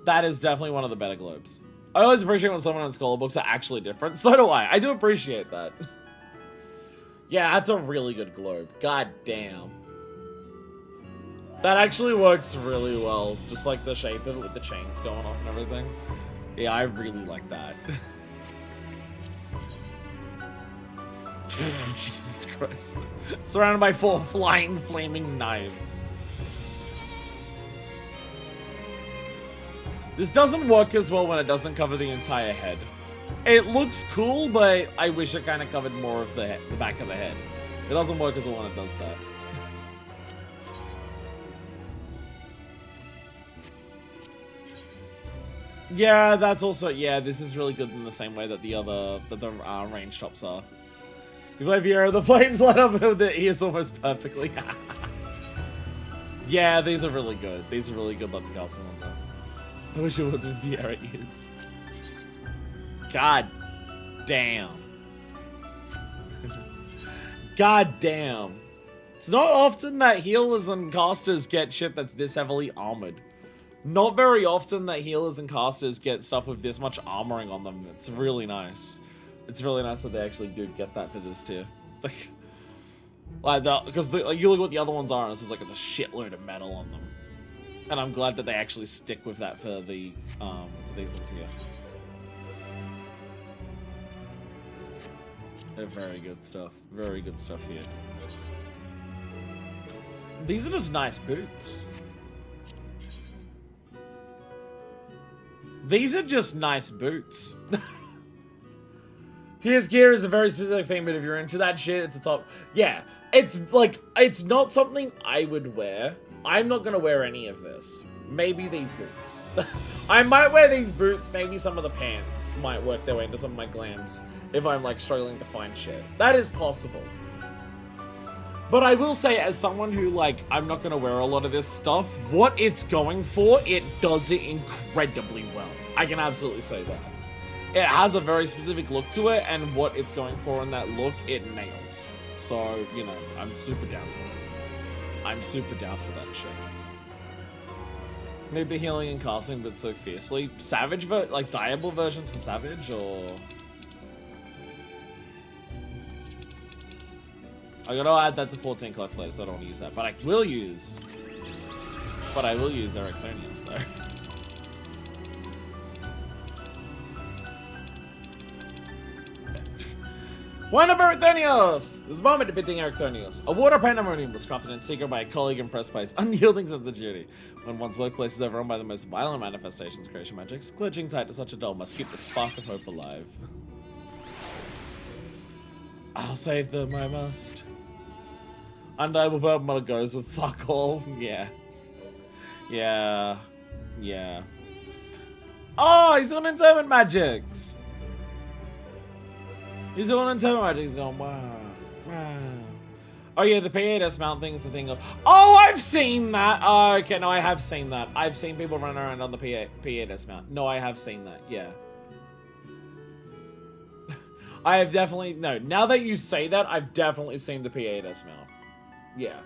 That is definitely one of the better globes. I always appreciate when someone in scholar books are actually different. So do I. I do appreciate that. Yeah, that's a really good globe. God damn. That actually works really well. Just like the shape of it with the chains going off and everything. Yeah, I really like that. Jesus Christ. Surrounded by 4 flying, flaming knives. This doesn't work as well when it doesn't cover the entire head. It looks cool, but I wish it kind of covered more of the back of the head. It doesn't work as well when it does that. Yeah, that's also, yeah, this is really good in the same way that the other, range tops are. You play Viera, the flames light up with the ears almost perfectly. Yeah, these are really good. These are really good like the custom ones are. I wish it was with Viera ears. God damn. God damn. It's not often that healers and casters get shit that's this heavily armored. Not very often that healers and casters get stuff with this much armoring on them. It's really nice. It's really nice that they actually do get that for this tier. Because you look at what the other ones are, and it's just like it's a shitload of metal on them. And I'm glad that they actually stick with that for the for these ones here. They're very good stuff. Very good stuff here. These are just nice boots. These are just nice boots. Fierce gear is a very specific thing, but if you're into that shit, it's a top. Yeah, it's like, it's not something I would wear. I'm not gonna wear any of this. Maybe these boots. I might wear these boots, maybe some of the pants might work their way into some of my glams if I'm like struggling to find shit. That is possible. But I will say, as someone who, like, I'm not gonna wear a lot of this stuff, what it's going for, it does it incredibly well. I can absolutely say that. It has a very specific look to it, and what it's going for in that look, it nails. So, you know, I'm super down for it. I'm super down for that shit. Need the healing and casting, but so fiercely. Savage, like, dyeable versions for Savage, or... I gotta add that to 14 collect later, so I don't want to use that. But I will use Ericthonius, though. One of Ericthonius! This moment depicting Ericthonius. A water pandemonium was crafted in secret by a colleague impressed by his unyielding sense of duty. When one's workplace is overrun by the most violent manifestations of creation magics, clutching tight to such a doll must keep the spark of hope alive. I'll save them, I must. Undiable Bird Mother goes with fuck all. Yeah. Yeah. Yeah. Oh, he's doing interment magics! He's doing interment magic. He's going, wow. Wow. Oh yeah, the P8S mount thing is the thing of... Oh, I've seen that! Oh, okay, no, I have seen that. I've seen people run around on the P8S mount. No, I have seen that, yeah. I have definitely... No, now that you say that, I've definitely seen the P8S mount. Yeah.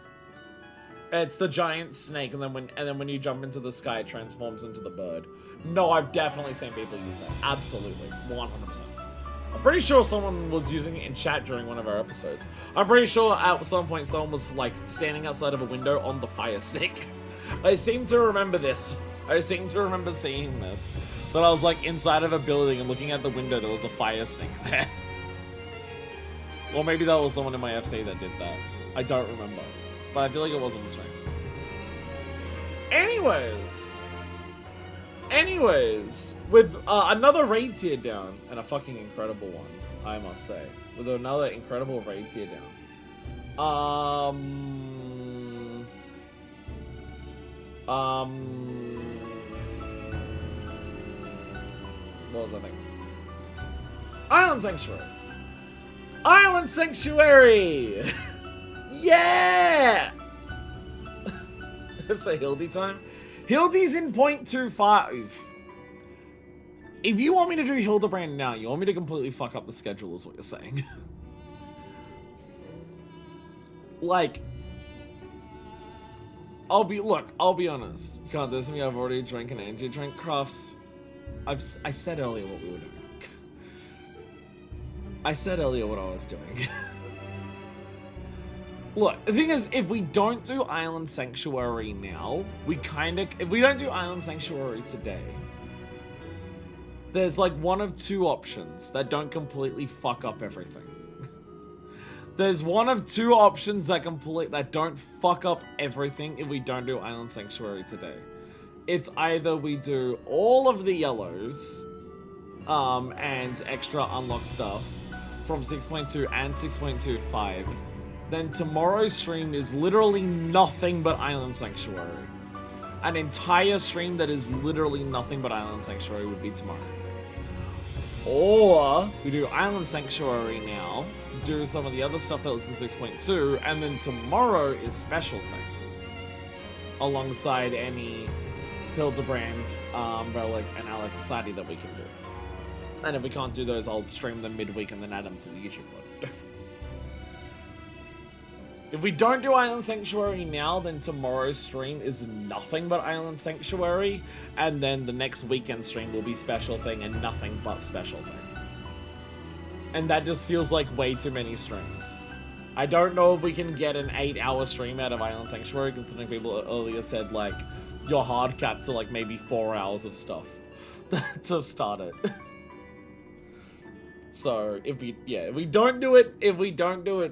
It's the giant snake, and then when you jump into the sky, it transforms into the bird. No, I've definitely seen people use that. Absolutely. 100%. I'm pretty sure someone was using it in chat during one of our episodes. I'm pretty sure at some point someone was, like, standing outside of a window on the fire snake. I seem to remember this. I seem to remember seeing this. That I was, like, inside of a building and looking at the window, there was a fire snake there. Or maybe that was someone in my FC that did that. I don't remember. But I feel like it was on the stream. Anyways, with another raid tier down, and a fucking incredible one, I must say. With another incredible raid tier down. What was I thinking? Island Sanctuary! Island Sanctuary! Yeah! It's a Hildy time. Hildy's in 0.25. If you want me to do Hildebrand now, you want me to completely fuck up the schedule is what you're saying. Like, I'll be honest. You can't do this to me, I've already drank an energy drink. Crafts, I said earlier what we were doing. I said earlier what I was doing. Look, the thing is, if we don't do Island Sanctuary now, if we don't do Island Sanctuary today, there's like one of two options that don't completely fuck up everything. There's one of two options that don't fuck up everything if we don't do Island Sanctuary today. It's either we do all of the yellows, and extra unlock stuff from 6.2 and 6.25. Then tomorrow's stream is literally nothing but Island Sanctuary. An entire stream that is literally nothing but Island Sanctuary would be tomorrow. Or we do Island Sanctuary now, do some of the other stuff that was in 6.2, and then tomorrow is Special Thing. Alongside any Hildebrand's, Relic, and Allied Society that we can do. And if we can't do those, I'll stream them midweek and then add them to the YouTube clip. If we don't do Island Sanctuary now, then tomorrow's stream is nothing but Island Sanctuary, and then the next weekend stream will be Special Thing and nothing but Special Thing. And that just feels like way too many streams. I don't know if we can get an 8-hour stream out of Island Sanctuary, considering people earlier said, like, you're hard capped to, like, maybe 4 hours of stuff to start it. So if we don't do it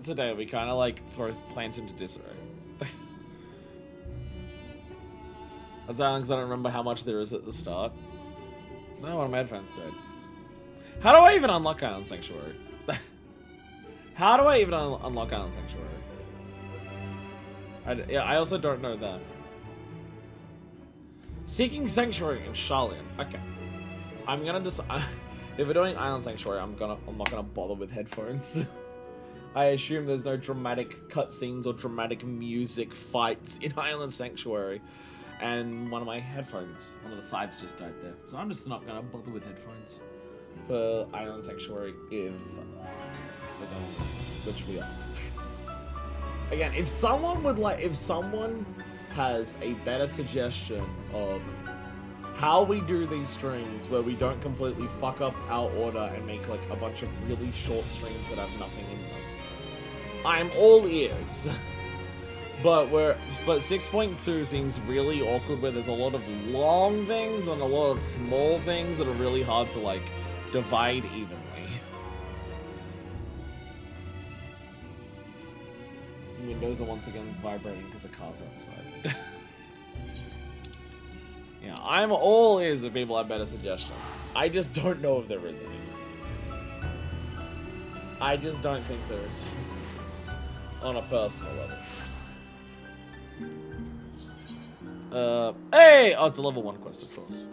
today, we kind of like throw plans into disarray. That's only because I don't remember how much there is at the start. No, one of my headphones died. How do I even unlock Island Sanctuary? How do I even unlock Island Sanctuary? Yeah, I also don't know that. Seeking Sanctuary in Charlian. Okay. I'm gonna just... if we're doing Island Sanctuary, I'm not gonna bother with headphones. I assume there's no dramatic cutscenes or dramatic music fights in Island Sanctuary. And one of my headphones, one of the sides just died there. So I'm just not gonna bother with headphones for Island Sanctuary if we're going, which we are. Again, if someone has a better suggestion of how we do these streams where we don't completely fuck up our order and make like a bunch of really short streams that have nothing in them, I'm all ears. But 6.2 seems really awkward where there's a lot of long things and a lot of small things that are really hard to like divide evenly. Windows are once again vibrating because the car's outside. Yeah, I'm all ears if people have better suggestions. I just don't know if there is any. I just don't think there is any. On a personal level. Hey! Oh, it's a level 1 quest, of course.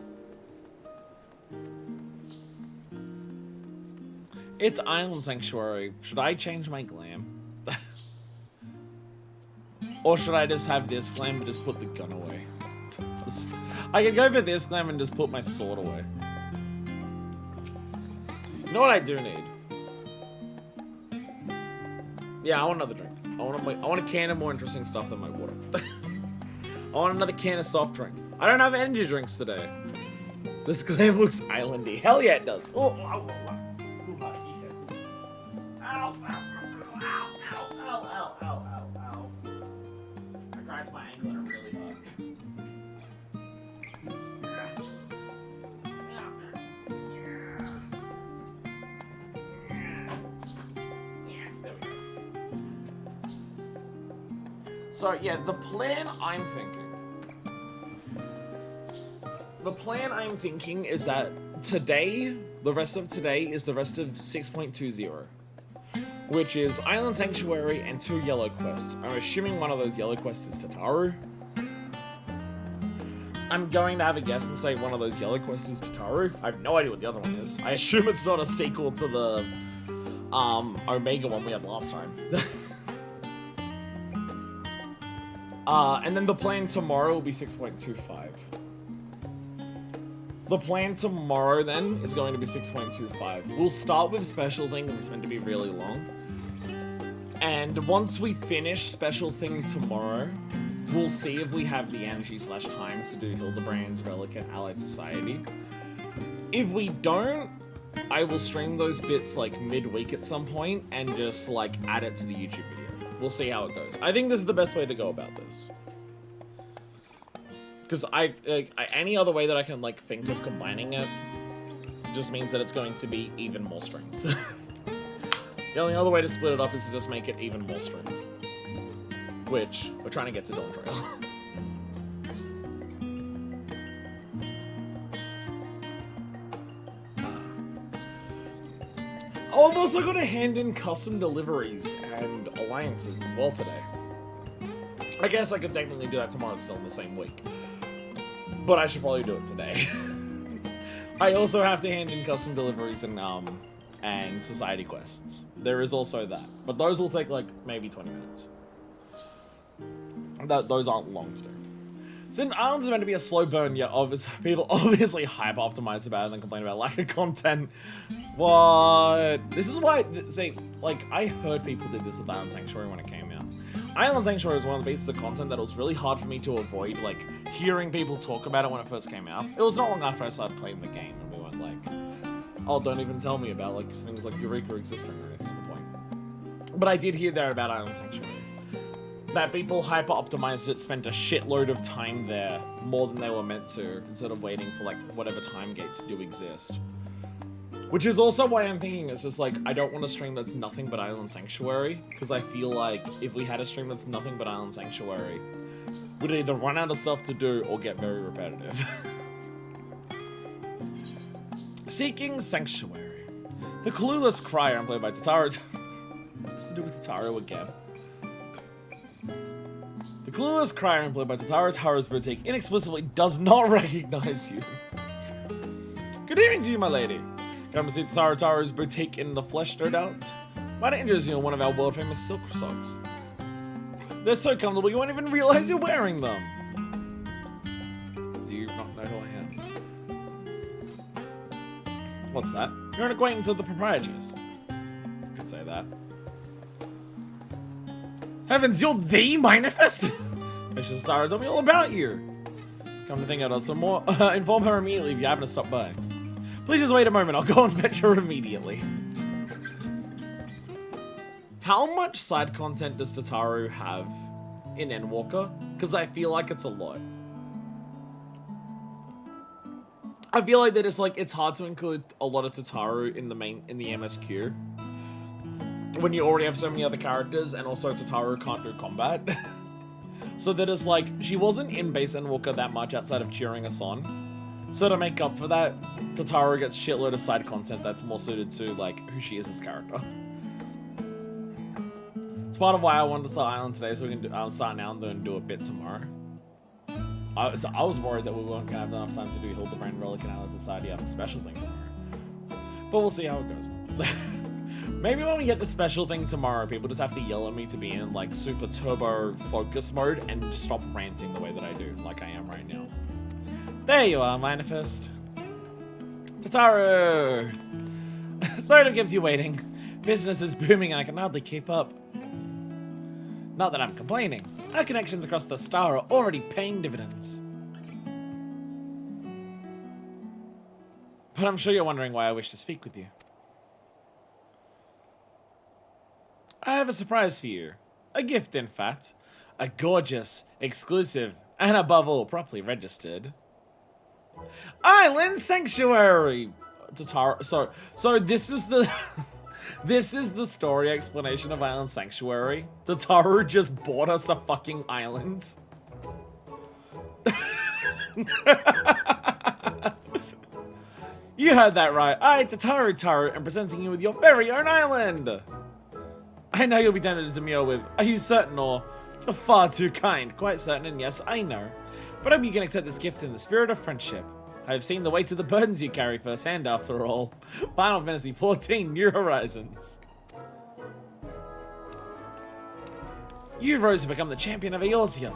It's Island Sanctuary. Should I change my glam? Or should I just have this glam and just put the gun away? I could go for this glam and just put my sword away. You know what I do need? Yeah, I want another drink. I want a can of more interesting stuff than my water. I want another can of soft drink. I don't have energy drinks today. This glam looks islandy. Hell yeah, it does. Oh, ow, ow, ow. Ow, ow, ow, ow, ow, ow, ow, ow. I grind my ankle and it really hard. So yeah, the plan I'm thinking is that today, the rest of today is the rest of 6.20, which is Island Sanctuary and 2 yellow quests. I'm assuming one of those yellow quests is Tataru. I'm going to have a guess and say one of those yellow quests is Tataru. I have no idea what the other one is. I assume it's not a sequel to the Omega one we had last time. And then the plan tomorrow will be 6.25. The plan tomorrow, then, is going to be 6.25. We'll start with Special Thing, which is meant to be really long. And once we finish Special Thing tomorrow, we'll see if we have the energy/time to do Hildebrand's Relic and Allied Society. If we don't, I will stream those bits, like, midweek at some point, and just, like, add it to the YouTube video. We'll see how it goes. I think this is the best way to go about this. Because any other way that I can, like, think of combining it just means that it's going to be even more streams. The only other way to split it up is to just make it even more streams. Which, we're trying to get to Dawn Trail. Oh, I've also got to hand in custom deliveries and alliances as well today. I guess I could technically do that tomorrow, still in the same week. But I should probably do it today. I also have to hand in custom deliveries and society quests. There is also that. But those will take, like, maybe 20 minutes. Those aren't long to do. Since Islands is meant to be a slow burn, yeah, people obviously hype optimize about it and then complain about lack of content. What? This is why, see, like, I heard people did this with Island Sanctuary when it came out. Island Sanctuary is one of the pieces of content that was really hard for me to avoid, like, hearing people talk about it when it first came out. It was not long after I started playing the game, and we weren't like, oh, don't even tell me about, like, things like Eureka existing or anything at the point. But I did hear that about Island Sanctuary. That people hyper-optimized it, spent a shitload of time there, more than they were meant to, instead of waiting for, like, whatever time gates do exist. Which is also why I'm thinking it's just, like, I don't want a stream that's nothing but Island Sanctuary, because I feel like if we had a stream that's nothing but Island Sanctuary, we'd either run out of stuff to do or get very repetitive. Seeking Sanctuary. The clueless crier, played by Tataru. What's to do with Tataru again? The clueless crier, played by Tataru's boutique, inexplicably does not recognize you. Good evening to you, my lady. Come to see Tataru's boutique in the flesh, no doubt. Might interest you in one of our world-famous silk socks. They're so comfortable you won't even realize you're wearing them. Do you not know who I am? What's that? You're an acquaintance of the proprietors. You could say that. Heavens, you're the manifest? Mrs. Star told me all about you. Come to think of it, some more. Inform her immediately if you happen to stop by. Please just wait a moment. I'll go and fetch her immediately. How much side content does Tataru have in Endwalker? Because I feel like it's a lot. I feel like that it's hard to include a lot of Tataru in the MSQ when you already have so many other characters, and also Tataru can't do combat. So that is like, she wasn't in base Endwalker that much outside of cheering us on. So to make up for that, Tataru gets shitload of side content that's more suited to like who she is as a character. It's part of why I wanted to start Island today, so we can start now and then do a bit tomorrow. I was worried that we weren't gonna have enough time to do Hildebrand Relic and Allied Society after special thing tomorrow. But we'll see how it goes. Maybe when we get the special thing tomorrow, people just have to yell at me to be in like super turbo focus mode and stop ranting the way that I do, like I am right now. There you are, Manifest. Tataru! Sorry to keep you waiting. Business is booming and I can hardly keep up. Not that I'm complaining. Our connections across the star are already paying dividends. But I'm sure you're wondering why I wish to speak with you. I have a surprise for you. A gift, in fact. A gorgeous, exclusive, and above all, properly registered Island Sanctuary! Tataru, so this is the... This is the story explanation of Island Sanctuary. Tataru just bought us a fucking island. You heard that right. I, Tataru, am presenting you with your very own island. I know you'll be tempted to demur with, are you certain, or you're far too kind. Quite certain, and yes, I know. But I hope you can accept this gift in the spirit of friendship. I have seen the weight of the burdens you carry firsthand, after all. Final Fantasy XIV, New Horizons. You rose to become the champion of Eorzea,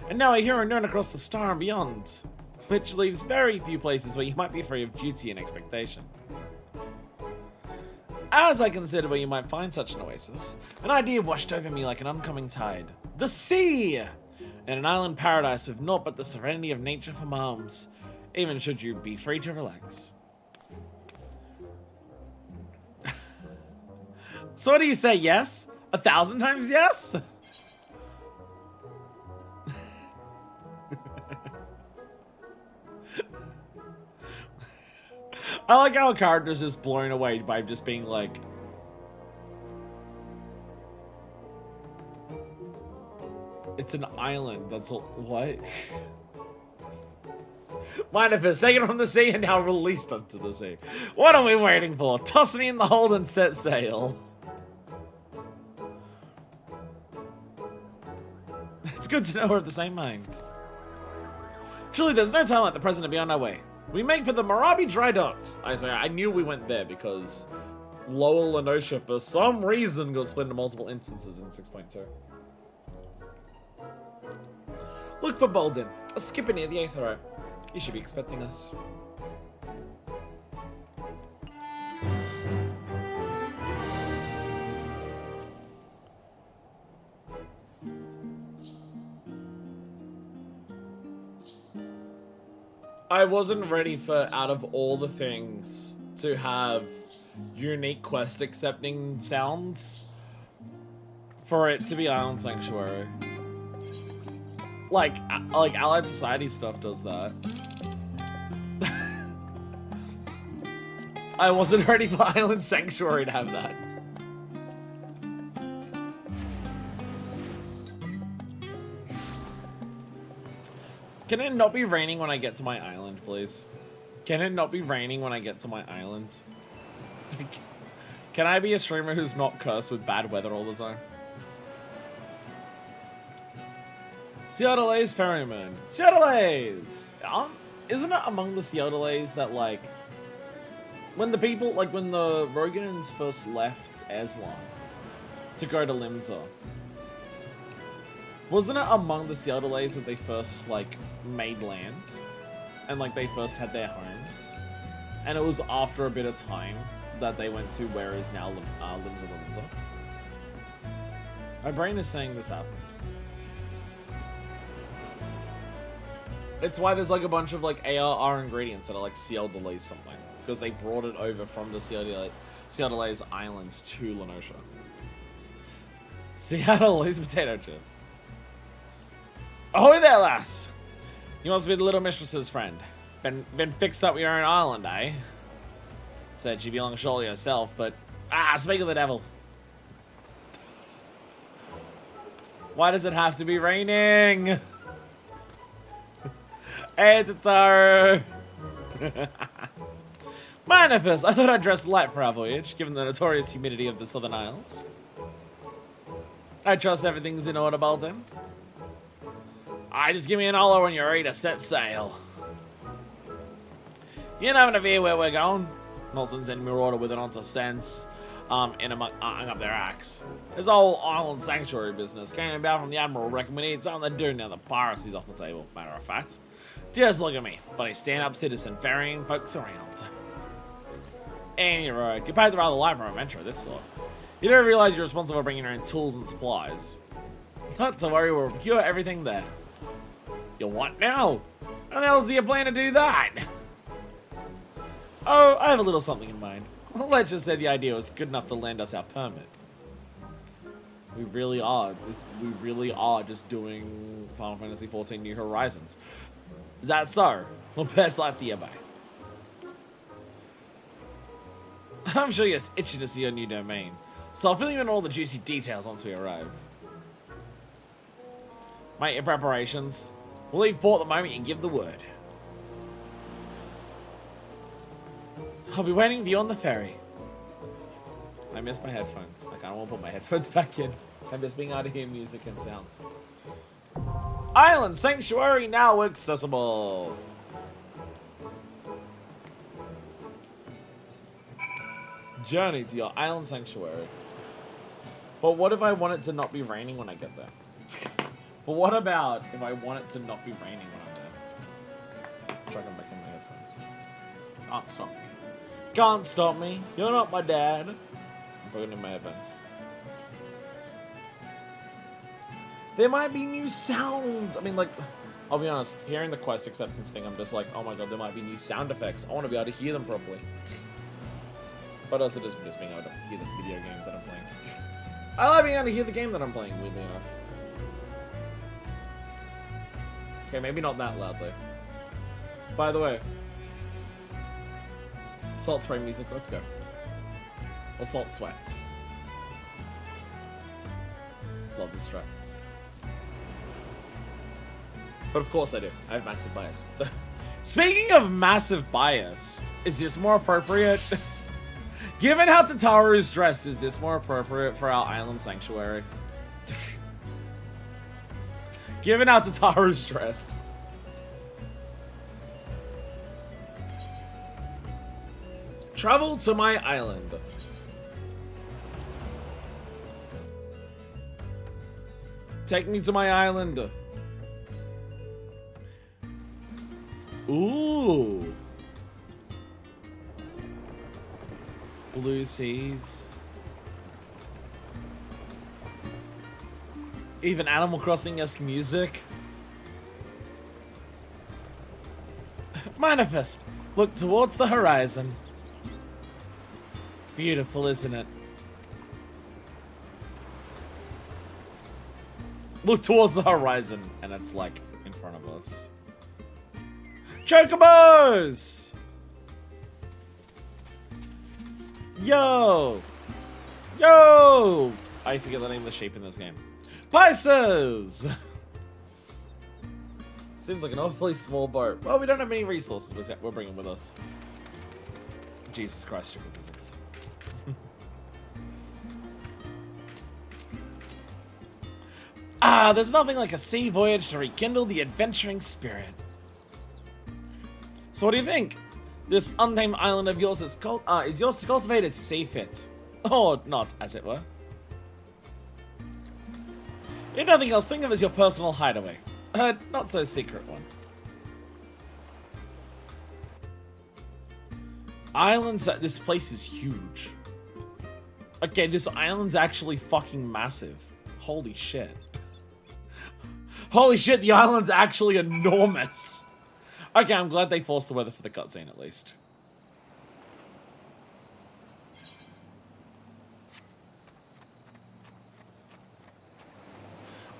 and now a hero known across the star and beyond, which leaves very few places where you might be free of duty and expectation. As I consider where you might find such an oasis, an idea washed over me like an oncoming tide. The sea! In an island paradise with naught but the serenity of nature for arms. Even should you be free to relax. So what do you say, yes? 1,000 times yes? I like how a character's just blown away by just being like... It's an island, that's all... What? Manifest, taken from the sea and now released onto the sea. What are we waiting for? Toss me in the hold and set sail. It's good to know we're of the same mind. Truly, there's no time like the present to be on our way. We make for the Marabi Dry Docks. I knew we went there because Lower Lenosha, for some reason, got split into multiple instances in 6.2. Look for Bolden, a skipper near the Aethero. You should be expecting us. I wasn't ready for, out of all the things, to have unique quest accepting sounds for it to be Island Sanctuary. Like Allied Society stuff does that. I wasn't ready for Island Sanctuary to have that. Can it not be raining when I get to my island, please? Can it not be raining when I get to my island? Can I be a streamer who's not cursed with bad weather all the time? Seattle's Ferryman. Seattle's! Isn't it among the Seattle's that, like, when the people, like, when the Roganins first left Aslan to go to Limsa, wasn't it among the Seattle's that they first, like, made lands? And, like, they first had their homes? And it was after a bit of time that they went to where is now Limsa. My brain is saying this happened. It's why there's like a bunch of like ARR ingredients that are like Seattle's something. Because they brought it over from the Seattle's islands to Lenosha. Seattle's potato chip. Ahoy there, lass! You must be the little mistress's friend. Been fixed up your own island, eh? Said she'd be along surely herself, but... speak of the devil. Why does it have to be raining? Hey, Tataru! Manifest! I thought I'd dress light for our voyage, given the notorious humidity of the Southern Isles. I trust everything's in order, Bolton. Just give me an holler when you're ready to set sail. You ain't having a fear where we're going. Nelson's in Marauder with an onto sense, in up their axe. This whole island sanctuary business came about from the Admiral reckon we need something to do now the piracy's off the table, matter of fact. Just look at me, bloody stand-up citizen ferrying folks around. And you're right, you paid the rather light for an adventure of this sort. You don't realize you're responsible for bringing your own tools and supplies. Not to worry, we'll procure everything there. You what now? How the hell do you plan to do that? Oh, I have a little something in mind. Let's just say the idea was good enough to land us our permit. We really are just doing Final Fantasy XIV New Horizons. Is that so? Well, best luck to you, bye. I'm sure you're itching to see your new domain, so I'll fill you in all the juicy details once we arrive. Make your preparations. We'll leave port the moment you give the word. I'll be waiting for you on the ferry. I miss my headphones. I kind of want to put my headphones back in. I miss being able to hear music and sounds. Island Sanctuary now accessible. Journey to your Island Sanctuary. But what if I want it to not be raining when I get there? But what about if I want it to not be raining when I'm there? Try to come back in my headphones. Can't stop me. Can't stop me. You're not my dad. I'm putting in my headphones. There might be new sounds. I mean, like, I'll be honest. Hearing the quest acceptance thing, I'm just like, oh my god, there might be new sound effects. I want to be able to hear them properly. But also just being able to hear the video game that I'm playing. I like being able to hear the game that I'm playing, weirdly enough. Okay, maybe not that loudly. By the way, Salt Spray music, let's go. Or Salt Sweat. Love this track. But of course I do. I have massive bias. Speaking of massive bias, is this more appropriate? Given how Tataru is dressed, is this more appropriate for our island sanctuary? Given how Tataru is dressed. Travel to my island. Take me to my island. Ooh. Blue seas. Even Animal Crossing-esque music. Manifest. Look towards the horizon. Beautiful, isn't it? Look towards the horizon, and it's like in front of us. Chocobos! Yo! Yo! I forget the name of the sheep in this game. Pisces! Seems like an awfully small boat. Well, we don't have many resources we're bringing with us. Jesus Christ, stupid physics. There's nothing like a sea voyage to rekindle the adventuring spirit. So what do you think? This unnamed island of yours is yours to cultivate as you see fit. Or not, as it were. If nothing else, think of it as your personal hideaway. Not so secret one. Islands, this place is huge. Okay, this island's actually fucking massive. Holy shit. Holy shit, the island's actually enormous. Okay, I'm glad they forced the weather for the cutscene at least.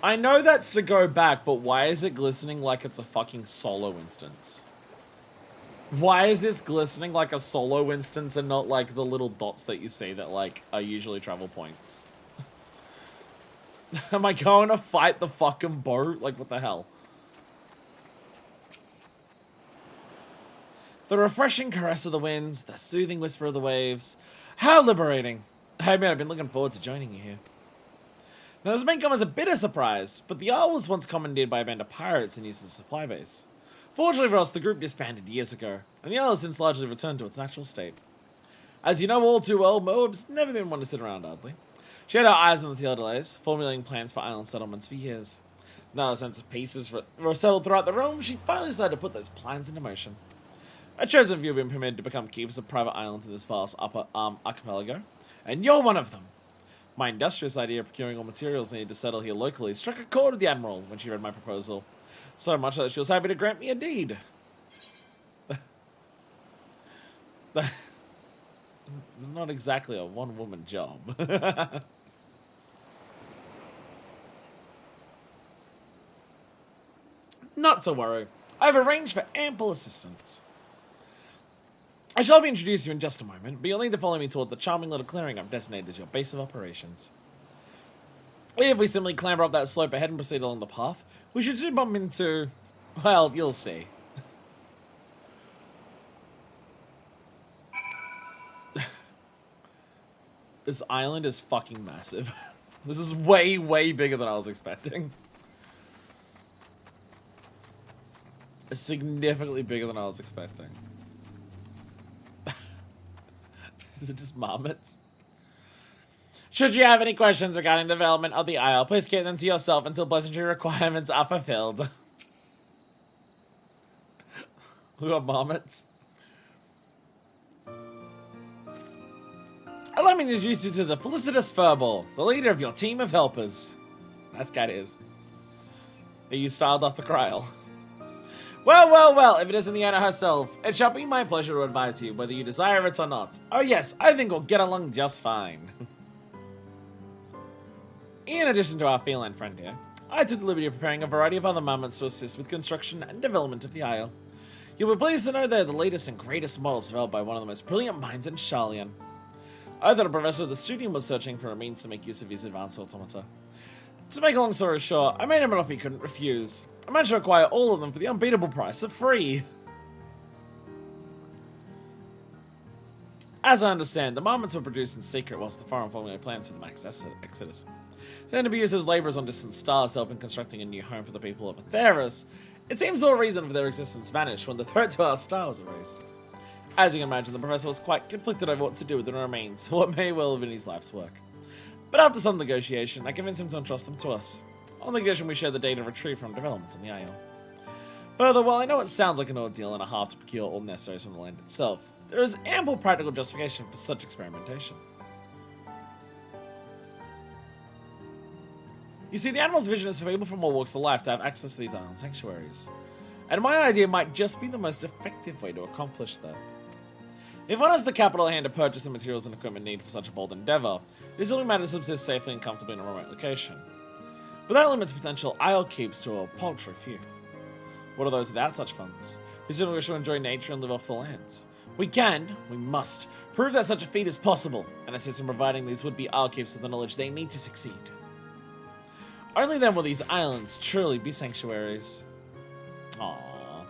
I know that's to go back, but why is it glistening like it's a fucking solo instance? Why is this glistening like a solo instance and not like the little dots that you see that like are usually travel points? Am I going to fight the fucking boat? Like, what the hell? The refreshing caress of the winds, the soothing whisper of the waves. How liberating. Hey man, I've been looking forward to joining you here. Now this may come as a bit of surprise, but the Isle was once commandeered by a band of pirates and used as a supply base. Fortunately for us, the group disbanded years ago, and the Isle has since largely returned to its natural state. As you know all too well, Moab's never been one to sit around idly. She had her eyes on the Theodolays, formulating plans for island settlements for years. Now the sense of peace is settled throughout the realm, she finally decided to put those plans into motion. A chosen few have been permitted to become keepers of private islands in this vast upper archipelago, and you're one of them. My industrious idea of procuring all materials needed to settle here locally struck a chord with the Admiral when she read my proposal. So much that she was happy to grant me a deed. This is not exactly a one-woman job. Not to worry. I've arranged for ample assistance. I shall be introduced to you in just a moment, but you'll need to follow me toward the charming little clearing I've designated as your base of operations. If we simply clamber up that slope ahead and proceed along the path, we should soon bump into... well, you'll see. This island is fucking massive. This is way, way bigger than I was expecting. It's significantly bigger than I was expecting. Is it just marmots? Should you have any questions regarding the development of the Isle, please keep them to yourself until pleasantry requirements are fulfilled. We got marmots. Allow me to introduce you to the felicitous Furball, the leader of your team of helpers. Nice cat is. Are you styled after Kryl? Well, well, well, if it isn't the owner herself, it shall be my pleasure to advise you whether you desire it or not. Oh yes, I think we'll get along just fine. In addition to our feline friend here, I took the liberty of preparing a variety of other marmots to assist with construction and development of the Isle. You'll be pleased to know they're the latest and greatest models developed by one of the most brilliant minds in Sharlayan. I thought a professor of the studium was searching for a means to make use of his advanced automata. To make a long story short, I made him an offer he couldn't refuse. I managed to acquire all of them for the unbeatable price of free. As I understand, the marmots were produced in secret whilst the foreign formulated plans for the max exodus. Then to be used as labourers on distant stars to help in constructing a new home for the people of Atheros, it seems all reason for their existence vanished when the threat to our star was erased. As you can imagine, the professor was quite conflicted over what to do with the remains, what may well have been his life's work. But after some negotiation, I convinced him to entrust them to us. On the condition we share the data retrieved from developments on the Isle. Further, while I know it sounds like an ordeal and a half to procure all necessaries from the land itself, there is ample practical justification for such experimentation. You see, the Admiral's vision is for people from all walks of life to have access to these island sanctuaries. And my idea might just be the most effective way to accomplish that. If one has the capital at hand to purchase the materials and equipment needed for such a bold endeavour, it is only matter to subsist safely and comfortably in a remote location. But that limits potential Isle keeps to a paltry few. What are those without such funds, who simply wish to enjoy nature and live off the lands? We must, prove that such a feat is possible, and assist in providing these would-be Isle keeps with the knowledge they need to succeed. Only then will these islands truly be sanctuaries. Aww.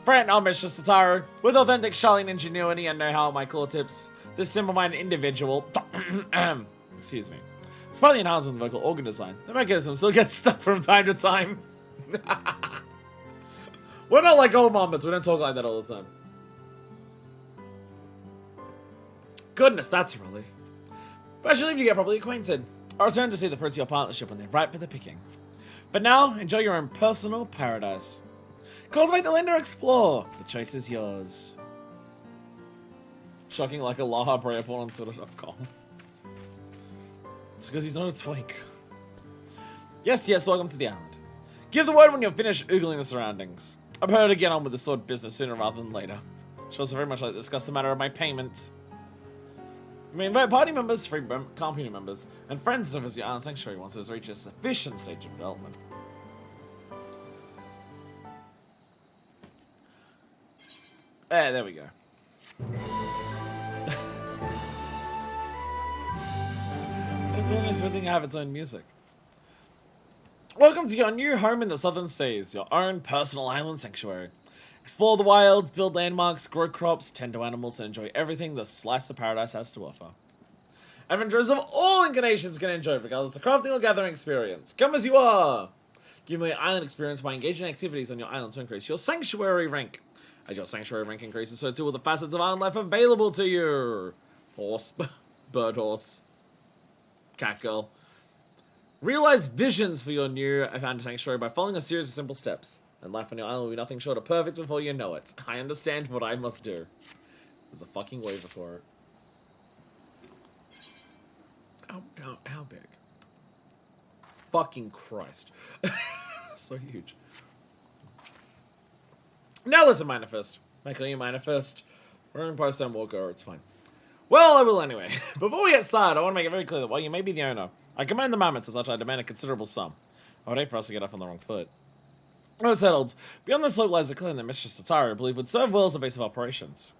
Friend, I'm Mr. Sataru. With authentic Charlene ingenuity and know-how at my claw tips, this simple-minded individual, excuse me, despite the enhancement of vocal organ design, the mechanism still gets stuck from time to time. We're not like old moments, we don't talk like that all the time. Goodness, that's a relief. But I should leave you to get properly acquainted. I'll return to see the fruits of your partnership when they're ripe for the picking. But now, enjoy your own personal paradise. Cultivate the land or explore. The choice is yours. Shocking like a Laha Bray upon on Twitter.com. It's because he's not a twink. Yes, welcome to the island. Give the word when you're finished oogling the surroundings. I'm here to get on with the sword business sooner rather than later. Should also very much like to discuss the matter of my payment. We invite party members, free company members, and friends to visit the island sanctuary once it has reached a sufficient stage of development. There we go. It's really nice to have its own music. Welcome to your new home in the Southern States, your own personal island sanctuary. Explore the wilds, build landmarks, grow crops, tend to animals, and enjoy everything the slice of paradise has to offer. Adventurers of all incarnations can enjoy regardless of crafting or gathering experience. Come as you are! Give me an island experience by engaging in activities on your island to increase your sanctuary rank. As your sanctuary rank increases, so too will the facets of island life available to you. Horse, bird horse, cat girl. Realize visions for your new found sanctuary by following a series of simple steps. And life on your island will be nothing short of perfect before you know it. I understand what I must do. There's a fucking waiver for it. How big? Fucking Christ. So huge. Now listen, Manifest. Michael, you Manifest. We're in post Endwalker, it's fine. Well, I will anyway. Before we get started, I want to make it very clear that while you may be the owner, I command the mammoths as such I demand a considerable sum. I would hate for us to get off on the wrong foot. Well settled. Beyond the slope lies a clan that Mistress Sataru, I believe, would serve well as a base of operations.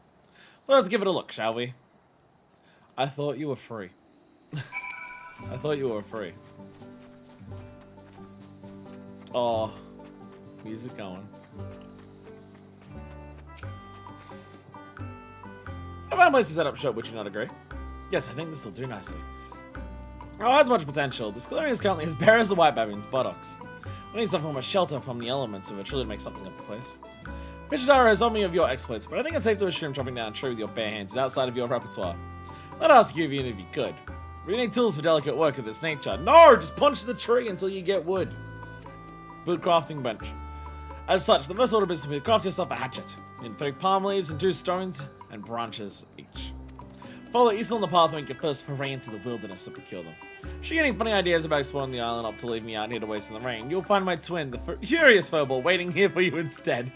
Let us give it a look, shall we? I thought you were free. I thought you were free. Oh, music going. I found a place to set up shop, would you not agree? Yes, I think this will do nicely. Oh, it has much potential. This clearing is currently as bare as the white baboon's buttocks. We need some form of shelter from the elements if we're truly to make something of the place. Michidara has told me of your exploits, but I think it's safe to assume chopping down a tree with your bare hands is outside of your repertoire. Let us ask you even if you could. We need tools for delicate work of this nature. No, just punch the tree until you get wood. Build crafting bench. As such, the first order of business will be to craft yourself a hatchet. You need 3 palm leaves and 2 stones and branches each. Follow east on the path and make your first foray into the wilderness to procure them. Should you get any funny ideas about exploring the island up to leave me out here to waste in the rain, you'll find my twin, the furious Furball, waiting here for you instead.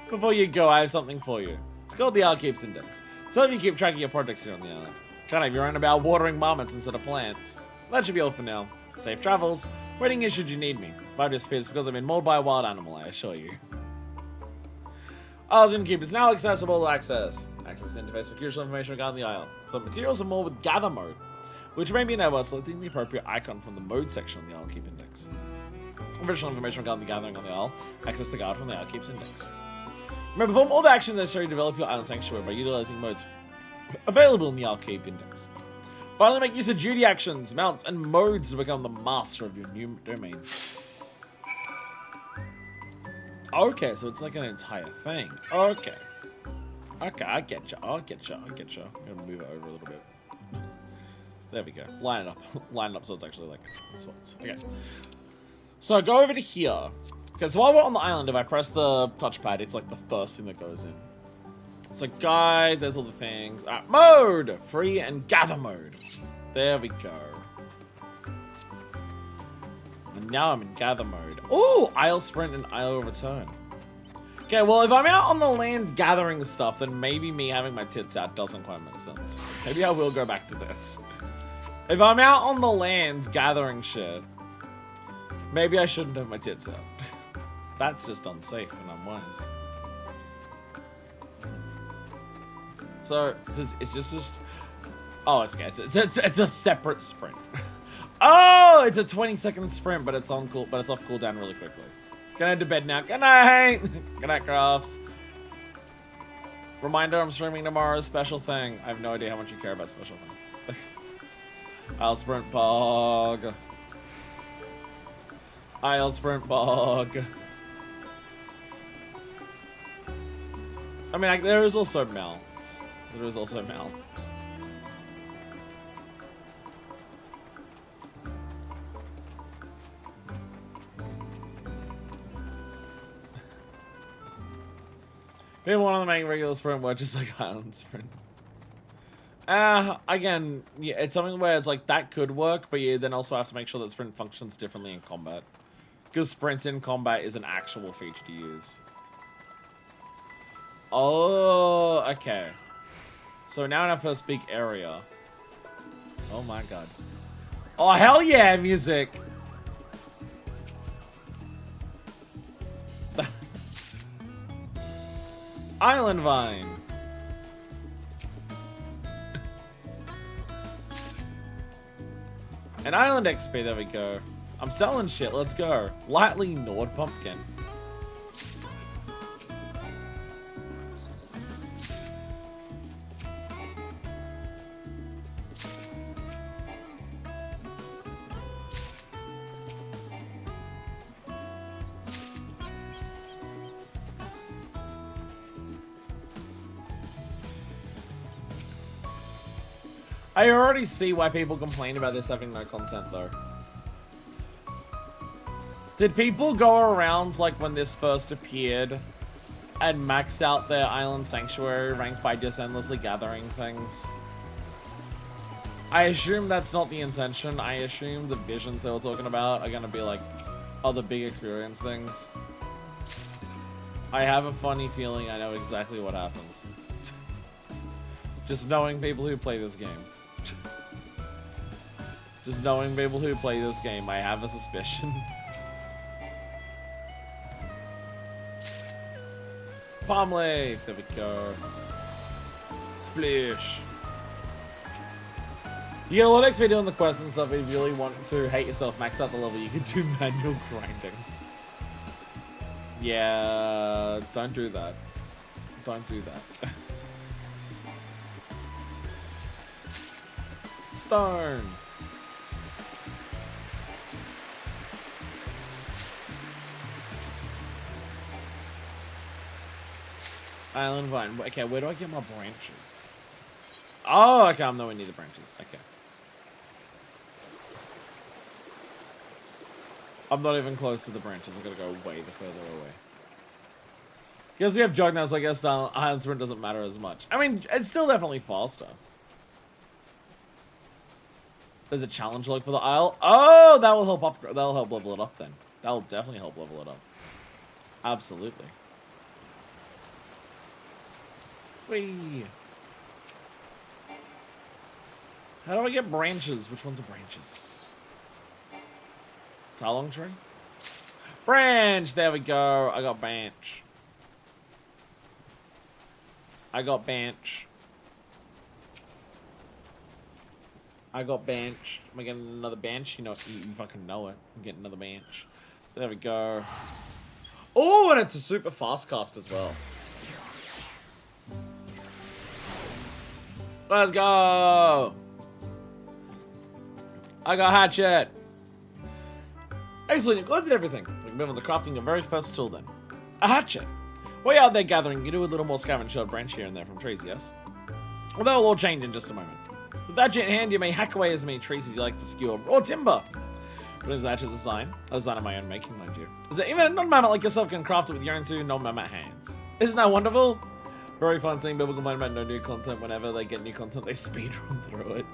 Before you go, I have something for you. It's called the Archeep's Index. So if you keep track of your projects here on the island. Can't have your own about watering marmots instead of plants. That should be all for now. Safe travels. Waiting here should you need me. If I've disappeared, it's because I've been mauled by a wild animal, I assure you. Isle's Innkeep is now accessible to access. Access interface for crucial information regarding the isle. Some materials are more with gather mode, which may be enabled by selecting the appropriate icon from the mode section on the Isle Keep Index. Additional information regarding the gathering on the isle. Access the guard from the Isle Keep's Index. Remember, perform all the actions necessary to develop your island sanctuary by utilizing modes available in the Isle Keep Index. Finally, make use of duty actions, mounts, and modes to become the master of your new domain. Okay, so it's like an entire thing. Okay. Okay, I get you. I'm gonna move it over a little bit. There we go. Line it up. Line it up so it's actually like this one. Okay. So go over to here. Okay, so while we're on the island, if I press the touchpad, it's like the first thing that goes in. It's like guide, there's all the things. Alright, mode! Free and gather mode. There we go. And now I'm in gather mode. Ooh, Isle Sprint and Isle Return. Okay, well, if I'm out on the lands gathering stuff, then maybe me having my tits out doesn't quite make sense. Maybe I will go back to this. If I'm out on the lands gathering shit, maybe I shouldn't have my tits out. That's just unsafe and unwise. So, it's just... Oh, it's okay. It's a separate sprint. Oh, it's a 20-second sprint, but it's on cool, but it's off cooldown really quickly. Can I head to bed now? Good night. Good night, Crafts. Reminder: I'm streaming tomorrow. Special thing. I have no idea how much you care about special thing. I'll sprint bog. I'll sprint bog. I mean, there is also mounts. There is also mounts. People want to make regular sprint work just like Island Sprint. Again, yeah, it's something where it's like that could work, but you then also have to make sure that sprint functions differently in combat. Because sprint in combat is an actual feature to use. Oh, okay. So now in our first big area. Oh my god. Oh, hell yeah, music! Island Vine. An Island XP, there we go. I'm selling shit, let's go. Lightly gnawed pumpkin. I already see why people complain about this having no content, though. Did people go around, like, when this first appeared and max out their Island Sanctuary rank by just endlessly gathering things? I assume that's not the intention. I assume the visions they were talking about are gonna be, like, other big experience things. I have a funny feeling I know exactly what happened. Just knowing people who play this game. Just knowing people who play this game, I have a suspicion. Palm leaf, there we go. Splish. You get a lot of XP doing the quests and stuff. If you really want to hate yourself, max out the level, you can do manual grinding. Yeah, don't do that. Don't do that. Stone. Island Vine. Okay, where do I get my branches? Oh, okay, I'm nowhere near the branches. Okay. I'm not even close to the branches. I've got to go way the further away. Because we have Jog now, so I guess Island Sprint doesn't matter as much. I mean, it's still definitely faster. There's a challenge log for the Isle. Oh, that will help upgrade. That'll help level it up then. That'll definitely help level it up. Absolutely. Whee. How do I get branches? Which ones are branches? Talong tree? Branch! There we go. I got bench. I got bench. I got bench. Am I getting another bench? You know, you fucking know it. I'm getting another bench. There we go. Oh, and it's a super fast cast as well. Let's go! I got hatchet. Excellent, you collected everything. We can move on to crafting your very first tool then. A hatchet. While you're out there gathering, you do a little more scavenge shot branch here and there from trees, yes? Well, that'll all change in just a moment. With that in hand, you may hack away as many trees as you like to skewer raw timber. But as hatchet's design, a design of my own making, mind you. Is that even a non-mammoth like yourself can craft it with your own two non-mammoth hands? Isn't that wonderful? Very fun seeing people complain about no new content. Whenever they get new content, they speedrun through it.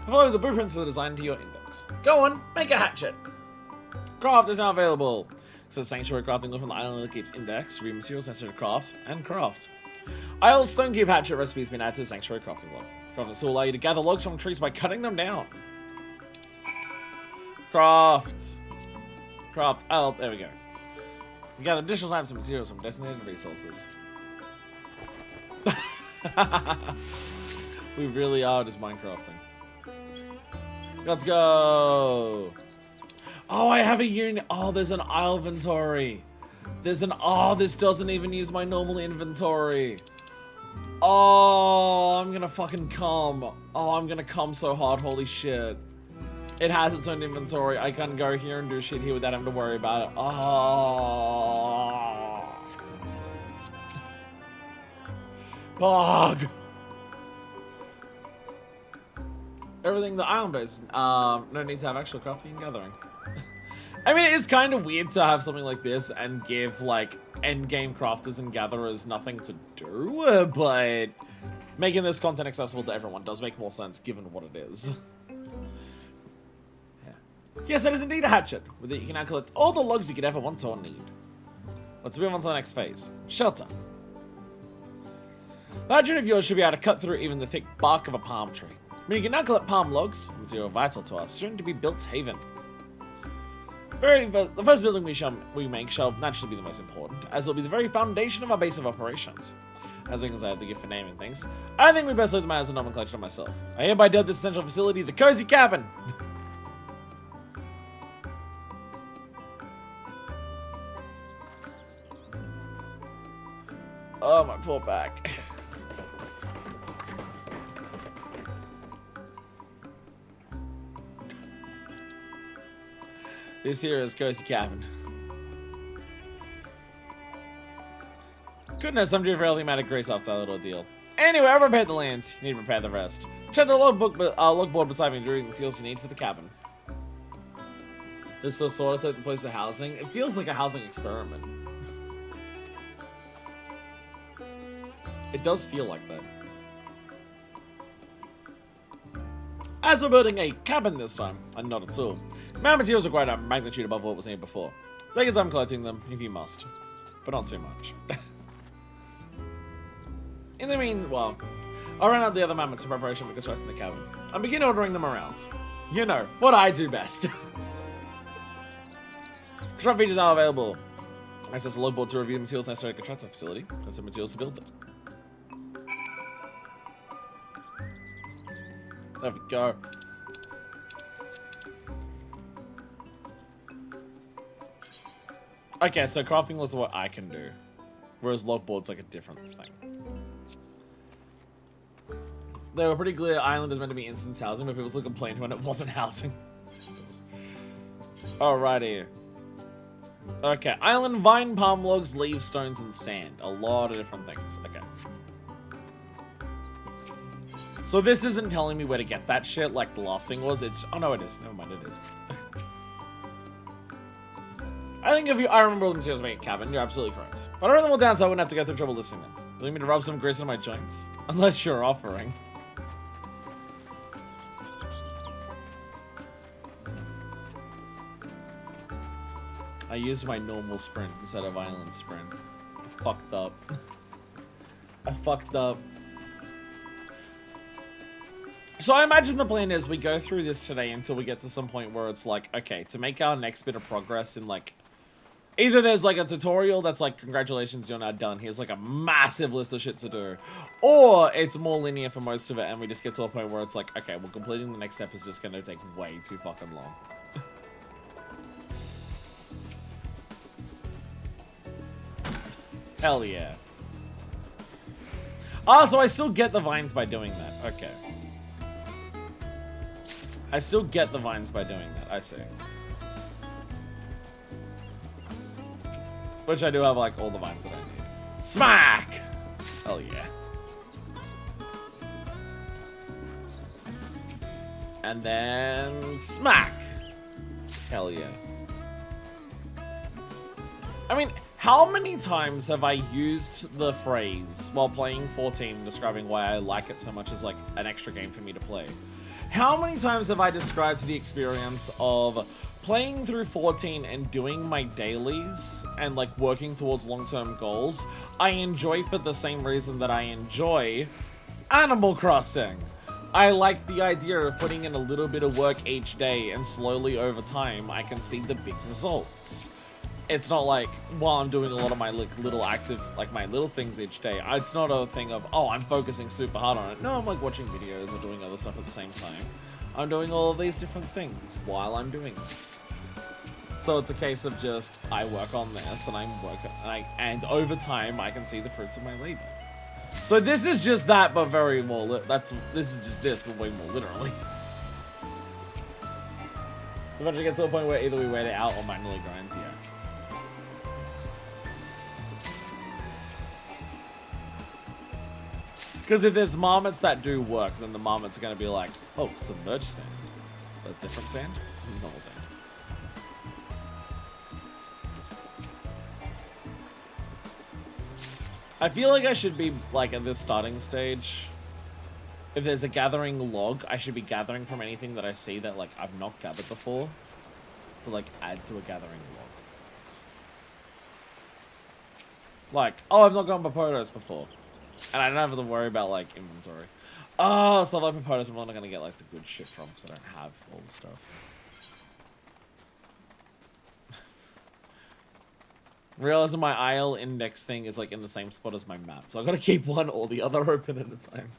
Follow the blueprints for the design to your index. Go on, make a hatchet. Craft is now available. So the sanctuary crafting list on the island keeps index, read materials necessary to craft, and craft. Isle's Stonekeep hatchet recipe has been added to the sanctuary crafting log. Crafting will allow you to gather logs from trees by cutting them down. Craft. Craft. Oh, there we go. You gather additional types of materials from designated resources. We really are just Minecrafting. Let's go. Oh, I have a unit. Oh, there's an aisle inventory. Oh, this doesn't even use my normal inventory. Oh, I'm gonna fucking come. Oh, I'm gonna come so hard. Holy shit. It has its own inventory. I can go here and do shit here without having to worry about it. Oh. Bog. Everything the island base. No need to have actual crafting and gathering. I mean, it is kind of weird to have something like this and give, like, endgame crafters and gatherers nothing to do, but making this content accessible to everyone does make more sense given what it is. Yeah. Yes, that is indeed a hatchet. With it, you can now collect all the logs you could ever want or need. Let's move on to the next phase. Shelter. The hatchet of yours should be able to cut through even the thick bark of a palm tree. I mean, you can now collect palm logs, since you are vital to our soon-to-be-built haven. The first building we make shall naturally be the most important, as it will be the very foundation of our base of operations. As long as I have the gift for naming things, I think we best leave them as a nomenclature myself. I hereby dub this essential facility the Cozy Cabin. Oh, my poor back. This here is Cozy Cabin. Goodness, I'm doing fairly mad at Grace after that little deal. Anyway, I repaired the lands. You need to repair the rest. Check the logboard beside me during the materials you need for the cabin. This will sort of take the place of housing. It feels like a housing experiment. It does feel like that. As we're building a cabin this time, and not at all. My materials are quite a magnitude above what was needed before. Take your time collecting them, if you must. But not too much. In the meanwhile, I'll run out the other mammoths in preparation for constructing the cabin. I'll begin ordering them around. You know, what I do best. Construct features are available. Access a logboard to review the materials necessary to construct the facility, and some materials to build it. There we go. Okay, so crafting was what I can do, whereas logboard's like a different thing. They were pretty clear island is meant to be instance housing, but people still complained when it wasn't housing. Alrighty. Okay, island, vine, palm logs, leaves, stones, and sand. A lot of different things. Okay. So this isn't telling me where to get that shit like the last thing was. It's... Oh, no, it is. Never mind, it is. I think I remember all the materials to make a cabin. You're absolutely correct. But I wrote them all down so I wouldn't have to go through trouble listing them. You need me to rub some grease on my joints? Unless you're offering. I used my normal sprint instead of island sprint. I fucked up. I fucked up. So I imagine the plan is we go through this today until we get to some point where it's like, okay, to make our next bit of progress in like, either there's like a tutorial that's like, congratulations, you're now done. Here's like a massive list of shit to do. Or it's more linear for most of it and we just get to a point where it's like, okay, well, completing the next step is just going to take way too fucking long. Hell yeah. Ah, so I still get the vines by doing that. Okay. I still get the vines by doing that. I see. Which I do have, like, all the vines that I need. Smack! Hell yeah. And then... Smack! Hell yeah. I mean... How many times have I used the phrase while playing 14 describing why I like it so much as like an extra game for me to play? How many times have I described the experience of playing through 14 and doing my dailies and like working towards long-term goals I enjoy for the same reason that I enjoy Animal Crossing? I like the idea of putting in a little bit of work each day and slowly over time I can see the big results. It's not like, while I'm doing a lot of my little active, like my little things each day, it's not a thing of, oh, I'm focusing super hard on it. No, I'm like watching videos or doing other stuff at the same time. I'm doing all of these different things while I'm doing this. So it's a case of just, I work on this, and and over time, I can see the fruits of my labor. So this is just that, but very more, this is just this, but way more literally. Eventually get to a point where either we wait it out or manually grind, yeah. Because if there's marmots that do work, then the marmots are going to be like, oh, submerged sand. A different sand? Normal sand. I feel like I should be, like, at this starting stage, if there's a gathering log, I should be gathering from anything that I see that, like, I've not gathered before to, like, add to a gathering log. Like, oh, I've not gotten potatoes before. And I don't have to worry about, like, inventory. Oh, so like potatoes, I'm not going to get, like, the good shit from because I don't have all the stuff. Realizing my IL index thing is, like, in the same spot as my map. So I've got to keep one or the other open at a time.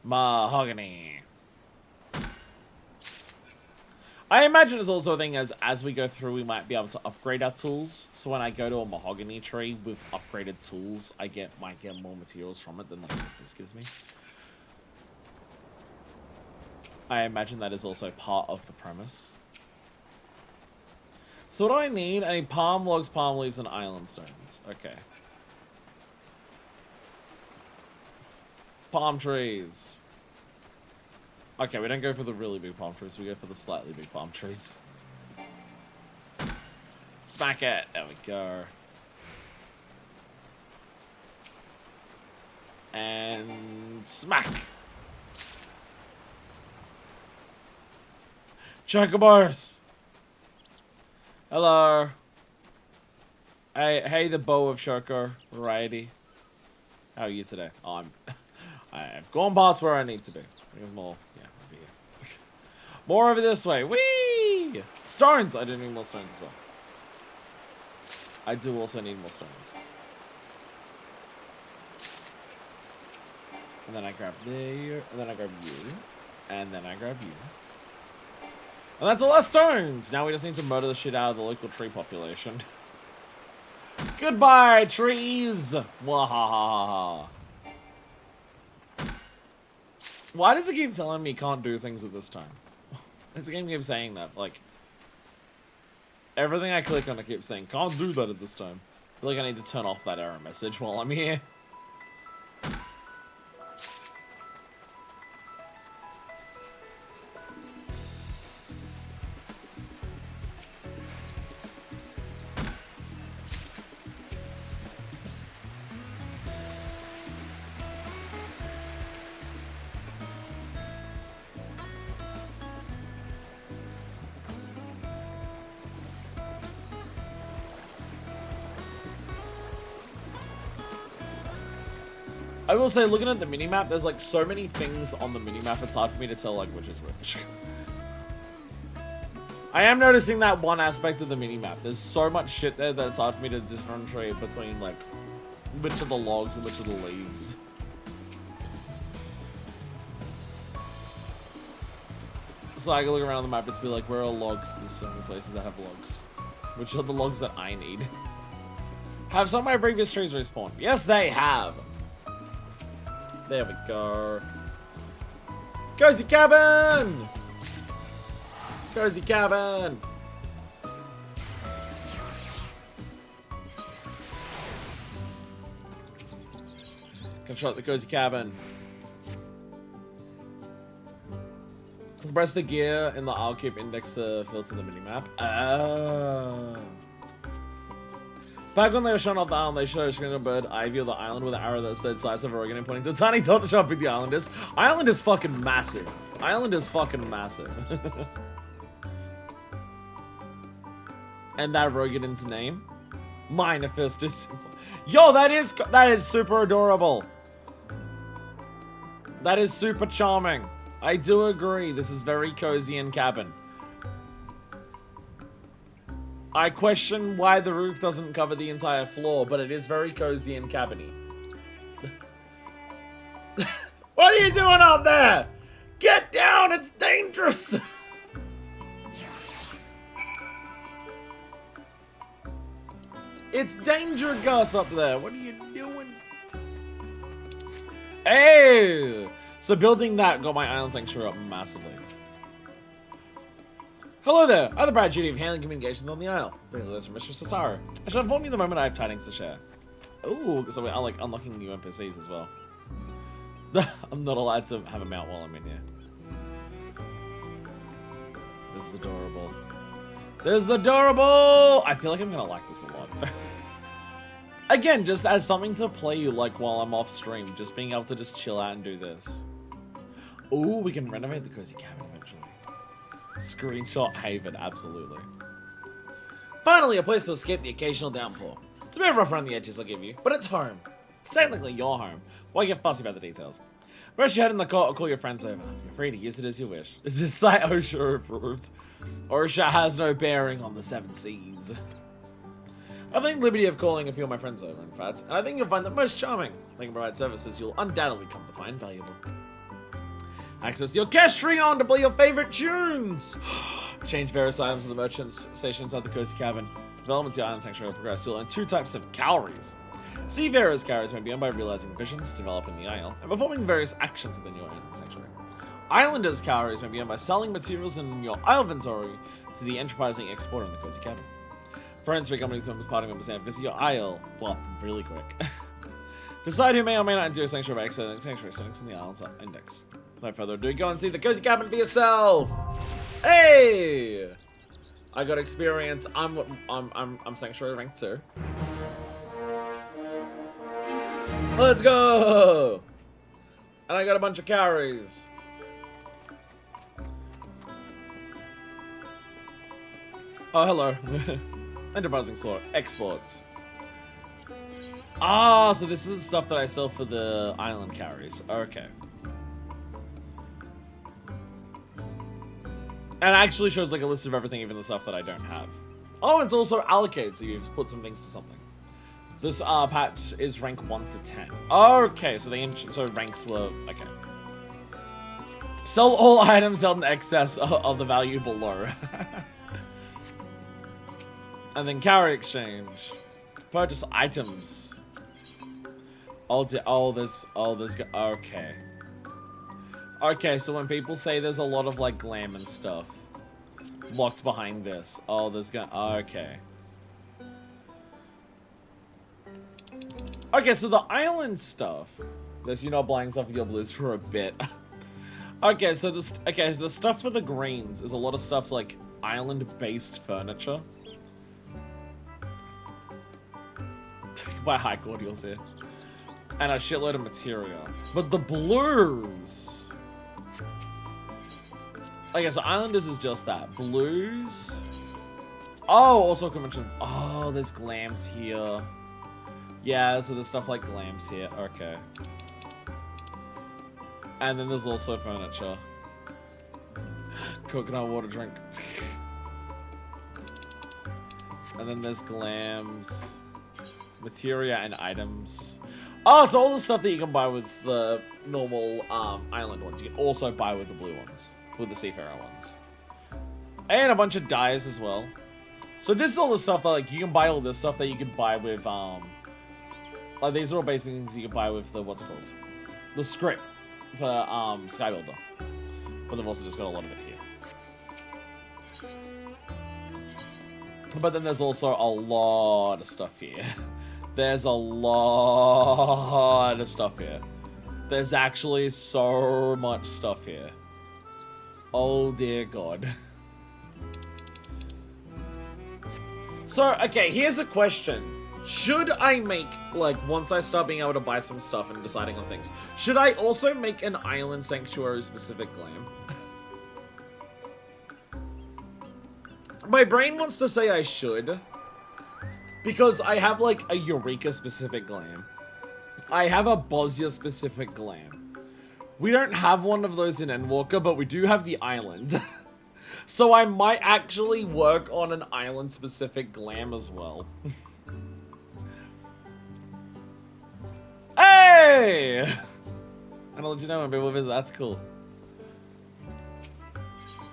Mahogany. I imagine it's also a thing as we go through, we might be able to upgrade our tools. So when I go to a mahogany tree with upgraded tools, might get more materials from it than like what this gives me. I imagine that is also part of the premise. So what do I need? I need palm logs, palm leaves, and island stones. Okay. Palm trees. Okay, we don't go for the really big palm trees, we go for the slightly big palm trees. Smack it! There we go. And smack! Chocobars! Hello! Hey, the bow of Choco variety. How are you today? Oh, I've gone past where I need to be. There's more. Yeah, over here. More over this way. Whee! Stones! I do need more stones as well. I do also need more stones. And then I grab there, and then I grab you, and then I grab you. And that's all our stones! Now we just need to murder the shit out of the local tree population. Goodbye, trees! Wahahaha. Why does it keep telling me can't do things at this time? Does the game keep saying that? Like, everything I click on, it keeps saying, can't do that at this time. I feel like I need to turn off that error message while I'm here. I will say, looking at the minimap, there's like so many things on the minimap, it's hard for me to tell like which is which. I am noticing that one aspect of the minimap. There's so much shit there that it's hard for me to differentiate between like which of the logs and which of the leaves. So I can look around the map just be like, where are logs? There's so many places that have logs. Which are the logs that I need? Have some of my previous trees respawned? Yes, they have! There we go. Cozy cabin! Cozy cabin! Construct the cozy cabin. Press the gear in the I'll keep index to filter the minimap. Oh. Back when they were showing off the island, they showed a bird eye view of the island with an arrow that said size of Oregon and pointing to a tiny dot to show how big the island is. Island is fucking massive. Island is fucking massive. And that Rogan's name? Minifist is simple. Yo, that is super adorable. That is super charming. I do agree. This is very cozy and cabin. I question why the roof doesn't cover the entire floor, but it is very cozy and cabiny. What are you doing up there? Get down, it's dangerous! It's danger Gus up there. What are you doing? Hey! So building that got my island sanctuary up massively. Hello there. I have the proud duty of handling communications on the Isle. Bring this from Mistress Satara. I shall inform you the moment I have tidings to share. Ooh, so we're like unlocking new NPCs as well. I'm not allowed to have a mount while I'm in here. This is adorable. This is adorable! I feel like I'm gonna like this a lot. Again, just as something to play like while I'm off stream, just being able to just chill out and do this. Ooh, we can renovate the cozy cabin eventually. Screenshot haven, absolutely. Finally, a place to escape the occasional downpour. It's a bit rough around the edges, I'll give you, but it's home. It's technically your home. Why get fussy about the details? Rest your head in the car or call your friends over. You're free to use it as you wish. Is this site OSHA approved? OSHA has no bearing on the 7 seas. I think liberty of calling a few of my friends over, in fact, and I think you'll find them most charming. They can provide services you'll undoubtedly come to find valuable. Access your cash tree on to play your favorite tunes! Change various items in the merchant's station inside the cozy cabin. Development to your island sanctuary will progress. You'll earn 2 types of calories. Seafarers' calories may be earned by realizing visions developed in the isle and performing various actions within your island sanctuary. Islanders' calories may be earned by selling materials in your isle inventory to the enterprising exporter in the cozy cabin. Friends, free companies, members, party members, and visit your isle. Well, really quick. Decide who may or may not enter your sanctuary by exiting sanctuary settings in the island's index. Without further ado, go and see the cozy cabin for yourself. Hey! I got experience. I'm sanctuary rank 2. Let's go! And I got a bunch of carries. Oh, hello. Enterprise Explorer. Exports. Ah, so this is the stuff that I sell for the island carries. Okay. And it actually shows like a list of everything, even the stuff that I don't have. Oh, it's also allocated, so you've put some things to something. This patch is rank 1 to 10. Okay, so so ranks were okay. Sell all items held in excess of the value below. And then carry exchange. Purchase items. Okay. Okay, so when people say there's a lot of like glam and stuff locked behind this. Okay. Okay, so the island stuff. There's you not buying stuff with your blues for a bit. Okay, so the stuff for the greens is a lot of stuff like island-based furniture. Buy high cordials here. And a shitload of material. But the blues. Okay, so Islanders is just that. Blues. Oh, also I can mention. Oh, there's glams here. Yeah, so there's stuff like glams here. Okay. And then there's also furniture. Coconut water drink. And then there's glams. Materia and items. Oh, so all the stuff that you can buy with the normal island ones, you can also buy with the blue ones. With the seafarer ones. And a bunch of dyes as well. So this is all the stuff that, like, you can buy all this stuff that you can buy with, like, these are all basic things you can buy with the, what's it called? The script for, Skybuilder. But they've also just got a lot of it here. But then there's also a lot of stuff here. There's a lot of stuff here. There's actually so much stuff here. Oh dear God. So, okay, here's a question. Should I make, like, once I start being able to buy some stuff and deciding on things, should I also make an island sanctuary specific glam? My brain wants to say I should. Because I have, like, a Eureka specific glam. I have a Bosnia specific glam. We don't have one of those in Endwalker, but we do have the island. So I might actually work on an island specific glam as well. Hey! And I'll let you know when people visit. That's cool.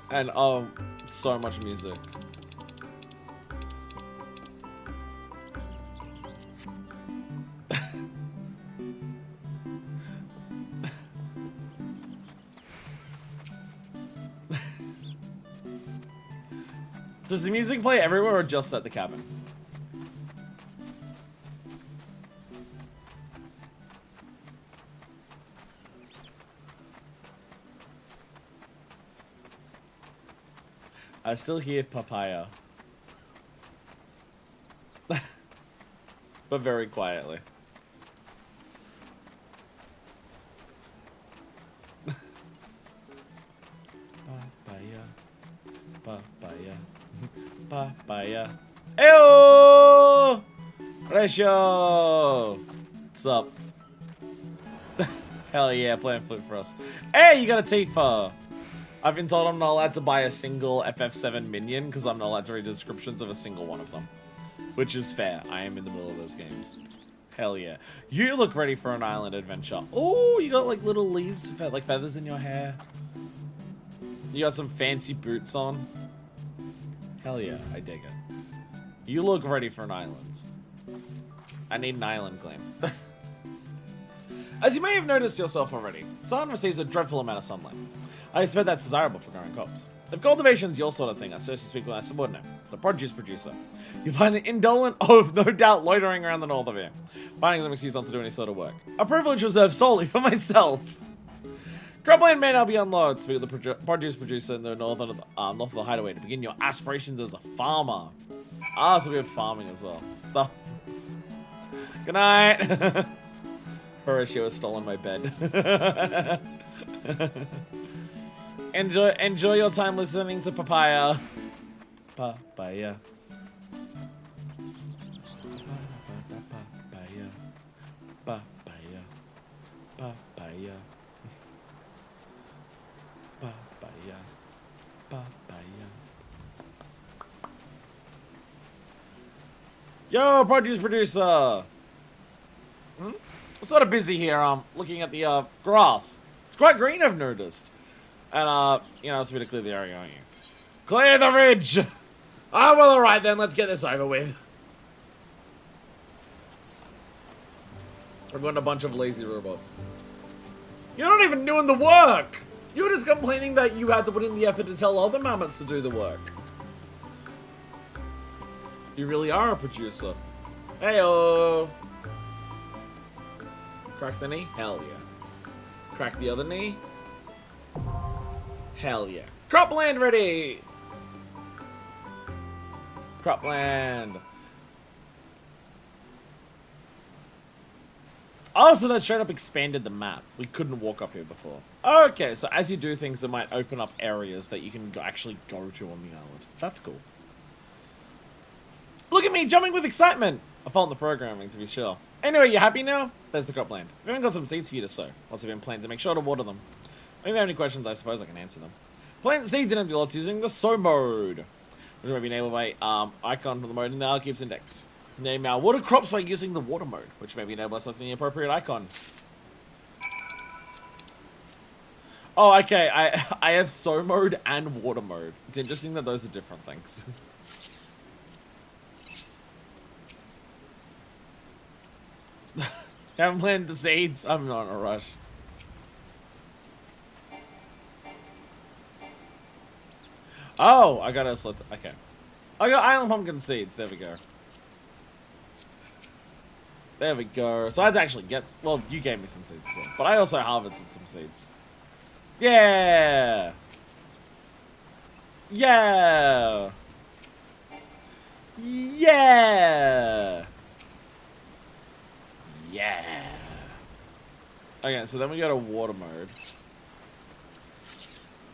And oh, so much music. Does the music play everywhere or just at the cabin? I still hear papaya. But very quietly. Papaya. Papaya. Papaya. Eyo! Ratio! What's up? Hell yeah, playing flip for us. Hey, you got a Tifa! I've been told I'm not allowed to buy a single FF7 minion because I'm not allowed to read the descriptions of a single one of them. Which is fair. I am in the middle of those games. Hell yeah. You look ready for an island adventure. Oh, you got like little leaves, like feathers in your hair. You got some fancy boots on. Hell yeah, I dig it. You look ready for an island. I need an island claim. As you may have noticed yourself already, Sun receives a dreadful amount of sunlight. I expect that's desirable for growing crops. If cultivation's your sort of thing, I seriously speak with my subordinate, the produce producer. You find the indolent of no doubt loitering around the north of here, finding some excuse not to do any sort of work. A privilege reserved solely for myself. Cropland may now be unlocked. Speak with the produce producer in the north of the hideaway to begin your aspirations as a farmer. Ah, so we have farming as well. Good night. Horatio has stolen my bed. Enjoy your time listening to Papaya. Papaya. Papaya. Papaya. Papaya. Papaya. Papaya. Yo, produce producer. I'm sort of busy here. Looking at the grass. It's quite green, I've noticed. And you know, it's a bit to clear the area, aren't you? Clear the ridge. Oh well, all right then. Let's get this over with. We're going a bunch of lazy robots. You're not even doing the work. You're just complaining that you had to put in the effort to tell other mammoths to do the work. You really are a producer. Heyo. Crack the knee? Hell yeah. Crack the other knee? Hell yeah. Cropland ready! Cropland. Oh, so that straight up expanded the map. We couldn't walk up here before. Okay, so as you do things, it might open up areas that you can actually go to on the island. That's cool. Look at me jumping with excitement! I fault the programming, to be sure. Anyway, you happy now? There's the cropland. We've even got some seeds for you to sow. Lots of planned to make sure to water them. If you have any questions, I suppose I can answer them. Plant the seeds in empty lots using the sow mode, which may be enabled by icon from the mode in the Archives index. Name our water crops by using the water mode, which may be enabled by selecting the appropriate icon. Oh, okay. I have sow mode and water mode. It's interesting that those are different things. Haven't planted the seeds. I'm not in a rush. Oh, I got us. Okay. I got island pumpkin seeds. There we go. There we go. So I had to actually get. Well, you gave me some seeds as well, but I also harvested some seeds. Yeah. Yeah. Yeah. Yeah. Okay, so then we go to water mode.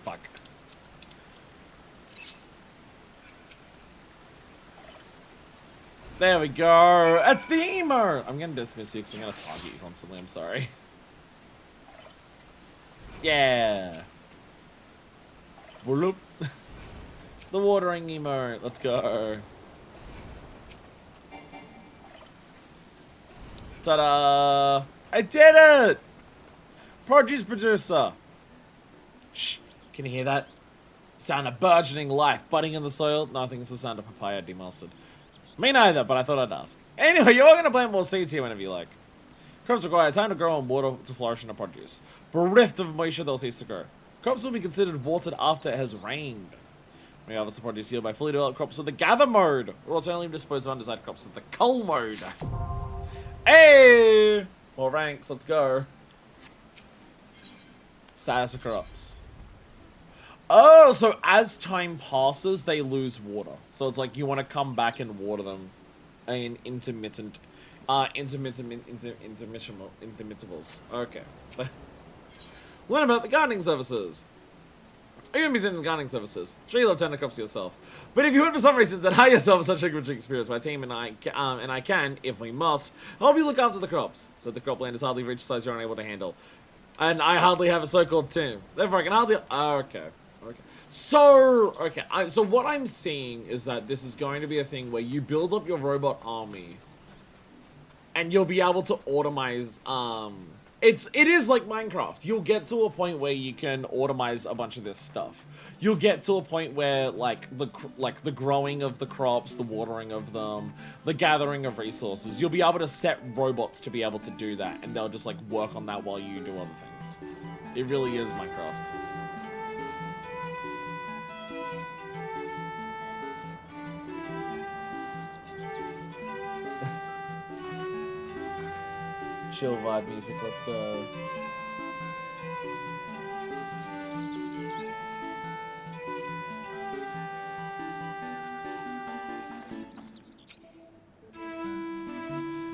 Fuck. There we go. That's the emo. I'm gonna dismiss you because I'm gonna target you constantly. I'm sorry. Yeah. Bloop. It's the watering emo. Let's go. Ta-da! I did it! Produce producer. Shh. Can you hear that? Sound of burgeoning life budding in the soil? No, I think it's the sound of papaya demastered. Me neither, but I thought I'd ask. Anyway, you're going to plant more seeds here whenever you like. Crops require time to grow and water to flourish into produce. Bereft of moisture, they'll cease to grow. Crops will be considered watered after it has rained. We harvest the produce yield by fully developed crops with the gather mode, or alternatively dispose of undesired crops with the cull mode. Hey! More ranks, let's go. Status of crops. Oh, so as time passes, they lose water. So it's like you want to come back and water them in intermittents. Okay. Learn about the gardening services. Are you going to be sending the gardening services? Sure, you'll have 10 crops yourself. But if you would for some reason deny yourself such a rich experience, my team and I can, if we must, help you look after the crops. So the cropland is hardly reached size you're unable to handle. And I hardly have a so-called team. Therefore, I can hardly... okay. Okay. So, okay. So what I'm seeing is that this is going to be a thing where you build up your robot army. And you'll be able to automize... It is like Minecraft. You'll get to a point where you can automize a bunch of this stuff. You'll get to a point where, like the growing of the crops, the watering of them, the gathering of resources, you'll be able to set robots to be able to do that, and they'll just, like, work on that while you do other things. It really is Minecraft. Chill vibe music, let's go.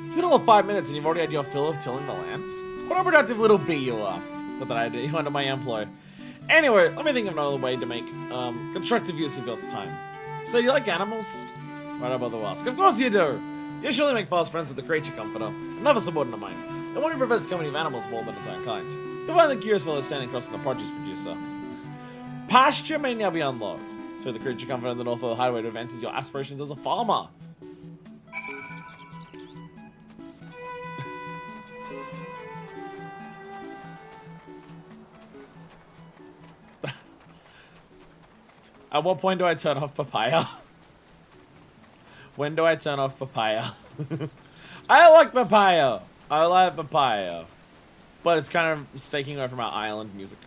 It's been almost 5 minutes and you've already had your fill of tilling the land. What a productive little bee you are. Not that I do, you're under my employ. Anyway, let me think of another way to make constructive use of your time. So, do you like animals? Right above the ask. Of course you do! You surely make fast friends with the creature comforter, another subordinate of mine, and one who prefers the company of animals more than its own kind. You'll find the curious fellow standing across from the produce producer. Pasture may now be unlocked. So the creature comforter in the north of the highway to advances your aspirations as a farmer. At what point do I turn off papaya? When do I turn off papaya? I like papaya. I like papaya. But it's kind of taking away from our island music.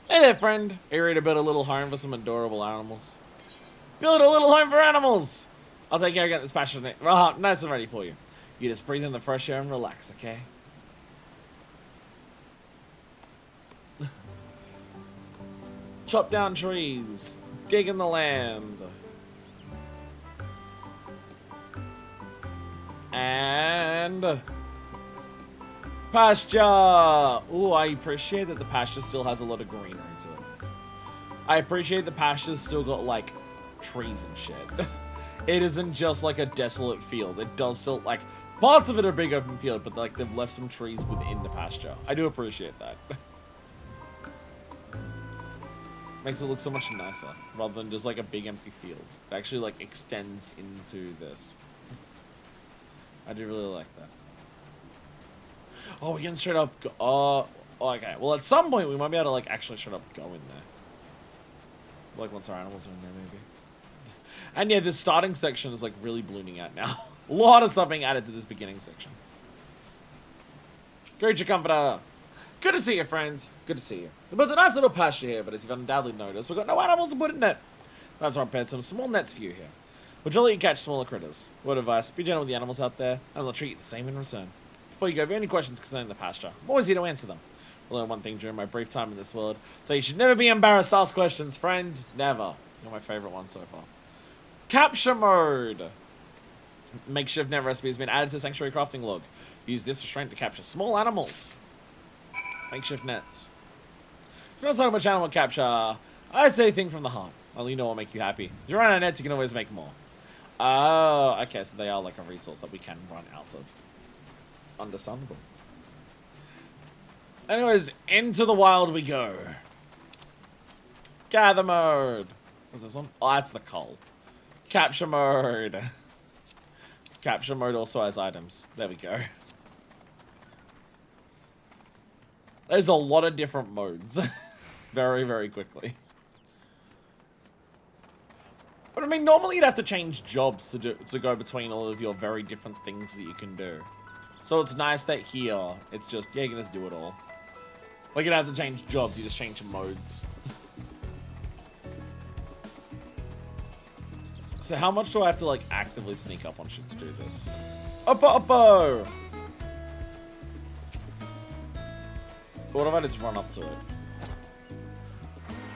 Hey there, friend. Are you ready to build a little home for some adorable animals? Build a little home for animals! I'll take care of getting this pasture nice and ready for you. You just breathe in the fresh air and relax, okay? Chop down trees. Dig in the land. And pasture. Ooh, I appreciate that the pasture still has a lot of greenery to it. I appreciate the pasture's still got, like, trees and shit. It isn't just like a desolate field. It does still, like, parts of it are a big open field, but, like, they've left some trees within the pasture. I do appreciate that. Makes it look so much nicer, rather than just, like, a big empty field. It actually, like, extends into this. I do really like that. Oh, we can straight up go, okay. Well, at some point, we might be able to, like, actually straight up go in there. Like, once our animals are in there, maybe. And yeah, this starting section is, like, really blooming out now. A lot of stuff being added to this beginning section. Creature comforter. Good to see you, friend. Good to see you. But a nice little pasture here, but as you've undoubtedly noticed, we've got no animals to put in it. That's why I prepared some small nets for you here. Which will let you catch smaller critters. Word of advice, be gentle with the animals out there, and they'll treat you the same in return. Before you go, if you have any questions concerning the pasture, I'm always here to answer them. I learned one thing during my brief time in this world, so you should never be embarrassed to ask questions, friend. Never. You're my favorite one so far. Capture mode. Makeshift net recipe has been added to Sanctuary crafting log. Use this restraint to capture small animals. Makeshift nets. You don't talk about animal capture. I say think from the heart. Well, you know what will make you happy. If you run out of nets, you can always make more. Oh, okay, so they are like a resource that we can run out of. Understandable. Anyways, into the wild we go. Gather mode. What's this one? Oh, that's the coal. Capture mode. Capture mode also has items. There we go. There's a lot of different modes. Very, very quickly. But I mean, normally you'd have to change jobs to go between all of your very different things that you can do. So it's nice that here, it's just, yeah, you can just do it all. Like, you don't have to change jobs, you just change modes. So how much do I have to, like, actively sneak up on shit to do this? Oppo, oppo! What if I just run up to it?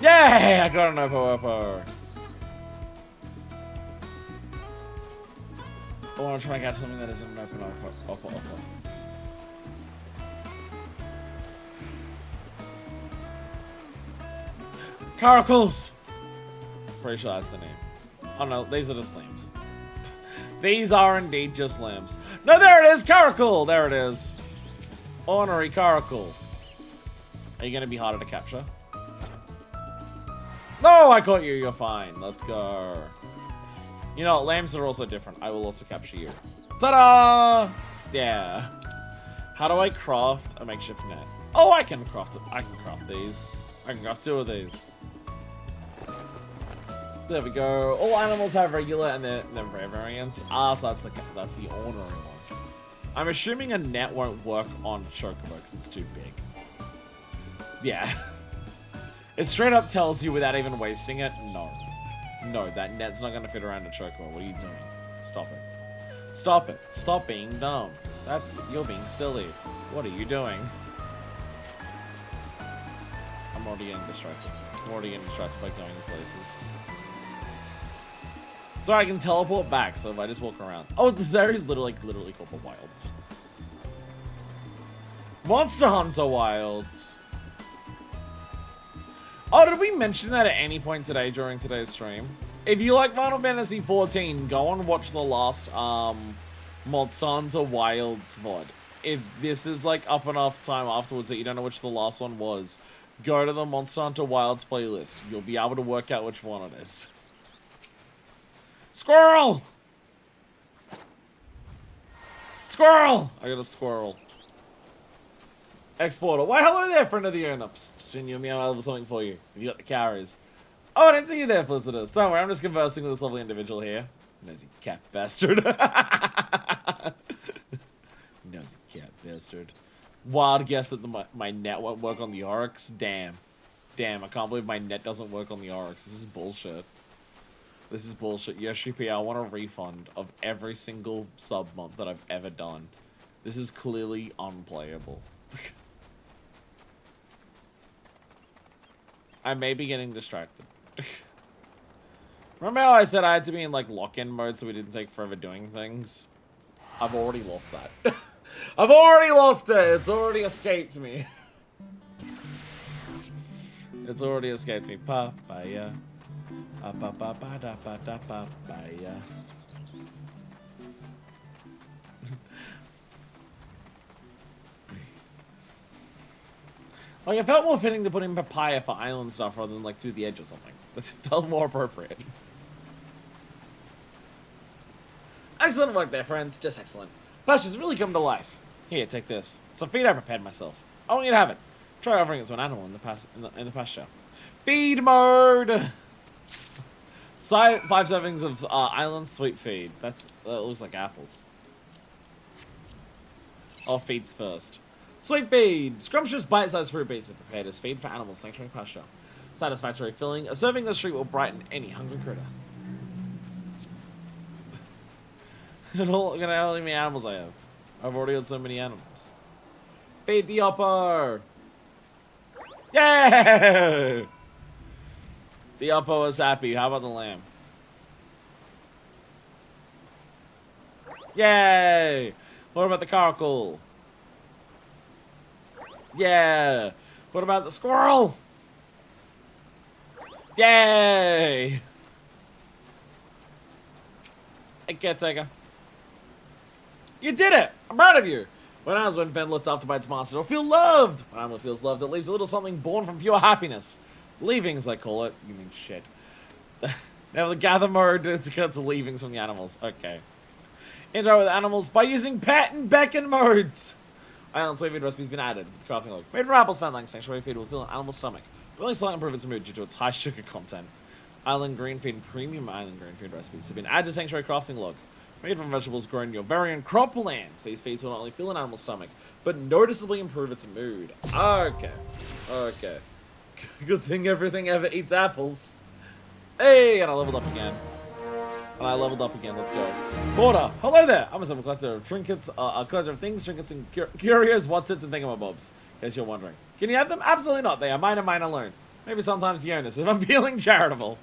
Yay! I got an oppo, oppo! I want to try and catch something that isn't an open oppo, oppo, oppo. Caracals! Pretty sure that's the name. Oh no, these are just lambs. These are indeed just lambs. No, there it is! Caracal! There it is. Ornery Caracal. Are you going to be harder to capture? No, I caught you. You're fine. Let's go. You know, lambs are also different. I will also capture you. Ta-da! Yeah. How do I craft a makeshift net? Oh, I can craft it. I can craft these. I can craft 2 of these. There we go. All animals have regular and their rare variants. Ah, so that's the ornery one. I'm assuming a net won't work on Chocobo because it's too big. Yeah. It straight up tells you without even wasting it, no. No, that net's not going to fit around a Chocobo. What are you doing? Stop it. Stop it. Stop being dumb. You're being silly. What are you doing? I'm already getting distracted. I'm already getting distracted by going places. So I can teleport back, so if I just walk around. Oh, this area is literally called the Wilds. Monster Hunter Wilds. Oh, did we mention that at any point today during today's stream? If you like Final Fantasy XIV, go and watch the last Monster Hunter Wilds VOD. If this is like up enough time afterwards that you don't know which the last one was, go to the Monster Hunter Wilds playlist. You'll be able to work out which one it is. Squirrel! Squirrel! I got a squirrel. Exporter. Why, hello there, friend of the Urnups. Just been you and me out of something for you. You got the carries. Oh, I didn't see you there, Felicitas. Don't worry, I'm just conversing with this lovely individual here. Nosy cat bastard. Nosy cat bastard. Wild guess that my net won't work on the Oryx. Damn. Damn, I can't believe my net doesn't work on the Oryx. This is bullshit. This is bullshit. Yoshi P, I want a refund of every single sub month that I've ever done. This is clearly unplayable. I may be getting distracted. Remember how I said I had to be in like lock-in mode so we didn't take forever doing things? I've already lost that. I've already lost it! It's already escaped me. It's already escaped me. Papaya. Papaya. Like, it felt more fitting to put in papaya for island stuff rather than, like, to the edge or something. It felt more appropriate. Excellent work there, friends. Just excellent. Pasture's really come to life. Here, take this. Some feed I prepared myself. I want you to have it. Try offering it to an animal in the pasture. Feed mode! 5 servings of island sweet feed. That looks like apples. Oh, feeds first. Sweet feed! Scrumptious bite-sized fruit pieces prepared as feed for animals sanctuary pasture. Satisfactory filling. A serving this treat will brighten any hungry critter. Look at how many animals I have. I've already got so many animals. Feed the Oppo! Yay! The Oppo is happy. How about the lamb? Yay! What about the caracal? Yeah! What about the squirrel? Yay! Hey, caretaker. You did it! I'm proud of you! When a husband Fen looked after by its master, it'll feel loved! When an animal feels loved, it leaves a little something born from pure happiness. Leavings, I call it. You mean shit. Now the gather mode to cut to leavings from the animals. Okay. Interact with animals by using pet and beckon modes! Island soy feed recipe's been added with the crafting log. Made from apples found like sanctuary feed will fill an animal's stomach, but only slightly improve its mood due to its high sugar content. Island green feed and premium island green feed recipes have been added to sanctuary crafting log. Made from vegetables grown in your very own croplands. These feeds will not only fill an animal's stomach, but noticeably improve its mood. Okay. Okay. Good thing everything ever eats apples. Hey, and I leveled up again. Let's go. Porter, hello there. I'm a simple collector of trinkets, a collector of things, trinkets, and curios, whatsits, and thingamabobs. In case you're wondering. Can you have them? Absolutely not. They are mine and mine alone. Maybe sometimes the owners, if I'm feeling charitable.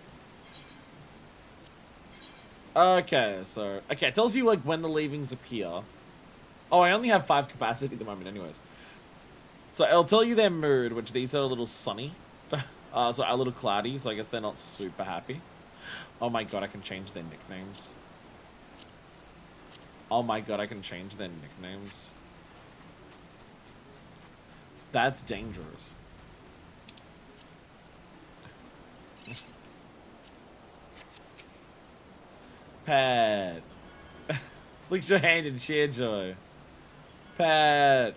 Okay, so... Okay, it tells you, like, when the leavings appear. Oh, I only have 5 capacity at the moment anyways. So, it'll tell you their mood, which these are a little sunny. So, a little cloudy, so I guess they're not super happy. Oh my god, I can change their nicknames. Oh my god, I can change their nicknames. That's dangerous. Pat. Licks your hand and share joy. Pat.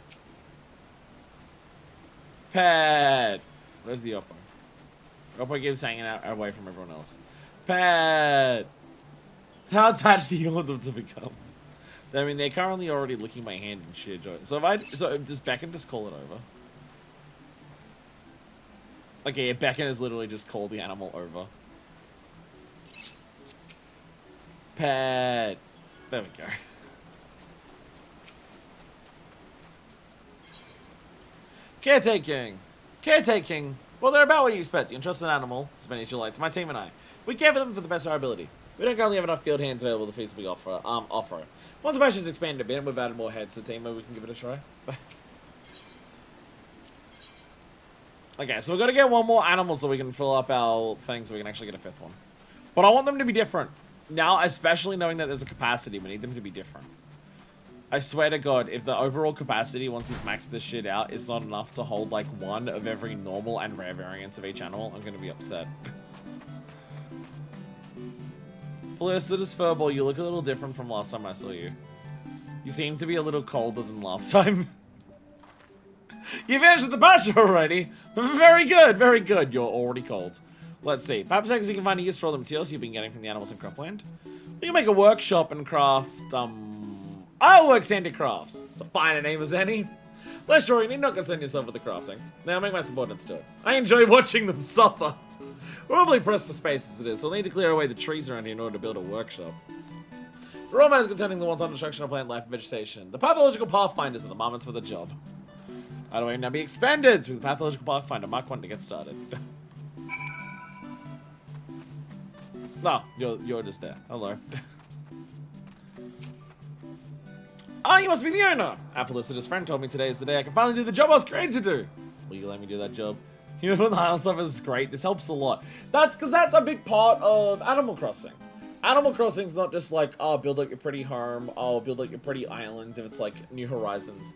Pat. Where's the Oppo? Oppo keeps hanging out away from everyone else. Pat. How attached do you want them to become? I mean, they're currently already licking my hand and share joy. So does Beckon just call it over? Okay, yeah, Beckon has literally just called the animal over. Pet. There we go. Caretaking. Caretaking. Well, they're about what you expect. You entrust an animal, as many as you like, to my team and I. We care for them for the best of our ability. We don't currently have enough field hands available to feasibly offer it. Once the passion's expanded a bit and we've added more heads to the team, maybe we can give it a try. Okay, so we've got to get one more animal so we can fill up our thing so we can actually get a 5th one. But I want them to be different. Now, especially knowing that there's a capacity, we need them to be different. I swear to God, if the overall capacity, once you've maxed this shit out, is not enough to hold, like, one of every normal and rare variants of each animal, I'm gonna be upset. Felicitous Furball, you look a little different from last time I saw you. You seem to be a little colder than last time. You finished with the pasture already. Very good, very good. You're already cold. Let's see. Perhaps you can find a use for all the materials you've been getting from the animals in Cropland. We can make a workshop and craft, I'll work Sandy Crafts. It's a finer name as any. Less sure, you need not concern yourself with the crafting. Now make my subordinates do it. I enjoy watching them suffer. We're probably pressed for space as it is, so we'll need to clear away the trees around here in order to build a workshop. For all matters concerning the wanton destruction of plant life and vegetation, the pathological pathfinders are the moments for the job. How do I now be expanded through the pathological pathfinder? Mark 1 to get started. No, you're just there. Hello. Ah, you must be the owner! Our felicitous friend told me today is the day I can finally do the job I was created to do. Will you let me do that job? You know, when the island stuff is great, this helps a lot. That's because that's a big part of Animal Crossing. Animal Crossing is not just like, oh, build like your pretty home, oh, build like your pretty island if it's like New Horizons.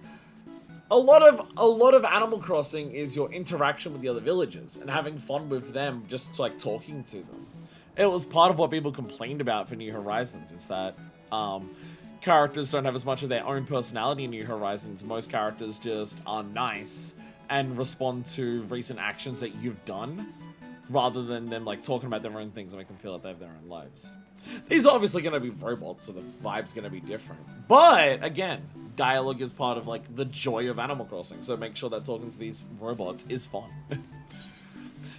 A lot of Animal Crossing is your interaction with the other villagers and having fun with them, just like talking to them. It was part of what people complained about for New Horizons, is that characters don't have as much of their own personality in New Horizons. Most characters just are nice and respond to recent actions that you've done, rather than them like talking about their own things and make them feel like they have their own lives. These are obviously going to be robots, so the vibe's going to be different. But, again, dialogue is part of, like, the joy of Animal Crossing, so make sure that talking to these robots is fun.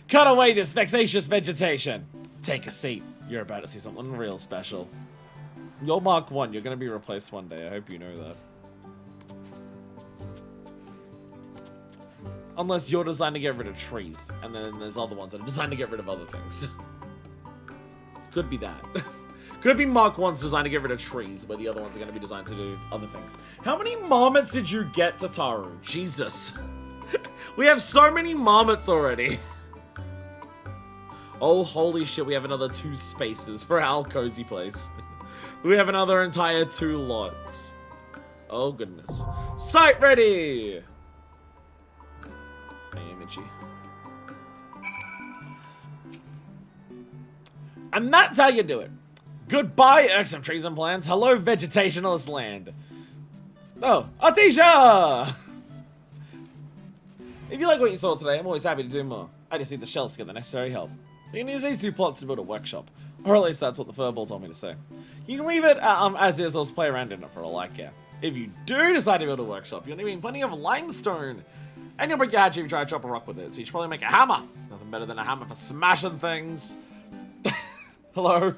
Cut away this vexatious vegetation. Take a seat. You're about to see something real special. You're Mark 1. You're going to be replaced one day. I hope you know that. Unless you're designed to get rid of trees, and then there's other ones that are designed to get rid of other things. Could be that. Could be Mark 1's designed to get rid of trees, where the other ones are going to be designed to do other things. How many marmots did you get, Tataru? Jesus. We have so many marmots already. Oh, holy shit, we have another 2 spaces for our cozy place. We have another entire 2 lots. Oh, goodness. Site ready! I am itchy. And that's how you do it. Goodbye, irksome trees and plants. Hello, vegetationless land. Oh, Artesia! If you like what you saw today, I'm always happy to do more. I just need the shells to get the necessary help. So you can use these 2 plots to build a workshop. Or at least that's what the furball told me to say. You can leave it as is or just play around in it for all I care. If you do decide to build a workshop, you'll need plenty of limestone. And you'll break your hatchet if you try to chop a rock with it, so you should probably make a hammer. Nothing better than a hammer for smashing things. Hello?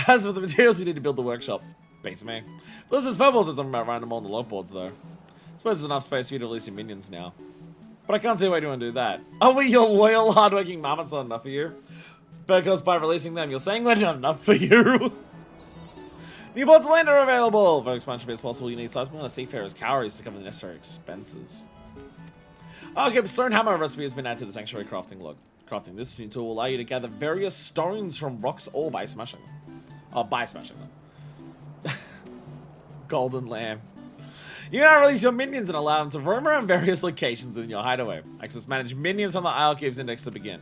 As for the materials you need to build the workshop, beats me. This is furball says something about random on the logboards though. I suppose there's enough space for you to release your minions now. But I can't see why you want to do that. Are we your loyal, hardworking mammoths not enough for you? Because by releasing them, you're saying we're not enough for you. New plots of land are available! For expansion as possible, you need sizable amount of seafarers' calories to cover the necessary expenses. Okay, the stone hammer recipe has been added to the sanctuary crafting log. Crafting this new tool will allow you to gather various stones from rocks or by smashing them. Oh, by smashing them. Golden lamb. You now release your minions and allow them to roam around various locations in your hideaway. Access manage minions from the Isle Caves index to begin.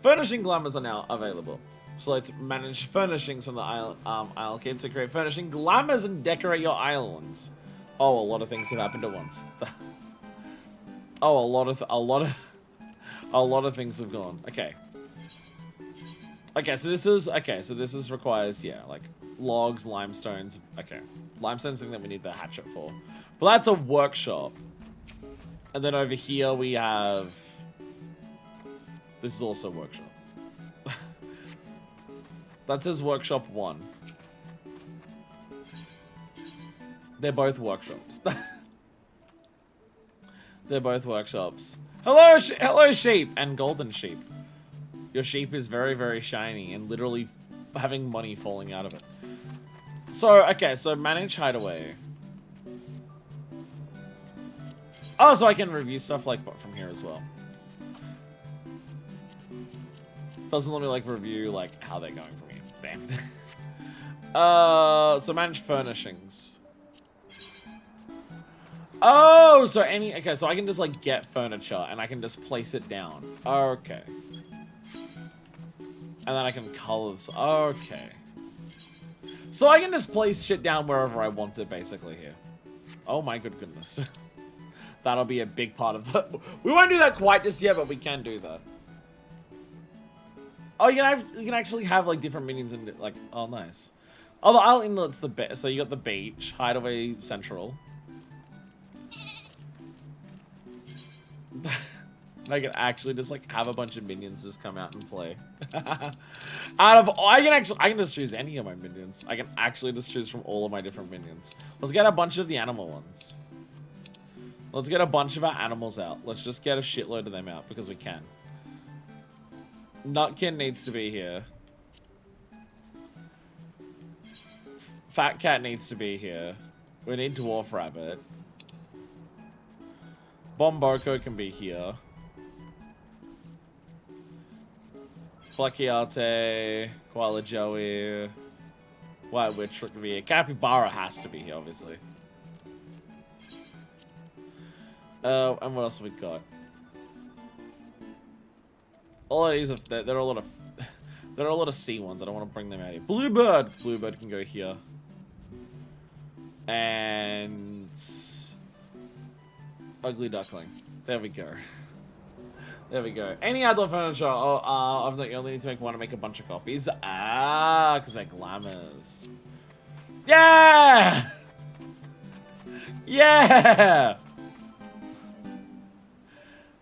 Furnishing glamours are now available. So let's manage furnishings from the Isle Cave to create furnishing glamours and decorate your islands. Oh, a lot of things have happened at once. Oh, a lot of things have gone. Okay. Okay, so this is requires, yeah, like logs, limestones. Okay. Limestone's something that we need the hatchet for. But that's a workshop. And then over here we have... This is also workshop. That says workshop 1. They're both workshops. They're both workshops. Hello, hello sheep and golden sheep. Your sheep is very, very shiny and literally having money falling out of it. So, okay, so manage hideaway. Oh, so I can review stuff like from here as well. Doesn't let me like review like how they're going from here. Damn. So manage furnishings. Oh, so okay, so I can just like get furniture and I can just place it down. Okay. And then I can color this. Okay. So I can just place shit down wherever I want it, basically, here. Oh my good goodness. That'll be a big part of the... We won't do that quite just yet, but we can do that. Oh, you can actually have, like, different minions and, like... Oh, nice. Oh, the Isle Inlet's the best. So you got the beach, Hideaway Central. I can actually just like have a bunch of minions just come out and play. I can just choose any of my minions. I can actually just choose from all of my different minions. Let's get a bunch of the animal ones. Let's get a bunch of our animals out. Let's just get a shitload of them out because we can. Nutkin needs to be here. Fat Cat needs to be here. We need Dwarf Rabbit. Bomboko can be here. Flacciate, Koala Joey, White Witch can be here. Capybara has to be here, obviously. And what else have we got? All of these are there are a lot of sea ones. I don't want to bring them out here. Bluebird can go here. And Ugly Duckling. There we go. There we go. Any other furniture? Oh, I've not. You only need to make one to make a bunch of copies. Ah, because they're glamours. Yeah! Yeah!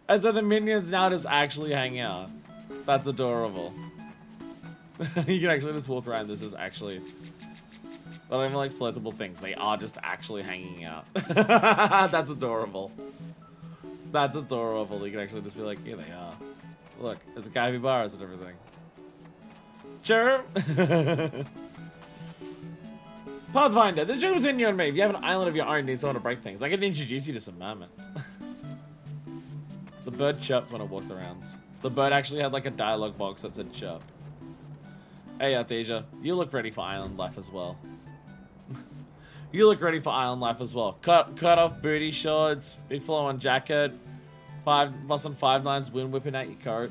And so the minions now just actually hang out. That's adorable. You can actually just walk around. This is actually... I don't even like selectable things. They are just actually hanging out. That's adorable. That's adorable. You can actually just be like, here they are. Look, there's a capybaras and everything. Chirp! Pathfinder, there's a joke between you and me. If you have an island of your own and need someone to break things, I can introduce you to some mermaids. The bird chirped when I walked around. The bird actually had like a dialogue box that said chirp. Hey, Artesia, you look ready for island life as well. You look ready for island life as well. Cut off booty shorts, big flowing jacket, busting 5'9's wind whipping at your coat.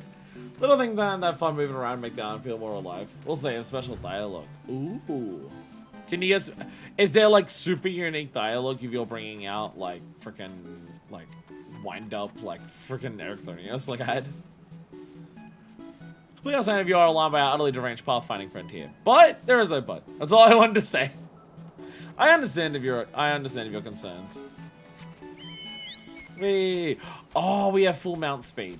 Little thing that fun moving around make the island feel more alive. Also, they have special dialogue. Ooh. Can you guys... Is there, like, super unique dialogue if you're bringing out, like, freaking, like, wind up like freaking Eric Thornius like I had. Please understand if you are alarmed by our utterly deranged pathfinding friend here. But there is no but. That's all I wanted to say. I understand if you're concerned. Oh, we have full mount speed.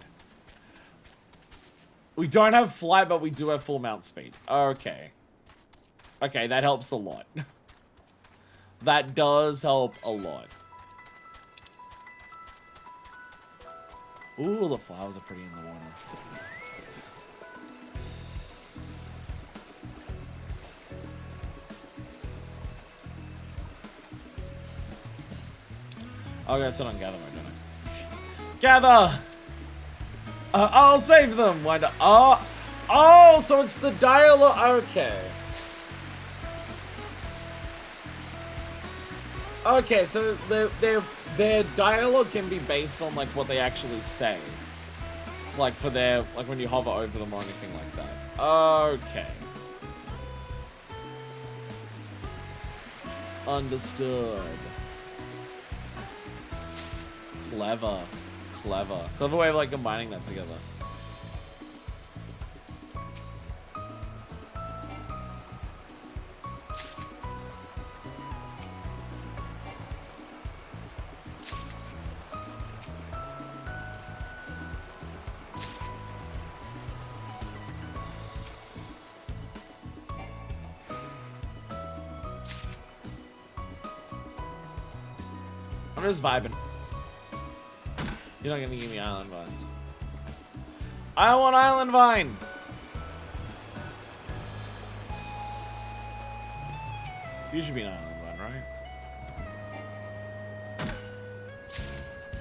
We don't have flight, but we do have full mount speed. Okay. Okay, that helps a lot. That does help a lot. Ooh, the flowers are pretty in the water. Oh, that's what I'm gathering, don't I? Gather! I'll save them! Why not? Oh, so it's the dialogue. Okay. Okay, so their dialogue can be based on like what they actually say. Like for their, like when you hover over them or anything like that. Okay. Understood. Clever. Clever. Clever way of like combining that together. I'm just vibing. You're not gonna give me island vines. I want island vine! You should be an island vine, right?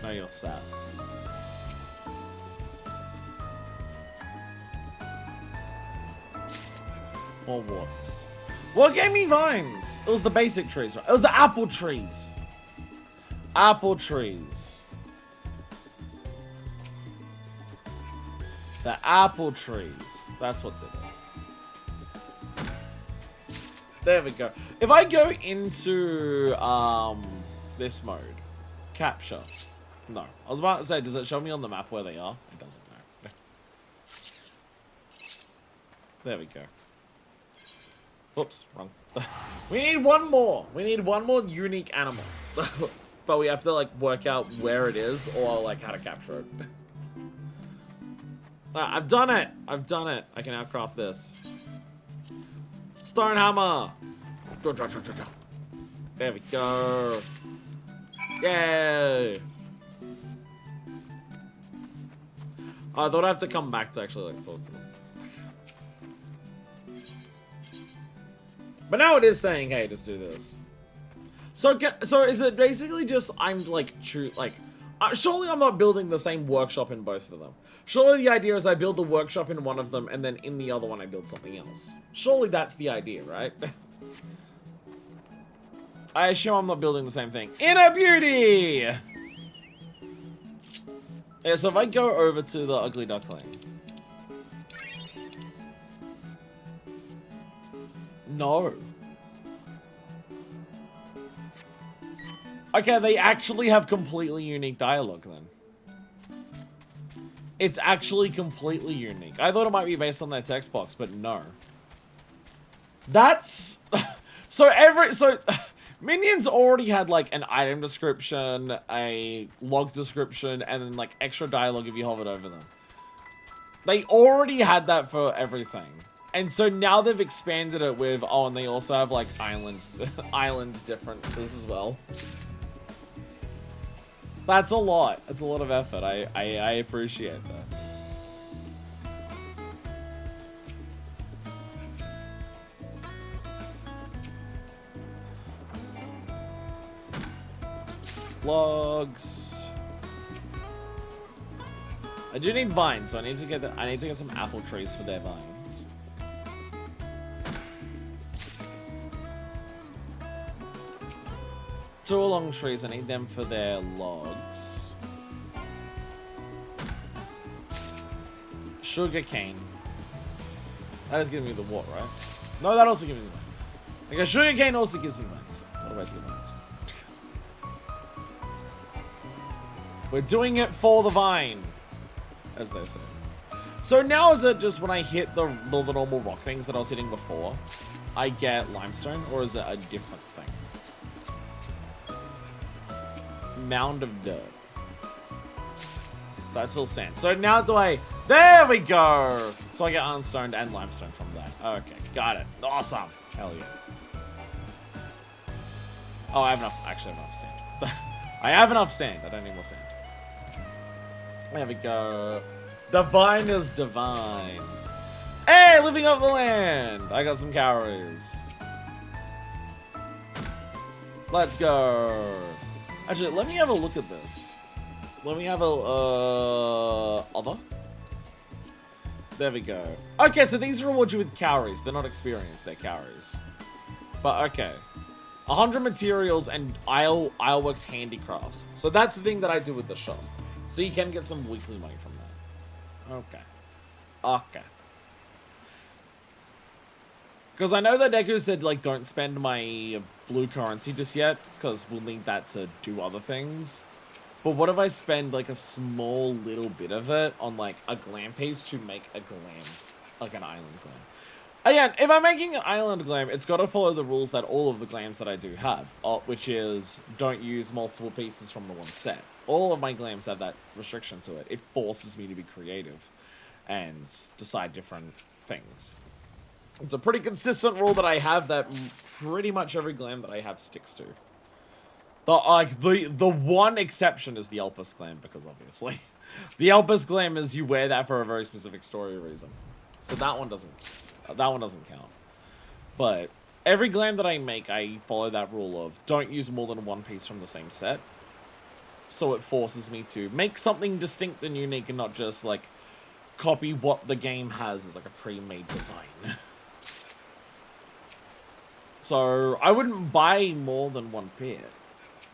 No, you're sad. More warts. What gave me vines? It was the basic trees, right? It was the apple trees. Apple trees. The apple trees. That's what did it. There we go. If I go into this mode, capture. No. I was about to say, does it show me on the map where they are? It doesn't know. There we go. Oops, wrong. We need one more. We need one more unique animal. But we have to like work out where it is or like how to capture it. I've done it. I've done it. I can outcraft this. Stone hammer. There we go. Yay. I thought I have to come back to actually like talk to them. But now it is saying, hey, just do this. So is it basically just I'm like surely I'm not building the same workshop in both of them. Surely the idea is I build the workshop in one of them and then in the other one I build something else. Surely that's the idea, right? I assume I'm not building the same thing. Inner beauty! Yeah, so if I go over to the ugly duckling. No. Okay, they actually have completely unique dialogue then. It's actually completely unique. I thought it might be based on their text box, but no. That's... So Minions already had like an item description, a log description, and then like extra dialogue if you hovered over them. They already had that for everything. And so now they've expanded it with, oh, and they also have like island differences as well. That's a lot. That's a lot of effort. I appreciate that. Logs. I do need vines, so I need to get some apple trees for their vines. Two long trees, I need them for their logs. Sugar cane. That is giving me the what, right? No, that also gives me the vine. Okay, sugar cane also gives me vines. What do I say vines? We're doing it for the vine, as they say. So now is it just when I hit the normal rock things that I was hitting before, I get limestone, or is it a different thing? Mound of dirt. So that's still sand. So now do I... There we go! So I get unstoned and limestone from that. Okay, got it. Awesome. Hell yeah. Oh, I have enough. Actually, I have enough sand. I have enough sand. I don't need more sand. There we go. Divine is divine. Hey, living off the land. I got some calories. Let's go. Actually, let me have a look at this. Let me have a, other. There we go. Okay, so these reward you with calories. They're not experience, they're calories. But okay. 100 materials and Ileworks handicrafts. So that's the thing that I do with the shop. So you can get some weekly money from that. Okay. Okay. Because I know that Deku said, like, don't spend my blue currency just yet, because we'll need that to do other things. But what if I spend, like, a small little bit of it on, like, a glam piece to make a glam, like an island glam? Again, if I'm making an island glam, it's got to follow the rules that all of the glams that I do have, which is don't use multiple pieces from the one set. All of my glams have that restriction to it. It forces me to be creative and decide different things. It's a pretty consistent rule that I have that pretty much every glam that I have sticks to. The one exception is the Elpis glam, because obviously the Elpis glam is you wear that for a very specific story reason. So that one doesn't count. But every glam that I make, I follow that rule of don't use more than one piece from the same set. So it forces me to make something distinct and unique and not just like copy what the game has as like a pre-made design. So I wouldn't buy more than one bit.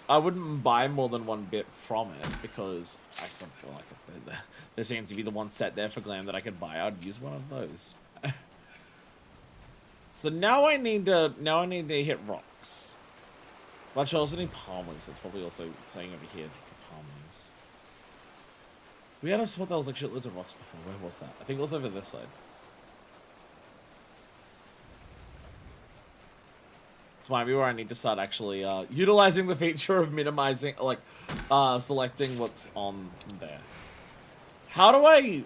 I wouldn't buy more than one bit from it because I don't feel like there seems to be the one set there for glam that I could buy. I'd use one of those. So now I need to hit rocks. But I also need palm leaves. That's probably also saying over here for palm leaves. We had a spot that was like shitloads of rocks before. Where was that? I think it was over this side. This might be where I need to start actually utilizing the feature of minimizing, like, selecting what's on there. How do I...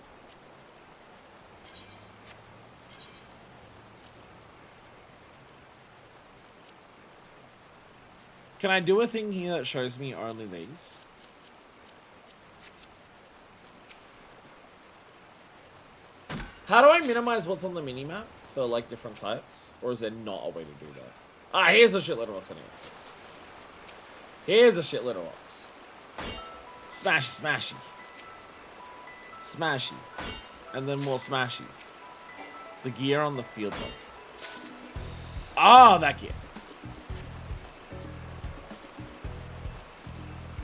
Can I do a thing here that shows me only these? How do I minimize what's on the minimap for, like, different types? Or is there not a way to do that? Ah, here's a shitload of rocks anyways. Here's a shitload of rocks. Smashy, smashy. Smashy. And then more smashies. The gear on the field book. Ah, that gear.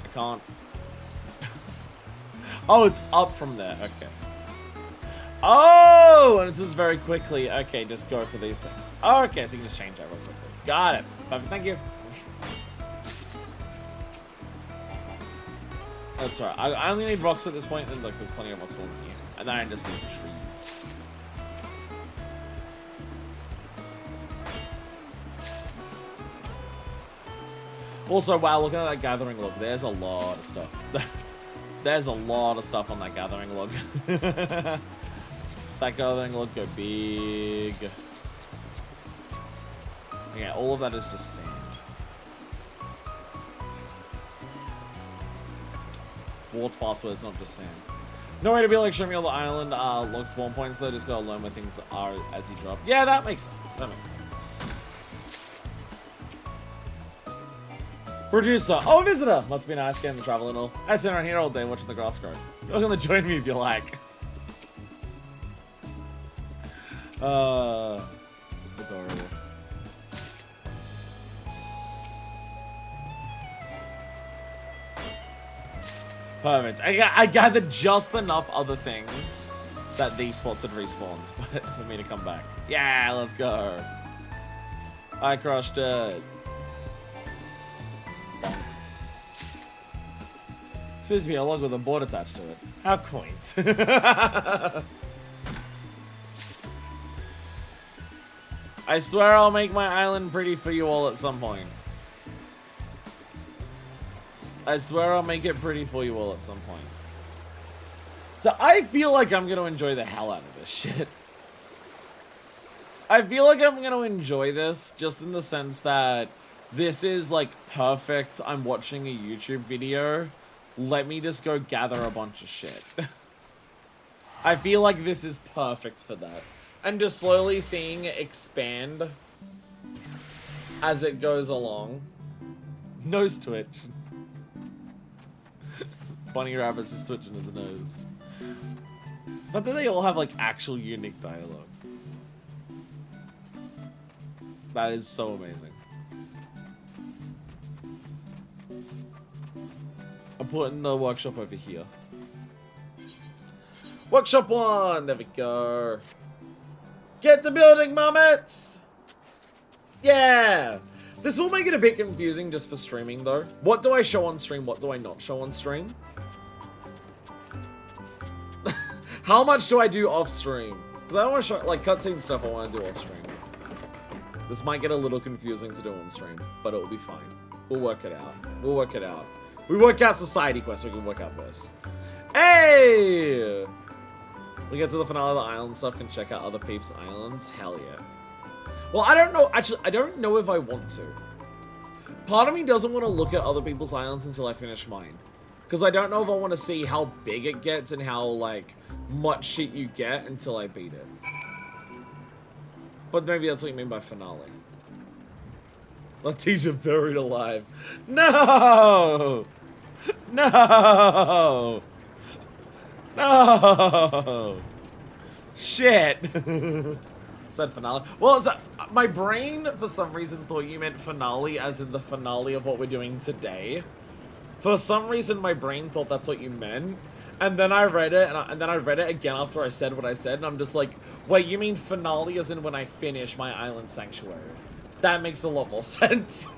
I can't. Oh, it's up from there. Okay. Oh, and it says very quickly. Okay, just go for these things. Oh, okay, so you can just change that real quickly. Got it. Perfect. Thank you. That's alright. I only need rocks at this point, and like there's plenty of rocks on here. And then I just need trees. Also, wow, looking at that gathering log, there's a lot of stuff. There's a lot of stuff on that gathering log. That gathering log go big. Yeah, all of that is just sand. Walt's password is not just sand. No way to be like, show me all the island log spawn points though, just gotta learn where things are as you drop. Yeah, that makes sense. That makes sense. Producer. Oh, visitor. Must be nice getting the travel and all. I sit around here all day watching the grass grow. You're welcome to join me if you like. Adorable. Perfect. I gathered just enough other things that these spots had respawned for me to come back. Yeah, let's go. I crushed it. Supposed to be a log with a board attached to it. How quaint. I swear I'll make my island pretty for you all at some point. I swear I'll make it pretty for you all at some point. So I feel like I'm going to enjoy the hell out of this shit. I feel like I'm going to enjoy this just in the sense that this is like perfect. I'm watching a YouTube video. Let me just go gather a bunch of shit. I feel like this is perfect for that. And just slowly seeing it expand as it goes along. Nose twitch. Bunny Rabbit's just twitching his nose. But then they all have like actual unique dialogue. That is so amazing. I'm putting the workshop over here. Workshop 1! There we go. Get to building, mummets! Yeah! This will make it a bit confusing just for streaming though. What do I show on stream? What do I not show on stream? How much do I do off stream? Because I don't want to show, like, cutscene stuff I want to do off stream. This might get a little confusing to do on stream, but it will be fine. We'll work it out. We'll work it out. We work out society quests, we can work out this. Hey! We get to the finale of the island stuff, can check out other peeps' islands. Hell yeah. Well, I don't know. Actually, I don't know if I want to. Part of me doesn't want to look at other people's islands until I finish mine. Because I don't know if I want to see how big it gets and how, like, much shit you get until I beat it. But maybe that's what you mean by finale. Letitia buried alive. No! No! No! Shit! Said finale. Well, my brain, for some reason, thought you meant finale as in the finale of what we're doing today. For some reason, my brain thought that's what you meant. And then I read it, and then I read it again after I said what I said, and I'm just like, wait, you mean finale as in when I finish my island sanctuary? That makes a lot more sense.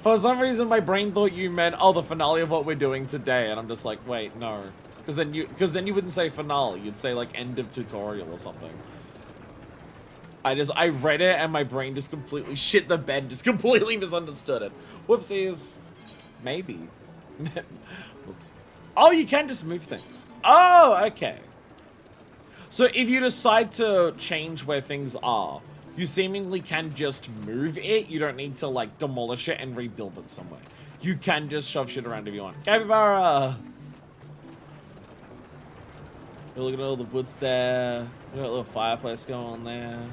For some reason, my brain thought you meant, oh, the finale of what we're doing today, and I'm just like, wait, no. Because then you wouldn't say finale, you'd say, like, end of tutorial or something. I read it, and my brain just completely shit the bed, just completely misunderstood it. Whoopsies. Maybe. Whoops. Oh, you can just move things. Oh, okay. So if you decide to change where things are, you seemingly can just move it. You don't need to, like, demolish it and rebuild it somewhere. You can just shove shit around if you want. Capybara! You're looking at all the woods there. We got a little fireplace going on there.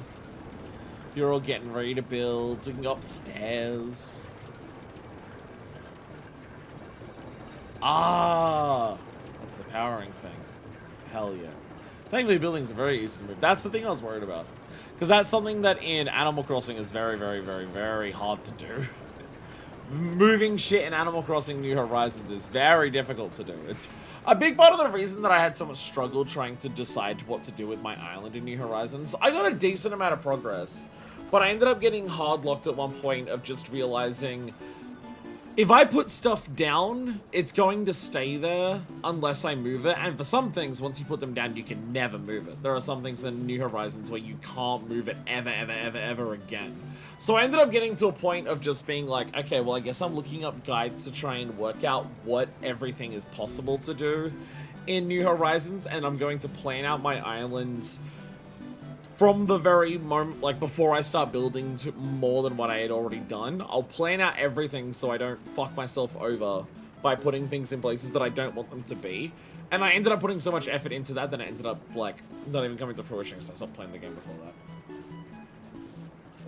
You're all getting ready to build. So we can go upstairs. Ah! That's the powering thing. Hell yeah. Thankfully, buildings are very easy to move. That's the thing I was worried about. Because that's something that in Animal Crossing is very, very, very, very hard to do. Moving shit in Animal Crossing New Horizons is very difficult to do. It's a big part of the reason that I had so much struggle trying to decide what to do with my island in New Horizons. I got a decent amount of progress, but I ended up getting hard-locked at one point of just realizing if I put stuff down, it's going to stay there unless I move it. And for some things, once you put them down, you can never move it. There are some things in New Horizons where you can't move it ever, ever, ever, ever again. So I ended up getting to a point of just being like, okay, well, I guess I'm looking up guides to try and work out what everything is possible to do in New Horizons. And I'm going to plan out my islands from the very moment, like, before I start building to more than what I had already done. I'll plan out everything so I don't fuck myself over by putting things in places that I don't want them to be. And I ended up putting so much effort into that it ended up, like, not even coming to fruition because I stopped playing the game before that.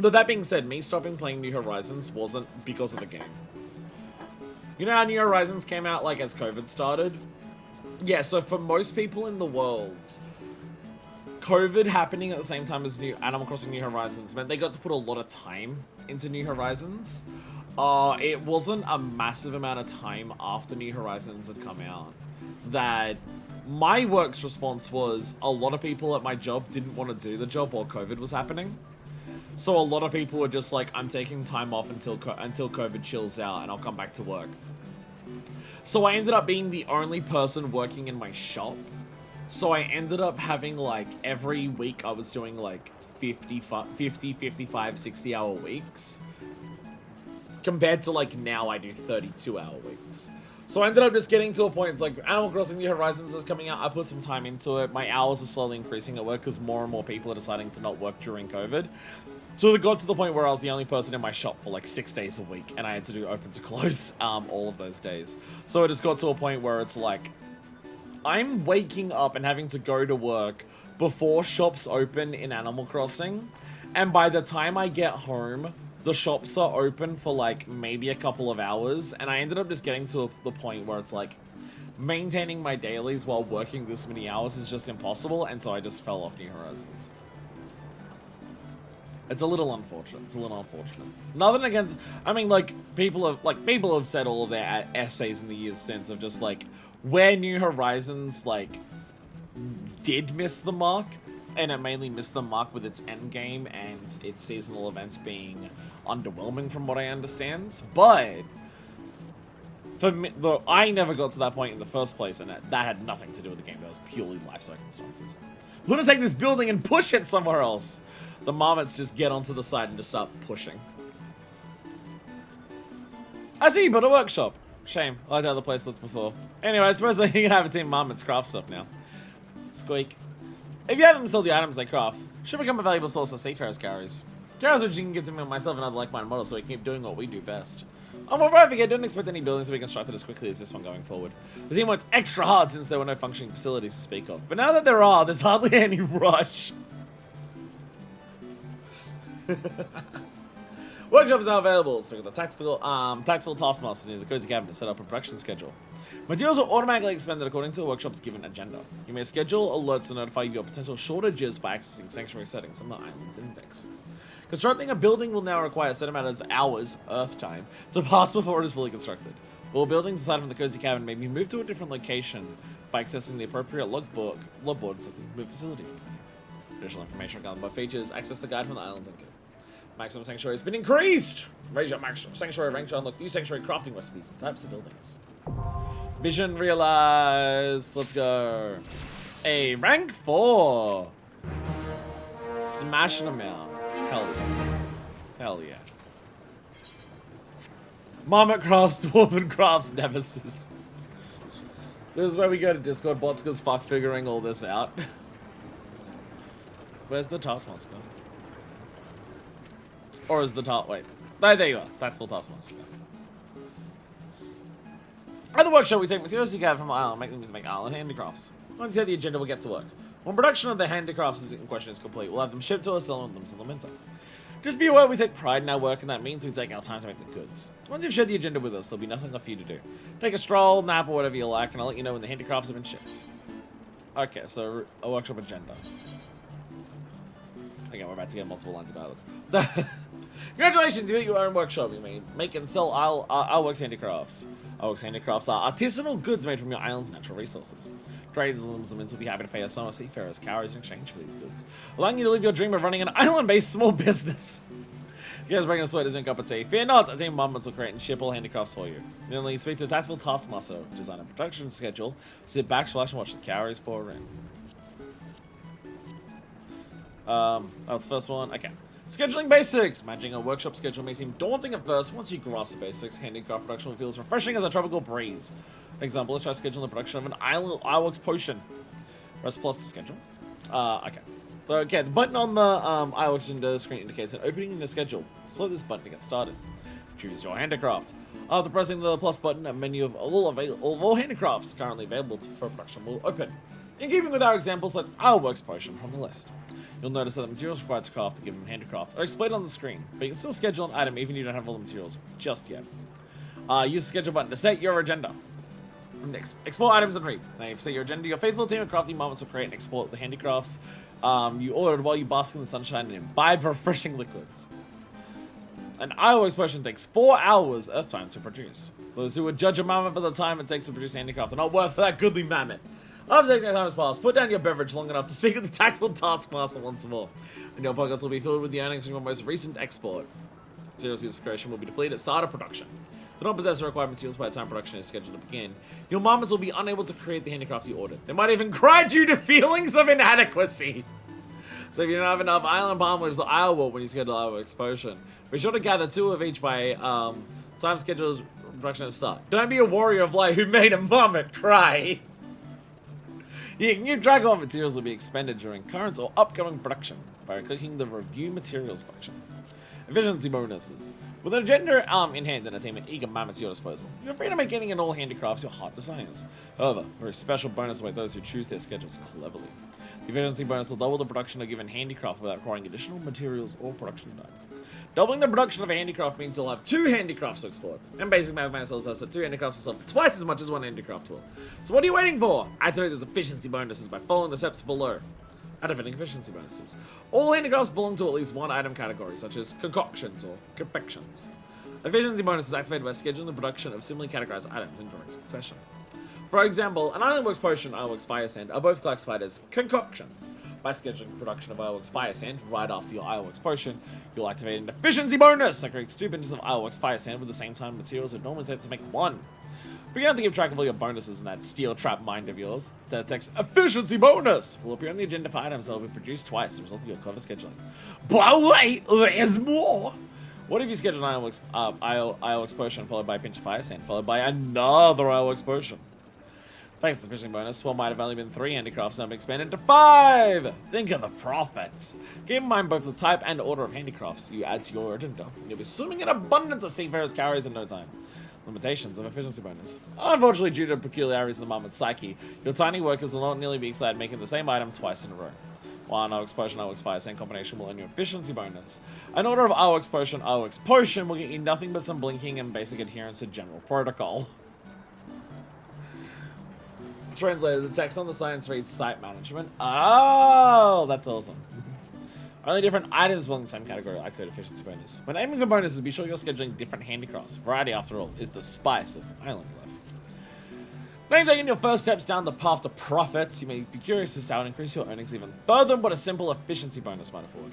Though that being said, me stopping playing New Horizons wasn't because of the game. You know how New Horizons came out, like, as COVID started? Yeah, so for most people in the world, COVID happening at the same time as Animal Crossing New Horizons meant they got to put a lot of time into New Horizons. It wasn't a massive amount of time after New Horizons had come out that my work's response was a lot of people at my job didn't want to do the job while COVID was happening. So a lot of people were just like, I'm taking time off until COVID chills out and I'll come back to work. So I ended up being the only person working in my shop. So I ended up having, like, every week I was doing, like, 50, 55, 60-hour weeks. Compared to, like, now I do 32-hour weeks. So I ended up just getting to a point, it's like, Animal Crossing New Horizons is coming out, I put some time into it, my hours are slowly increasing at work because more and more people are deciding to not work during COVID. So it got to the point where I was the only person in my shop for like 6 days a week, and I had to do open to close all of those days. So it just got to a point where it's like, I'm waking up and having to go to work before shops open in Animal Crossing, and by the time I get home, the shops are open for like maybe a couple of hours, and I ended up just getting to the point where it's like, maintaining my dailies while working this many hours is just impossible, and so I just fell off New Horizons. It's a little unfortunate. It's a little unfortunate. Nothing against. I mean, like people have said all of their essays in the years since of just like where New Horizons like did miss the mark, and it mainly missed the mark with its end game and its seasonal events being underwhelming, from what I understand. But for me, though, I never got to that point in the first place, and that had nothing to do with the game. That was purely life circumstances. We're gonna take this building and push it somewhere else. The marmots just get onto the side and just start pushing. I see you built a workshop. Shame. I liked how the place looked before. Anyway, I suppose you can have a team marmots craft stuff now. Squeak. If you have them sell the items they craft, should become a valuable source of seafarers' carries. Carries which you can give to me and myself and other like-minded models so we can keep doing what we do best. Oh, well, I forget, don't expect any buildings to be constructed as quickly as this one going forward. The team worked extra hard since there were no functioning facilities to speak of. But now that there are, there's hardly any rush. Workshop is now available, so we've got the tactical taskmaster near the cozy cabin to set up a production schedule. Materials are automatically expended according to the workshop's given agenda. You may schedule alerts to notify you of potential shortages by accessing sanctuary settings on the island's index. Constructing a building will now require a set amount of hours, Earth time, to pass before it is fully constructed. All buildings aside from the cozy cabin may be moved to a different location by accessing the appropriate logboard so the facility. Additional information regarding both features, access the guide from the island's index. Maximum sanctuary has been increased! Raise your maximum sanctuary rank to unlock new sanctuary crafting recipes and types of buildings. Vision realized. Let's go. A rank 4. Smashing them out. Hell yeah. Hell yeah. Marmot crafts, dwarven crafts, nemesis. This is where we go to Discord bots because fuck figuring all this out. Where's the taskmaster? Or is the wait. Oh, there you are. That's full taskmaster. At the workshop, we take materials you gather from the island, make them to make island handicrafts. Once you have the agenda, we'll get to work. When production of the handicrafts in question is complete, we'll have them shipped to us, sell them inside. Just be aware we take pride in our work, and that means we take our time to make the goods. Once you've shared the agenda with us, there'll be nothing left for you to do. Take a stroll, nap, or whatever you like, and I'll let you know when the handicrafts have been shipped. Okay, so a workshop agenda. Again, we're about to get multiple lines of dialogue. Congratulations, you hit your own workshop. You may make and sell Ileworks handicrafts. Ileworks handicrafts are artisanal goods made from your island's natural resources. Traders and limits will be happy to pay us some seafarers' carries in exchange for these goods, allowing you to live your dream of running an island-based small business. You guys bring us sweaters and cup of tea. Fear not, a team of marmots will create and ship all handicrafts for you. Then you speak to the tactical taskmaster, design a production schedule, sit back, splash, and watch the carries pour in. That was the first one. Okay. Scheduling basics! Managing a workshop schedule may seem daunting at first. Once you grasp the basics, handicraft production will feel as refreshing as a tropical breeze. For example, let's try scheduling the production of an Ileworks potion. Press plus to schedule. Okay. So, okay, the button on the Ileworks agenda screen indicates an opening in the schedule. Select this button to get started. Choose your handicraft. After pressing the plus button, a menu of all handicrafts currently available for production will open. In keeping with our example, select Ileworks potion from the list. You'll notice that the materials required to craft a given handicraft are displayed on the screen, but you can still schedule an item even if you don't have all the materials just yet. Use the schedule button to set your agenda. Next, export items and read. Now you've set your agenda. Your faithful team of crafting marmots will create and export the handicrafts you ordered while you bask in the sunshine and imbibe refreshing liquids. An Ileworks potion takes 4 hours Earth time to produce. Those who would judge a mammoth for the time it takes to produce a handicraft are not worth that goodly mammoth. After taking that time has passed, put down your beverage long enough to speak with the tactical taskmaster once more. And your pockets will be filled with the earnings from your most recent export. Materials used for creation will be depleted at start of production. do not possess the required materials by the time production is scheduled to begin, your marmots will be unable to create the handicraft you ordered. They might even cry due to feelings of inadequacy. So if you don't have enough island palm leaves or islewood when you schedule our exposure, be sure to gather 2 of each by time scheduled production at start. Don't be a warrior of light who made a marmot cry. You can keep track of what materials will be expended during current or upcoming production by clicking the review materials function. Efficiency bonuses. With an agenda in hand and a team of eager mammoths at your disposal, you're free to make any and all handicrafts your heart desires. However, a very special bonus await those who choose their schedules cleverly. The efficiency bonus will double the production of a given handicraft without requiring additional materials or production time. Doubling the production of a handicraft means you'll have 2 handicrafts to explore, and basic mathematics tells us that 2 handicrafts will sell for twice as much as 1 handicraft will. So what are you waiting for? Activate those efficiency bonuses by following the steps below. Activating efficiency bonuses. All handicrafts belong to at least 1 item category, such as concoctions or confections. Efficiency bonus is activated by scheduling the production of similarly categorized items in direct succession. For example, an Ironworks potion and Ironworks Fire Sand are both classified as concoctions. By scheduling production of Ironworks Fire Sand right after your Ironworks potion, you'll activate an efficiency bonus that creates 2 pinches of Ironworks Fire Sand with the same time materials that normally take to make 1. But you have to keep track of all your bonuses in that steel trap mind of yours. The text efficiency bonus will appear on the agenda for items that will be produced twice as a result of your clever scheduling. But wait, there's more! What if you schedule an Ironworks potion followed by a pinch of Fire Sand, followed by another Ironworks potion? Thanks to the fishing bonus, what might have only been 3 handicrafts now been expanded to 5! Think of the profits! Keep in mind both the type and order of handicrafts you add to your agenda. You'll be swimming in abundance of seafarers' carriers in no time. Limitations of efficiency bonus. Unfortunately, due to peculiarities of the marmot's psyche, your tiny workers will not nearly be excited making the same item twice in a row. While an Ironworks potion, Ironworks Fire Sand combination will earn you efficiency bonus. An order of Ironworks potion, Ironworks potion will get you nothing but some blinking and basic adherence to general protocol. Translated, the text on the science reads site management. Oh, that's awesome. Only different items belong in the same category will activate efficiency bonus. When aiming for bonuses, be sure you're scheduling different handicrafts. Variety, after all, is the spice of island life. Now you've taken your first steps down the path to profits, you may be curious as to how to increase your earnings even further than what a simple efficiency bonus might afford.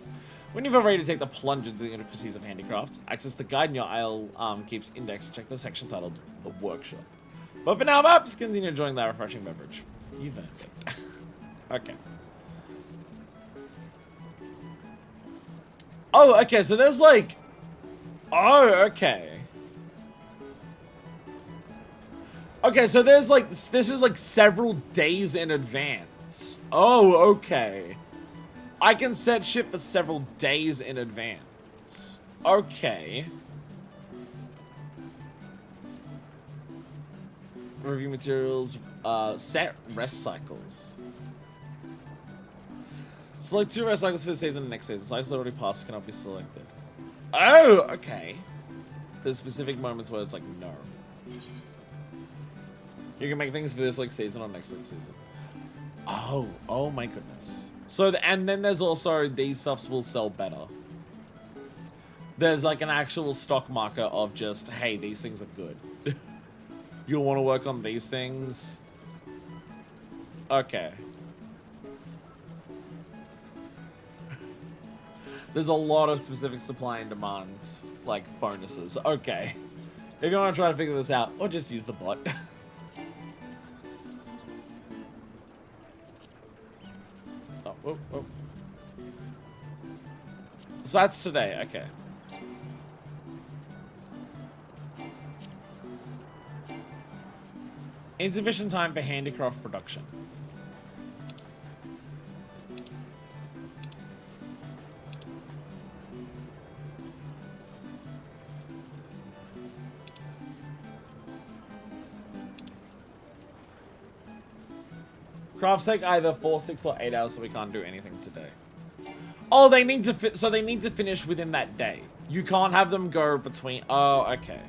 When you're ready to take the plunge into the intricacies of handicraft, access the guide in your Isle Keeps index and check the section titled The Workshop. But for now, perhaps continue enjoying that refreshing beverage. You've earned it. Okay. Oh, okay, so there's like... Oh, okay. Okay, so there's like... This is like several days in advance. Oh, okay. I can set shit for several days in advance. Okay. Review materials, set rest cycles. Select 2 rest cycles for the season and next season. Cycles already passed cannot be selected. Oh, okay. There's specific moments where it's like, no. You can make things for this week's season or next week's season. Oh my goodness. So, and then there's also, these stuffs will sell better. There's like an actual stock marker of just, hey, these things are good. You'll want to work on these things. Okay. There's a lot of specific supply and demand, like, bonuses. Okay. If you want to try to figure this out, or just use the bot. Oh, whoa, whoa. So that's today, okay. Insufficient time for handicraft production. Crafts take either 4, 6, or 8 hours, so we can't do anything today. Oh, they need to so they need to finish within that day. You can't have them go between. Oh, okay.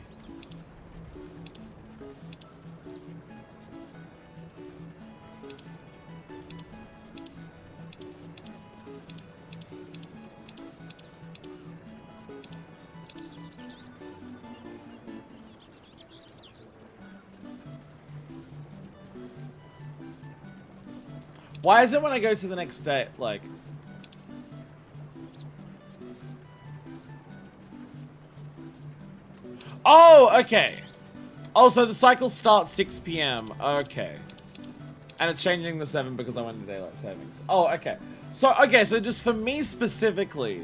Why is it when I go to the next day, like... Oh, okay. Oh, so the cycle starts 6 p.m. Okay. And it's changing to 7 because I went to daylight savings. Oh, okay. So just for me specifically.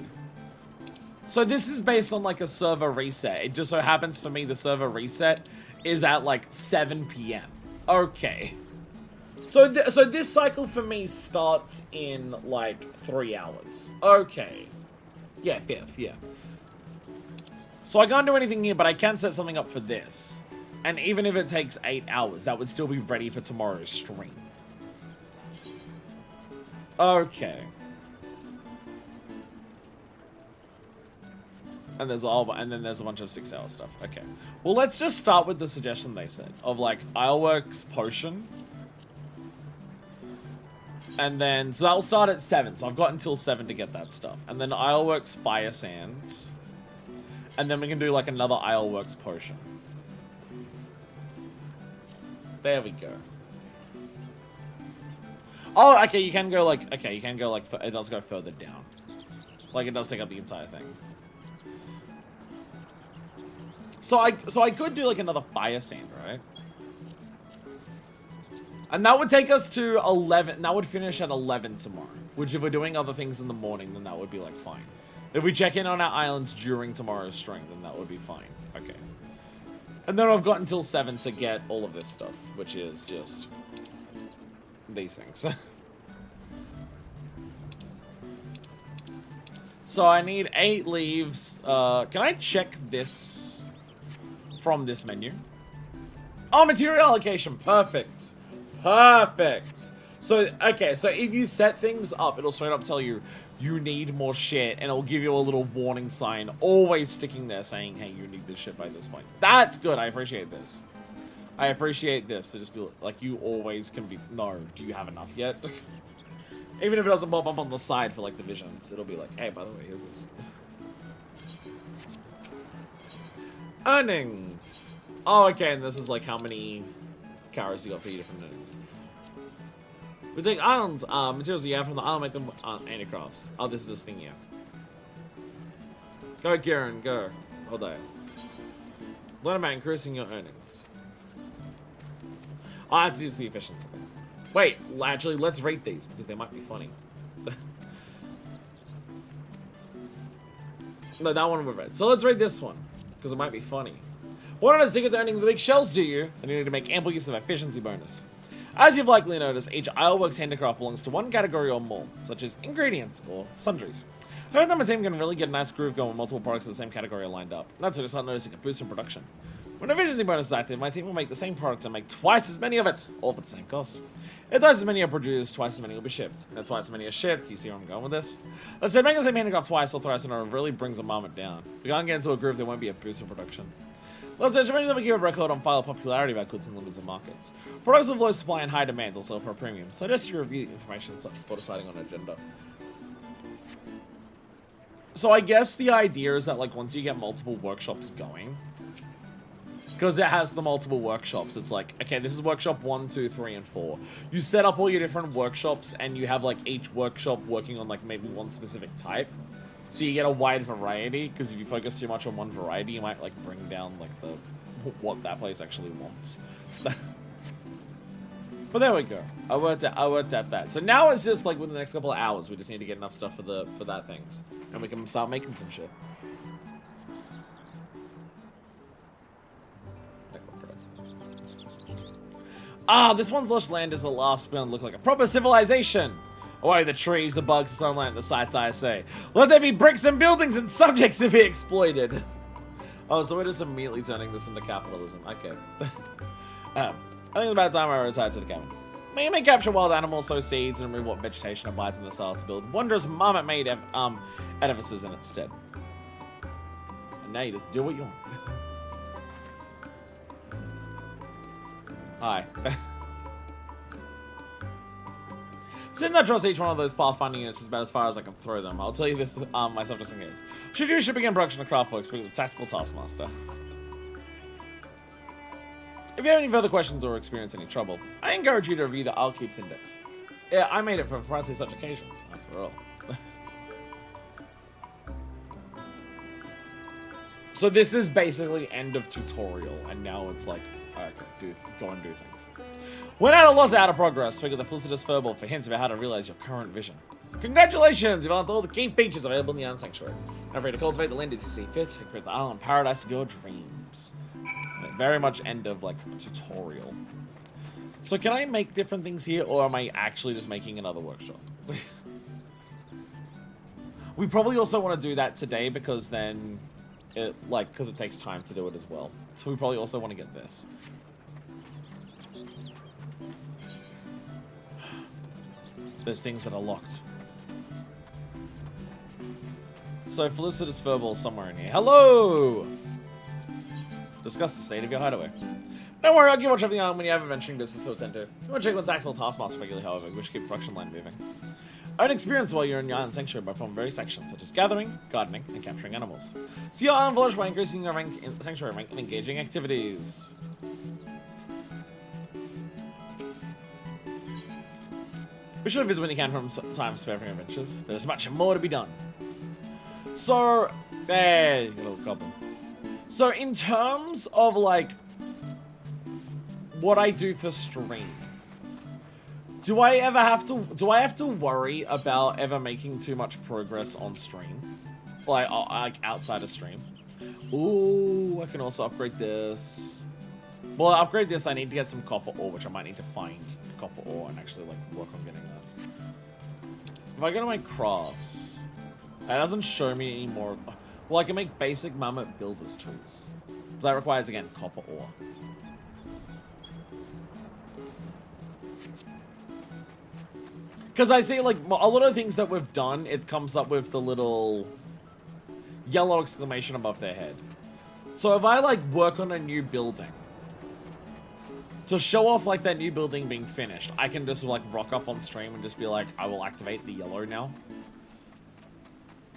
So this is based on like a server reset. It just so happens for me the server reset is at like 7 p.m. Okay. So this cycle for me starts in like 3 hours. Okay. Yeah, 5th, yeah. So I can't do anything here, but I can set something up for this. And even if it takes 8 hours, that would still be ready for tomorrow's stream. Okay. And then there's a bunch of 6-hour stuff. Okay. Well, let's just start with the suggestion they said of like Ironworks potion. And then so that'll start at 7. So I've got until 7 to get that stuff. And then Ironworks fire sands. And then we can do like another Ironworks potion. There we go. Oh, okay, you can go like, it does go further down. Like, it does take up the entire thing. So I could do like another fire sand, right? And that would take us to 11, that would finish at 11 tomorrow. Which if we're doing other things in the morning, then that would be like fine. If we check in on our islands during tomorrow's stream, then that would be fine. Okay. And then I've got until 7 to get all of this stuff, which is just these things. So I need 8 leaves. Can I check this from this menu? Oh, material allocation. Perfect. Perfect. So, okay, so if you set things up, it'll straight up tell you, you need more shit, and it'll give you a little warning sign, always sticking there saying, hey, you need this shit by this point. That's good. I appreciate this. I appreciate this to just be like, you always can be, no, do you have enough yet? Even if it doesn't pop up on the side for like the visions, it'll be like, hey, by the way, here's this. Earnings. Oh, okay, and this is like how many carrots you got for your different earnings. We take islands, materials you have from the island, make them handicrafts. Oh, this is this thing here. Go, Kieran, go. All day. Learn about increasing your earnings. Oh, that's the efficiency. Wait, actually, let's rate these because they might be funny. No, that one we read. So let's rate this one because it might be funny. What are the ticket to earning the big shells do you? And you need to make ample use of efficiency bonus. As you've likely noticed, each Ironworks handicraft belongs to one category or more, such as ingredients or sundries. However, that my team can really get a nice groove going when multiple products of the same category are lined up. That's when I start noticing a boost in production. When efficiency bonus is active, my team will make the same product and make twice as many of it, all for the same cost. If twice as many are produced, twice as many will be shipped. And if twice as many are shipped, you see where I'm going with this? Let's say making the same handicraft twice or thrice in a row really brings a marmot down. If we can't get into a groove, there won't be a boost in production. Let's say that we keep a record on file popularity about goods in limited markets. Products with low supply and high demand will sell for a premium, so just to review information such before deciding on an agenda. So I guess the idea is that like once you get multiple workshops going, because it has the multiple workshops, it's like, okay, this is workshop 1, 2, 3, and 4. You set up all your different workshops and you have like each workshop working on like maybe one specific type. So you get a wide variety, because if you focus too much on one variety, you might like bring down like the what that place actually wants. But there we go. I worked at that. So now it's just like within the next couple of hours, we just need to get enough stuff for that things, and we can start making some shit. Ah, this one's lush land is the last beyond look like a proper civilization. Away the trees, the bugs, the sunlight, and the sights I say. Let there be bricks and buildings and subjects to be exploited. Oh, so we're just immediately turning this into capitalism. Okay. I think it's about time I retired to the cabin. You may capture wild animals, sow seeds, and remove what vegetation abides in the soil to build wondrous marmot-made edifices in its stead. And now you just do what you want. Hi. So did not trust each one of those pathfinding units just about as far as I can throw them. I'll tell you this myself just in case. Should you should begin production of Craftworks, speak with the Tactical Taskmaster. If you have any further questions or experience any trouble, I encourage you to review the I'll-Keeps Index. Yeah, I made it for precisely such occasions, after all. So this is basically end of tutorial, and now it's like Okay, go and do things. When at a loss out of progress, speak with the Felicitous Furball for hints about how to realize your current vision. Congratulations! You've unlocked all the key features available in the Iron Sanctuary. Now free to cultivate the land as you see fit and create the island paradise of your dreams. Very much end of, like, tutorial. So can I make different things here, or am I actually just making another workshop? We probably also want to do that today, because then, because it takes time to do it as well. So we probably also want to get this. There's things that are locked. So Felicitous Furball somewhere in here. Hello! Discuss the state of your hideaway. Don't worry, I'll keep watch of the island when you have adventuring business to attend to. You want to check with Tactful Taskmaster regularly, however, which keep production line moving. Earn experience while you're in your island sanctuary by performing various actions, such as gathering, gardening, and capturing animals. See your island village by increasing your rank in sanctuary rank and engaging activities. Be sure to visit when you can from time spare for your adventures. There's much more to be done. So, there, you little goblin. So, in terms of, like, what I do for stream, do I have to worry about ever making too much progress on stream? Like outside of stream? Ooh, I can also upgrade this. Well, to upgrade this, I need to get some copper ore, which I might need to find copper ore and actually, like, work on getting that. If I go to my crafts, it doesn't show me any more. Well, I can make basic mammoth builder's tools. But that requires, again, copper ore. Because I see, like, a lot of things that we've done, it comes up with the little yellow exclamation above their head. So if I, like, work on a new building, to show off, like, that new building being finished, I can just, like, rock up on stream and just be like, I will activate the yellow now.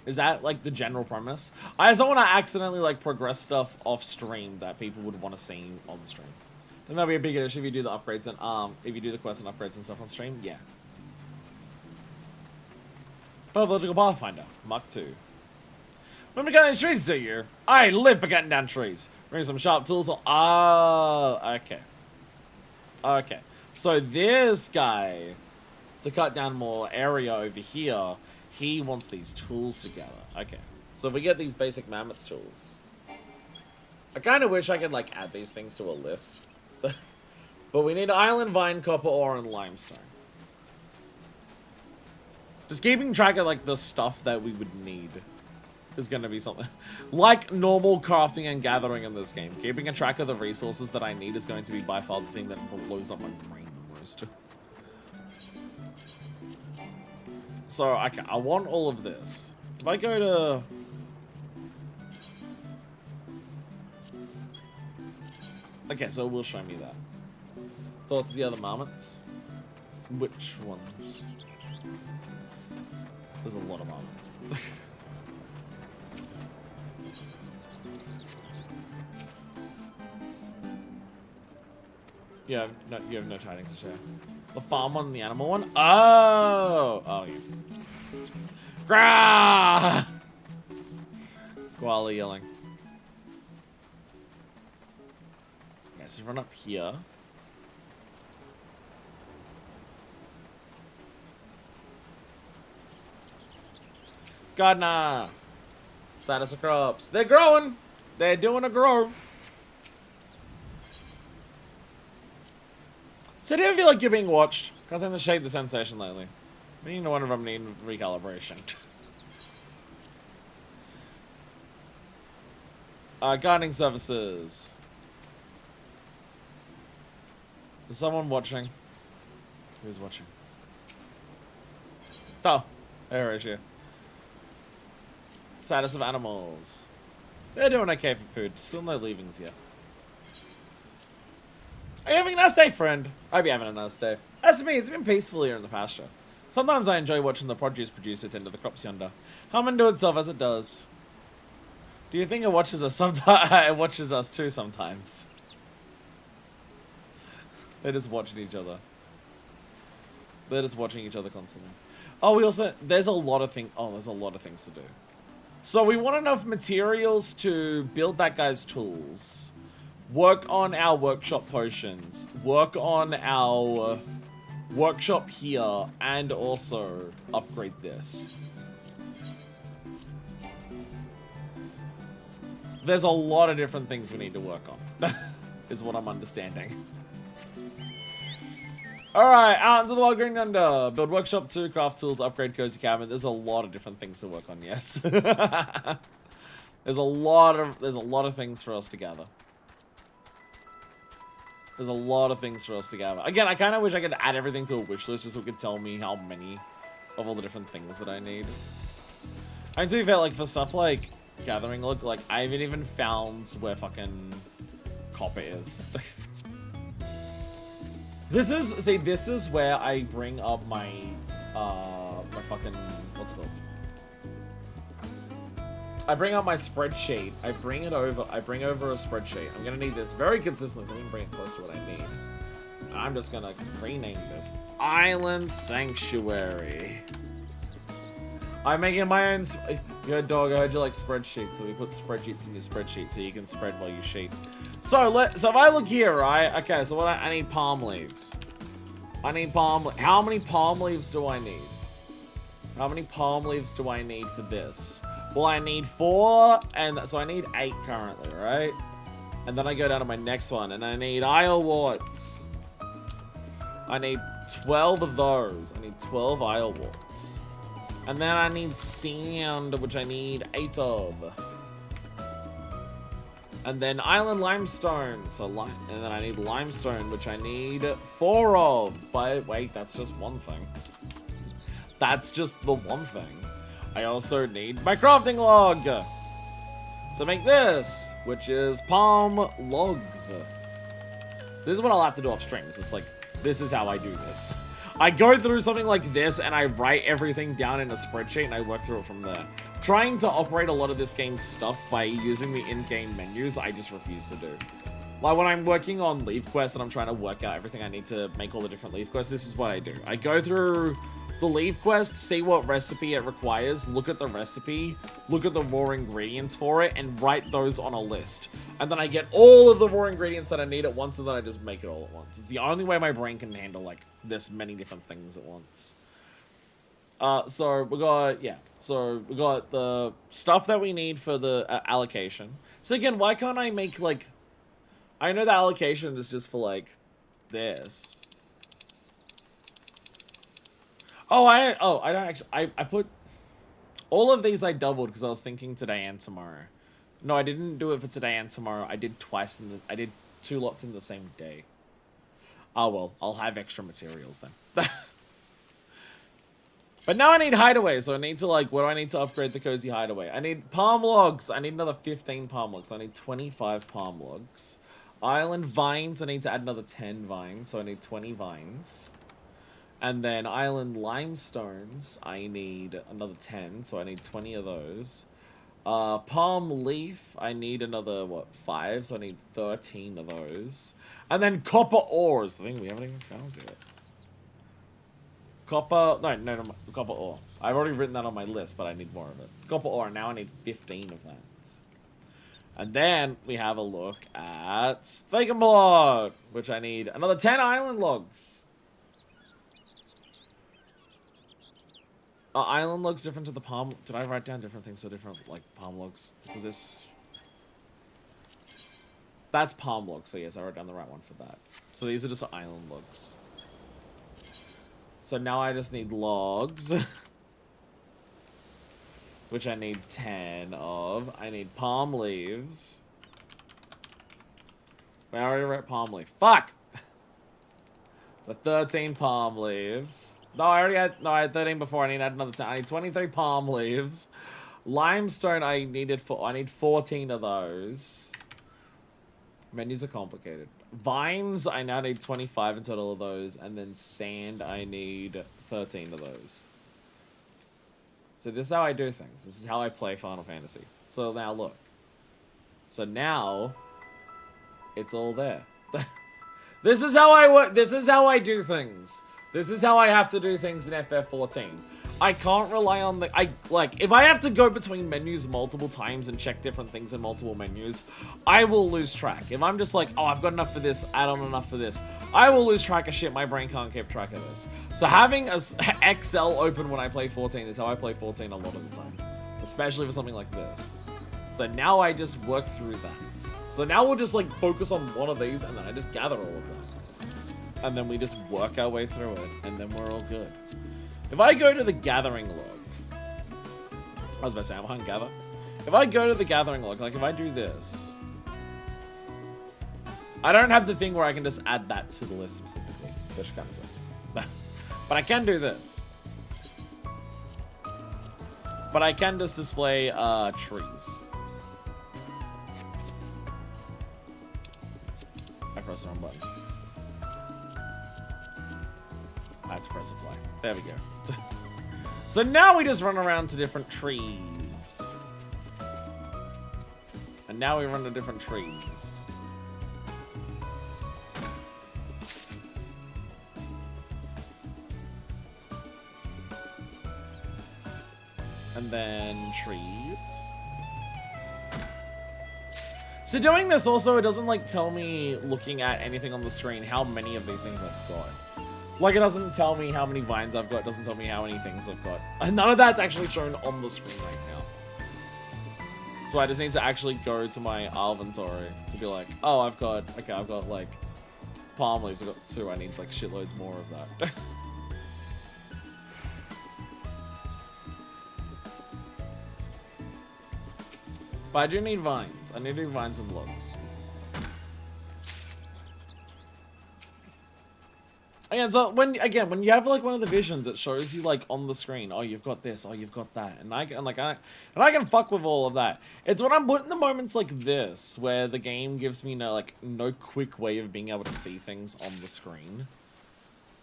Is that, like, the general premise? I just don't want to accidentally, like, progress stuff off stream that people would want to see on the stream. Then that'll be a bigger issue if you do the upgrades and, if you do the quests and upgrades and stuff on stream, yeah. Pathological Pathfinder, Mach 2. When we got these trees do you? I live for cutting down trees. Bring some sharp tools on. Okay. Okay. So this guy, to cut down more area over here, he wants these tools together. Okay. So if we get these basic mammoth tools. I kind of wish I could, like, add these things to a list. But we need island vine, copper ore, and limestone. Just keeping track of, like, the stuff that we would need is going to be something. Like normal crafting and gathering in this game. Keeping a track of the resources that I need is going to be by far the thing that blows up my brain the most. So, okay, I want all of this. If I go to... Okay, so it will show me that. So what's the other marmots? Which ones? There's a lot of marmots. you have no tidings to share. The farm one and the animal one? Oh! Oh, yeah. Grah! Koala yelling. Okay, so run up here. Gardener! Status of crops. They're growing! They're doing a grow. So do you ever feel like you're being watched? Can't seem to shake the sensation lately. Me and one of them need recalibration. Gardening services. Is someone watching? Who's watching? Oh, there is you. Status of animals. They're doing okay for food. Still no leavings yet. Are you having a nice day, friend? I hope you're having a nice day. As for me, it's been peaceful here in the pasture. Sometimes I enjoy watching the produce producer tend to the crops yonder. Hum and do itself as it does. Do you think it watches us sometimes? It watches us too sometimes. They're just watching each other. They're just watching each other constantly. Oh, we also... There's a lot of things... Oh, there's a lot of things to do. So we want enough materials to build that guy's tools. work on our workshop potions, work on our workshop here, and also upgrade this. There's a lot of different things we need to work on, is what I'm understanding. Alright, out into the wild green under. Build workshop 2, craft tools, upgrade cozy cabin. There's a lot of different things to work on, yes. There's a lot of things for us to gather. There's a lot of things for us to gather. Again, I kind of wish I could add everything to a wish list just so it could tell me how many of all the different things that I need. I do feel like for stuff like gathering, look, like I haven't even found where fucking copper is. This is where I bring up my my fucking, what's it called? I bring up my spreadsheet. I bring over a spreadsheet. I'm gonna need this very consistently, so I'm gonna bring it close to what I need. And I'm just gonna rename this Island Sanctuary. I'm making my own. Good dog. I heard you like spreadsheets, so we put spreadsheets in your spreadsheet so you can spread while you sheet. So if I look here, right? Okay, so what I need palm leaves. I need how many palm leaves do I need? How many palm leaves do I need for this? Well, I need 4, and so I need 8 currently, right? And then I go down to my next one, and I need Isle warts. I need 12 of those. I need 12 Isle warts. And then I need sand, which I need 8 of. And then island limestone. And then I need limestone, which I need 4 of. But wait, that's just one thing. That's just the one thing. I also need my crafting log to make this, which is palm logs. This is what I'll have to do off stream. It's like, this is how I do this. I go through something like this and I write everything down in a spreadsheet and I work through it from there. Trying to operate a lot of this game's stuff by using the in-game menus, I just refuse to do. Like when I'm working on leaf quests and I'm trying to work out everything I need to make all the different leaf quests, this is what I do. I go through the leaf quest, see what recipe it requires, look at the recipe, look at the raw ingredients for it, and write those on a list. And then I get all of the raw ingredients that I need at once, and then I just make it all at once. It's the only way my brain can handle, like, this many different things at once. So we got the stuff that we need for the allocation. So again, why can't I make, like, I know the allocation is just for, like, this. I don't actually, I put, all of these I doubled because I was thinking today and tomorrow. No, I didn't do it for today and tomorrow. I did I did 2 lots in the same day. Oh well, I'll have extra materials then. But now I need hideaway, so I need to, like, what do I need to upgrade the cozy hideaway? I need palm logs. I need another 15 palm logs. I need 25 palm logs. Island vines, I need to add another 10 vines, so I need 20 vines. And then island limestones, I need another 10, so I need 20 of those. Palm leaf, I need another, 5, so I need 13 of those. And then copper ores, the thing we haven't even found yet. Copper ore. I've already written that on my list, but I need more of it. Copper ore, now I need 15 of that. And then we have a look at Thaken block, which I need another 10 island logs. Island logs different to the palm. Did I write down different things so different, like, palm logs? Was this? That's palm logs, so yes, I wrote down the right one for that. So these are just island logs. So now I just need logs. Which I need 10 of. I need palm leaves. Wait, I already wrote palm leaf. Fuck! So 13 palm leaves. No, I had 13 before. I need to add another 10. I need 23 palm leaves. Limestone, I need 14 of those. Menus are complicated. Vines, I now need 25 in total of those. And then sand, I need 13 of those. So this is how I do things. This is how I play Final Fantasy. So now look. So now, it's all there. This is how I work. This is how I do things. This is how I have to do things in FF14. I can't rely on the, if I have to go between menus multiple times and check different things in multiple menus, I will lose track. If I'm just like, oh, I've got enough for this, add on enough for this, I will lose track of shit. My brain can't keep track of this. So having a Excel open when I play 14 is how I play 14 a lot of the time, especially for something like this. So now I just work through that. So now we'll just like focus on one of these and then I just gather all of them. And then we just work our way through it and then we're all good. If I go to the gathering log, I was about to say, I'm behind gather. If I go to the gathering log, like if I do this, I don't have the thing where I can just add that to the list specifically, which kind of sucks. But I can do this. But I can just display trees. I pressed the wrong button. I have to press apply. There we go. So now we just run around to different trees. And now we run to different trees. And then trees. So doing this also, it doesn't like tell me looking at anything on the screen how many of these things I've got. Like, it doesn't tell me how many vines I've got, it doesn't tell me how many things I've got. And none of that's actually shown on the screen right now. So I just need to actually go to my inventory to be like, oh, I've got like palm leaves, I've got 2, I need like shitloads more of that. But I do need vines. I need to do vines and logs. Again, so when you have like one of the visions, it shows you like on the screen, oh, you've got this, oh, you've got that, and I can fuck with all of that. It's when I'm put in the moments like this where the game gives me no quick way of being able to see things on the screen,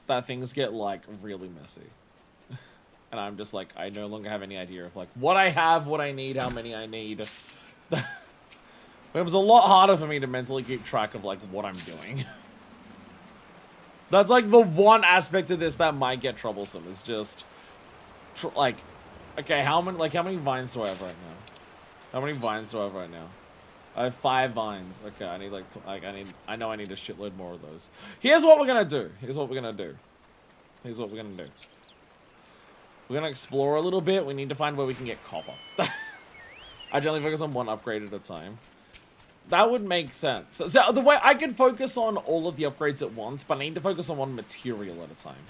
that things get like really messy, and I'm just like, I no longer have any idea of like what I have, what I need, how many I need. It was a lot harder for me to mentally keep track of like what I'm doing. That's like the one aspect of this that might get troublesome. Is just like, okay, how many vines do I have right now? How many vines do I have right now? I have 5 vines. Okay, I need like I know I need a shitload more of those. Here's what we're gonna do. Here's what we're gonna do. We're gonna explore a little bit. We need to find where we can get copper. I generally focus on one upgrade at a time. That would make sense. So the way I could focus on all of the upgrades at once, but I need to focus on one material at a time.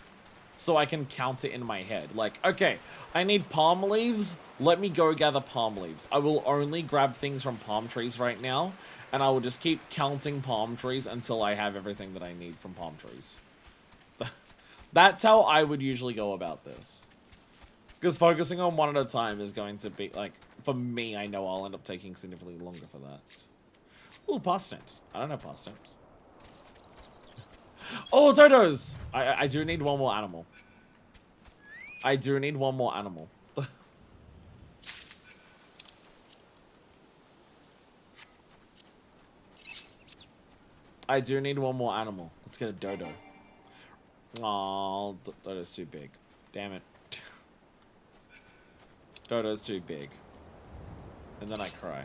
So I can count it in my head. Like, okay, I need palm leaves. Let me go gather palm leaves. I will only grab things from palm trees right now. And I will just keep counting palm trees until I have everything that I need from palm trees. That's how I would usually go about this. Because focusing on one at a time is going to be, like, for me, I know I'll end up taking significantly longer for that. Ooh, past stamps. I don't have past stamps. Oh, dodos! I do need one more animal. I do need one more animal. I do need one more animal. Let's get a dodo. Aw, dodo's too big. Damn it. Dodo's too big. And then I cry.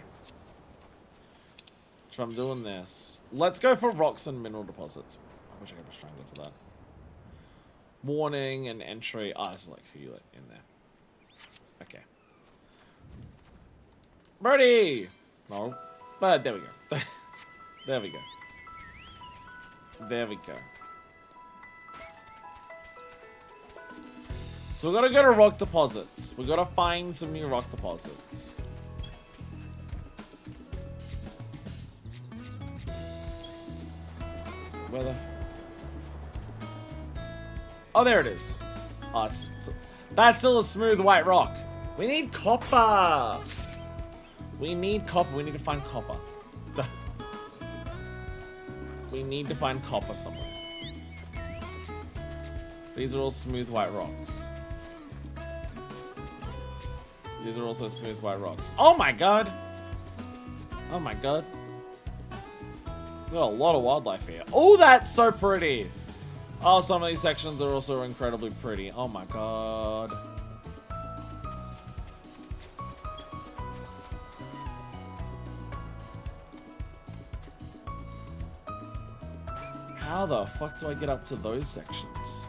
So I'm doing this. Let's go for rocks and mineral deposits. I wish I could just try and go for that. Warning and entry. Ah, this is like who you let in there. Okay. Birdie! No. But there we go. There we go. There we go. So we gotta go to rock deposits. We gotta find some new rock deposits. Where the... Oh, there it is. Oh, that's still a smooth white rock. We need copper. We need copper. We need to find copper. We need to find copper somewhere. These are all smooth white rocks. These are also smooth white rocks. Oh my god! Oh my god. We've got a lot of wildlife here. Oh, that's so pretty! Oh, some of these sections are also incredibly pretty. Oh my god. How the fuck do I get up to those sections?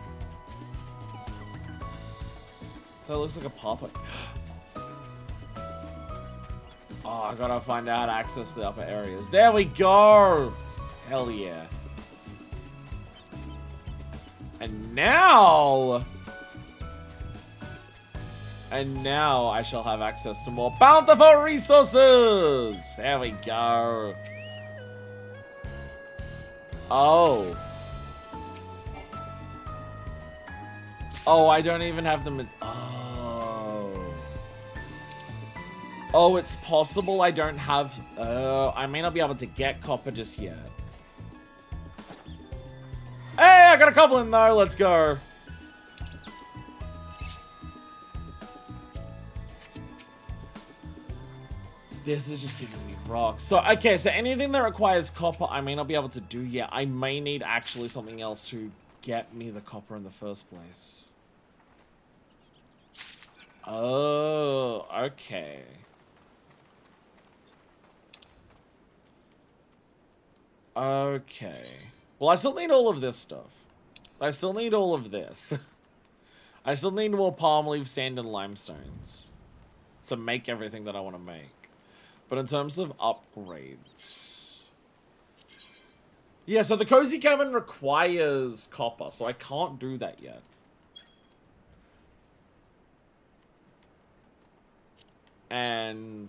That looks like a pathway. Oh, I gotta find out how to access the upper areas. There we go! Hell yeah. And now I shall have access to more bountiful resources! There we go. Oh. Oh, I don't even have them. Oh. Oh, it's possible I don't have... I may not be able to get copper just yet. Hey, I got a couple in though. Let's go. This is just giving me rocks. So, okay, so anything that requires copper, I may not be able to do yet. I may need actually something else to get me the copper in the first place. Oh, okay. Okay. Well, I still need all of this stuff. I still need all of this. I still need more palm leaf, sand, and limestones to make everything that I want to make. But in terms of upgrades... Yeah, so the cozy cabin requires copper, so I can't do that yet. And...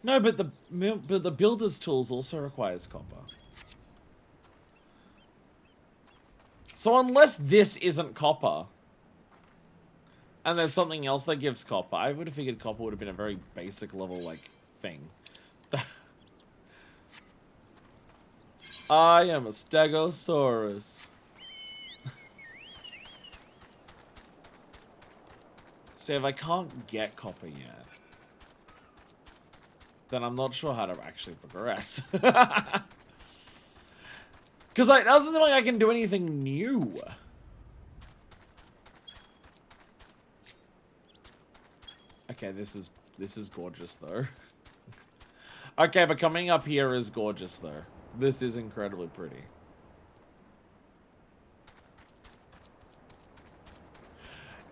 No, but the builder's tools also requires copper. So unless this isn't copper, and there's something else that gives copper, I would have figured copper would have been a very basic level, like, thing. I am a Stegosaurus. See, if I can't get copper yet, then I'm not sure how to actually progress. Because it doesn't seem like I can do anything new. Okay, this is gorgeous though. Okay, but coming up here is gorgeous though. This is incredibly pretty.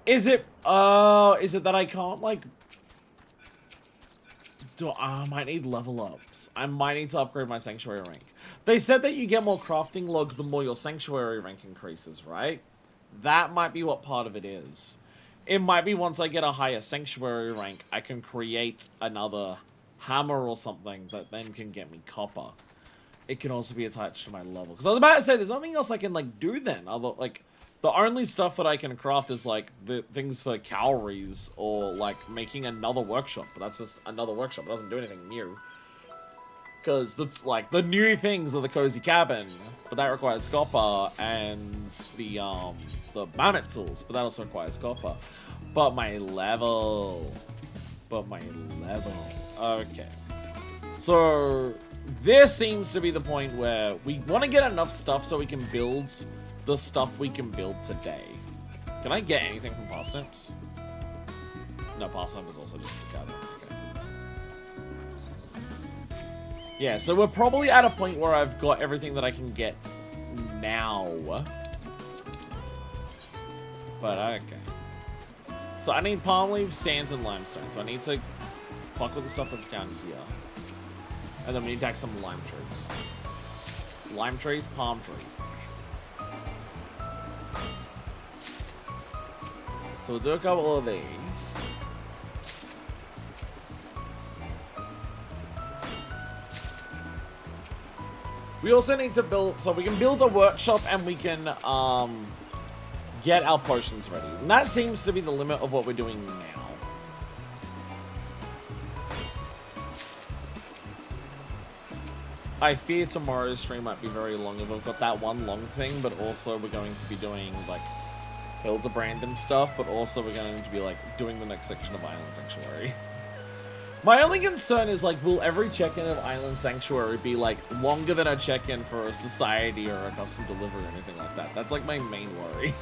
Is it that I can't like I might need level ups. I might need to upgrade my sanctuary rank. They said that you get more crafting log the more your sanctuary rank increases, right? That might be what part of it is. It might be once I get a higher sanctuary rank, I can create another hammer or something that then can get me copper. It can also be attached to my level. Because I was about to say, there's nothing else I can, like, do then. Although, like, the only stuff that I can craft is, like, the things for calories or, like, making another workshop. But that's just another workshop. It doesn't do anything new. Because, the new things are the cozy cabin. But that requires copper. And the mammoth tools. But that also requires copper. But my level. Okay. So, this seems to be the point where we want to get enough stuff so we can build the stuff we can build today. Can I get anything from parsnips? No, parsnip is also just the cabin. Okay. Yeah, so we're probably at a point where I've got everything that I can get now. But okay. So I need palm leaves, sands, and limestone. So I need to fuck with the stuff that's down here. And then we need to hack some lime trees. Lime trees, palm trees. So we'll do a couple of these. We also need to build, so we can build a workshop and we can get our potions ready. And that seems to be the limit of what we're doing now. I fear tomorrow's stream might be very long if we've got that one long thing, but also we're going to be doing, like, Hildebrand and stuff, but also we're going to be, like, doing the next section of Island Sanctuary. My only concern is, like, will every check-in of Island Sanctuary be, like, longer than a check-in for a society or a custom delivery or anything like that? That's, like, my main worry.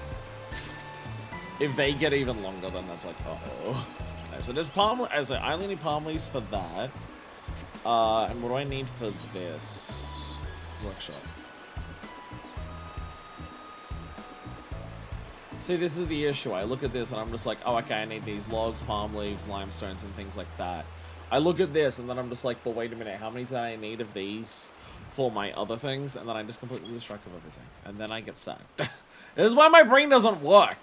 If they get even longer, then that's like, uh-oh. Okay, so there's palm, as I only need palm leaves for that. And what do I need for this workshop? See, this is the issue. I look at this and I'm just like, oh, okay, I need these logs, palm leaves, limestones, and things like that. I look at this and then I'm just like, but wait a minute, how many do I need of these for my other things? And then I just completely lose track of everything. And then I get sad. This is why my brain doesn't work.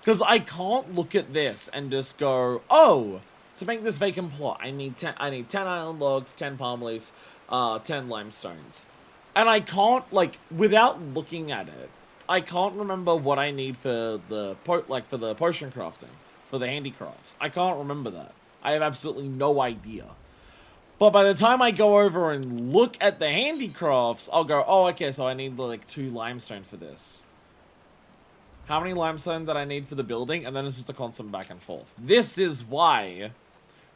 Because I can't look at this and just go, oh, to make this vacant plot, I need 10 iron logs, 10 palm leaves, 10 limestones. And I can't, like, without looking at it, I can't remember what I need for the potion crafting, for the handicrafts. I can't remember that. I have absolutely no idea. But by the time I go over and look at the handicrafts, I'll go, oh, okay, so I need, like, 2 limestone for this. How many limestone that I need for the building? And then it's just a constant back and forth. This is why,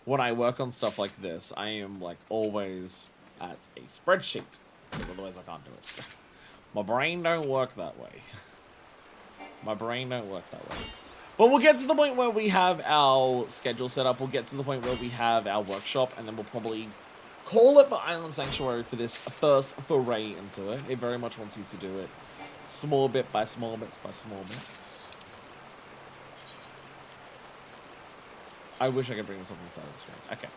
when I work on stuff like this, I am, like, always at a spreadsheet. Because otherwise I can't do it. My brain don't work that way. My brain don't work that way. But we'll get to the point where we have our schedule set up. We'll get to the point where we have our workshop. And then we'll probably call it the Island Sanctuary for this first foray into it. It very much wants you to do it. Small bit by small bits by small bits. I wish I could bring this up on the side of the screen. Okay.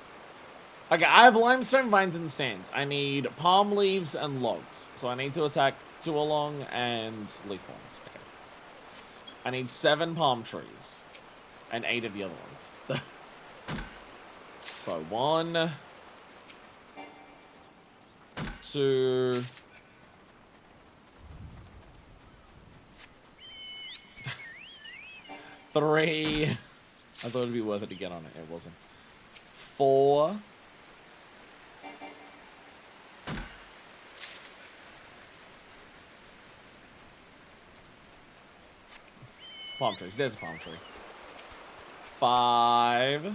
Okay, I have limestone vines and sands. I need palm leaves and logs. So I need to attack 2 along and leaf ones. Okay. I need 7 palm trees. And 8 of the other ones. So 1, 2... 3. I thought it'd be worth it to get on it. It wasn't. 4. 'Palm trees. There's a palm tree. 5.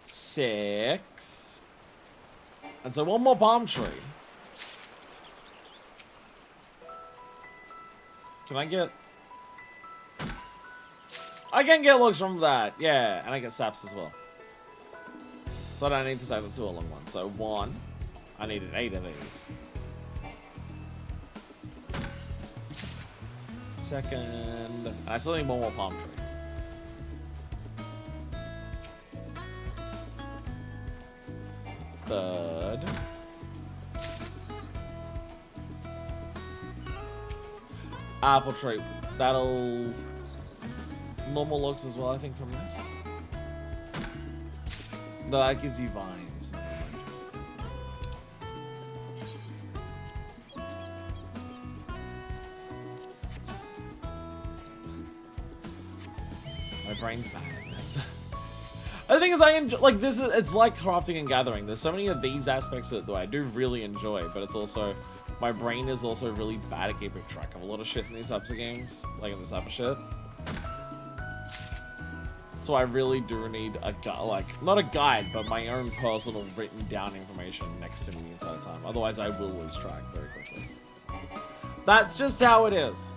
6. And so 1 more palm tree. Can I get... I can get logs from that. Yeah, and I get saps as well. So I don't need to save the 2 along one. So 1. I needed 8 of these. Second. And I still need 1 more palm tree. Third. Apple tree. That'll... Normal logs as well, I think, from this. No, that gives you vines. My brain's bad at this. The thing is, I enjoy, like, this is, it's like crafting and gathering. There's so many of these aspects that I do really enjoy, but it's also, my brain is also really bad at keeping track of a lot of shit in these types of games, like in this type of shit. So I really do need a guide, like, not a guide, but my own personal written down information next to me the entire time. Otherwise, I will lose track very quickly. That's just how it is.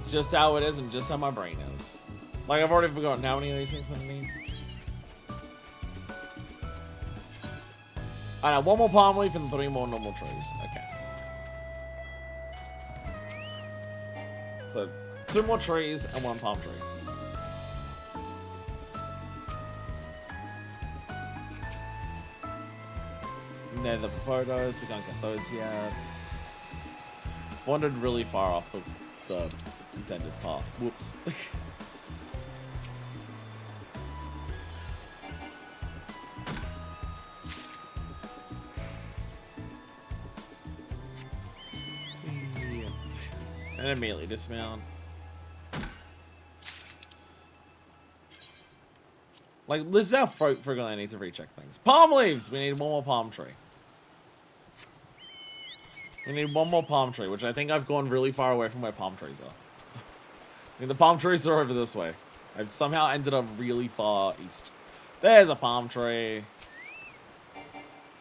It's just how it is and just how my brain is. Like, I've already forgotten how many of these things that I need. I know, 1 more palm leaf and 3 more normal trees. Okay. So, 2 more trees and 1 palm tree. Nether potatoes, we can't get those yet. Wandered really far off the intended path. Whoops. And immediately dismount. Like, this is how frequently I need to recheck things. Palm leaves! We need 1 more palm tree. We need 1 more palm tree, which I think I've gone really far away from where palm trees are. I mean, the palm trees are over this way. I've somehow ended up really far east. There's a palm tree.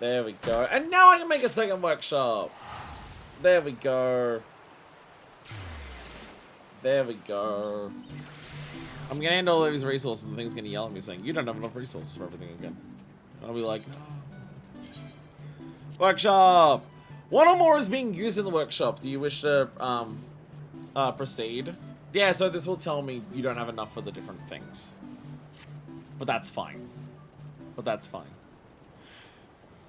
There we go. And now I can make a second workshop. There we go. There we go. I'm gonna end all of these resources and the thing's gonna yell at me saying, you don't have enough resources for everything again. And I'll be like, workshop! One or more is being used in the workshop. Do you wish to proceed? Yeah, so this will tell me you don't have enough for the different things. But that's fine. But that's fine.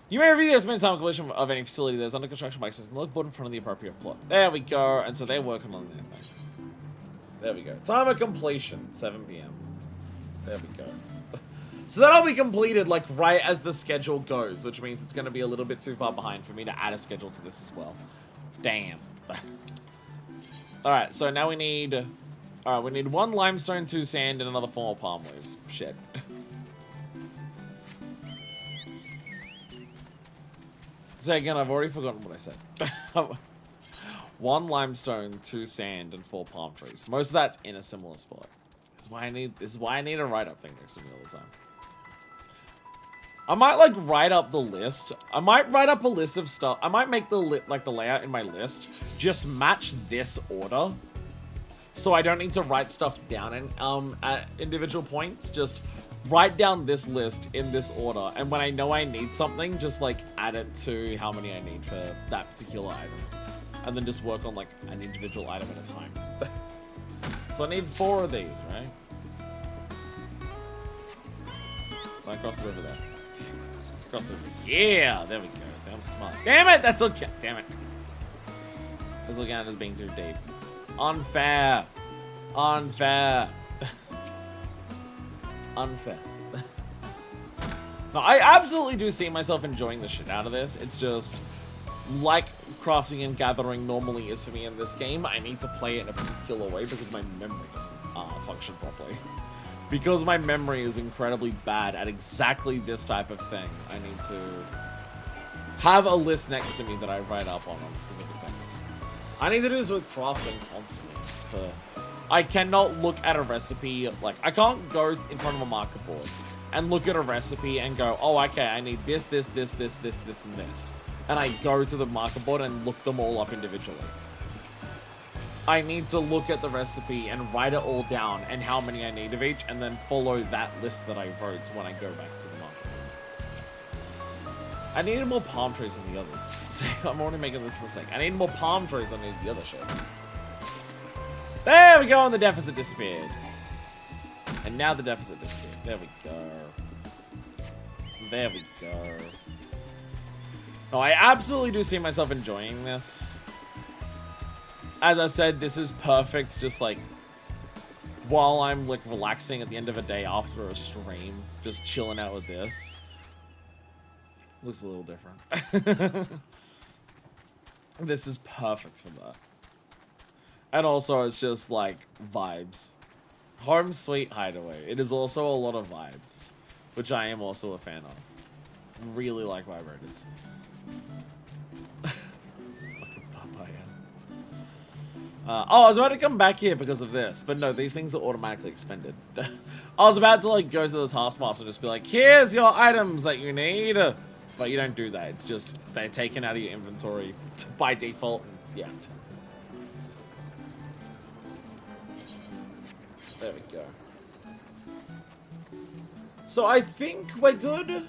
You may review the estimated time of completion of any facility that is under construction by access and look board in front of the appropriate plot. There we go. And so they're working on their thing. There we go. Time of completion, 7 p.m. There we go. So that'll be completed like right as the schedule goes, which means it's going to be a little bit too far behind for me to add a schedule to this as well. Damn. Alright, so now we need... Alright, we need 1 limestone, 2 sand, and another 4 palm leaves. Shit. So again, I've already forgotten what I said. 1 limestone, 2 sand, and 4 palm trees. Most of that's in a similar spot. This is why I need a write-up thing next to me all the time. I might like write up the list. I might write up a list of stuff. I might make the layout in my list just match this order, so I don't need to write stuff down in at individual points. Just write down this list in this order, and when I know I need something, just like add it to how many I need for that particular item, and then just work on like an individual item at a time. So I need 4 of these, right? Right across the river there. Across the river. Yeah, there we go. See, I'm smart. Damn it, that's okay. Damn it. This looking at it as being too deep. Unfair. Unfair. Unfair. No, I absolutely do see myself enjoying the shit out of this. It's just, like crafting and gathering normally is for me in this game, I need to play it in a particular way because my memory doesn't function properly. Because my memory is incredibly bad at exactly this type of thing, I need to have a list next to me that I write up on specific things. I need to do this with crafting constantly. I cannot look at a recipe, like, I can't go in front of a marker board and look at a recipe and go, oh, okay, I need this, this, this, this, this, this, and this. And I go to the marker board and look them all up individually. I need to look at the recipe and write it all down and how many I need of each, and then follow that list that I wrote when I go back to the marker board. I needed more palm trees than the others. See, I'm already making this mistake. I need more palm trees than I need the other shit. There we go, and the deficit disappeared. And now the deficit disappeared. There we go. There we go. No, I absolutely do see myself enjoying this. As I said, this is perfect, just like, while I'm like relaxing at the end of a day after a stream, just chilling out with this. Looks a little different. This is perfect for that. And also, it's just like vibes. Home sweet hideaway. It is also a lot of vibes, which I am also a fan of. Really like vibrators. Oh, I was about to come back here because of this, but no, these things are automatically expended. I was about to like go to the taskmaster and just be like, here's your items that you need, but you don't do that. It's just they're taken out of your inventory by default. And yeah. There we go. So I think we're good.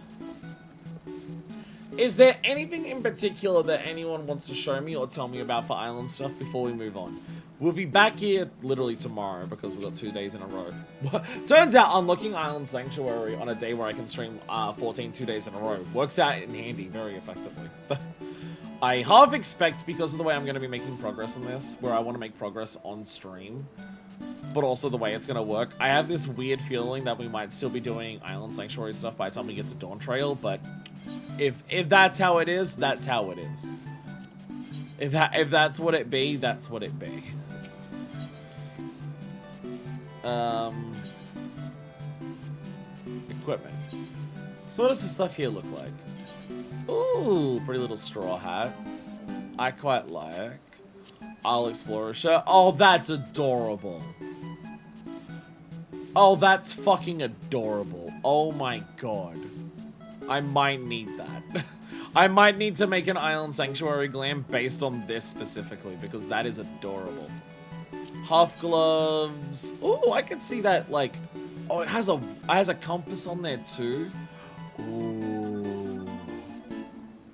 Is there anything in particular that anyone wants to show me or tell me about for island stuff before we move on? We'll be back here literally tomorrow because we've got 2 days in a row. Turns out unlocking Island Sanctuary on a day where I can stream 14 2 days in a row works out in handy very effectively. I half expect, because of the way I'm going to be making progress on this, where I want to make progress on stream, but also the way it's going to work, I have this weird feeling that we might still be doing Island Sanctuary stuff by the time we get to Dawn Trail, but if that's how it is, that's how it is. If that's what it be, that's what it be. Equipment. So what does this stuff here look like? Ooh, pretty little straw hat. I quite like. I'll explore a shirt. Oh, that's adorable. Oh, that's fucking adorable. Oh my god. I might need that. I might need to make an Island Sanctuary glam based on this specifically, because that is adorable. Half gloves. Oh, I can see that, like, oh, it has a compass on there too. Ooh.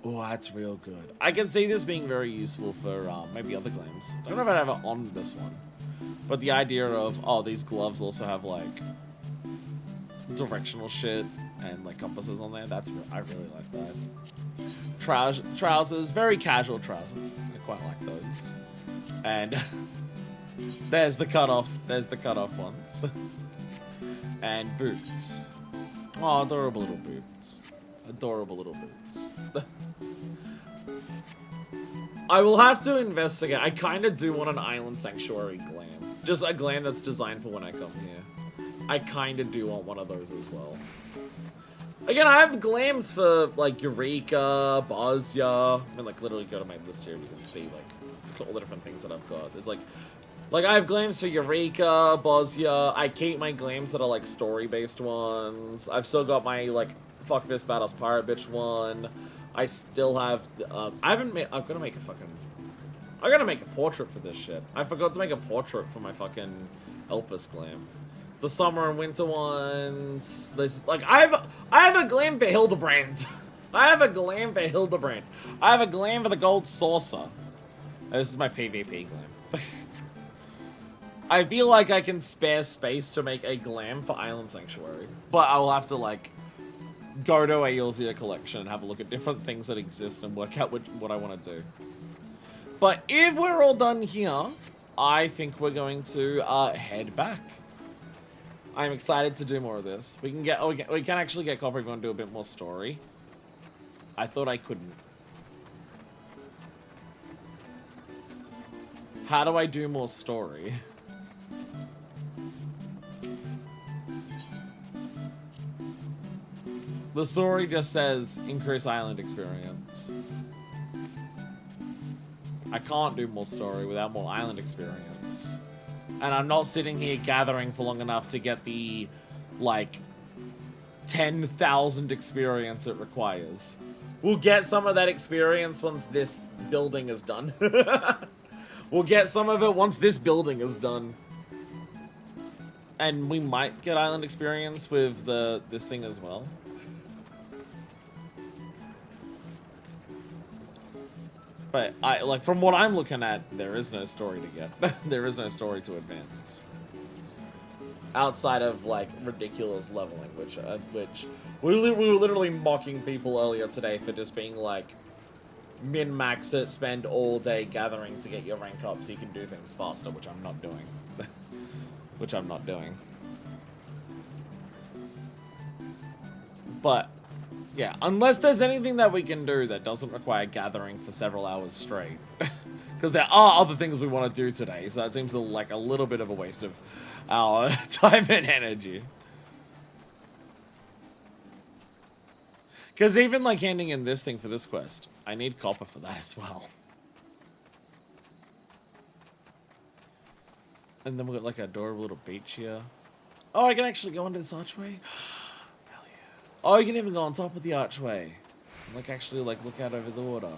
Oh, that's real good. I can see this being very useful for maybe other claims. I don't know if I'd have it on this one. But the idea of, oh, these gloves also have, like, directional shit and, like, compasses on there. I really like that. Trousers, very casual trousers. I quite like those. And there's the cutoff. There's the cutoff ones. And boots. Oh, adorable little boots. Adorable little boots. I will have to investigate. I kind of do want an Island Sanctuary glam. Just a glam that's designed for when I come here. I kind of do want one of those as well. Again, I have glams for, like, Eureka, Bosnia. I mean, like, literally go to my list here and you can see, like, it's all the different things that I've got. There's, like, I have glams for Eureka, Bosnia. I keep my glams that are, like, story-based ones. I've still got my, like, Fuck This Battles Pirate Bitch one. I still have, I've gotta make a portrait for this shit. I forgot to make a portrait for my fucking Elpis glam. The summer and winter ones. This, like, I have a glam for Hildebrand. I have a glam for Hildebrand. I have a glam for the Gold Saucer. This is my PvP glam. I feel like I can spare space to make a glam for Island Sanctuary. But I will have to, like, go to a Eulzia collection and have a look at different things that exist and work out what I want to do. But if we're all done here, I think we're going to head back. I'm excited to do more of this. We can actually get copper if we want to do a bit more story. I thought I couldn't. How do I do more story? The story just says increase island experience. I can't do more story without more island experience. And I'm not sitting here gathering for long enough to get the, like, 10,000 experience it requires. We'll get some of that experience once this building is done. We'll get some of it once this building is done. And we might get island experience with this thing as well. But like, from what I'm looking at, there is no story to get. There is no story to advance. Outside of, like, ridiculous leveling, which we were literally mocking people earlier today for just being like, min-max it, spend all day gathering to get your rank up so you can do things faster, which I'm not doing. Which I'm not doing. But yeah, unless there's anything that we can do that doesn't require gathering for several hours straight. Because there are other things we want to do today, so that seems like a little bit of a waste of our time and energy. Because even, like, handing in this thing for this quest, I need copper for that as well. And then we've got, like, a adorable little beach here. Oh, I can actually go under this archway? Oh, you can even go on top of the archway. Like, actually, like, look out over the water.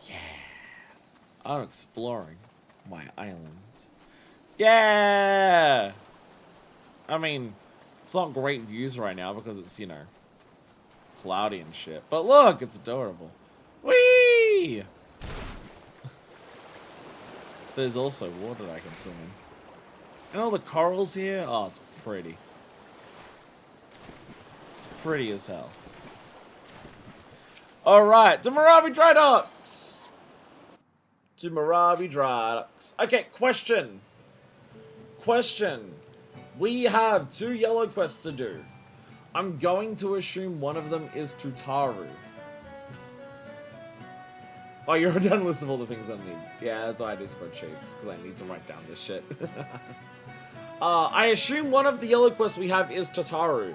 Yeah. I'm exploring my island. Yeah! I mean, it's not great views right now because it's, you know, cloudy and shit. But look, it's adorable. Whee! There's also water that I can swim in. And all the corals here, oh, it's pretty. It's pretty as hell. Alright, to Marabi Dry Docks! To Marabi Dry Docks. Okay, question. Question. We have 2 yellow quests to do. I'm going to assume one of them is Tutaru. Oh, you're a done list of all the things I need. Yeah, that's why I do spreadsheets, because I need to write down this shit. I assume one of the yellow quests we have is Tataru.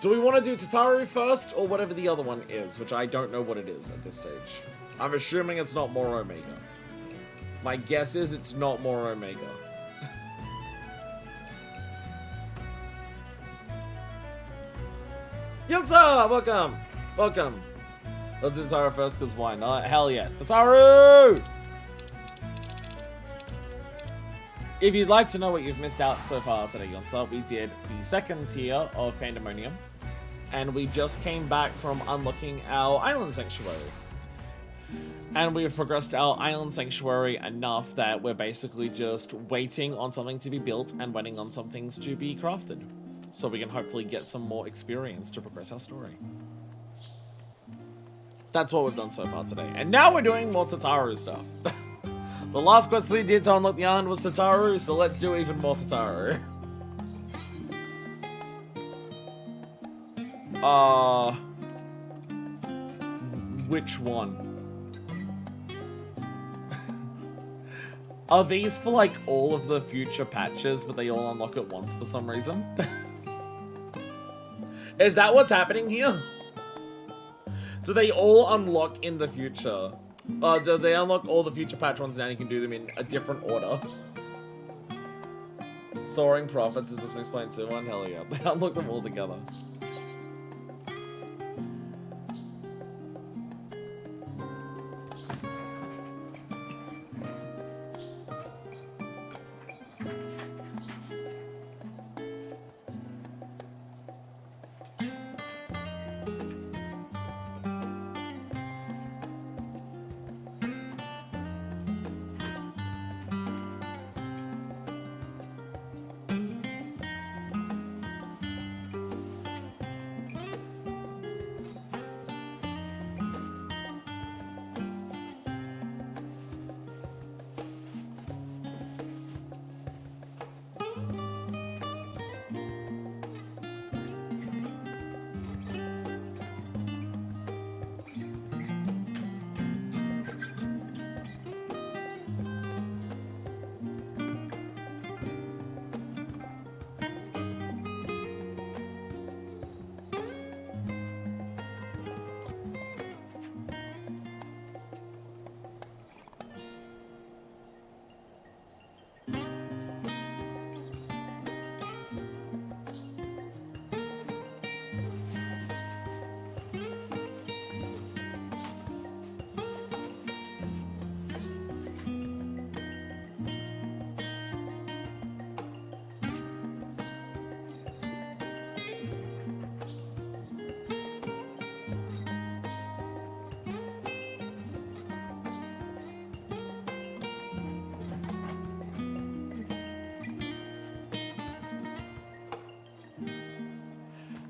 Do we want to do Tataru first, or whatever the other one is, which I don't know what it is at this stage. I'm assuming it's not more Omega. My guess is it's not more Omega. Yelza, welcome! Welcome. Let's do Tataru first, because why not? Hell yeah. Tataru! If you'd like to know what you've missed out so far today, Yonsa, we did the second tier of Pandaemonium. And we just came back from unlocking our Island Sanctuary. And we've progressed our Island Sanctuary enough that we're basically just waiting on something to be built and waiting on some things to be crafted. So we can hopefully get some more experience to progress our story. That's what we've done so far today. And now we're doing more Tataru stuff. The last quest we did to unlock the island was Tataru, so let's do even more Tataru. Which one? Are these for like all of the future patches, but they all unlock at once for some reason? Is that what's happening here? Do they all unlock in the future? Do they unlock all the future patch ones now and you can do them in a different order? Soaring Prophets is the 6.2 one? Hell yeah. They unlock them all together.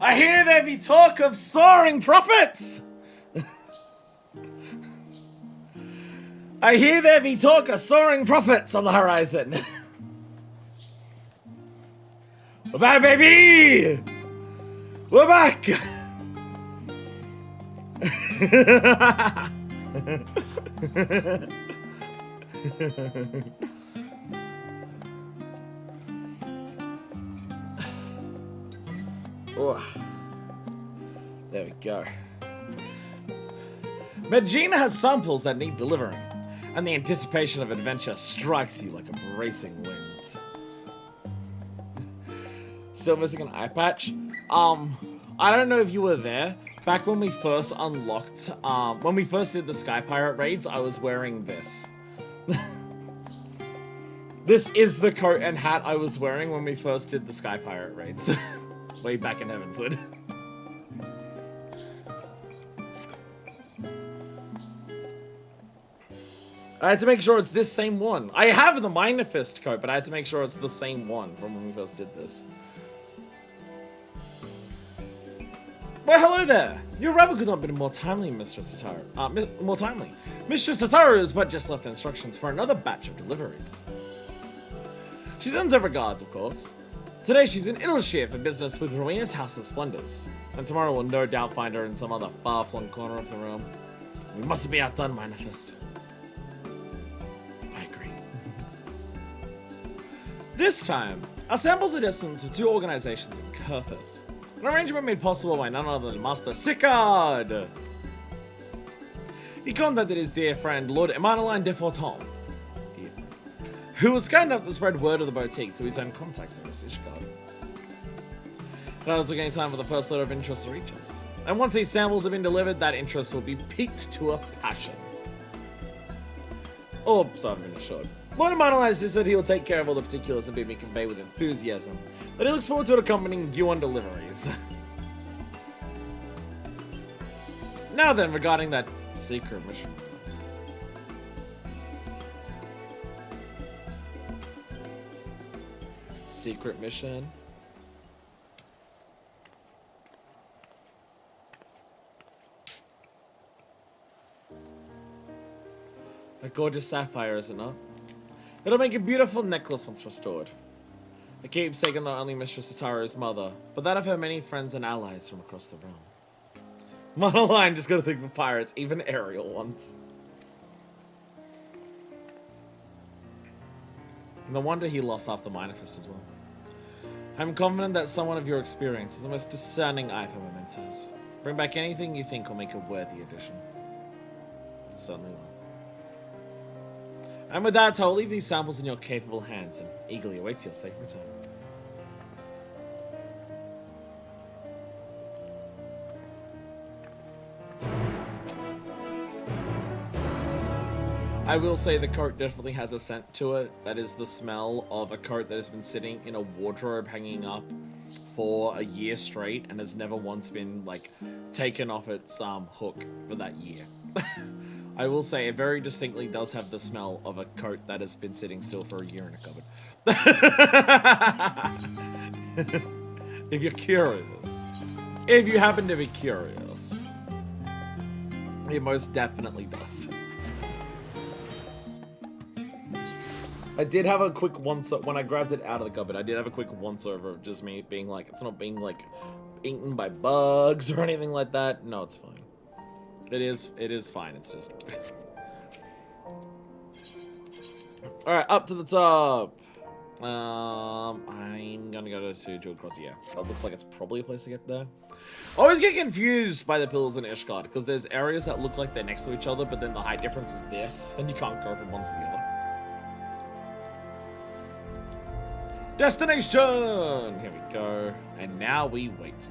I hear there be talk of soaring profits! I hear there be talk of soaring profits on the horizon. We're back, baby! We're back! Oh. There we go. Medina has samples that need delivering, and the anticipation of adventure strikes you like a bracing wind. Still missing an eye patch? I don't know if you were there. Back when we first unlocked, when we first did the Sky Pirate raids, I was wearing this. This is the coat and hat I was wearing when we first did the Sky Pirate raids. Way back in Heavenswood. I had to make sure it's this same one. I have the Minor Fist coat, but I had to make sure it's the same one from when we first did this. Well, hello there. Your arrival could not have been more timely, Mistress Tataru. More timely. Mistress Tataru has but just left instructions for another batch of deliveries. She sends her regards, of course. Today she's in Ilshire for business with Rowena's House of Splendors, and tomorrow we'll no doubt find her in some other far-flung corner of the realm. We mustn't be outdone, Minor Fist. I agree. This time, our samples are destined to two organizations in Kurthus, an arrangement made possible by none other than Master Sicard. He contacted his dear friend Lord Emmanuel de Forton, who was kind enough to spread word of the boutique to his own contacts in Ishgard. It only took any time for the first letter of interest to reach us. And once these samples have been delivered, that interest will be piqued to a passion. Oh, sorry, I've been assured. Lord Monolith said he will take care of all the particulars and be conveyed with enthusiasm, but he looks forward to accompanying you on deliveries. Now then, regarding that secret mission. Secret mission. A gorgeous sapphire, is it not? It'll make a beautiful necklace once restored. The keepsake not only Mistress Ataru's mother, but that of her many friends and allies from across the realm. Monoline just gotta think of pirates, even aerial ones. No wonder he lost after Minifest as well. I'm confident that someone of your experience is the most discerning eye for mementos. Bring back anything you think will make a worthy addition. Certainly will. And with that, I'll leave these samples in your capable hands and eagerly awaits your safe return. I will say the coat definitely has a scent to it. That is the smell of a coat that has been sitting in a wardrobe hanging up for a year straight and has never once been, like, taken off its hook for that year. I will say it very distinctly does have the smell of a coat that has been sitting still for a year in a cupboard. If you're curious. If you happen to be curious. It most definitely does. I did have a quick once-over, when I grabbed it out of the cupboard, I did have a quick once-over of just me being like, it's not being, like, eaten by bugs or anything like that. No, it's fine. It is fine, it's just... Alright, up to the top! I'm gonna go to Jewel Cross, yeah. That looks like it's probably a place to get there. I always get confused by the pillars in Ishgard, because there's areas that look like they're next to each other, but then the height difference is this, and you can't go from one to the other. Destination! Here we go. And now we wait.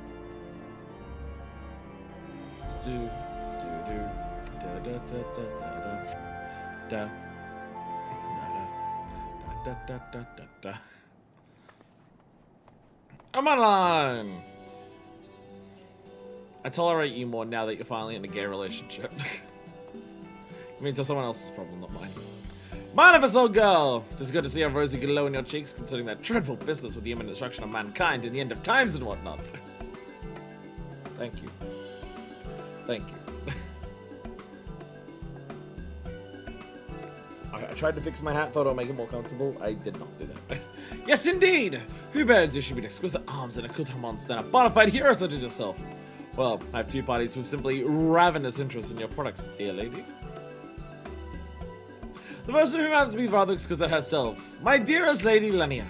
I'm online! I tolerate you more now that you're finally in a gay relationship. It means it's someone else's problem, not mine. Manifest, old girl! Just good to see a rosy glow in your cheeks, considering that dreadful business with the imminent destruction of mankind and the end of times and whatnot. Thank you. Thank you. I tried to fix my hat, thought it would make it more comfortable. I did not do that. Yes, indeed! Who better distribute exquisite arms and accoutrements than a bona fide hero such as yourself? Well, I have two parties with simply ravenous interest in your products, dear lady. The person who happens to be rather exquisite herself, my dearest lady Laniat.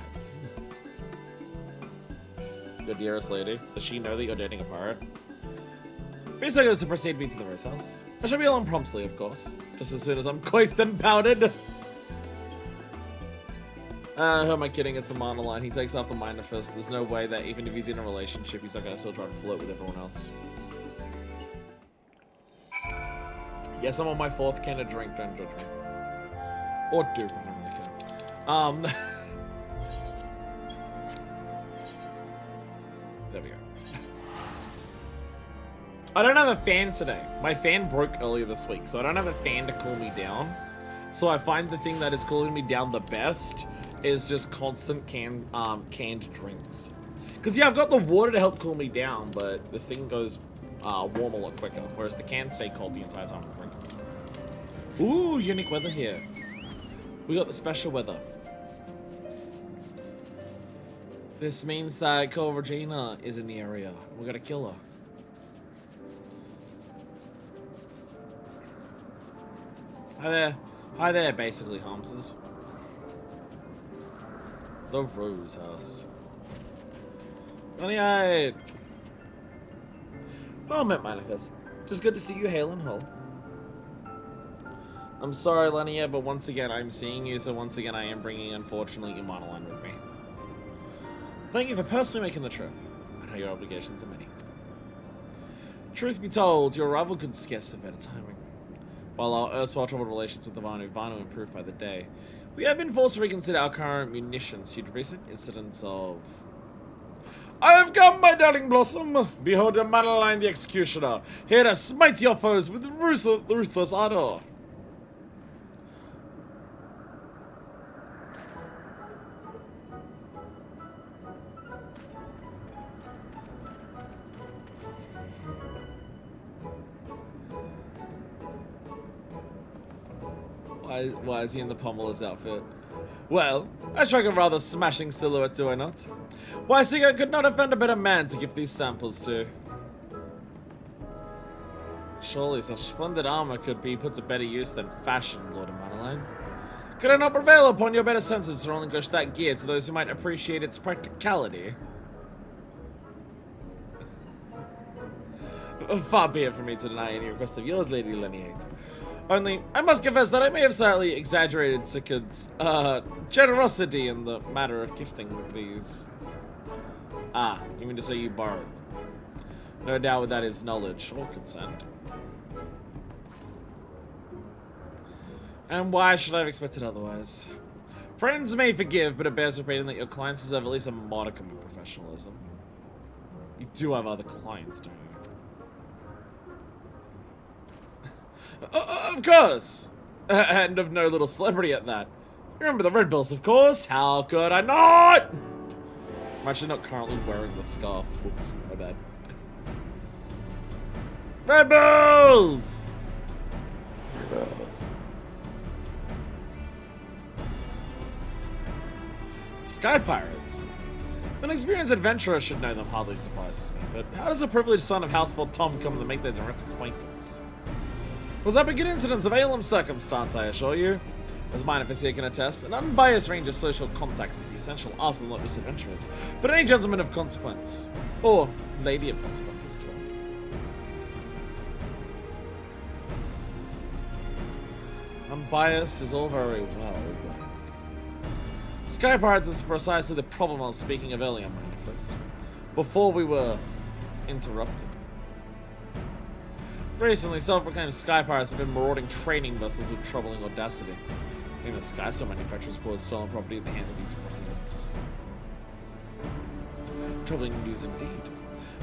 Your dearest lady? Does she know that you're dating a pirate? Basic goes to precede me to the Rose House. I shall be along promptly, of course, just as soon as I'm coiffed and powdered. Who am I kidding? It's a monoline. He takes after Minifest. There's no way that even if he's in a relationship, he's not going to still try to flirt with everyone else. Yes, I'm on my fourth can of drink. Don't judge me. Or do, I don't really care. There we go. I don't have a fan today. My fan broke earlier this week, so I don't have a fan to cool me down. So I find the thing that is cooling me down the best is just constant canned drinks. Because yeah, I've got the water to help cool me down, but this thing goes warm a lot quicker, whereas the cans stay cold the entire time I drink. Ooh, unique weather here. We got the special weather. This means that Ko Regina is in the area. We gotta kill her. Hi there. Hi there, basically, Holmeses. The Rose House. 28! Well met, Manifest. Just good to see you hale and whole. I'm sorry, Lenia, but once again I'm seeing you, so once again I am bringing, unfortunately, your monoline with me. Thank you for personally making the trip. I know your obligations are many. Truth be told, your arrival could scarce have better timing. While our erstwhile troubled relations with the Vanu improved by the day, we have been forced to reconsider our current munitions due to recent incidents of... I have come, my darling Blossom! Behold Madeline the Executioner, here to smite your foes with ruthless ardor! Why is he in the Pommel's outfit? Well, I strike a rather smashing silhouette, do I not? Why, Sigurd could not have found a better man to give these samples to. Surely such splendid armor could be put to better use than fashion, Lord of Madeline. Could I not prevail upon your better senses to relinquish that gear to those who might appreciate its practicality? Far be it from me to deny any request of yours, Lady Lineate. Only, I must confess that I may have slightly exaggerated Sigurd's generosity in the matter of gifting these. Ah, you mean to say you borrowed them? No doubt without his knowledge or consent. And why should I have expected otherwise? Friends may forgive, but it bears repeating that your clients deserve at least a modicum of professionalism. You do have other clients, don't you? Of course! And of no little celebrity at that. You remember the Red Bills, of course? How could I not? I'm actually not currently wearing the scarf. Whoops, my bad. Red Bills! Red Bills. Sky Pirates. An experienced adventurer should know them, hardly surprises me. But how does a privileged son of Houseful Tom come to make their direct acquaintance? Was that begin incidents of alum circumstance, I assure you. As Minifus here can attest, an unbiased range of social contacts is the essential arsenal of just adventurers, but any gentleman of consequence, or lady of consequence as well. Unbiased is all very well, but... Sky Pirates is precisely the problem I was speaking of earlier, Minifus, before we were interrupted. Recently, self-proclaimed Sky Pirates have been marauding trading vessels with troubling audacity. Even the Skystone manufacturers reported stolen property in the hands of these ruffians. Troubling news indeed.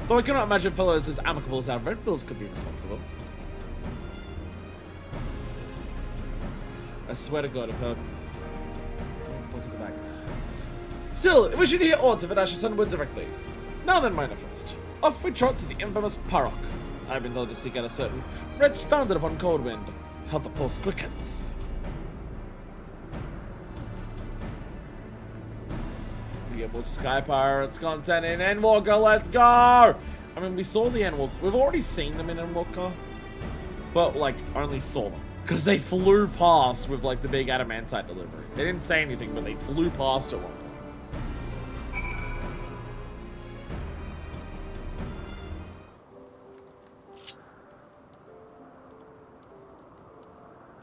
Though I cannot imagine fellows as amicable as our Red Bills could be responsible. I swear to God, if her... Focus it back. Still, if we should hear aught of it, I shall send word directly. Now then, Minifest. Off we trot to the infamous Parok. I've been told to seek out a certain red standard upon Coldwind. How the pulse quickens. We get more Sky Pirates content in Endwalker, let's go! I mean, we saw the Endwalker. We've already seen them in Endwalker. But, like, only saw them. Because they flew past with, like, the big adamantite delivery. They didn't say anything, but they flew past at one point.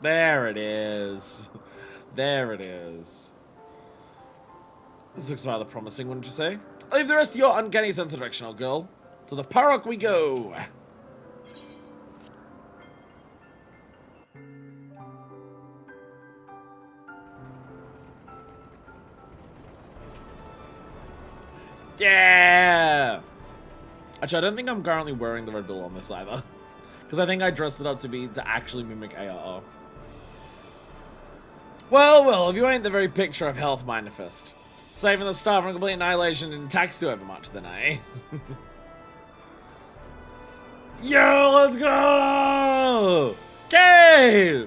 There it is. There it is. This looks rather promising, wouldn't you say? I'll leave the rest of your uncanny sense of direction, old girl. To the Parok we go. Yeah! Actually, I don't think I'm currently wearing the Red Bill on this either. Because I think I dressed it up to actually mimic ARR. Well, if you ain't the very picture of health, Minifest. Saving the star from complete annihilation didn't tax you over much then, eh? Yo, let's go! Okay!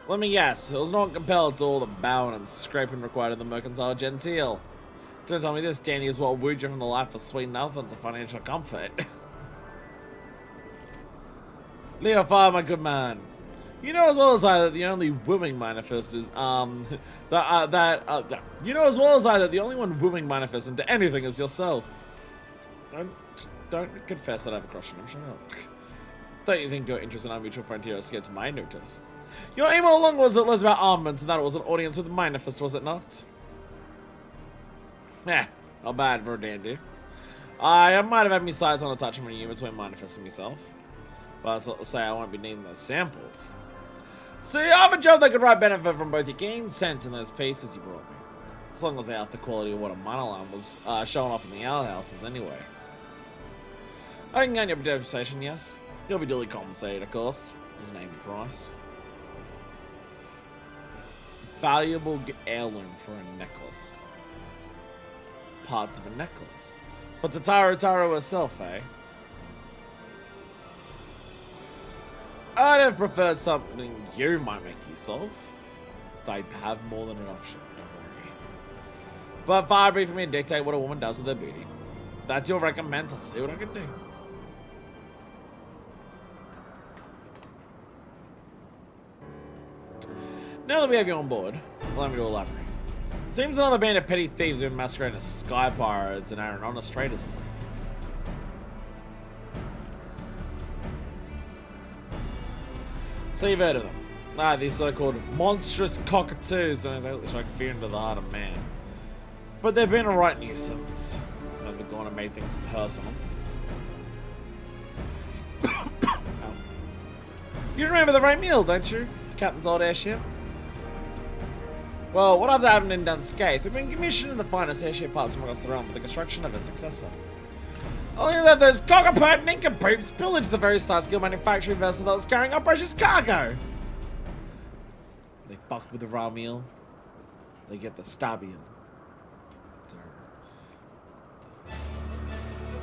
Let me guess, it was not compelled to all the bowing and scraping required in the mercantile genteel. Don't tell me this, Danny, is what wooed you from the life of sweet nothing to financial comfort. Leo Fire, my good man. You know as well as I that the only wooing Minifest is, you know as well as I that the only one wooing Minifest into anything is yourself. Don't confess that I have a crush on him, shut up. Don't you think your interest in our mutual friend here escapes my notice? Your aim all along was it less about armaments and that it was an audience with Minifest, was it not? Eh, not bad for a dandy. I might have had my sights on a touch of units when manifesting myself. But that's not to say I won't be needing those samples. See, I have a job that could right benefit from both your keen sense and those pieces you brought me. As long as they have the quality of what a monoline was showing off in the outhouses anyway. I can gain your reputation, yes. You'll be duly compensated, of course. Just name the price. Valuable heirloom for a necklace. Parts of a necklace. But the Taro herself, eh? I'd have preferred something you might make use of. I have more than enough shit, don't worry. But far be from me to dictate what a woman does with her beauty. That's your recompense, I'll see what I can do. Now that we have you on board, allow me to elaborate. Seems another band of petty thieves have been masquerading as sky pirates and are honest traders in them. So you've heard of them. These so-called monstrous cockatoos don't exactly strike fear into the heart of man. But they've been a right nuisance. They've gone and made things personal. You remember the right meal, don't you? The captain's old airship? Well, what after having done scathed, we've been commissioning the finest airship parts from across the realm for the construction of a successor. Only that those cockapert nincompoops pillaged the very star-skill manufacturing vessel that was carrying our precious cargo. They fucked with the raw meal. They get the stabium.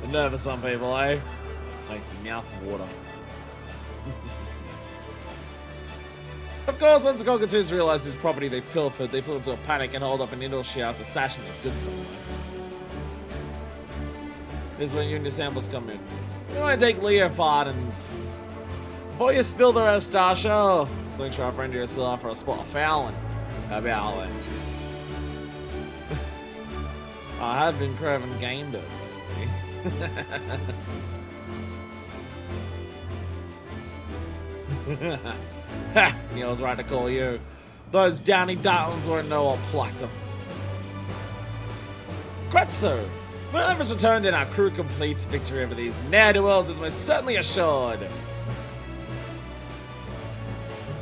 The nerve of some people, eh? Makes me mouth water. Of course, once the cockatoos realized this property they pilfered, they flew into a panic and hauled up an indoor ship after stashing their goods somewhere. This is when you and your samples come in. We want to take Leo Fardens. Before you spill the rest, Starsha, let's make sure our friend here is still out for a spot of fouling. How about it? I have been craving game bird lately. I was right to call you. Those downy darlings won't know what plucked them. Quite so. When Everest returned and our crew completes victory over these ne'er-do-wells is most certainly assured.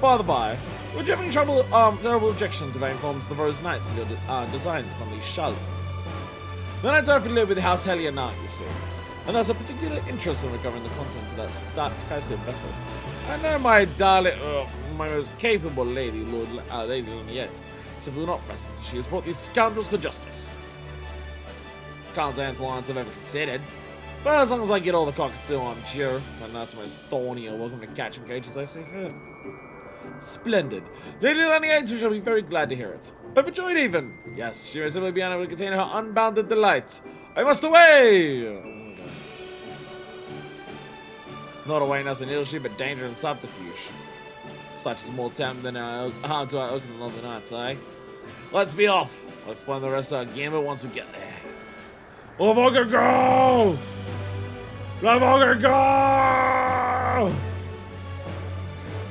By the by, would you have any terrible objections if I informed the Rose Knights of your designs upon these charlatans? Then I don't live with House Helia now, you see. And there's a particular interest in recovering the contents of that skyship vessel. I know my darling, my most capable lady, Lady Lynette, simply will not rest until she has brought these scoundrels to justice. Can't say it's a alliance I've ever considered, but as long as I get all the cockatoo I'm sure, and that's most thorny or welcome to catch and cage as I see fit. Splendid. Lady Lynette, we shall be very glad to hear it. Overjoyed even. Yes, she may simply be unable to contain her unbounded delight. I must away! Not away as an ill ship, but danger and subterfuge. Such is more tempt than to our oaken lovely nights, eh? Let's be off. I'll explain the rest of our gambit once we get there. Endwalker, go! Endwalker, go!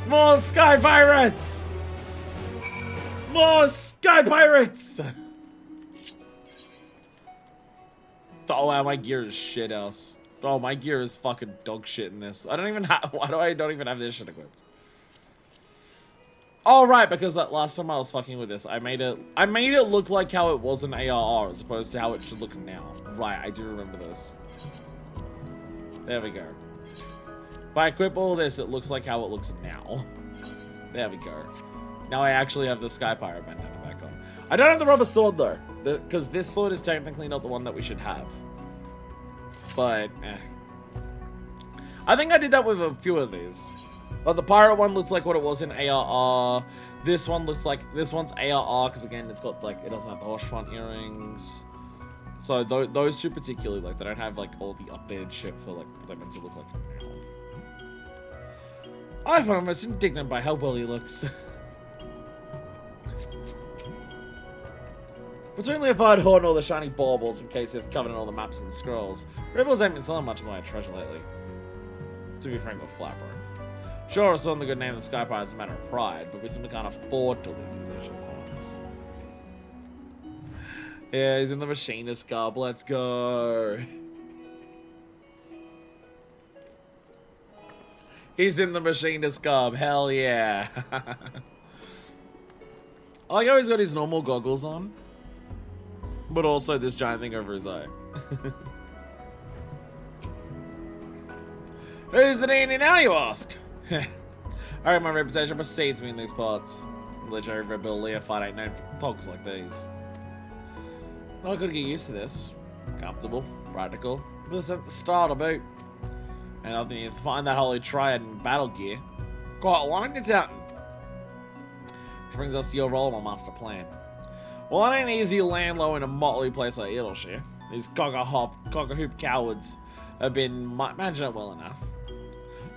More sky pirates! More sky pirates! Oh wow, my gear is shit else. Oh, my gear is fucking dog shit in this. I don't even have. Why do I don't even have this shit equipped? Oh right, because that last time I was fucking with this, I made it look like how it was in ARR as opposed to how it should look now. Right, I do remember this. There we go. If I equip all this, it looks like how it looks now. There we go. Now I actually have the Sky Pirate bandana back on. I don't have the rubber sword though, because this sword is technically not the one that we should have. But, I think I did that with a few of these. But the pirate one looks like what it was in ARR. This one looks like, this one's ARR, because again, it's got, like, it doesn't have the Hosh front earrings. So, those two particularly, like, they don't have, like, all the updated shit for, like, what they're meant to look like now. I find I'm most indignant by how well he looks. Between Leopard Horde and all the shiny baubles in case they've covered in all the maps and scrolls, Rebels ain't been selling much of my treasure lately. To be frank with Flatbro. Sure, it's on the good name of the Sky Pirates is a matter of pride, but we simply can't afford to lose these ancient coins. Yeah, he's in the machinist garb, let's go. He's in the machinist garb. Hell yeah. I like how he's got his normal goggles on, but also this giant thing over his eye. Who's the dandy now, you ask? Alright, my reputation precedes me in these parts. Legendary Rebel Leofard ain't known for talks like these. I could get used to this. Comfortable, practical, with a sense of style about. And I think you find that holy triad in battle gear. Quite lined it's out. Which brings us to your role in my master plan. Well, it ain't easy to land low in a motley place like Idleshire. These cock-a-hoop cowards have been managing it well enough.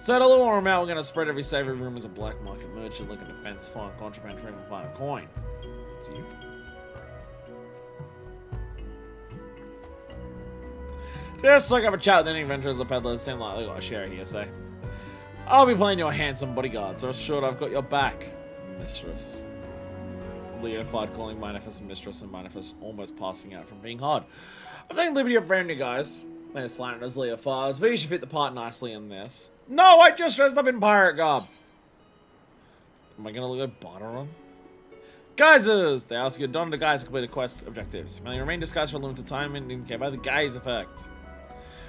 So to lure them out, we're going to spread every savory room as a black market merchant looking to fence foreign contraband for even find a coin. It's you. Just like have a chat with any adventurers or peddlers, seem like they got a share here, say. I'll be playing your handsome bodyguard, so assured I've got your back, mistress. Leofard calling Manifest mistress and Manifest almost passing out from being hard. I'm taking liberty of brand new guys. They're slanted as Leofards, but you should fit the part nicely in this. No, I just dressed up in pirate garb. Am I gonna look like Barteron? Geysers! They ask you to don the guise to complete the quest objectives. You may remain disguised for a limited time and indicated by the guise effect.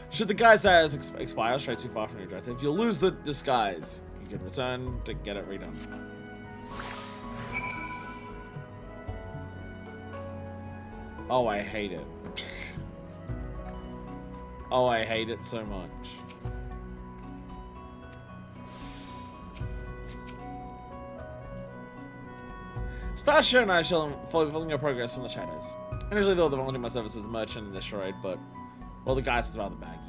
Should the guise size expire straight too far from your objective, you'll lose the disguise. You can return to get it redone. Oh, I hate it. Oh, I hate it so much. Starsha and I shall following your progress from the shadows. Initially, though, the volunteer my service as a merchant and destroyed, but well, the guy's rather baggy.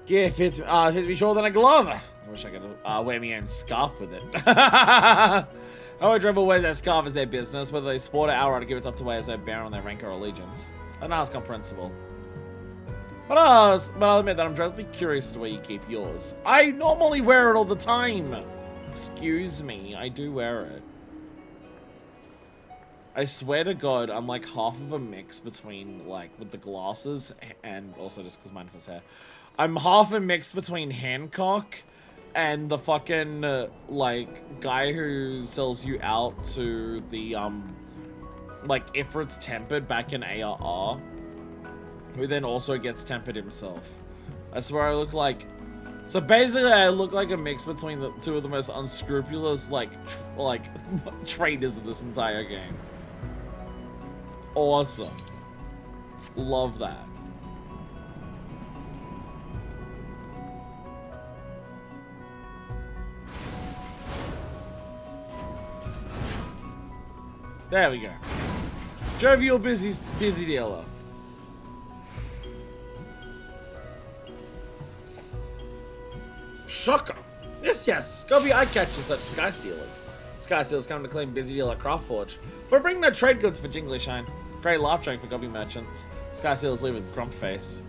Yeah, fits me shorter than a glove. I wish I could wear my own scarf with it. Oh, Dribble wears that scarf as their business, whether they sport it outright or give it up to wear as their bearer on their rank or allegiance. And that's comprehensible. But I'll admit that I'm dreadfully curious as to where you keep yours. I normally wear it all the time. Excuse me, I do wear it. I swear to God, I'm like half of a mix between, like, with the glasses and also just because mine has hair. I'm half a mix between Hancock and the fucking, like, guy who sells you out to the, like, Ifrit's Tempered back in ARR. Who then also gets tempered himself. I swear I look like... So basically I look like a mix between the two of the most unscrupulous, like traders of this entire game. Awesome. Love that. There we go. Jovial busy dealer. Shocker. Yes. Go be eye-catchers such Sky Stealers. Sky Stealers come to claim busy dealer Craftforge. But bring their trade goods for Jingly Shine. Great laugh track for Gobby merchants. Sky Stealers leave with Grump Face.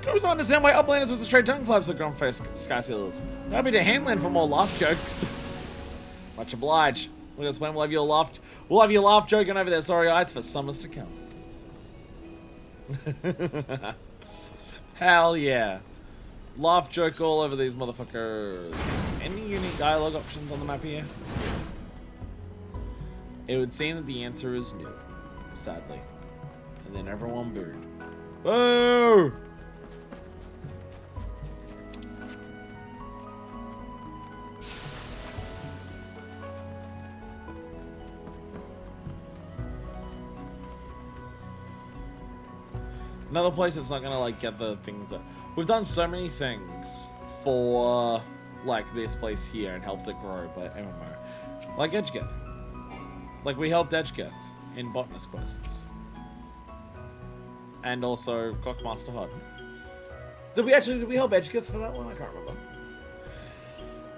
Goes on to understand why Uplanders was a straight tongue flaps for Grump Face Sky Stealers. That'll be to Handland for more laugh jokes. Much obliged. Look at us when we'll have your laugh joking over their sorry eyes for summers to come. Hell yeah. Laugh joke all over these motherfuckers. Any unique dialogue options on the map here? It would seem that the answer is no, sadly. And then everyone booed. Boo! Another place that's not gonna like get the things that we've done so many things for like this place here and helped it grow, but MMO. Like Edgeth. Like we helped Edgeth in botanist quests. And also Cockmaster Hod. Did we help Edgeth for that one? I can't remember.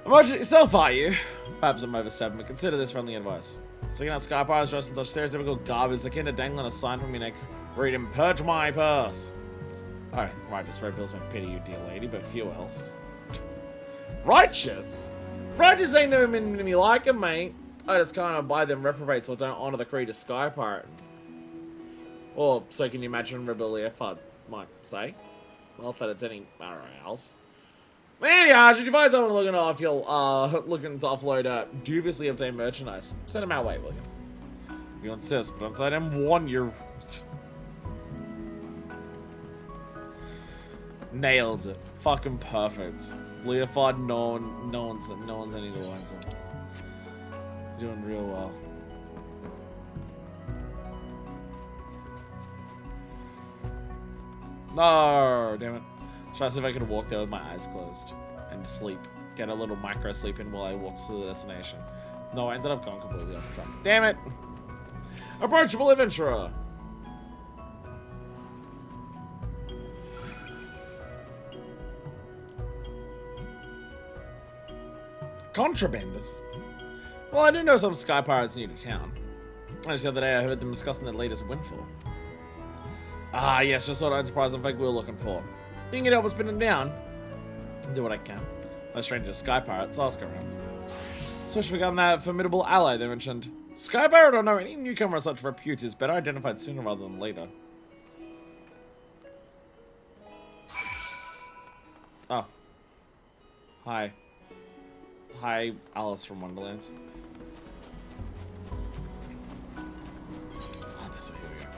Imagine yourself, are you? Perhaps I'm overstepping, but consider this friendly advice. Sticking out sky pirates dressed in such stereotypical garb is akin to dangling a sign from your neck. Read and purge my purse. Alright, righteous red bills may pity you, dear lady, but few else. Righteous? Righteous ain't never been to me like him, mate. I just kind of buy them reprobates or don't honor the creed of Sky Pirate. Or so can you imagine Rebel Leofard might say. Not that it's any else. Anyhow, should you find someone looking off, you'll looking to offload dubiously obtained merchandise, send him our way, will you? If you insist, but inside M1, you're nailed it. Fucking perfect. Leofard, no one's any the wiser. You're doing real well. No, damn it. Should I see if I can walk there with my eyes closed and sleep? Get a little micro sleep in while I walk to the destination. No, I ended up going completely off track. Damn it! Approachable adventurer! Contrabanders? Well, I do know some sky pirates near to town. Just the other day I heard them discussing their latest windfall. Ah, yes, just sort of enterprise I think we were looking for. You can help us pin them down. I'll do what I can. No stranger to sky pirates, ask around. Especially regarding that formidable ally they mentioned. Sky pirate or no, any newcomer of such repute is better identified sooner rather than later. Oh. Hi. Hi, Alice from Wonderland. Oh, this way we go.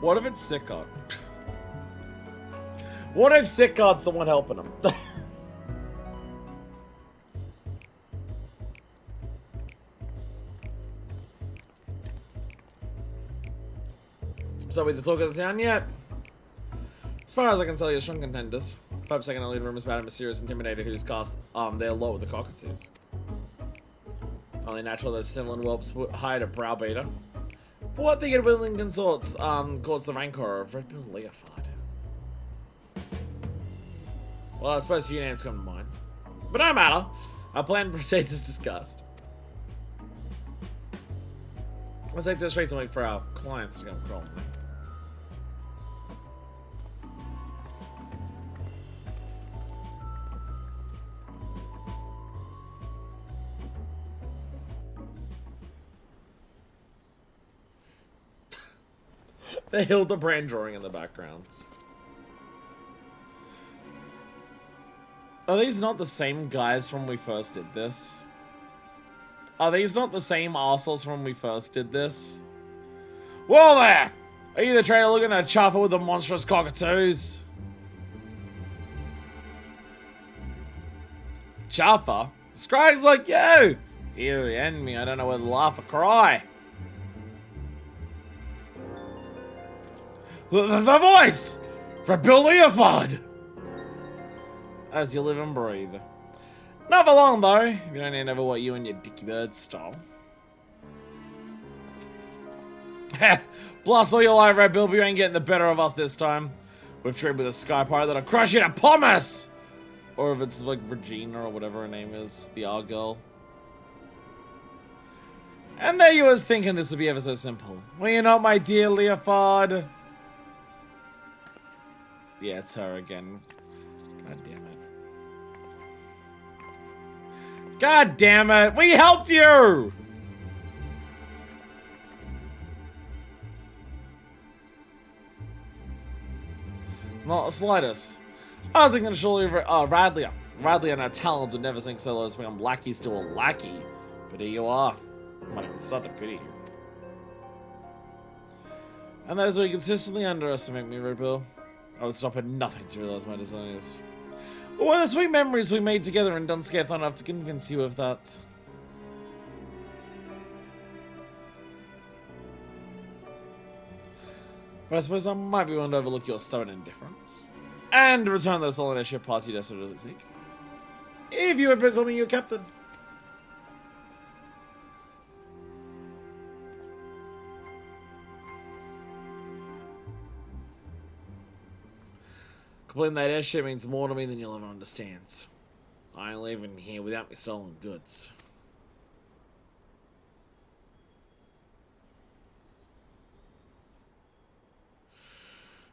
What if it's Sickard? What if Sickard's the one helping him? So we the talk of the town yet? As far as I can tell, you're strong contenders. 5 second lead rumors about a mysterious intimidator who's cast their lot with the cockatoos. Only natural that Simlin whelps hide a browbeater. What the willing consorts courts the rancor of Red Bill Leofard. Well, I suppose a few names come to mind. But no matter. Our plan proceeds as discussed. Let's take to the streets and wait for our clients to come crawling. The Hildebrand drawing in the backgrounds. Are these not the same guys from when we first did this? Are these not the same arseholes from when we first did this? Well there! Are you the trader looking at a chopper with the monstrous cockatoos? Chopper? Scrag's like you! You and me, I don't know whether to laugh or cry. The voice! For Bill Leofard! As you live and breathe. Not for long though, if you don't hand over what you and your dicky bird stole. Heh, blast all your life, Red Bill, but you ain't getting the better of us this time. We've traded with a sky pirate that'll crush you to pumice! Or if it's like Regina or whatever her name is, the R girl. And there you was thinking this would be ever so simple. Well, you not, my dear Leofard. Yeah, it's her again. God damn it. God damn it! We helped you! Not the slightest. I was thinking surely Radley and her talents would never sink so low as become lackeys to a lackey. But here you are. Might even start to pity you. And that is why you consistently underestimate me, Red Bill. I would stop at nothing to realize my desires. What were the sweet memories we made together in Dunscape enough to convince you of that? But I suppose I might be willing to overlook your stubborn indifference. And return those holiday ship party you desperately seek. If you would become me your captain. Completing that airship means more to me than you'll ever understand. I ain't leaving here without me stolen goods.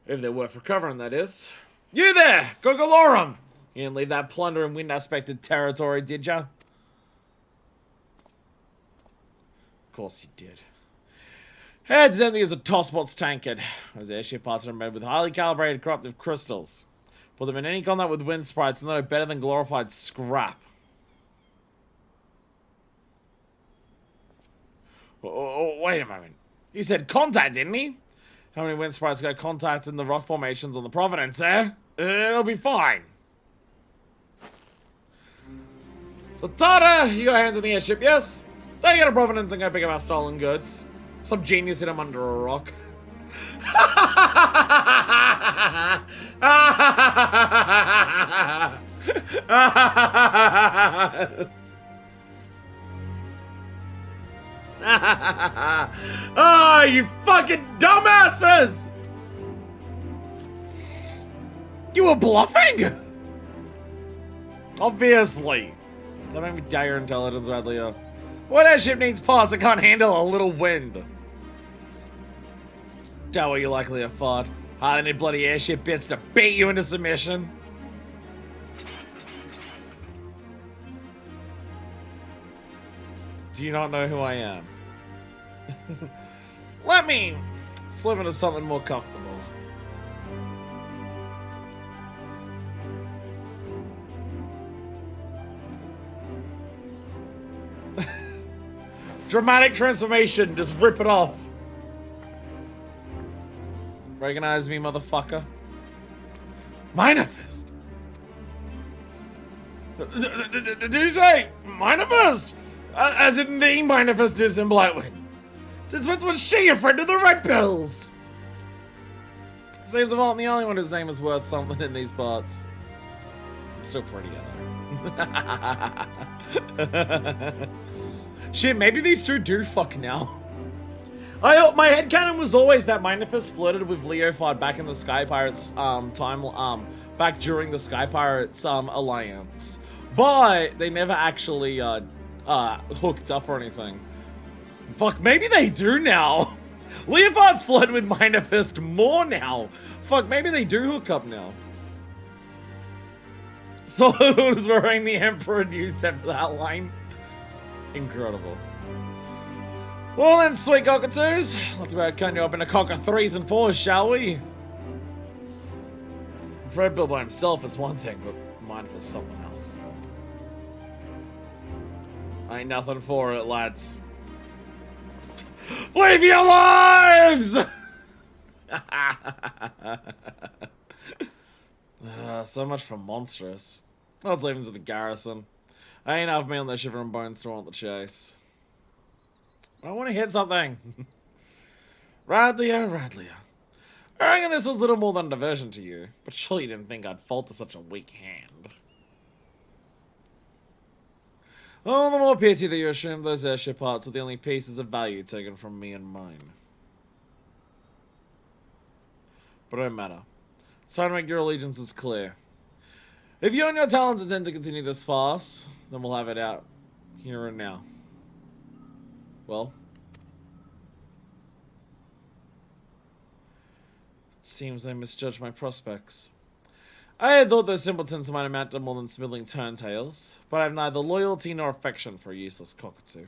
If they're worth recovering, that is. You there, Gogolorum! You didn't leave that plunder in wind-aspected territory, did ya? Of course you did. Heads empty as a tossbot's tankard. Those airship parts are made with highly calibrated corruptive crystals. Put them in any combat with wind sprites and they're better than glorified scrap. Oh, wait a moment. He said contact, didn't he? How many wind sprites got contact in the rock formations on the Providence, eh? It'll be fine. Latata, you got hands on the airship, yes? They got a Providence and go pick up our stolen goods. Some genius hit him under a rock. Oh, you fucking dumbasses! You were bluffing? Obviously. That made me doubt your intelligence, Radley. What airship needs parts that can't handle a little wind? Doubt what you likely have fought. Hardly need bloody airship bits to beat you into submission. Do you not know who I am? Let me slip into something more comfortable. Dramatic transformation, just rip it off. Recognize me, motherfucker? Minor Fist! Did you say Minor Fist? As in the Minor Fist is in Blightwind. Since when was she a friend of the Red Pills? Seems I'm the only one whose name is worth something in these parts. I'm still pretty though. Shit, maybe these two do fuck now. My headcanon was always that Minor Fist flirted with Leofard back in the Sky Pirates back during the Sky Pirates alliance. But they never actually hooked up or anything. Fuck, maybe they do now. Leofard's flirted with Minor Fist more now. Fuck, maybe they do hook up now. Sword was wearing the Emperor news set for that line. Incredible. Well then, sweet cockatoos, let's about cut you up into cocker 3s and 4s, shall we? Fred Bill by himself is one thing, but mine for someone else. Ain't nothing for it, lads. Leave your lives! So much for monstrous. Let's leave him to the garrison. I ain't half me on the shiver and bones to want the chase. I want to hit something. Radlia. I reckon this was little more than a diversion to you, but surely you didn't think I'd fall to such a weak hand. All the more pity that you assumed those airship parts are the only pieces of value taken from me and mine. But it don't matter. It's time to make your allegiances clear. If you and your talents intend to continue this farce, then we'll have it out here and now. Well, it seems I misjudged my prospects. I had thought those simpletons might amount to more than smiddling turntails, but I have neither loyalty nor affection for a useless cockatoo.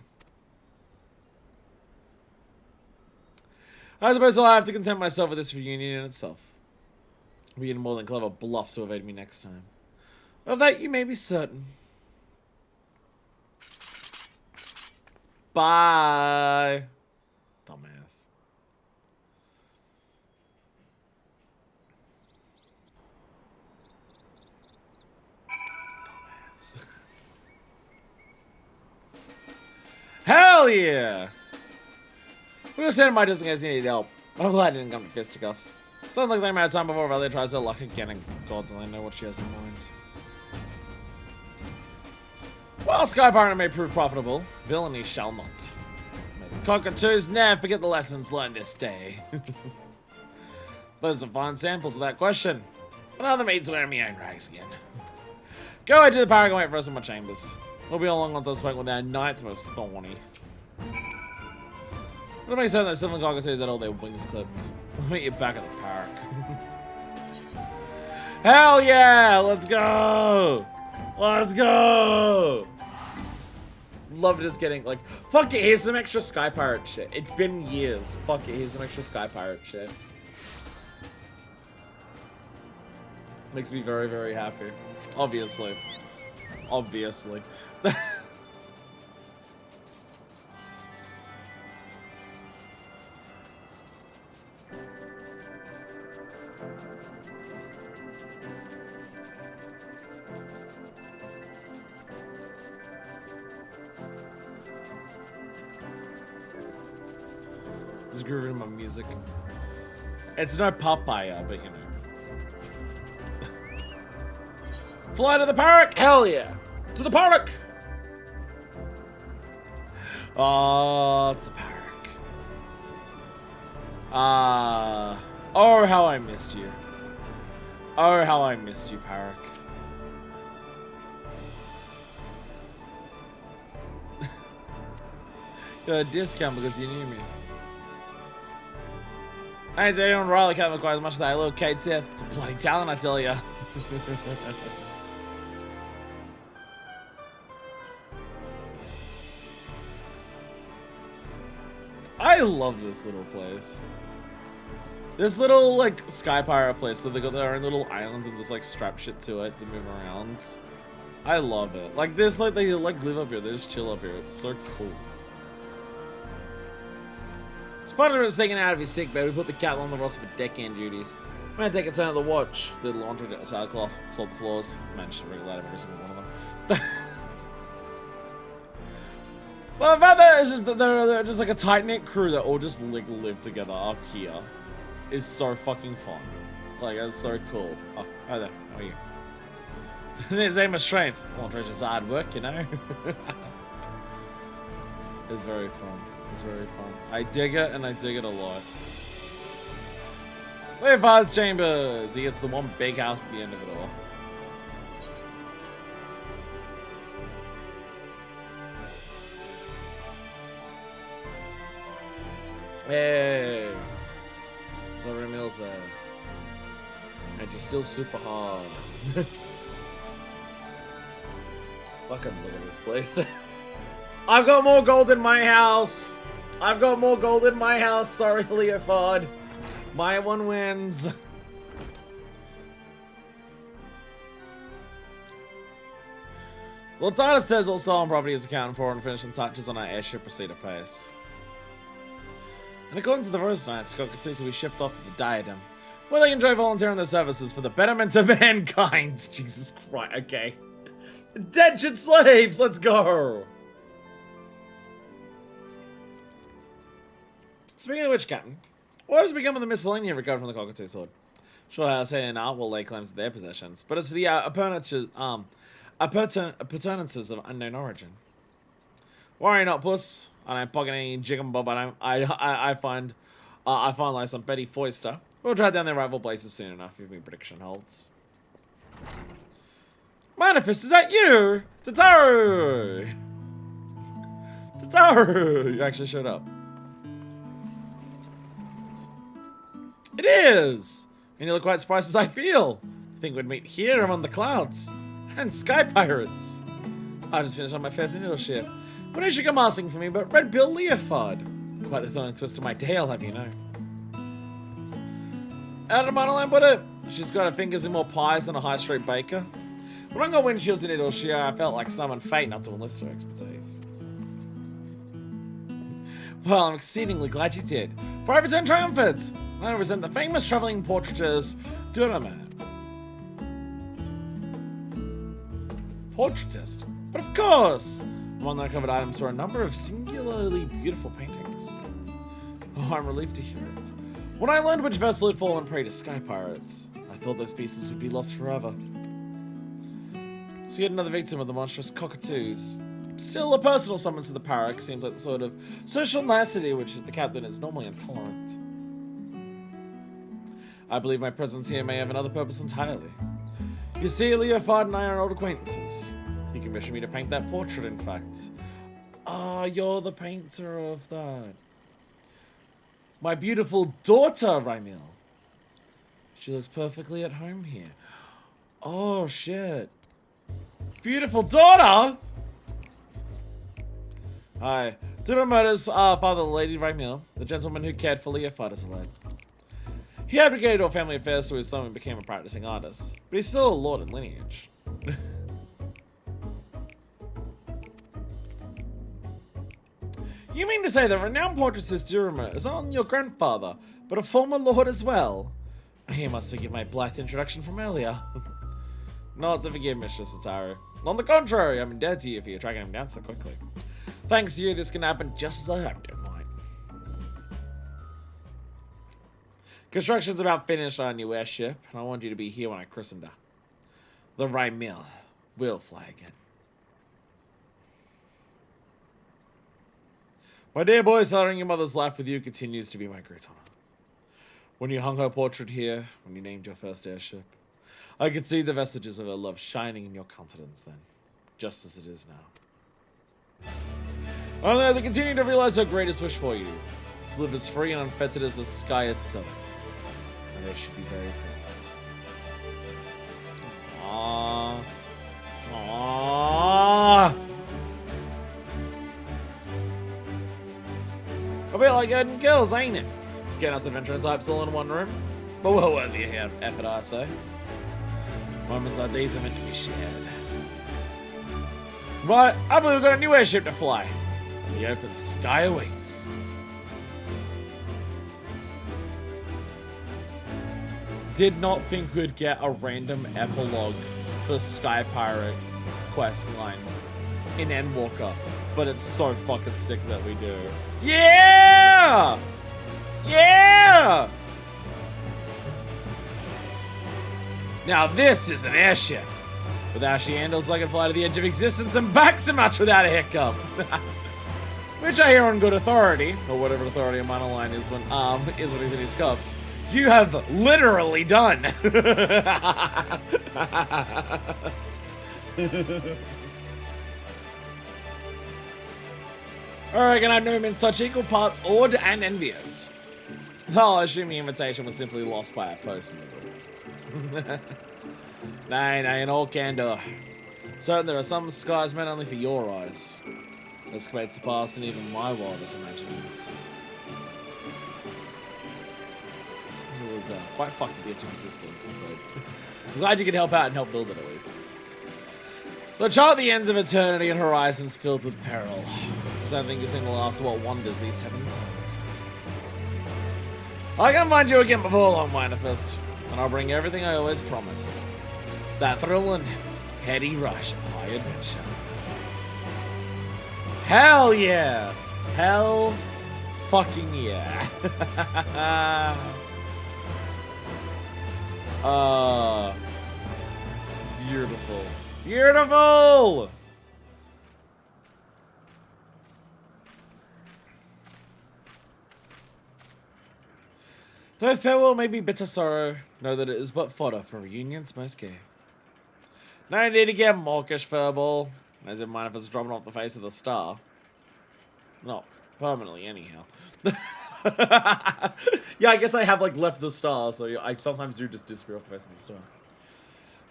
I suppose I'll have to content myself with this reunion in itself. Being more than clever bluffs to evade me next time. Of that you may be certain. Bye. Dumbass. Dumbass. Hell yeah! We were standing by just in case you needed help. But I'm glad I didn't come to fisticuffs. Sounds like they might have time before Valeria tries her luck again, and gods only know what she has in mind. While Sky Pirate may prove profitable, villainy shall not. May the cockatoos never forget the lessons learned this day. Those are fine samples without question. But now the maid's wearing me own rags again. Go ahead to the Paragon, wait for us in my chambers. We'll be along once I spoke with our knight's most thorny. It'll make sense that similar cockatoos had all their wings clipped. I'll meet you back at the park. Hell yeah! Let's go! Let's go! love just getting like, fuck it, here's some extra Sky Pirate shit. It's been years. Fuck it, here's some extra Sky Pirate shit. Makes me very, very happy. Obviously. Obviously. Just grooving my music. It's no papaya, but you know. Fly to the park! Hell yeah! To the park! Oh, it's the park. Oh, how I missed you. Oh, how I missed you, Park. Got a discount because you knew me. I ain't saying Riley can't look quite as much as that little Kate Sith. It's a bloody talent, I tell ya. I love this little place. This little, like, Sky Pirate place, so they got their own little islands and there's, like, strap shit to it to move around. I love it. Like, this, like, they, like, live up here. They just chill up here. It's so cool. Spider was taken out of his sick bed. We put the cat on the roster for deckhand duties. I'm gonna take a turn at the watch. Did laundry, get a sailcloth, salt the floors. Managed to regulate every single one of them. Well, the fact that it's just that they're just like a tight-knit crew that all just like live together up here is so fucking fun. Like, that's so cool. Oh, hi there. How are you? His aim of strength. Laundry's just hard work, you know? It's very fun. It's very fun. I dig it, and I dig it a lot. Leopard's Chambers! He gets the one big house at the end of it all. Hey! Laura Mills there. And you're still super hard. Fucking look at this place. I've got more gold in my house! I've got more gold in my house, sorry Leopard. My one wins. Well, Data says all stolen property is accounted for and finishing touches on our airship procedure pace. And according to the Rose Knights, cockatoos will be shipped off to the Diadem, where they enjoy volunteering their services for the betterment of mankind. Jesus Christ, okay. Indentured slaves, let's go! Speaking of which, Captain, what has become of the miscellany recovered from the cockatoo sword? Sure, as Hay and Art will lay claim to their possessions, but as for the appurtenances of unknown origin. Worry not, puss. I don't pocket any jig and bob. I find like some petty foister. We'll track down their rival places soon enough if my prediction holds. Manifest, is that you? Tataru! Tataru! You actually showed up. It is! And you look quite surprised as I feel. I think we'd meet here among the clouds. And Sky Pirates. I just finished on my first needle ship. When did you come asking for me but Red Bill Leofard? Quite the thorn and twist of my tail, have you know. Out of Monoline put it. She's got her fingers in more pies than a high street baker. When I got windshields in it, I felt like summoned fate not to enlist her expertise. Well, I'm exceedingly glad you did. For I return triumphant. I represent the famous traveling portraitors Duraman. Portraitist? But of course! Among the uncovered items were a number of singularly beautiful paintings. Oh, I'm relieved to hear it. When I learned which vessel had fallen prey to Sky Pirates, I thought those pieces would be lost forever. So yet another victim of the monstrous cockatoos. Still, a personal summons to the park seems like the sort of social nicety which the captain is normally intolerant. I believe my presence here may have another purpose entirely. You see, Leofard and I are old acquaintances. He commissioned me to paint that portrait, in fact. Ah, you're the painter of that. My beautiful daughter, Rymil. She looks perfectly at home here. Oh, shit. Beautiful daughter? Hi. Duro murders father, Lady Raimil, the gentleman who cared for Leah as a lad. He abdicated all family affairs so his son became a practicing artist, but he's still a lord in lineage. You mean to say the renowned portraitist Durama is not only your grandfather, but a former lord as well? He must forgive my blithe introduction from earlier. Not to forgive, Mistress Ataru. On the contrary, I'm indebted to you for tracking him down so quickly. Thanks to you, this can happen just as I hoped it might. Construction's about finished on a new airship, and I want you to be here when I christen her. The Raimil will fly again. My dear boy, celebrating your mother's life with you continues to be my great honor. When you hung her portrait here, when you named your first airship, I could see the vestiges of her love shining in your countenance then, just as it is now. Only I have continued to realize her greatest wish for you, to live as free and unfettered as the sky itself. And I should be very proud. Aww. Aww. A bit like Odin Kills, ain't it? Getting us adventure types all in one room. But well worth the effort, I say. Moments like these are meant to be shared. Right, I believe we've got a new airship to fly. And the open sky awaits. Did not think we'd get a random epilogue for Sky Pirate quest line in Endwalker, but it's so fucking sick that we do. Yeah! Yeah! Now this is an airship. With ashy handles, I can fly to the edge of existence and back so much without a hiccup. Which I hear on good authority, or whatever authority a monoline is when he's in his cups. You have literally done. I reckon I knew him in such equal parts awed and envious. I'll assume the invitation was simply lost by a postman. Nay, in all candor. Certain there are some skies meant only for your eyes. Escapades surpassing even my wildest imaginings. It was quite fucked to get to existence, but I'm glad you could help out and help build it at least. So chart the ends of eternity and horizons filled with peril. I don't think you're seeing the last of what wonders these heavens hold. I can find you again before long, Minifist, and I'll bring everything I always promise. That thrill and heady rush of high adventure. Hell yeah! Hell fucking yeah. Beautiful. Beautiful! Though farewell may be bitter sorrow, know that it is but fodder for reunion's most gay. No need to get mawkish, furball, as in mind if it's dropping off the face of the star. Not permanently, anyhow. Yeah, I guess I have like left the star, so I sometimes do just disappear off the face of the star.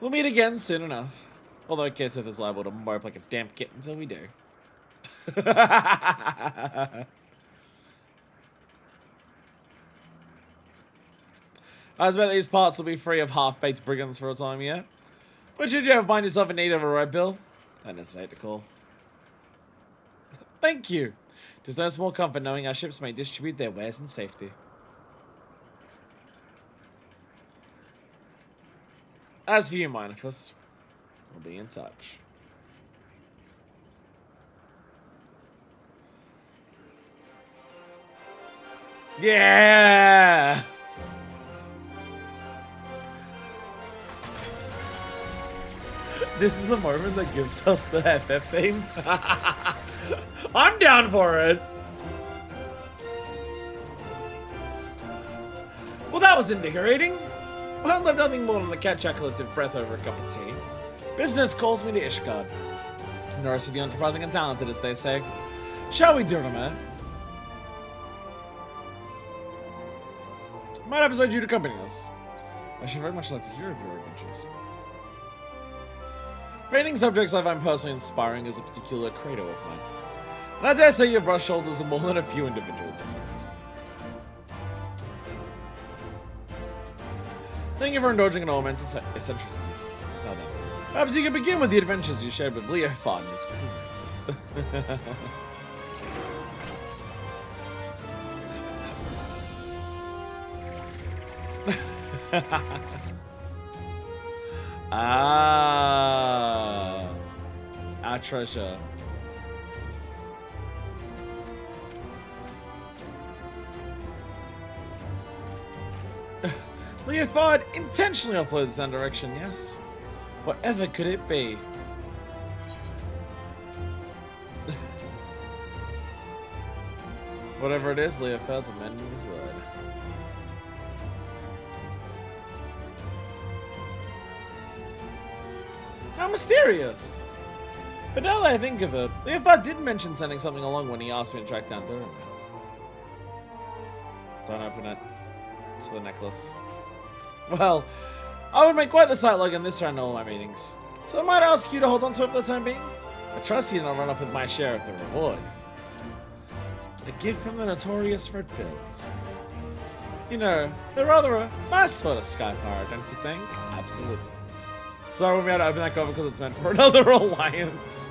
We'll meet again soon enough. Although Keseth is liable to mope like a damn kitten until we do. I was bet these parts will be free of half-baked brigands for a time yet. But should you ever find yourself in need of a red bill, don't hesitate to call. Thank you. There's no small comfort knowing our ships may distribute their wares in safety. As for you, Minifist, we'll be in touch. Yeah! This is a moment that gives us the FF theme. I'm down for it. Well, that was invigorating. I love nothing more than a cat chocolative breath over a cup of tea. Business calls me to Ishgard. And the rest of the enterprising and talented, as they say. Shall we do it, man? Might episode you to accompany us. I should very much like to hear of your adventures. Painting subjects I find personally inspiring is a particular credo of mine. And I dare say you've brushed shoulders with more than a few individuals. Thank you for indulging in all men's eccentricities. Now then, perhaps you can begin with the adventures you shared with Leofard and his crewmates. Ah, our treasure. Leofard intentionally offloaded this direction, yes? Whatever could it be? Whatever it is, Leofard's amending his word. How mysterious! But now that I think of it, Leofard did mention sending something along when he asked me to track down Durham. Don't open it. It's for the necklace. Well, I would make quite the sight log in this round of all my meetings. So I might ask you to hold on to it for the time being. I trust you to not run off with my share of the reward. A gift from the notorious Red Pills. You know, they're rather a nice sort of sky pirate, don't you think? Absolutely. Sorry, we had to open that cover because it's meant for another alliance.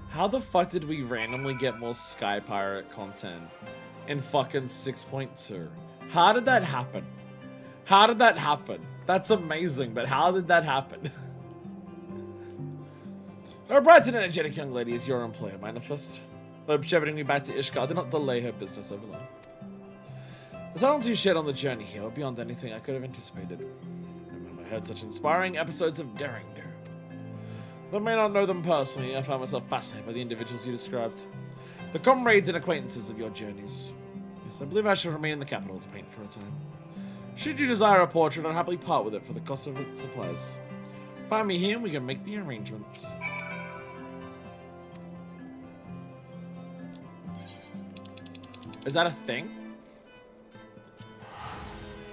How the fuck did we randomly get more Sky Pirate content in fucking 6.2? How did that happen? How did that happen? That's amazing, but how did that happen? Our bright and energetic young lady is your employer, Manifest. Hope shepherding me back to Ishgard did not delay her business over long. The silence you shared on the journey here were beyond anything I could have anticipated. I heard such inspiring episodes of daring do. Though I may not know them personally, I found myself fascinated by the individuals you described. The comrades and acquaintances of your journeys. Yes, I believe I shall remain in the capital to paint for a time. Should you desire a portrait, I'll happily part with it for the cost of its supplies. Find me here and we can make the arrangements. Is that a thing?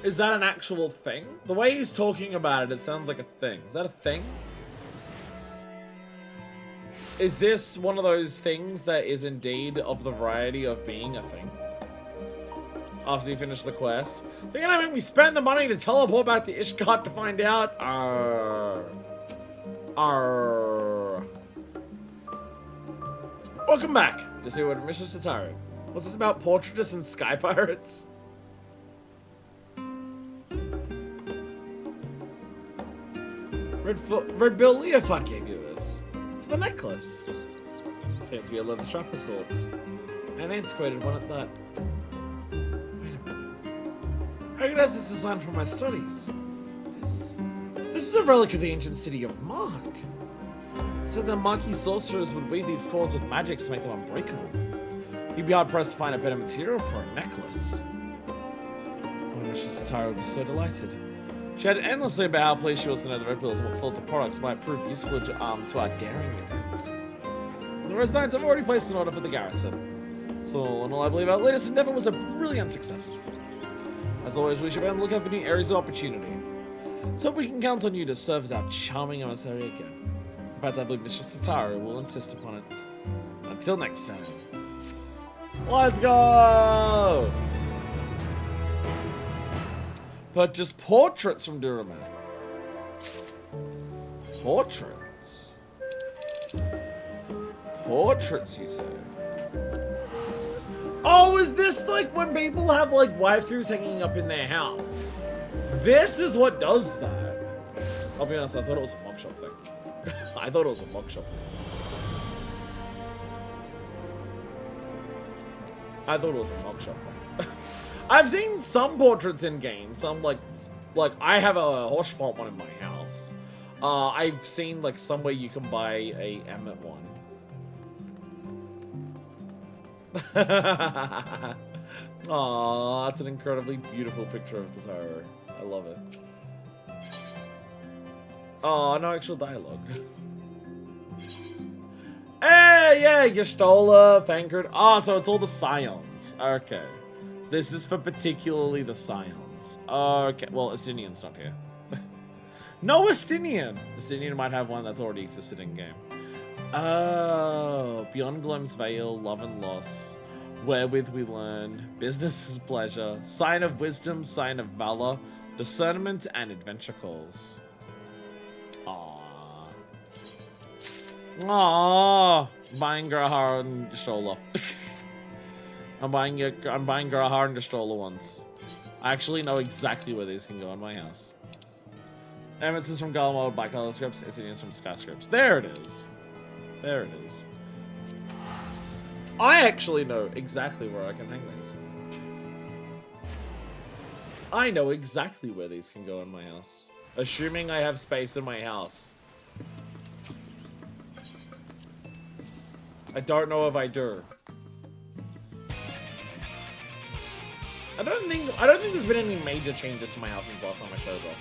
Is that an actual thing? The way he's talking about it, it sounds like a thing. Is that a thing? Is this one of those things that is indeed of the variety of being a thing? After you finish the quest. They're gonna make me spend the money to teleport back to Ishgard to find out? Arrgh. Arrgh. Welcome back to see what Mr. Sataru. What's this about portraits and sky pirates? Red Bill Leofard gave you this. For the necklace. Seems to be a leather strap of sorts. An antiquated one at that. Wait a minute. I recognize this design from my studies. This is a relic of the ancient city of Mark. Said that Marquis sorcerers would weave these cords with magics to make them unbreakable. You'd be hard pressed to find a better material for a necklace. Oh, Mrs. Satara would be so delighted. She had endlessly about how pleased she was to know the Red Pills and what sorts of products might prove useful to our daring efforts. The rest nights I've already placed an order for the garrison. So all in all, I believe our latest endeavor was a brilliant success. As always, we should be on the lookout for new areas of opportunity. So we can count on you to serve as our charming emissary again. In fact, I believe Mistress Sataru will insist upon it. Until next time. Let's go! Purchase portraits from Duraman. Portraits? Portraits, you say? Oh, is this like when people have like waifus hanging up in their house? This is what does that. I'll be honest, I thought it was a mug shop thing. I thought it was a mug shop thing. I thought it was a mug shop thing. I've seen some portraits in games. Some like I have a Hoshfont one in my house. I've seen like somewhere you can buy a Emmet one. Aww, that's an incredibly beautiful picture of Totoro. I love it. Oh, no actual dialogue. Hey, yeah, Gestola, Vanguard. Oh, so it's all the Scions. Okay. This is for particularly the Scions. Okay, well, Asinian's not here. No, Estinian. Estinian might have one that's already existed in game. Oh, Beyond Gloom's Veil, Love and Loss, Wherewith We Learn, Business is Pleasure, Sign of Wisdom, Sign of Valor, Discernment, and Adventure Calls. Aww. Aww. Buying Grahar and Destrola. I'm buying Grahar and Destrola once. I actually know exactly where these can go in my house. Emmets is from Gallimode, Black Color Scripts, Estinian's from Sky Scripts. There it is. There it is. I actually know exactly where I can hang these. I know exactly where these can go in my house. Assuming I have space in my house. I don't know if I do. I don't think there's been any major changes to my house since last time I showed it.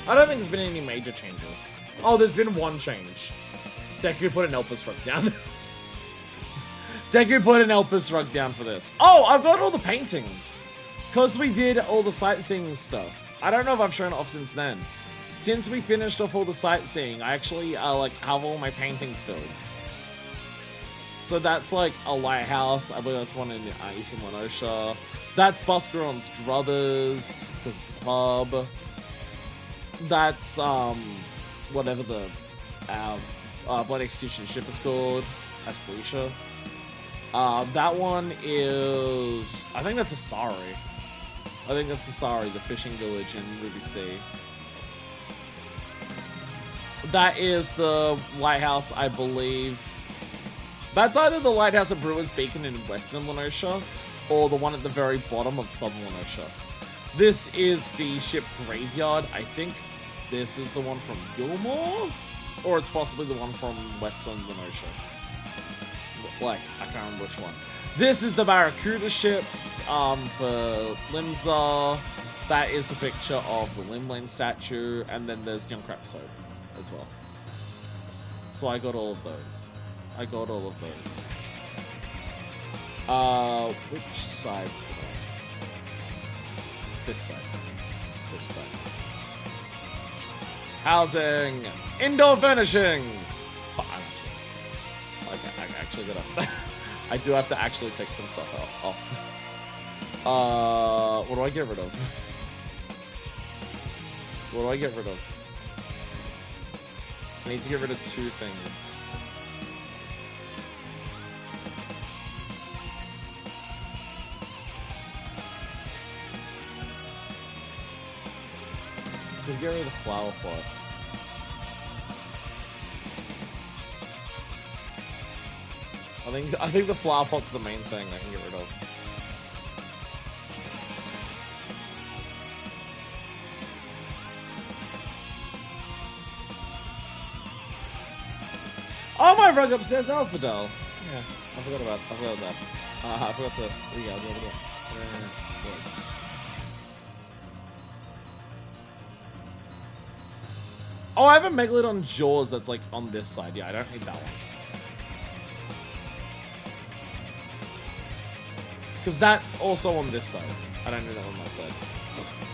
I don't think there's been any major changes. Oh, there's been one change. Deku put an Elpis rug down. Deku put an Elpis rug down for this. Oh, I've got all the paintings. Because we did all the sightseeing stuff. I don't know if I've shown it off since then. Since we finished off all the sightseeing, I actually like have all my paintings filled. So that's like a lighthouse. I believe that's one in Eastern Lenosha. That's Buscaron's Druthers, because it's a pub. That's whatever the Blood Execution ship is called, Asleisha. That one is, I think that's Asari. I think that's Asari, the fishing village in Ruby Sea. That is the lighthouse, I believe. That's either the lighthouse at Brewer's Beacon in Western Lenosha, or the one at the very bottom of Southern Lenosha. This is the ship graveyard. I think this is the one from Gilmore, or it's possibly the one from Western Lenosha. Like, I can't remember which one. This is the Barracuda ships for Limsa. That is the picture of the Limlane statue, and then there's Young Crap Soap as well. So I got all of those. I got all of those. Which side's it on? This side. This side. Housing! Indoor furnishings! But I actually gotta... I do have to actually take some stuff off. What do I get rid of? What do I get rid of? I need to get rid of two things. Just get rid of the flower pot. I think the flower pot's the main thing I can get rid of. Oh, my rug upstairs, Alcedal. Yeah, I forgot that. I forgot to. Yeah. Oh, I have a Megalodon Jaws that's like on this side. Yeah, I don't need that one. Because that's also on this side. I don't need that on that side.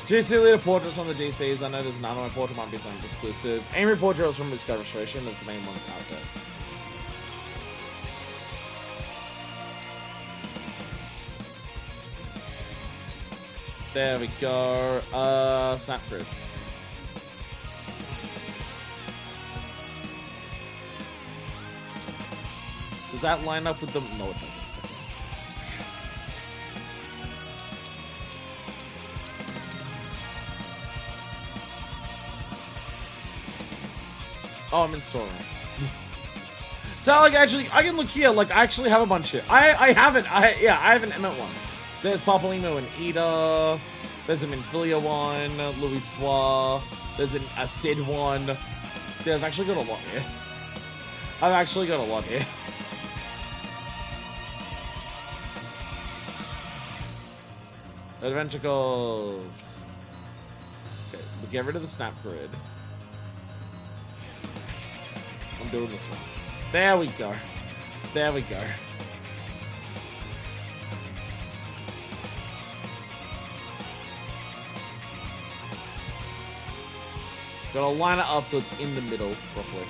GC leader portraits on the DCs. I know there's none on my portrait, might be something exclusive. Amory portraits from Disco Restoration. That's the main ones out there. There we go. Snap grid. Does that line up with the... No, it doesn't. Oh, I'm in storeroom. So, like, actually, I can look here. Like, I actually have a bunch here. I have an Emmett one. There's Papolino and Ida. There's a Minfilia one. Louis Soir. There's a Sid one. I've actually got a lot here. I've actually got a lot here. Adventure goals. Okay, we'll get rid of the snap grid. I'm doing this one. There we go. There we go. Gotta line it up so it's in the middle properly.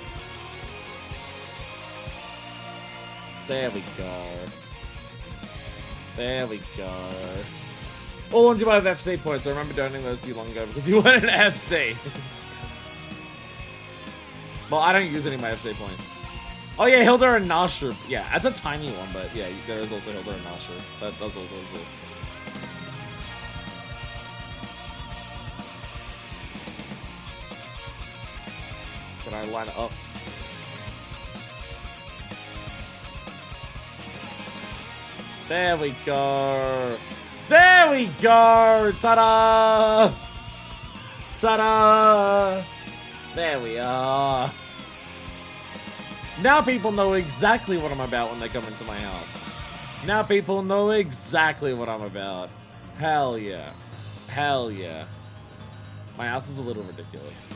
There we go. There we go. All ones you might have FC points. I remember donating those to you long ago because you weren't an FC. Well, I don't use any of my FC points. Oh yeah, Hilda and Nasher. Yeah, that's a tiny one, but yeah, there is also Hilda and Nasher. That does also exist. Can I line it up? There we go. There we go. Ta-da! Ta-da! There we are. Now people know exactly what I'm about when they come into my house. Now people know exactly what I'm about. Hell yeah. Hell yeah. My house is a little ridiculous.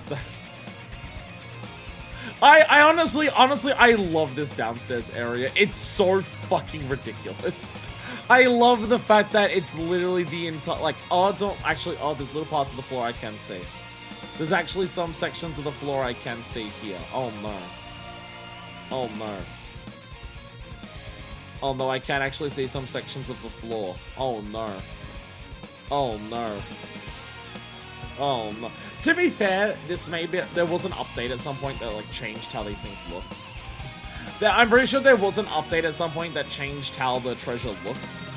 I honestly, I love this downstairs area. It's so fucking ridiculous. I love the fact that it's literally the entire, like, there's little parts of the floor I can see. There's actually some sections of the floor I can see here. Oh no. Oh no. Oh no, I can actually see some sections of the floor. Oh no. Oh no. Oh no. To be fair, there was an update at some point that like changed how these things looked. I'm pretty sure there was an update at some point that changed how the treasure looked.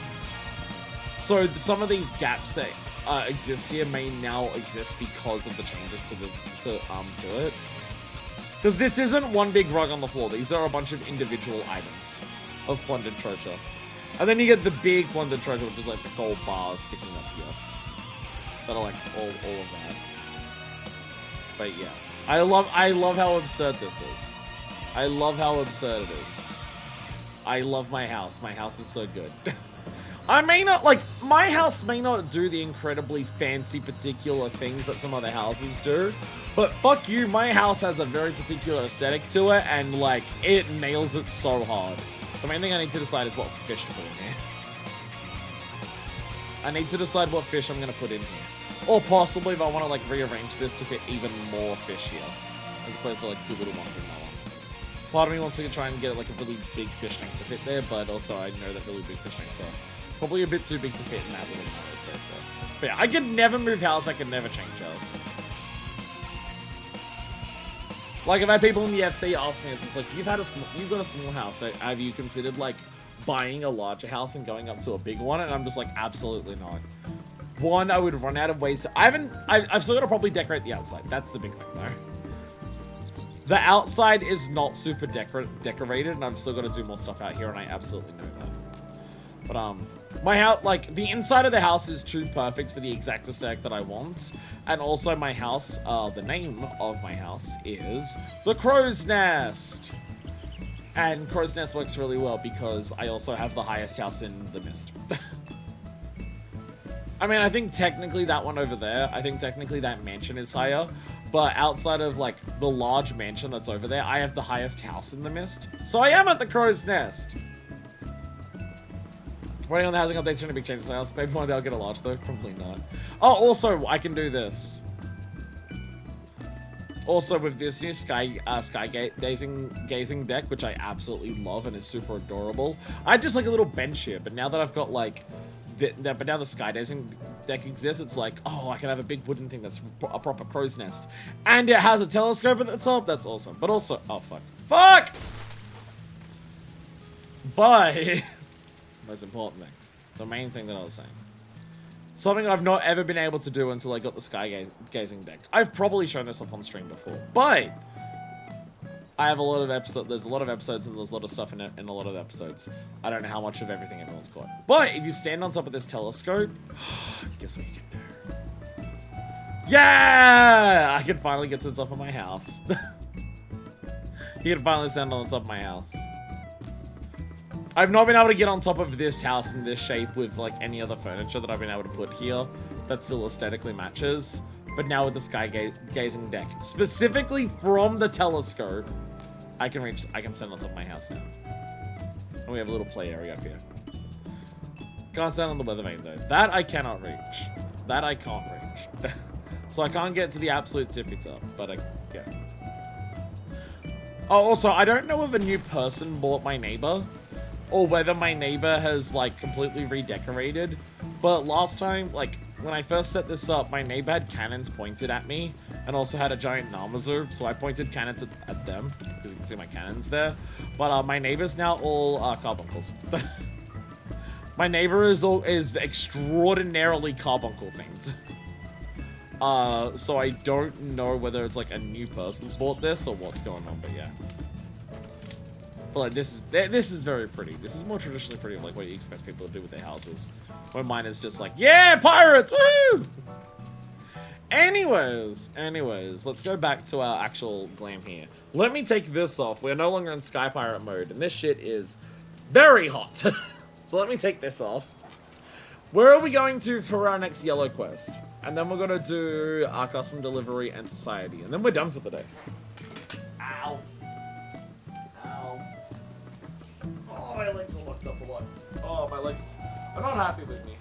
So some of these gaps that exist here may now exist because of the changes to it. Because this isn't one big rug on the floor. These are a bunch of individual items of plundered treasure. And then you get the big plundered treasure, which is like the gold bars sticking up here. That are like all of that. But yeah. I love how absurd this is. I love how absurd it is. I love my house. My house is so good. My house may not do the incredibly fancy particular things that some other houses do, but fuck you, my house has a very particular aesthetic to it, and like, it nails it so hard. The main thing I need to decide is what fish to put in here. I need to decide what fish I'm gonna put in here. Or possibly if I want to like rearrange this to fit even more fish here, as opposed to like two little ones in that one. Part of me wants to try and get like a really big fish tank to fit there, but also I know that really big fish tanks are probably a bit too big to fit in that little narrow space there. But yeah, I could never move house, I could never change house. Like, I've had people in the FC ask me, it's just like, you've got a small house, so have you considered like buying a larger house and going up to a big one? And I'm just like, absolutely not. One, I would run out of ways to... I've still got to probably decorate the outside. That's the big thing, though. The outside is not super decorated, and I've still got to do more stuff out here, and I absolutely know that. But, my house, like, the inside of the house is too perfect for the exact aesthetic that I want. And also my house, the name of my house is the Crow's Nest. And Crow's Nest works really well because I also have the highest house in the Mist. I mean, I think technically that one over there, I think technically that mansion is higher, but outside of, like, the large mansion that's over there, I have the highest house in the Mist. So I am at the Crow's Nest. Waiting on the housing updates for any big changes in my house. Maybe one day I'll get a large, though. Probably not. Oh, also, I can do this. Also, with this new sky gazing deck, which I absolutely love and is super adorable, I had just, like, a little bench here, but now that I've got, like... But now the sky gazing deck exists, it's like, oh, I can have a big wooden thing that's a proper crow's nest. And it has a telescope at the top, that's awesome. But also, oh, fuck. Fuck! But, most important thing, the main thing that I was saying. Something I've not ever been able to do until I got the sky gazing deck. I've probably shown this off on stream before, but... I have a lot of episodes, there's a lot of episodes and there's a lot of stuff in a lot of episodes. I don't know how much of everything everyone's caught. But if you stand on top of this telescope, guess what you can do? Yeah! I can finally get to the top of my house. You can finally stand on the top of my house. I've not been able to get on top of this house in this shape with like any other furniture that I've been able to put here that still aesthetically matches. But now with the sky gazing deck, specifically from the telescope, I can stand on top of my house now. And we have a little play area up here. Can't stand on the weather vane though. That I cannot reach. That I can't reach. So I can't get to the absolute tippy top, but I can. Oh, also, I don't know if a new person bought my neighbor, or whether my neighbor has, like, completely redecorated. But last time, like, when I first set this up, my neighbor had cannons pointed at me, and also had a giant Namazu, so I pointed cannons at them, because you can see my cannons there. But my neighbor's now all carbuncles. My neighbor is extraordinarily carbuncle themed. So I don't know whether it's like a new person's bought this or what's going on, but yeah. But like this is very pretty. This is more traditionally pretty, like what you expect people to do with their houses. Where mine is just like, yeah, pirates, woo! Anyways, let's go back to our actual glam here. Let me take this off. We're no longer in Sky Pirate mode, and this shit is very hot. So let me take this off. Where are we going to for our next yellow quest? And then we're gonna do our custom delivery and society, and then we're done for the day. Ow. Ow. Oh, my legs are locked up a lot. Oh, my legs are not happy with me.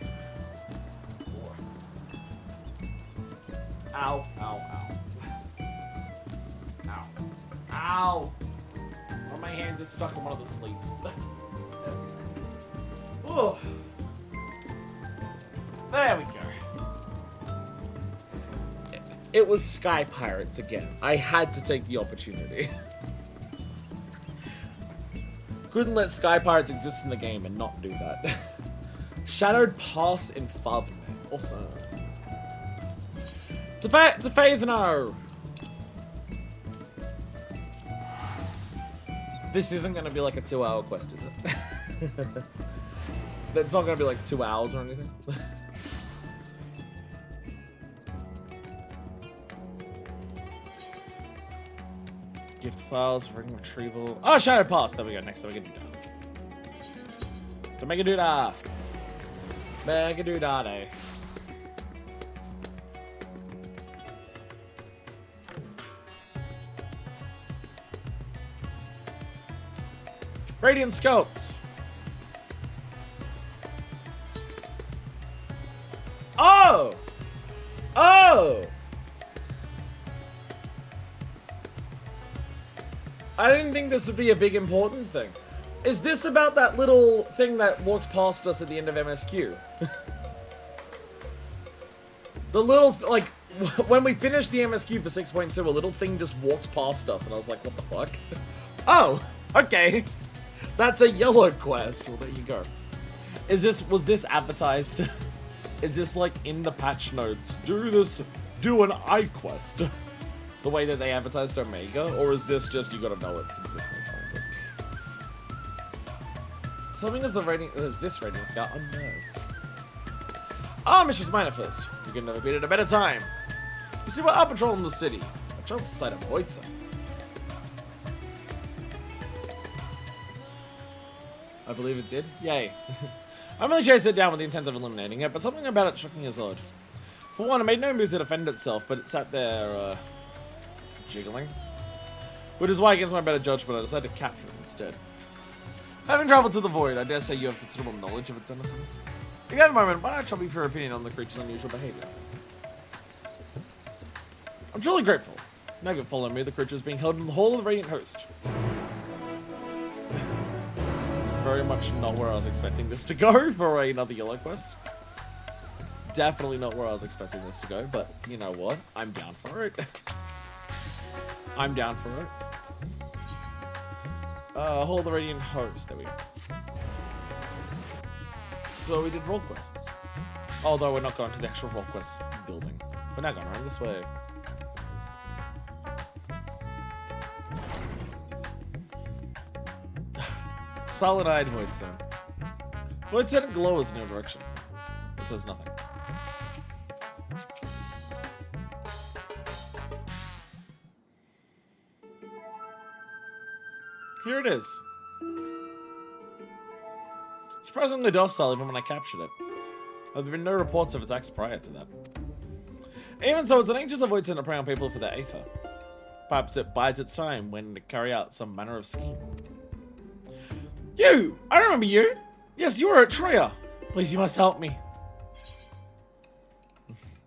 Ow, ow, ow. Ow. Ow. One of my hands is stuck in one of the sleeves. Oh. There we go. It was Sky Pirates again. I had to take the opportunity. Couldn't let Sky Pirates exist in the game and not do that. Shadowed Pass in FFXIV. Awesome. To Faith now. This isn't going to be like a 2-hour quest, is it? It's not going to be like 2 hours or anything. Gift files, ring retrieval. Oh, Shadow Pass. There we go. Next time we can do that. To make a doodah. Make a doodah day. Radiant Sculpts. Oh! Oh! I didn't think this would be a big important thing. Is this about that little thing that walked past us at the end of MSQ? The little, like, when we finished the MSQ for 6.2, a little thing just walked past us, and I was like, what the fuck? Oh, okay. That's a yellow quest. Well, there you go. Was this advertised? Is this like in the patch notes? Do an eye quest. The way that they advertised Omega? Or is this just you gotta know it's existing? Something is this Radiant Scout? Oh no. Ah, Mistress Manifest. You can never beat it a better time. You see, we're out patrolling the city. A chance to sight a Voidson. I believe it did. Yay. I'm really chased it down with the intent of eliminating it, but something about it struck me as odd. For one, it made no move to defend itself, but it sat there, jiggling. Which is why, against my better judgment, I decided to capture it instead. Having traveled to the Void, I dare say you have considerable knowledge of its innocence. If you have a moment, why not trouble me for your opinion on the creature's unusual behavior? I'm truly grateful. Now you can follow me, the creature is being held in the Hall of the Radiant Host. Very much not where I was expecting this to go for another yellow quest. Definitely not where I was expecting this to go, but you know what? I'm down for it. I'm down for it. Hall of the Radiant Host. There we go. So we did role quests. Although we're not going to the actual role quest building. We're now going around this way. Solid-eyed Voidstone. Voidstone glows in no direction. It says nothing. Here it is. Surprisingly docile even when I captured it. There have been no reports of attacks prior to that. Even so, it's an anxious Voidstone to prey on people for their aether. Perhaps it bides its time when to carry out some manner of scheme. You! I remember you! Yes, you were at Troya! Please, you must help me.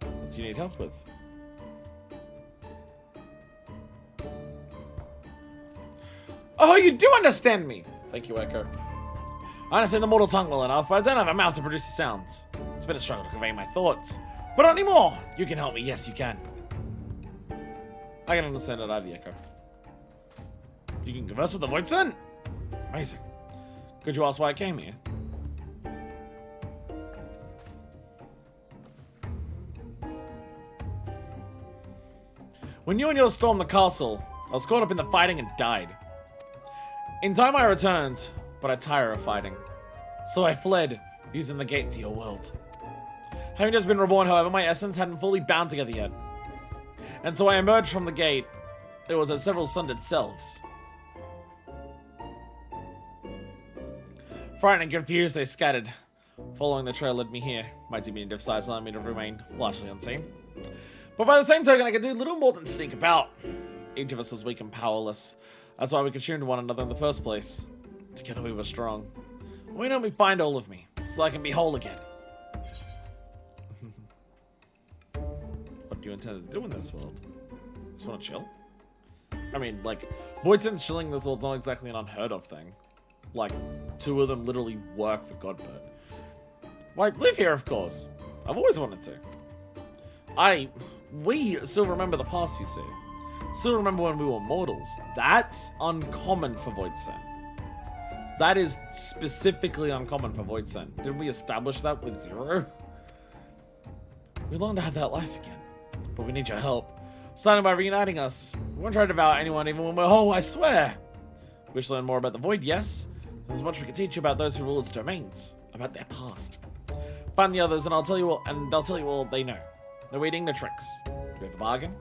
What do you need help with? Oh, you do understand me! Thank you, Echo. I understand the mortal tongue well enough, but I don't have a mouth to produce the sounds. It's been a struggle to convey my thoughts. But not anymore! You can help me, yes you can. I can understand it, I have the Echo. You can converse with the Voidson? Amazing. Could you ask why I came here? When you and yours stormed the castle, I was caught up in the fighting and died. In time I returned, but I tire of fighting. So I fled, using the gate to your world. Having just been reborn, however, my essence hadn't fully bound together yet. And so I emerged from the gate. It was as several sundered selves. Frightened and confused, they scattered. Following the trail led me here. My diminutive size allowed me to remain largely unseen. But by the same token, I could do little more than sneak about. Each of us was weak and powerless. That's why we could tune to one another in the first place. Together we were strong. Why don't we find all of me, so that I can be whole again? What do you intend to do in this world? Just want to chill? I mean, like, Voidson's chilling in this world's not exactly an unheard of thing. Like, two of them literally work for Godbert. Why, live here, of course. I've always wanted to. We still remember the past, you see. Still remember when we were mortals. That's uncommon for Voidson. That is specifically uncommon for Voidson. Didn't we establish that with Zero? We long to have that life again, but we need your help. Starting by reuniting us. We won't try to devour anyone even when we're whole, I swear. Wish to learn more about the Void, yes? There's much we can teach you about those who rule its domains, about their past. Find the others and I'll tell you all, and they'll tell you all they know. They're waiting the tricks. Do we have a bargain?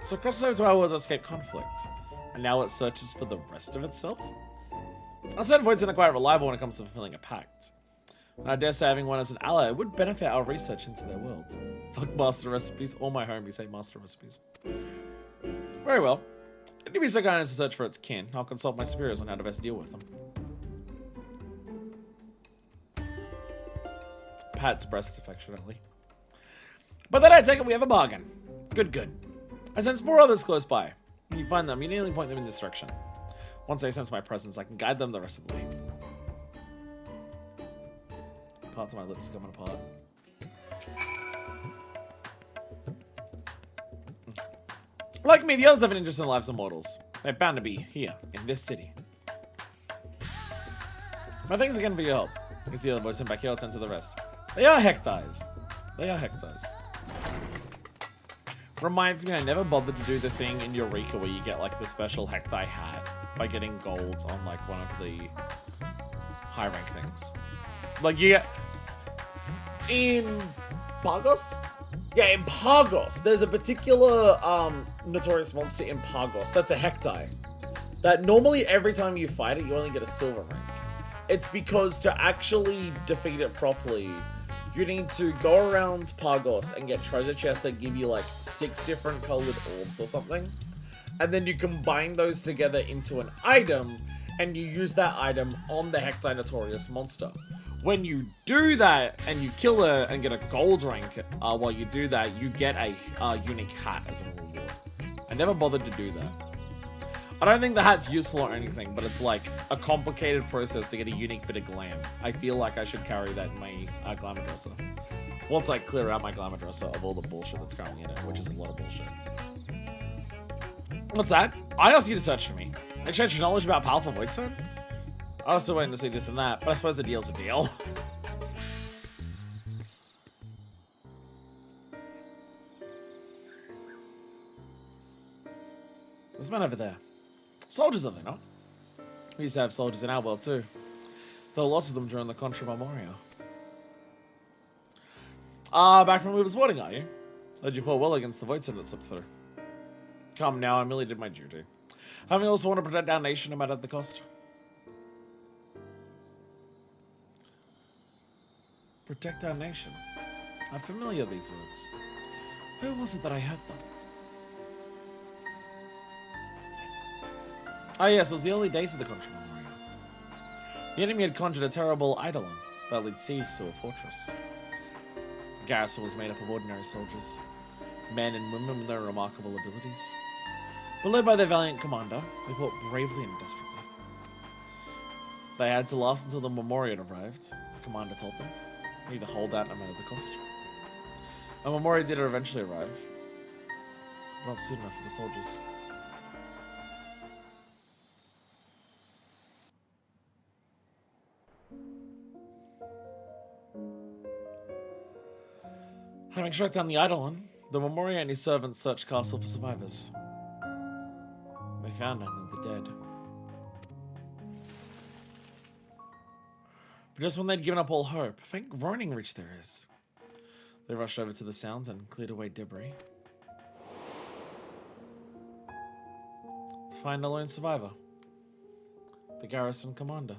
So it crosses over to our world to escape conflict, and now it searches for the rest of itself? I said Voidson are quite reliable when it comes to fulfilling a pact. And I dare say having one as an ally would benefit our research into their world. Fuck master recipes, all my homies say master recipes. Very well. If you be so kind as to search for its kin, I'll consult my superiors on how to best deal with them. Pat's breast affectionately. But then I take it we have a bargain. Good, good. I sense 4 others close by. When you find them, you nearly point them in this direction. Once they sense my presence, I can guide them the rest of the way. Parts of my lips are coming apart. Like me, the others have an interest in the lives of mortals. They're bound to be here, in this city. My thanks again for your help. You can see the other voice in back here, I'll tend to the rest. They are hectires. They are hectires. Reminds me, I never bothered to do the thing in Eureka where you get like the special Hectai hat by getting gold on like one of the high rank things. Like you get in Pagos? Yeah, in Pagos, there's a particular notorious monster in Pagos that's a Hectai. That normally every time you fight it, you only get a silver rank. It's because to actually defeat it properly, you need to go around Pagos and get treasure chests that give you like 6 different colored orbs or something. And then you combine those together into an item, and you use that item on the Hectai Notorious monster. When you do that, and you kill her and get a gold rank while you do that, you get a unique hat as a reward. I never bothered to do that. I don't think the hat's useful or anything, but it's like a complicated process to get a unique bit of glam. I feel like I should carry that in my glamour dresser. Once I clear out my glamour dresser of all the bullshit that's currently in it, which is a lot of bullshit. What's that? I asked you to search for me. Exchange your knowledge about powerful Voidstone? I was still waiting to see this and that, but I suppose a deal's a deal. There's men over there. Soldiers, are they not? We used to have soldiers in our world too. There were lots of them during the Contra Memoria. Back from Weaver's Warding, are you? Heard you fought well against the Voidstone that slipped through. Come now, I merely did my duty. Having also want to protect our nation no matter the cost. Protect our nation. I'm familiar with these words. Who was it that I heard them? Ah yes, it was the early days of the Contra Memoria. The enemy had conjured a terrible eidolon that laid siege to a fortress. garrison was made up of ordinary soldiers, men and women with their remarkable abilities. But led by their valiant commander, they fought bravely and desperately. They had to last until the memorial arrived. The commander told them, they need to hold out no matter the cost. A memorial did eventually arrive, but not soon enough for the soldiers. Having struck down the Eidolon, the Memoria and his servants searched castle for survivors. They found none of the dead. But just when they'd given up all hope, a faint groaning reached their ears. They rushed over to the sounds and cleared away debris. To find a lone survivor. The garrison commander.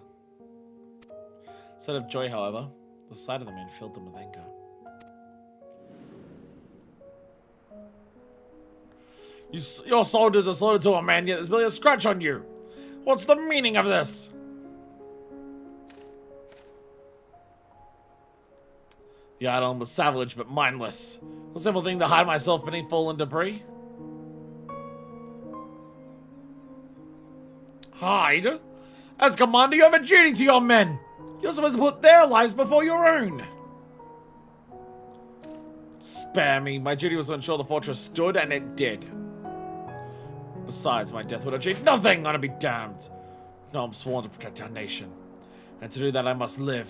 Instead of joy, however, the sight of the man filled them with anger. Your soldiers are slaughtered to a man, yet there's barely a scratch on you. What's the meaning of this? The Eidolon was savage but mindless. A simple thing to hide myself beneath fallen debris. Hide? As commander, you have a duty to your men. You're supposed to put their lives before your own. Spare me. My duty was to ensure the fortress stood, and it did. Besides, my death would achieve nothing. I'm to be damned. No, I'm sworn to protect our nation. And to do that, I must live.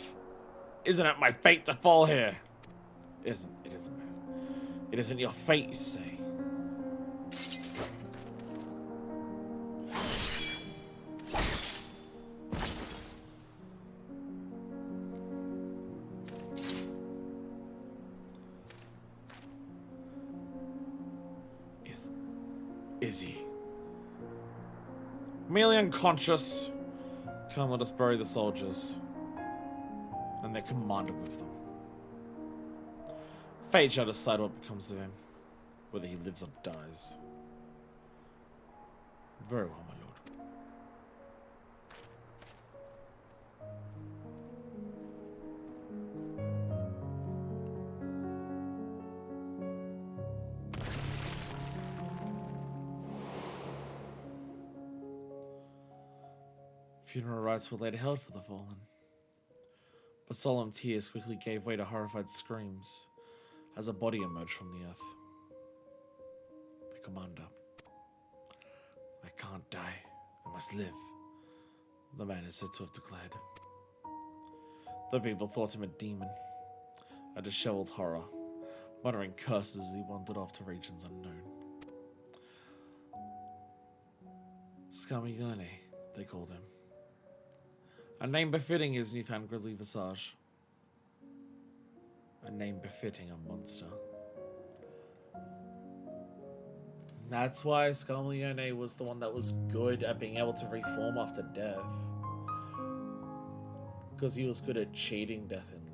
Isn't it my fate to fall here? It isn't. It isn't your fate, you say. Is he? Merely unconscious. Come, let us bury the soldiers. And their commander with them. Fate shall decide what becomes of him. Whether he lives or dies. Very well, my lord. Funeral rites were later held for the fallen, but solemn tears quickly gave way to horrified screams as a body emerged from the earth. The commander. I can't die. I must live, the man is said to have declared. The people thought him a demon, a disheveled horror, muttering curses as he wandered off to regions unknown. Scarmiglione, they called him. A name befitting his newfound grisly visage. A name befitting a monster. That's why Scarmiglione was the one that was good at being able to reform after death. Because he was good at cheating death in life.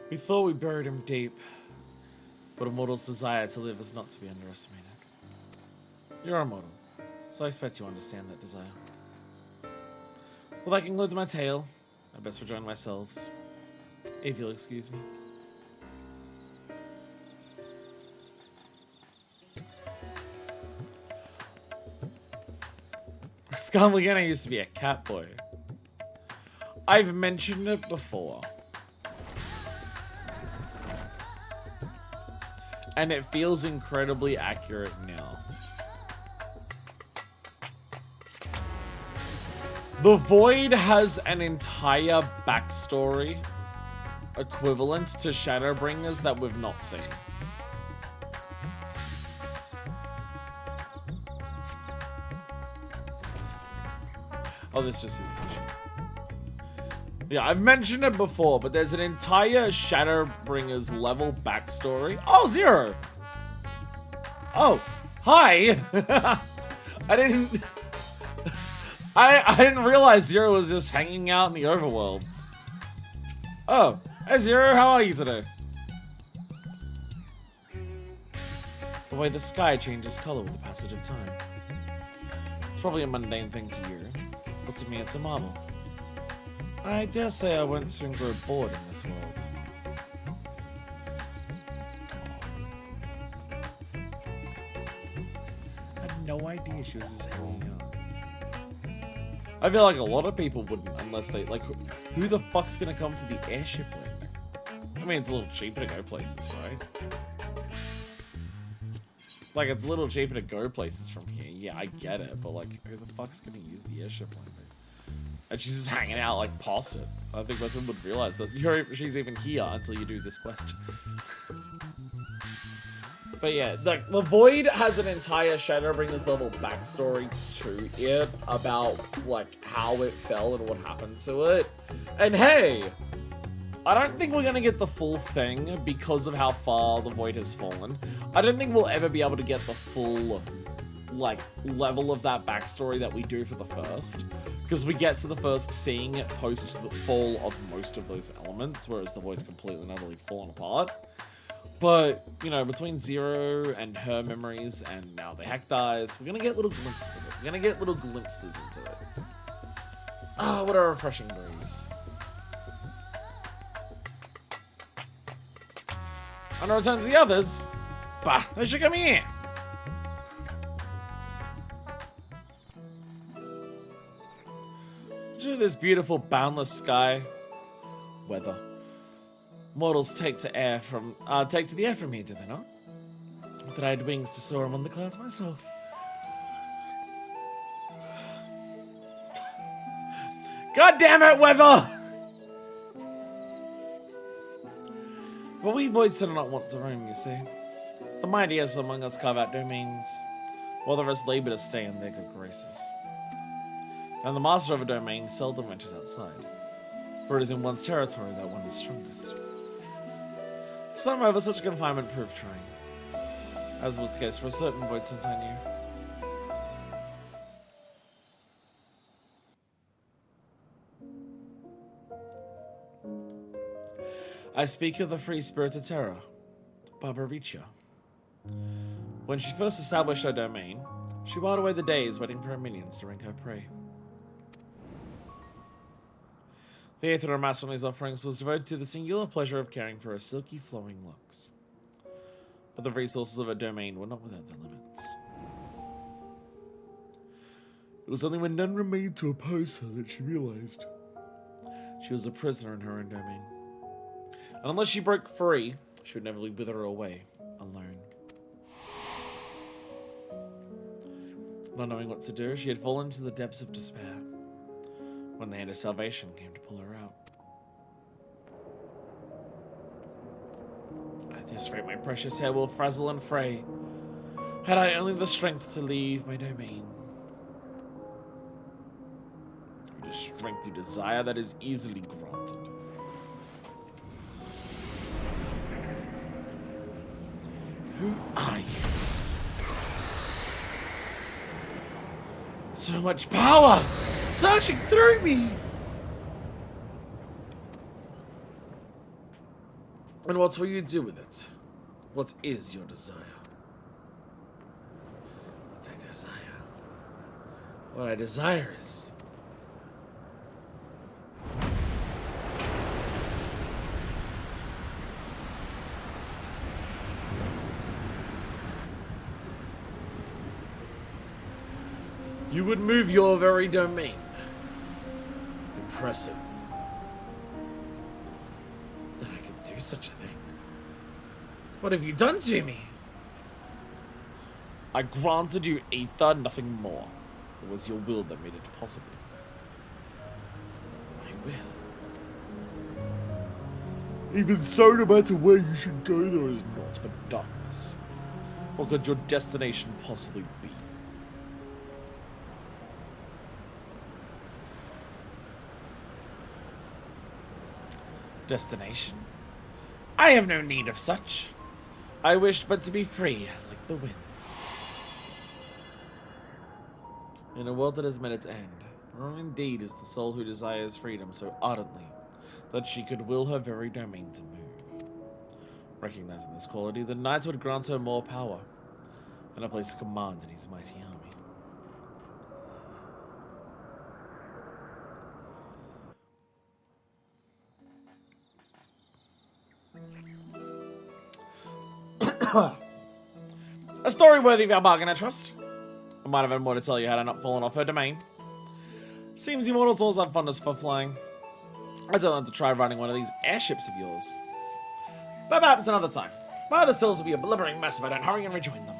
We thought we buried him deep, but a mortal's desire to live is not to be underestimated. You're a mortal, so I expect you understand that desire. Well, that concludes my tale. I best rejoin myself, if you'll excuse me. Scarmiglione used to be a cat boy. I've mentioned it before. And it feels incredibly accurate now. The Void has an entire backstory equivalent to Shadowbringers that we've not seen. Oh, this just is the question. Yeah, I've mentioned it before, but there's an entire Shadowbringers level backstory. Oh, Zero! Oh, hi! I didn't realize Zero was just hanging out in the overworlds. Oh, hey Zero, how are you today? The way the sky changes color with the passage of time. It's probably a mundane thing to you, but to me it's a marvel. I dare say I won't soon grow bored in this world. I had no idea she was just hanging out. I feel like a lot of people wouldn't unless they, like, who the fuck's gonna come to the airship landing? I mean, it's a little cheaper to go places, right? Like, it's a little cheaper to go places from here. Yeah, I get it, but like, who the fuck's gonna use the airship landing? And she's just hanging out, like, past it. I don't think most people would realize that she's even here until you do this quest. But yeah, like, the Void has an entire Shadowbringers level backstory to it about, like, how it fell and what happened to it. And hey, I don't think we're gonna get the full thing because of how far the Void has fallen. I don't think we'll ever be able to get the full, like, level of that backstory that we do for the first. Because we get to the first seeing it post the fall of most of those elements, whereas the Void's completely and utterly fallen apart. But, you know, between Zero and her memories and now the Heck dies, we're gonna get little glimpses of it. We're gonna get little glimpses into it. Ah, what a refreshing breeze. On our return to the others, bah, they should come here. To this beautiful, boundless sky, weather. Mortals take to the air from here, do they not? That I had wings to soar among the clouds myself. God damn it, weather! But we voids do not want to roam, you see. The mightiest among us carve out domains, while the rest labor to stay in their good graces. And the master of a domain seldom ventures outside, for it is in one's territory that one is strongest. For some, however, such confinement proved trying, as was the case for a certain void since I knew. I speak of the free spirit of terror, Barbaricia. When she first established her domain, she whiled away the days waiting for her minions to wring her prey. The aether amassed on these offerings was devoted to the singular pleasure of caring for her silky flowing locks. But the resources of her domain were not without their limits. It was only when none remained to oppose her that she realized she was a prisoner in her own domain. And unless she broke free, she would inevitably wither away, alone. Not knowing what to do, she had fallen into the depths of despair, when the hand of salvation came to pull her out. At this rate, my precious hair will frazzle and fray, had I only the strength to leave my domain. It is strength you desire that is easily granted. Who are you? So much power! Surging through me! And what will you do with it? What is your desire? What I desire? What I desire is... you would move your very domain. Impressive. That I could do such a thing. What have you done to me? I granted you ether, nothing more. It was your will that made it possible. My will. Even so, no matter where you should go, there is naught but darkness. What could your destination possibly be? Destination? I have no need of such. I wished but to be free, like the winds. In a world that has met its end, wrong indeed is the soul who desires freedom so ardently that she could will her very domain to move. Recognizing this quality, the knights would grant her more power, and a place to command in his mighty army. A story worthy of our bargain, I trust. I might have had more to tell you had I not fallen off her domain. Seems you mortals always have fondness for flying. I don't want to try riding one of these airships of yours. But perhaps another time. My other selves will be a blubbering mess if I don't hurry and rejoin them.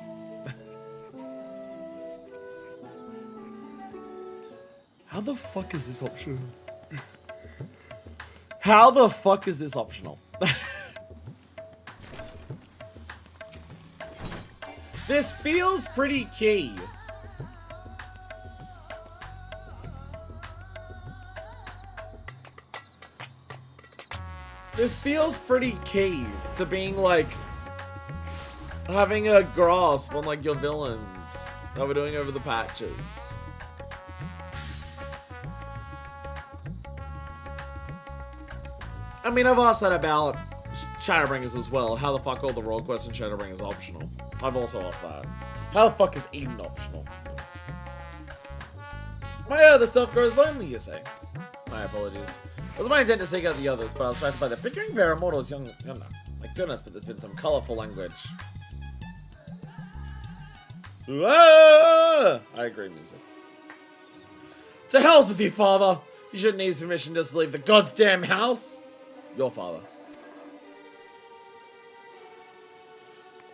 How the fuck is this optional? How the fuck is this optional? This feels pretty key. This feels pretty key to being like having a grasp on like your villains that we're doing over the patches. I mean, I've asked that about Shadowbringers as well. How the fuck all the role quests in Shadowbringers optional? I've also asked that. How the fuck is Eden optional? My other self grows lonely, you say? My apologies. It was my intent to seek out the others, but I was distracted by the bickering pair of mortals young. My goodness, but there's been some colorful language. Ah! I agree, music. To hell's with you, father! You shouldn't need his permission just to leave the goddamn house! Your father.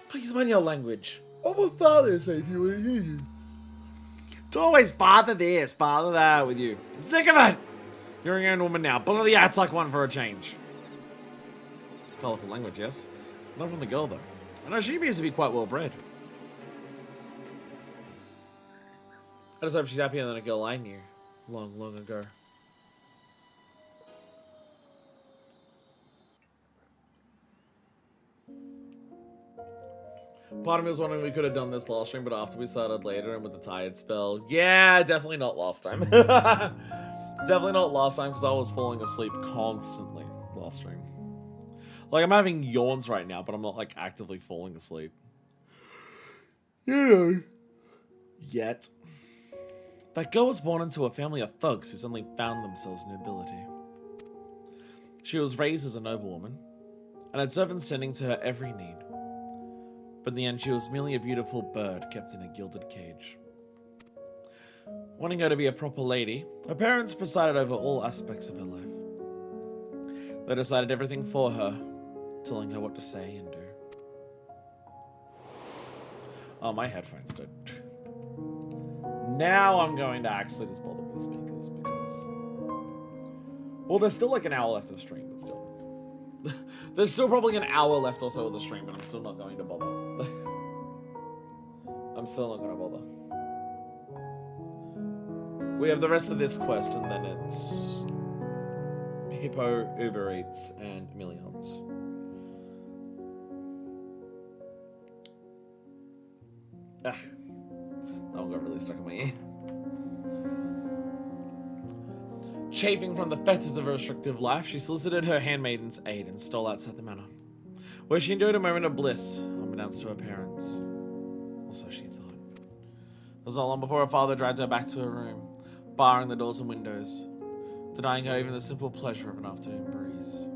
Please mind your language. What will father say if you were to hear you? It's always father this, father that with you. I'm sick of it! You're a young woman now. Bloody acts like one for a change. Colorful language, yes. Not from the girl, though. I know she appears to be quite well bred. I just hope she's happier than a girl I knew long, long ago. Part of me was wondering we could have done this last stream, but after we started later and with the tired spell. Yeah, definitely not last time. Definitely not last time because I was falling asleep constantly last stream. Like, I'm having yawns right now, but I'm not, like, actively falling asleep. You know. Yet. That girl was born into a family of thugs who suddenly found themselves nobility. She was raised as a noblewoman, and had servants tending to her every need. But in the end, she was merely a beautiful bird kept in a gilded cage. Wanting her to be a proper lady, her parents presided over all aspects of her life. They decided everything for her, telling her what to say and do. Oh, my headphones did. Now I'm going to actually just bother with the speakers because... Well, there's still like an hour left of the stream, but still. There's still probably an hour left or so of the stream, but I'm still not going to bother. I'm still not going to bother. We have the rest of this quest, and then it's Hippo, Uber Eats, and Millions. Ah, that one got really stuck in my ear. Chafing from the fetters of a restrictive life, she solicited her handmaiden's aid and stole outside the manor, where she enjoyed a moment of bliss, unbeknownst to her parents. Or so she thought. It was not long before her father dragged her back to her room, barring the doors and windows, denying her even the simple pleasure of an afternoon breeze.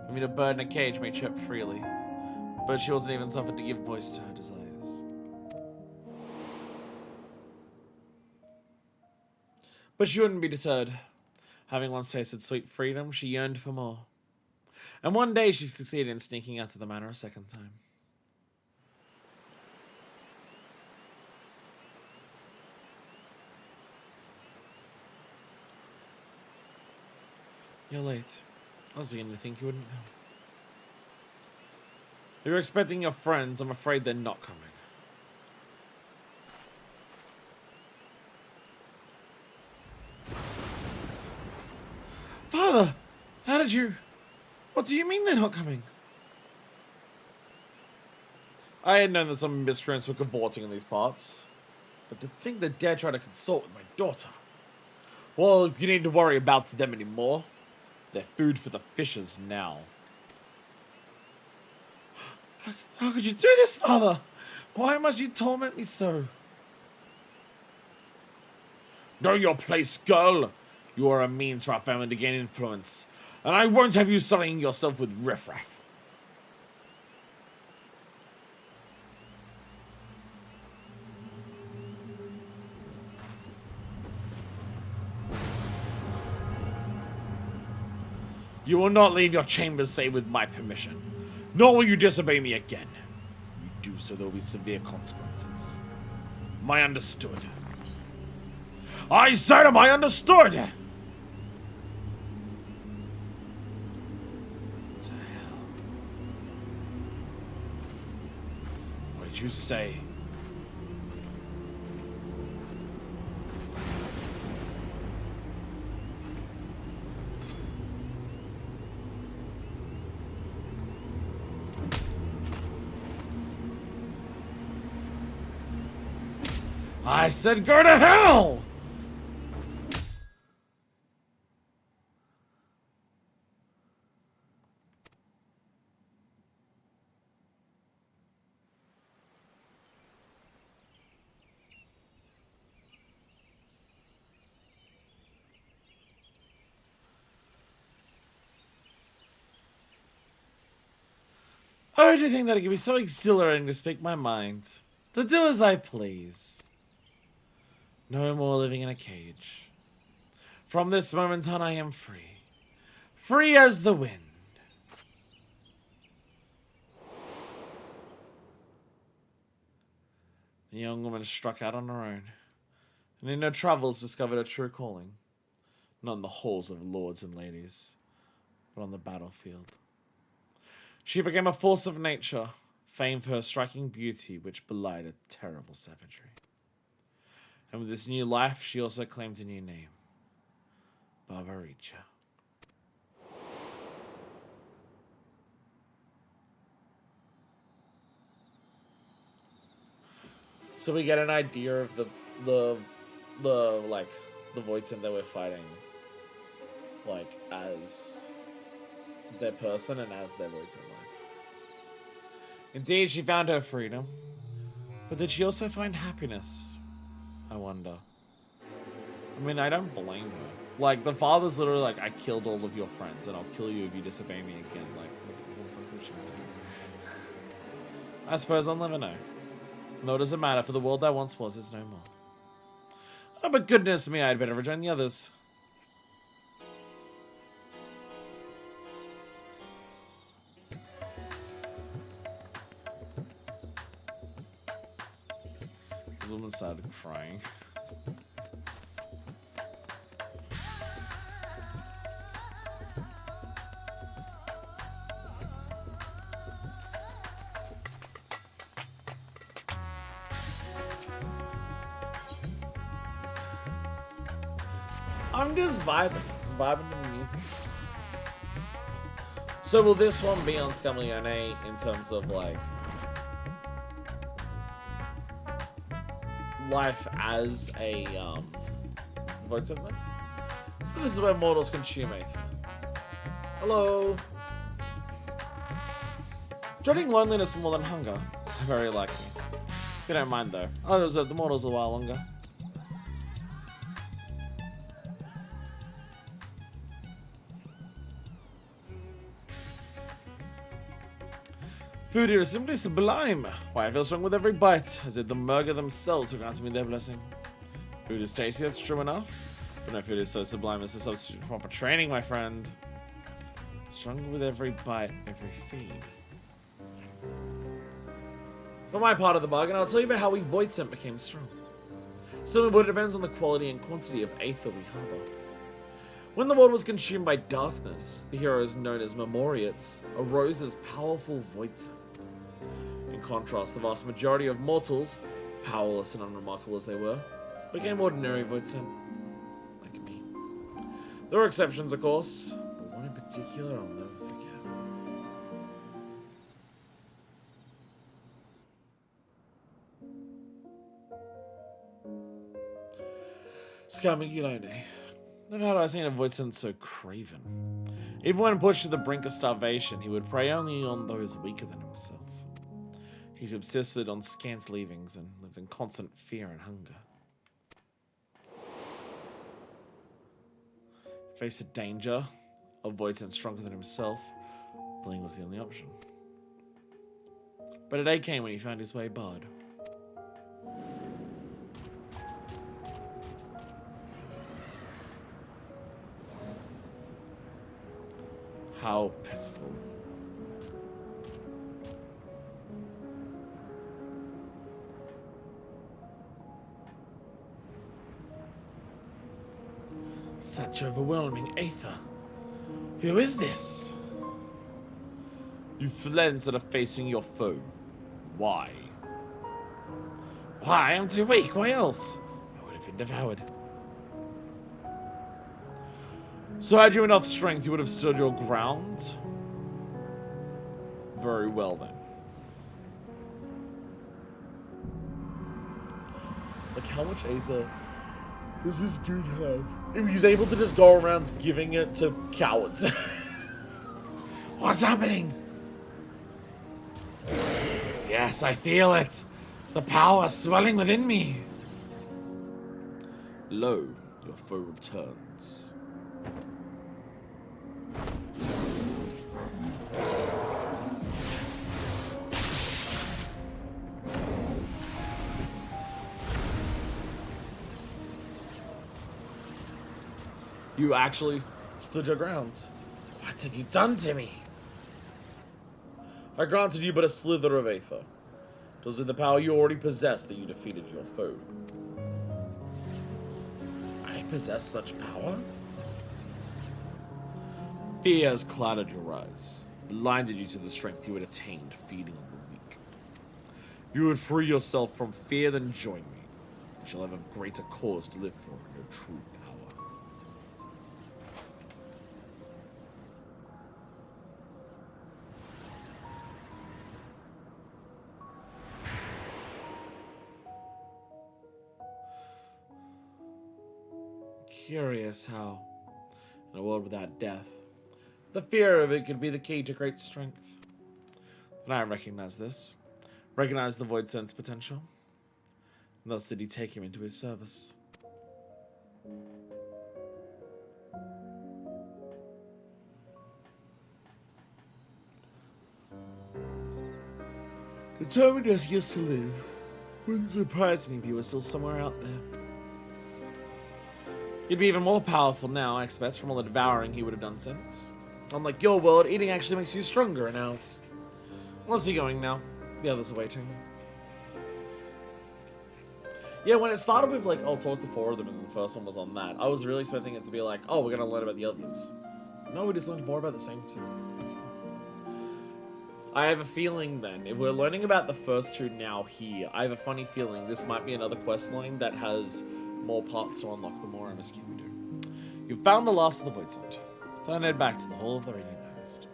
I mean, a bird in a cage may chirp freely, but she wasn't even suffered to give voice to her desires. But she wouldn't be deterred. Having once tasted sweet freedom, she yearned for more. And one day she succeeded in sneaking out to the manor a second time. You're late. I was beginning to think you wouldn't know. If you're expecting your friends, I'm afraid they're not coming. Father! How did you... What do you mean they're not coming? I had known that some miscreants were cavorting in these parts. But to think they dare try to consult with my daughter. Well, you need to worry about them anymore. They're food for the fishes now. How could you do this, Father? Why must you torment me so? Know your place, girl. You are a means for our family to gain influence, and I won't have you sullying yourself with riffraff. You will not leave your chambers save with my permission, nor will you disobey me again. If you do so, there will be severe consequences. Am I understood? I said, am I understood? What the hell? What did you say? I said go to hell! Oh, do you think that it could be so exhilarating to speak my mind? To do as I please. No more living in a cage. From this moment on, I am free. Free as the wind. The young woman struck out on her own, and in her travels discovered her true calling. Not in the halls of lords and ladies, but on the battlefield. She became a force of nature, famed for her striking beauty, which belied a terrible savagery. And with this new life, she also claimed a new name, Barbaricha. So we get an idea of the Voidsent that we're fighting, like as their person and as their Voidsent life. Indeed, she found her freedom, but did she also find happiness? I wonder. I mean, I don't blame her. Like, the father's literally like, I killed all of your friends, and I'll kill you if you disobey me again. Like, what the fuck would she do? I suppose I'll never know. Nor does it matter, for the world that once was is no more. Oh, but goodness me, I'd better rejoin the others. This woman started crying. I'm just vibing to the music. So will this one be on Scamlione in terms of like life as a Voidsent? So this is where mortals consume it. Hello. Dreading loneliness more than hunger. Very likely. If you don't mind though. Oh, the mortals a while longer. Food here is simply sublime. Why, I feel strong with every bite, as if the Murga themselves have granted me their blessing. Food is tasty, that's true enough, but no food is so sublime as to substitute for proper training, my friend. Stronger with every bite, every feed. For my part of the bargain, I'll tell you about how we Voidsent became strong. Simply, but it depends on the quality and quantity of aether we harbor. When the world was consumed by darkness, the heroes known as Memoriates arose as powerful Voidsent. In contrast, the vast majority of mortals, powerless and unremarkable as they were, became ordinary Voidsent, like me. There were exceptions, of course, but one in particular I'll never forget. Scamigilone. Never had I seen a Voidsent so craven. Even when pushed to the brink of starvation, he would prey only on those weaker than himself. He subsisted on scant leavings and lived in constant fear and hunger. Faced a danger, a voice stronger than himself, fleeing was the only option. But a day came when he found his way barred. How pitiful. Such overwhelming aether. Who is this? You fled instead of facing your foe. Why? Why? I'm too weak. Why else? I would have been devoured. So had you enough strength, you would have stood your ground? Very well then. Like, how much aether does this dude have? If he's able to just go around giving it to cowards. What's happening? Yes, I feel it. The power swelling within me. Lo, your foe returns. You actually stood your ground. What have you done to me? I granted you but a slither of aether. It was with the power you already possessed that you defeated your foe. I possess such power? Fear has clouded your eyes, blinded you to the strength you had attained feeding on the weak. If you would free yourself from fear, then join me. You shall have a greater cause to live for in your true power. Curious how, in a world without death, the fear of it could be the key to great strength. And I recognize this. Recognize the Void Sense potential. And thus did he take him into his service. Determined as he is to live. Wouldn't surprise me if he was still somewhere out there. He'd be even more powerful now, I expect, from all the devouring he would have done since. Unlike your world, eating actually makes you stronger in ours. Let's be going now. The others are waiting. Yeah, when it started with, like, I'll talk to 4 of them, and the first one was on that, I was really expecting it to be like, oh, we're gonna learn about the others. No, we just learned more about the same 2. I have a feeling, then, if we're learning about the first 2 now here, I have a funny feeling this might be another questline that has more parts to unlock the more MSQ we do. You've found the last of the Void Sent. Then head back to the Hall of the Radiant Host.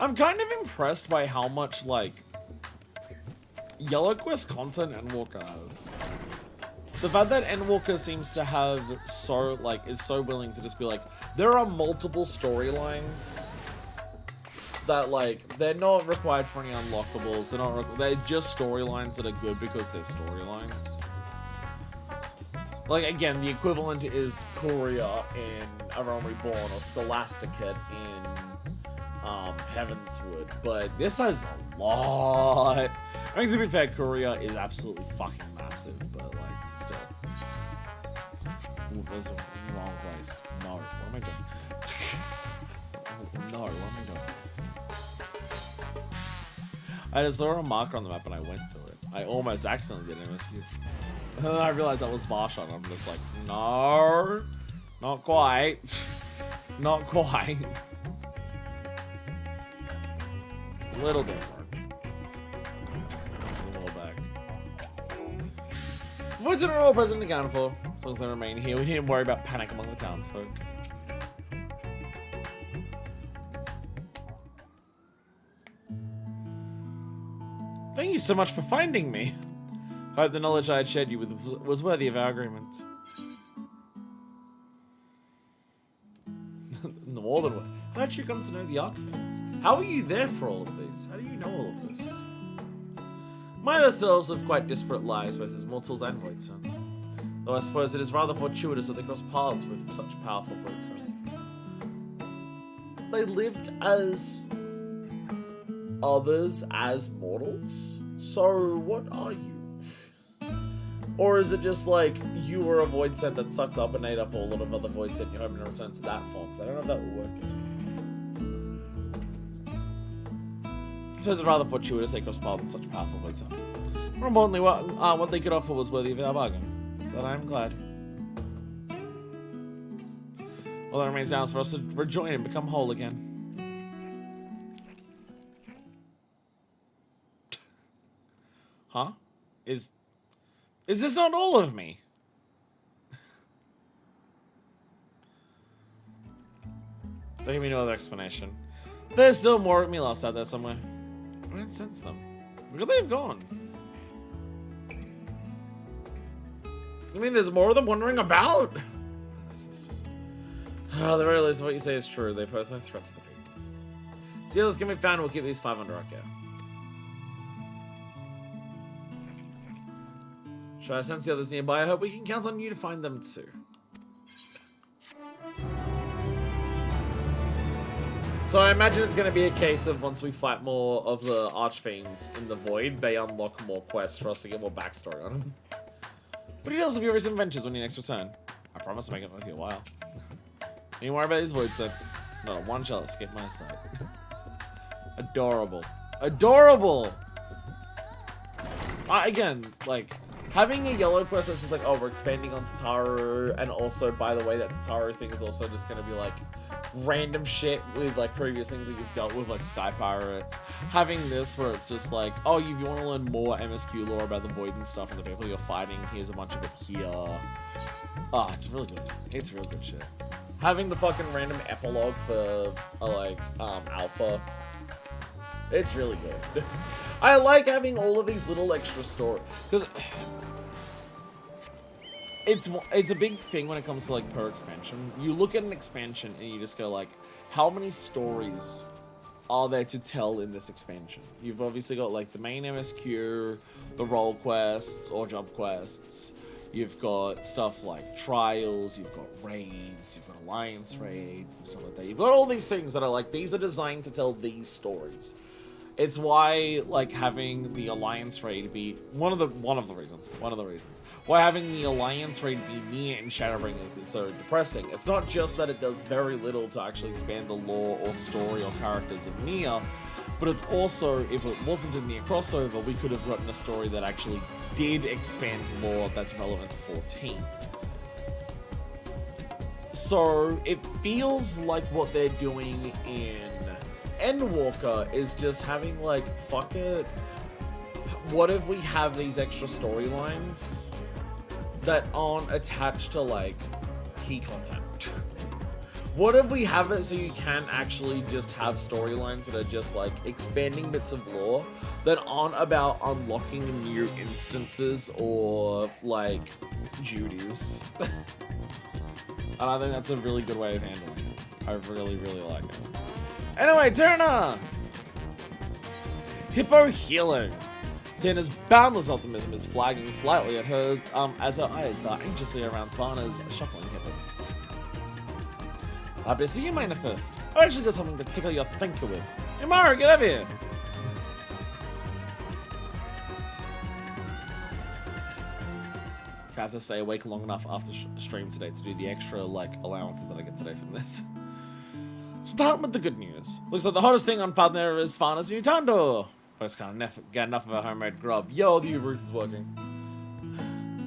I'm kind of impressed by how much, like, Yellow Quest content Endwalker has. The fact that Endwalker seems to have so, like, is so willing to just be like, there are multiple storylines that, like, they're not required for any unlockables. They're just storylines that are good because they're storylines. Like, again, the equivalent is Courier in A Realm Reborn or Scholastica in Heavenswood, but this has a lot. I mean, to be fair, Courier is absolutely fucking massive, but, like, still. Ooh, that's the wrong place. No, what am I doing? No, what am I doing? I just saw a marker on the map and I went to it. I almost accidentally did MSQ. And then I realized that was Varsha and I'm just like, no, not quite. Not quite. A little different. A little back. Voids are all present and accounted for. As long as they remain here, we needn't worry about panic among the townsfolk. Thank you so much for finding me. I hope the knowledge I had shared you with was worthy of our agreement. More than one. How did you come to know the Archfiends? How were you there for all of these? How do you know all of this? My selves live quite disparate lives, both as mortals and Voidson. Though I suppose it is rather fortuitous that they cross paths with such powerful Voidson. They lived as others as mortals? So what are you? Or is it just like you were a void scent that sucked up and ate up a lot of other void scent and you're hoping to return to that form? Because I don't know if that will work. So it's rather fortuitous they crossed paths with such powerful void scent. More importantly, what they could offer was worthy of our bargain. But I'm glad. All that remains now is for us to rejoin and become whole again. Huh? Is this not all of me? Don't give me no other explanation. There's still more of me lost out there somewhere. I didn't sense them. Where could they have gone? You mean there's more of them wandering about? This is just... the very least of what you say is true. They pose no threats to the people. See, let's get me found. We'll keep these 5 under our care. Should I sense the others nearby? I hope we can count on you to find them too. So I imagine it's going to be a case of once we fight more of the Archfiends in the Void, they unlock more quests for us to get more backstory on them. What details of your recent adventures when you next return? I promise to make it worth your while. Don't you worry about these Void, so not one shall escape my sight. Adorable. Adorable! Again, like... having a yellow quest that's just like, oh, we're expanding on Tataru, and also, by the way, that Tataru thing is also just gonna be like random shit with like previous things that you've dealt with, like Sky Pirates. Having this where it's just like, oh, if you want to learn more MSQ lore about the Void and stuff and the people you're fighting, here's a bunch of it here. Ah, it's really good. It's really good shit. Having the fucking random epilogue for Alpha. It's really good. I like having all of these little extra stories, because it's a big thing when it comes to like per expansion. You look at an expansion and you just go like, how many stories are there to tell in this expansion? You've obviously got like the main MSQ, the role quests or job quests. You've got stuff like trials, you've got raids, you've got alliance raids and stuff like that. You've got all these things that are like, these are designed to tell these stories. It's why, like, having the Alliance raid be one of the reasons why having the Alliance raid be near in Shadowbringers is so depressing. It's not just that it does very little to actually expand the lore or story or characters of Nia, but it's also, if it wasn't a Nia crossover, we could have gotten a story that actually did expand lore that's relevant to 14. So it feels like what they're doing in Endwalker is just having like, fuck it, what if we have these extra storylines that aren't attached to like key content? What if we have it so you can actually just have storylines that are just like expanding bits of lore that aren't about unlocking new instances or like duties? And I think that's a really good way of handling it. I really, really like it. Anyway, Turner! Hippo healing. Tina's boundless optimism is flagging slightly at her as her eyes dart anxiously around Savannah's shuffling hippos. Happy to see you, Manifest. I've actually got something to tickle your thinker with. Hey, Mara, get over here! I have to stay awake long enough after stream today to do the extra, like, allowances that I get today from this. Start with the good news. Looks like the hottest thing on Father is Fana's new Tando. First can't get enough of a homemade grub. Yo, the Uber Eats is working.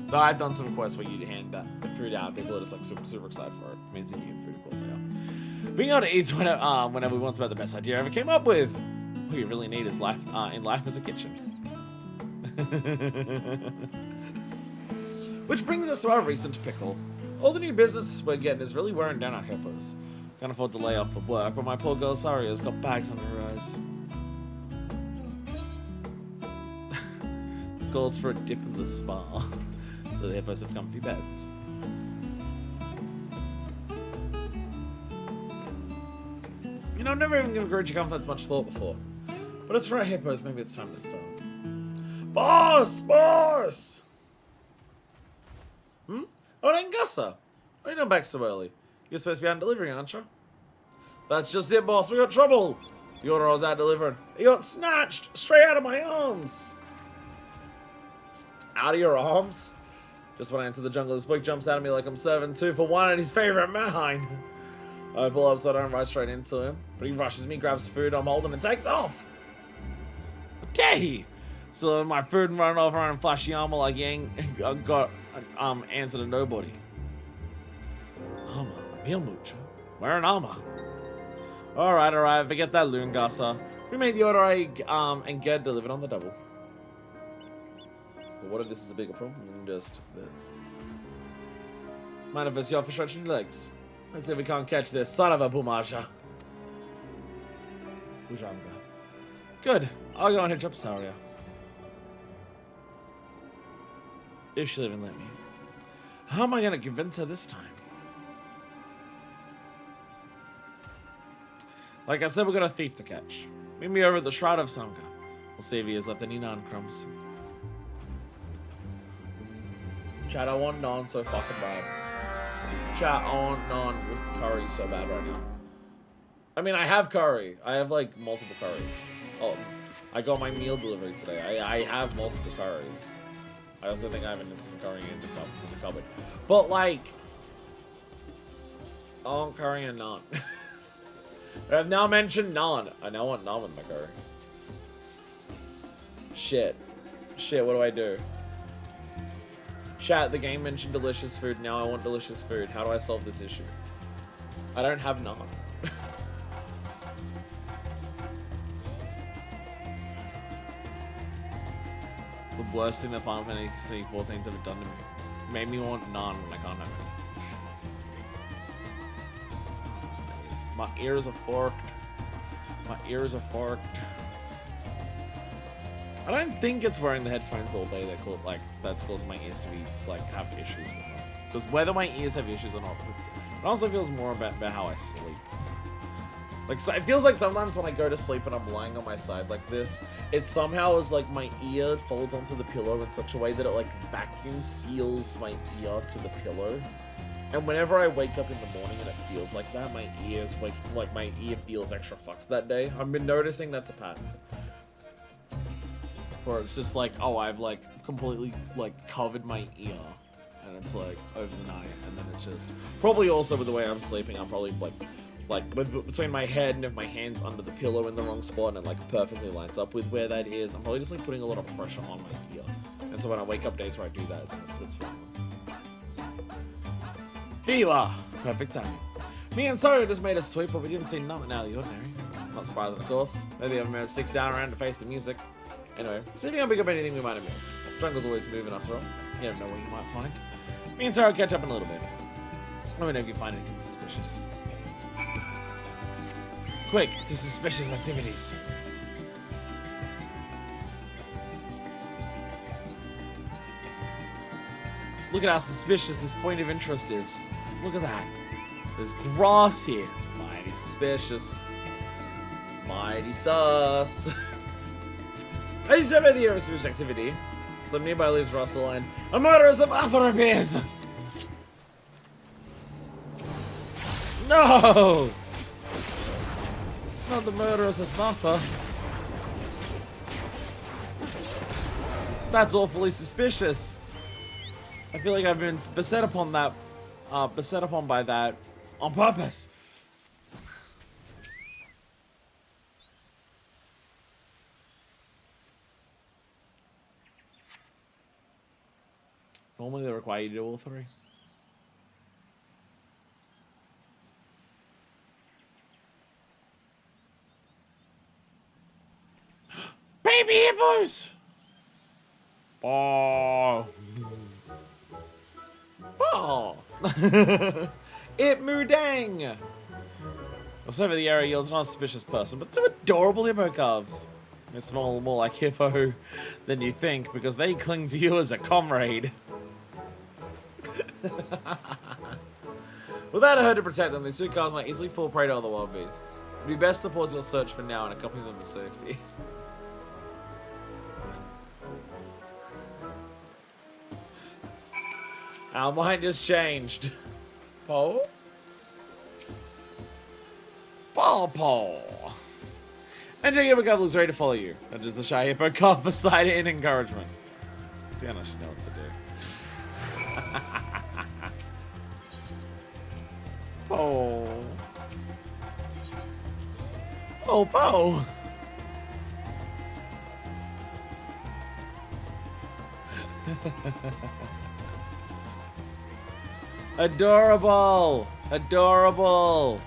Though I've done some quests where you hand the food out, people are just like super, super excited for it. It means eating food, of course they are. Being able to eat whenever we want about the best idea I ever came up with. What you really need is life in life is a kitchen. Which brings us to our recent pickle. All the new business we're getting is really wearing down our hippos. Can't afford to lay off for work, but my poor girl Saria's got bags under her eyes. This calls for a dip in the spa. So the hippos have comfy beds. You know, I've never even given Guruji Comfort much thought before. But it's for our hippos, maybe it's time to start. Boss! Boss! Hmm? Oh, Ngasa! Why are you not back so early? You're supposed to be out delivering, aren't you? That's just it, boss. We got trouble! The order I was out delivering. He got snatched straight out of my arms! Out of your arms? Just when I enter the jungle, this boy jumps out at me like I'm serving 2 for 1 and his favorite mine. I pull up so I don't ride straight into him, but he rushes me, grabs food, I'm holding, and takes off. Okay. So my food and running off around flashy armor like Yang got answer to nobody. Armor, real mucho. Wearing armor. Alright, forget that Loongasa. We made the order and get delivered on the double. But what if this is a bigger problem than just this? Mind if it's you for stretching your legs? Let's see if we can't catch this son of a Bumasha. Bujanga. Good. I'll go and hitch up Saria. If she'll even let me. How am I going to convince her this time? Like I said, we got a thief to catch. Meet me over at the Shroud of Samka. We'll see if he has left any naan crumbs. Chat, I want naan so fucking bad. Chat, I want naan with curry so bad right now. I mean, I have curry. I have, like, multiple curries. Oh, I got my meal delivery today. I have multiple curries. I also think I have an instant curry in the cupboard. But, like, I want curry and naan. I've now mentioned naan. I now want naan with my curry. Shit. Shit, what do I do? Chat, the game mentioned delicious food. Now I want delicious food. How do I solve this issue? I don't have naan. The worst thing that Final Fantasy 14's ever done to me. Made me want naan when I can't have it. My ears are forked. My ears are forked. I don't think it's wearing the headphones all day that's caused my ears to be like have issues with them. Because whether my ears have issues or not, it also feels more about how I sleep. Like, so it feels like sometimes when I go to sleep and I'm lying on my side like this, it somehow is like my ear folds onto the pillow in such a way that it like vacuum seals my ear to the pillow. And whenever I wake up in the morning and it feels like that, my ears my ear feels extra fucked that day. I've been noticing that's a pattern. Or it's just like, oh, I've like completely like covered my ear, and it's like over the night, and then it's just probably also with the way I'm sleeping, I'm probably like between my head and if my hand's under the pillow in the wrong spot and it like perfectly lines up with where that is, I'm probably just like putting a lot of pressure on my ear, and so when I wake up days where I do that, it's fine. Here you are, perfect timing. Me and Saria just made a sweep, but we didn't see nothing out of the ordinary. Not surprising, of course. Maybe the other man sticks down around to face the music. Anyway, see if you can pick up anything we might have missed. Jungle's always moving after all. You never know what you might find. Me and Sarah will catch up in a little bit. Let me know if you find anything suspicious. Quick, to suspicious activities. Look at how suspicious this point of interest is. Look at that. There's grass here. Mighty suspicious. Mighty sus. As you said by the suspicious activity, some nearby leaves rustle and a murderous of author appears. No! Not the murderous of Snuffer. That's awfully suspicious. I feel like I've been beset upon by that on purpose. Normally they require you to do all 3. Baby hippos! Oh. Oh. It Mudang! Also over the area yields not a suspicious person, but 2 adorable hippo calves. They smell more like hippo than you think because they cling to you as a comrade. Without a herd to protect them, these two cars might easily fall prey to other wild beasts. It'd be best to pause your search for now and accompany them to safety. Our mind has changed. Paul? Paul. And your Hippo looks ready to follow you. That is the shy Hippo cough beside it in encouragement. Dan, I should know what to do. Oh. Oh, Poe. Adorable. Adorable.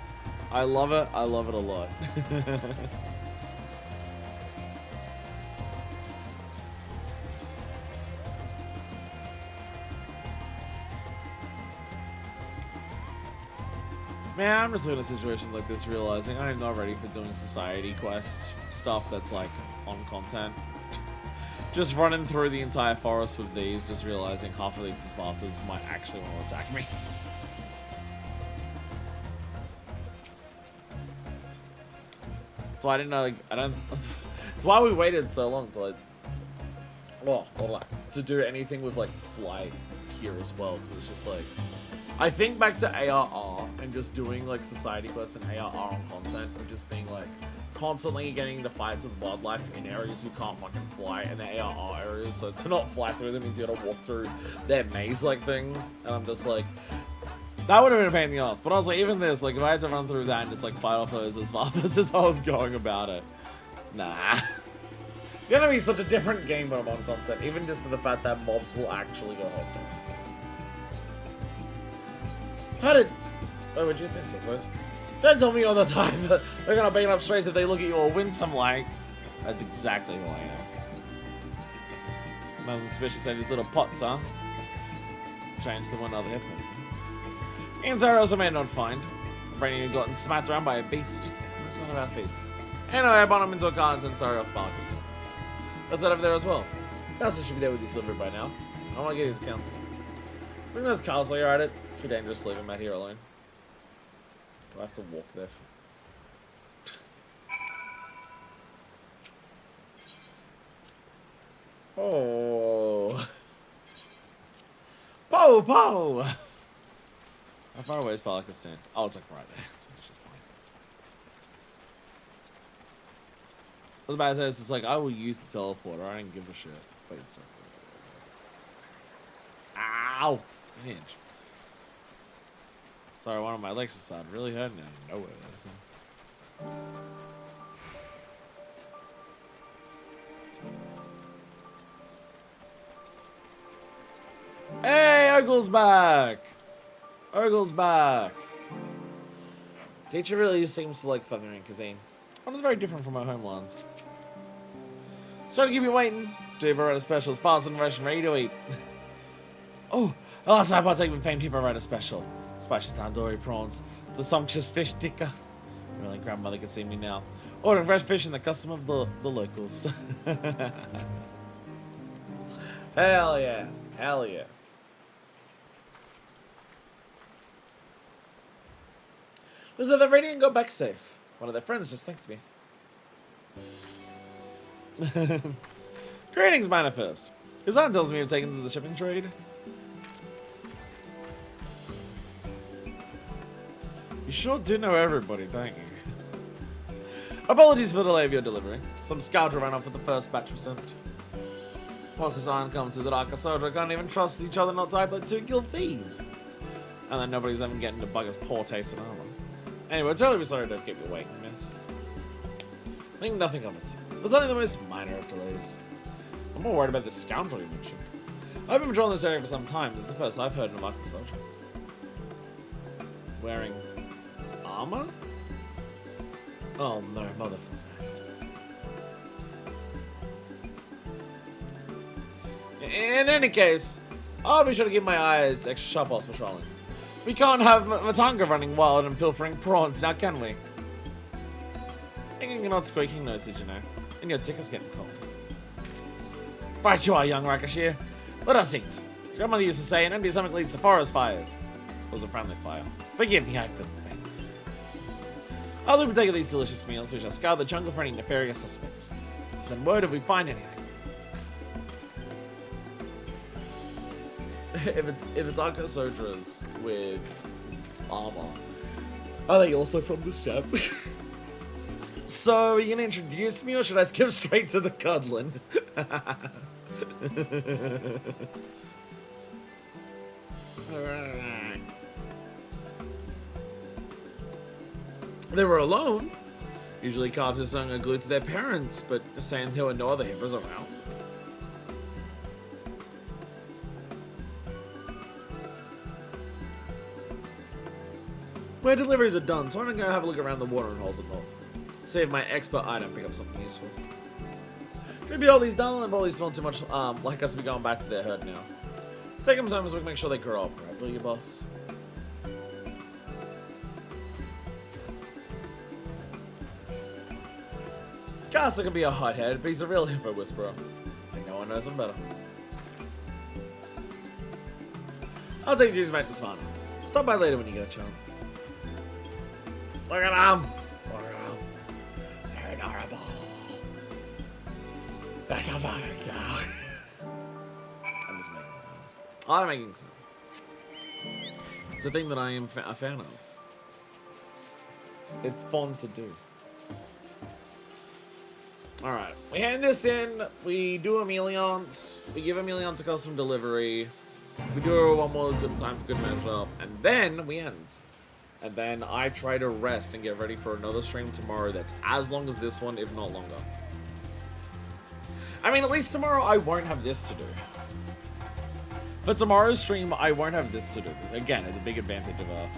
I love it. I love it a lot. Man, I'm just looking at situations like this realizing I'm not ready for doing society quest stuff that's like on content. Just running through the entire forest with these, just realizing half of these Sparthas might actually want to attack me. That's why I didn't know, like, it's why we waited so long to like, to do anything with like flight here as well, because it's just like, I think back to ARR and just doing like society quests and ARR on content of just being like constantly getting the fights with wildlife in areas you can't fucking fly in the ARR areas, so to not fly through them means you gotta walk through their maze-like things, and I'm just like, that would have been a pain in the ass. But I was like, even this, like if I had to run through that and just like fight off those as fast as I was going about it, nah. It's gonna be such a different game when I'm on content, even just for the fact that mobs will actually go hostile. How did... Oh, would you think so, boys? Don't tell me all the time that they're gonna beat up strays if they look at you all winsome like. That's exactly who I am. Nothing special say these little pots, huh? Changed to one other hip person. And Zara also may not find. Brandon had gotten smacked around by a beast. That's not about faith. Anyway, I bought him into a car and sent Zara off to Pakistan. That's that over there as well. Castle should be there with his delivery by now. I want to get his accounts. Bring those cars while you're at it. It's too dangerous to leave him out here alone. Do I have to walk there? Oh. Po! How far away is Pakistan? Oh, it's like right there. I was about to say, it's just like, I will use the teleporter. I don't give a shit. Wait a second. Ow! An inch. Sorry, one of my legs started really hurting out of nowhere. Hey, Ogle's back! Ogle's back! Teacher really seems to like thundering cuisine. One is very different from our homelands. Sorry to keep you waiting. Tuber Special is fast and fresh and ready to eat. Oh, last time I partake in famed Tuber Special. Spicy tandoori prawns, the sumptuous fish tikka. Really, grandmother can see me now. Ordering fresh fish in the custom of the locals. Hell yeah. Hell yeah. Was that the Radiant got back safe? One of their friends just thanked me. Greetings, Manifest. His aunt tells me you've taken to the shipping trade. You sure do know everybody, don't you? Apologies for the delay of your delivery. Some scoundrel ran off with the first batch we sent. Once his aunt comes to the darker soldier, I can't even trust each other not to act like two guild thieves. And then nobody's even getting to Bugger's poor taste in armor. Anyway, totally sorry to keep you waiting, miss. Think nothing of it. It was only the most minor of delays. I'm more worried about this scoundrel you mentioned. I've been patrolling this area for some time. This is the first I've heard of a darker soldier. Wearing armor? Oh no, motherfucker. In any case, I'll be sure to keep my eyes extra sharp whilst patrolling. We can't have Matanga running wild and pilfering prawns, now can we? Thinking you're not squeaking nose, did you know? And your ticker's getting cold. Right you are, young Rakashir. Let us eat. As grandmother used to say, an empty stomach leads to forest fires. was a friendly fire. Forgive me, I feel the pain. I'll be taking these delicious meals. We shall scour the jungle for any nefarious suspects. Send word if we find anything. if it's Arca Sodras with armor, are they also from the steppe? So, are you gonna introduce me, or should I skip straight to the cuddling? Alright. They were alone. Usually calves are sung are glued to their parents, but saying there were no other hippos around. My deliveries are done, so I'm gonna go have a look around the watering holes at North. See if my expert item pick up something useful. Could be all these dull and probably smell too much like us to be going back to their herd now. Take them home so we can make sure they grow up, right? Will you, boss? Castle can be a hothead, but he's a real hippo whisperer. And no one knows him better. I'll take you back to Savannah. Stop by later when you get a chance. Look at him! Look at him. They're adorable. That's a fire cow. I'm just making sounds. I'm making sounds. It's a thing that I am a fan of. It's fun to do. Alright, we hand this in, we do Emeliance, we give Emeliance a custom delivery, we do one more good time for good measure, and then we end. And then I try to rest and get ready for another stream tomorrow that's as long as this one, if not longer. I mean, at least tomorrow I won't have this to do. For tomorrow's stream, I won't have this to do. Again, it's a big advantage of the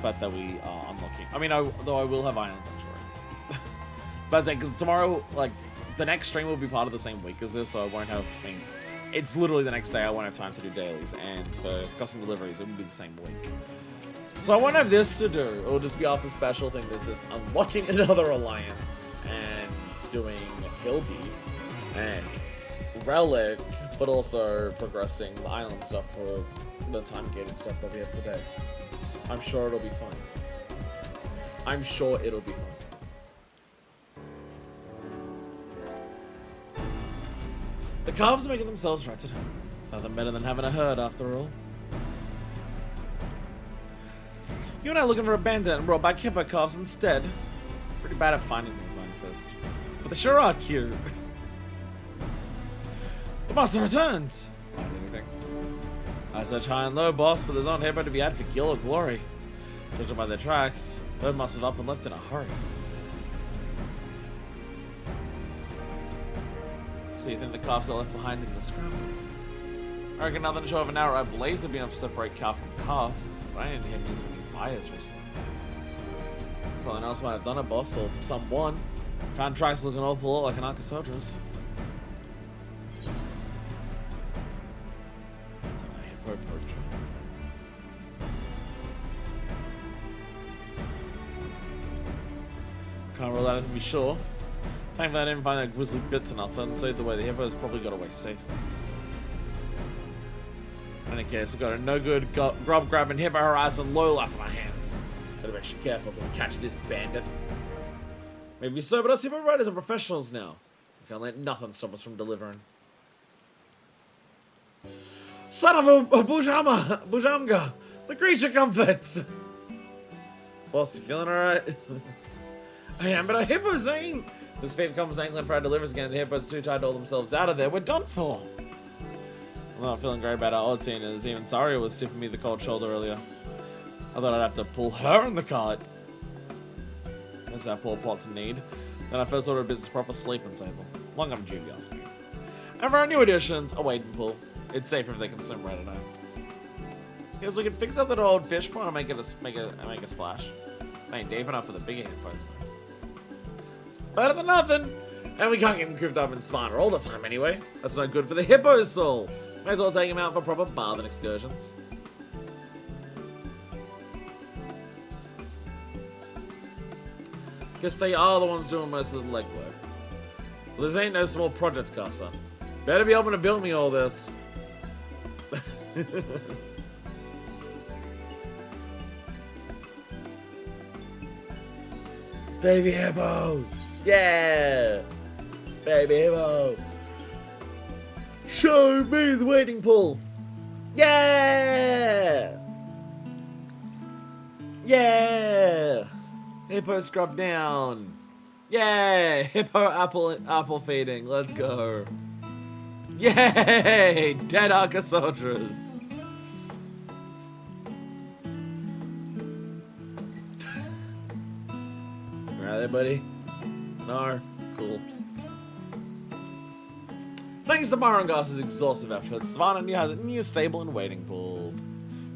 fact that we are unlocking. I mean, though I will have Iron Sanctuary. But because tomorrow, like, the next stream will be part of the same week as this, so I won't have, I mean, it's literally the next day I won't have time to do dailies, and for custom deliveries, it will be the same week. So I won't have this to do, it'll just be off the special thing, there's just unlocking another alliance, and doing Hildy, and Relic, but also progressing the island stuff for the time-gated stuff that we had today. I'm sure it'll be fun. I'm sure it'll be fun. The calves are making themselves right at home. Nothing better than having a herd, after all. You and I are looking for a bandit and brought back hippo calves instead. Pretty bad at finding things, Manifest. But they sure are cute. The master returned. Find anything? I search high and low, boss, but there's not hippo to be had for Gil or Glory. Judging by their tracks, bird must have up and left in a hurry. So you think the calf got left behind in the scramble? I reckon nothing short of an outright blaze would be enough to separate calf from calf, but I didn't hear news of any fires recently. Something else might have done it, boss, or someone. Found tracks looking awful lot like an Archosaurus. Can't rule that out to be sure. Thankfully I didn't find that grizzly bits or nothing, so either way the hippo's probably got away safely. In any case, we've got a no-good grub-grabbing hippo harassing lowlife on our hands. Better be extra careful till we catch this bandit. Maybe so, but us hippo riders are professionals now. We can't let nothing stop us from delivering. Son of a Bujamga! The creature comforts! Boss, you feeling alright? I am, but our hippos ain't! This fate comes angling for our delivers again, the hippos too tired to hold themselves out of there. We're done for! I'm not feeling great about our odd scene, as even Saria was stiffing me the cold shoulder earlier. I thought I'd have to pull her in the cart. That's our poor pot's need. Then I first ordered a business proper sleeping table. Long on duty, ask me. And for our new additions, a wading pool. It's safer if they can swim right at home. Because we can fix up that old fish pond and make a splash. Ain't deep enough for the bigger hippos though. It's better than nothing. And we can't get him cooped up in Sparta all the time anyway. That's not good for the hippo's soul. May as well take him out for proper bathing excursions. Guess they are the ones doing most of the legwork. Well, this ain't no small project, Casa. Better be able to build me all this. Baby hippos! Yeah! Baby hippo! Show me the wading pool! Yeah! Yeah! Hippo scrub down! Yeah! Hippo apple feeding, let's go! Yay! Dead Arca soldiers! Right there, buddy? No? Cool. Thanks to Marangas's exhaustive efforts, Savannah now has a new stable and wading pool.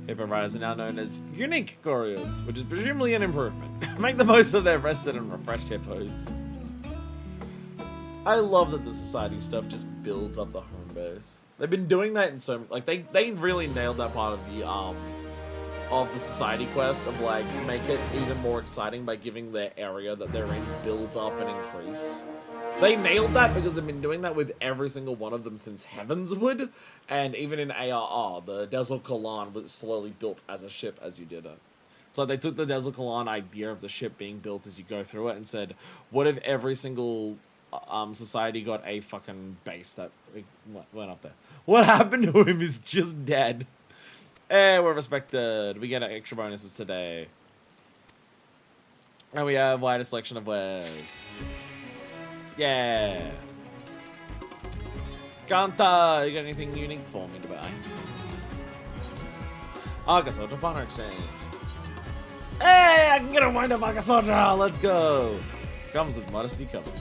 Hippo riders are now known as unique couriers, which is presumably an improvement. Make the most of their rested and refreshed hippos. I love that the society stuff just builds up the home base. They've been doing that in so many, like they really nailed that part of the society quest of like make it even more exciting by giving their area that they're in builds up and increase. They nailed that because they've been doing that with every single one of them since Heavenswood, and even in ARR, the Desert Kalan was slowly built as a ship as you did it. So they took the Desert Kalan idea of the ship being built as you go through it and said, what if every single society got a fucking base that went up there? What happened to him is just dead. We're respected. We get extra bonuses today. And we have wider selection of wares. Yeah. Ganta, you got anything unique for me to buy? Arca Soldier Partner Exchange. Hey, I can get a wind-up Arca Soldier. Let's go. Comes with modesty covered.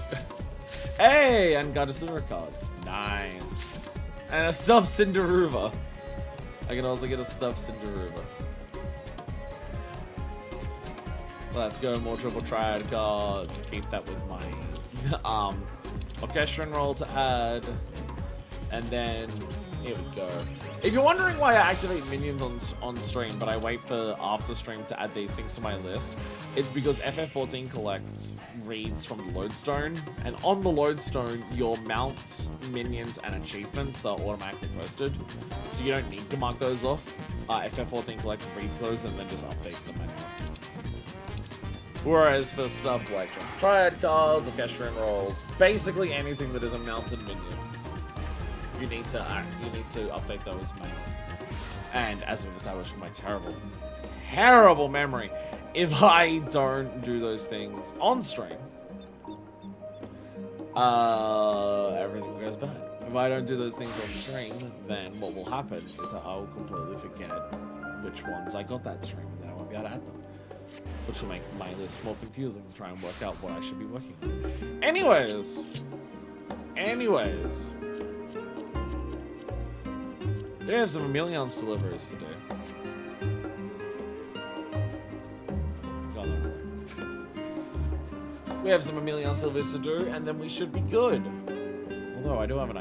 Hey, and got a silver cards. Nice. And a stuffed Cinderuva. I can also get a stuffed Cinderuva. Let's go, more triple triad cards. Keep that with my orchestra roll to add. And then here we go. If you're wondering why I activate minions on stream, but I wait for after stream to add these things to my list, it's because FF14 collects reads from the lodestone, and on the lodestone, your mounts, minions, and achievements are automatically posted, so you don't need to mark those off. FF14 collects reads those and then just updates them manually. Whereas for stuff like triad cards, orchestra rolls, basically anything that is a mounted minions, you need to update those manually. And as we've established from my terrible memory, if I don't do those things on stream, everything goes bad. If I don't do those things on stream, then what will happen is that I will completely forget which ones I got that stream, and then I won't be able to add them. Which will make my list more confusing to try and work out what I should be working on. Anyways. We have some Emilian's deliveries to do. We have some Emilian's deliveries to do, and then we should be good. Although I do have an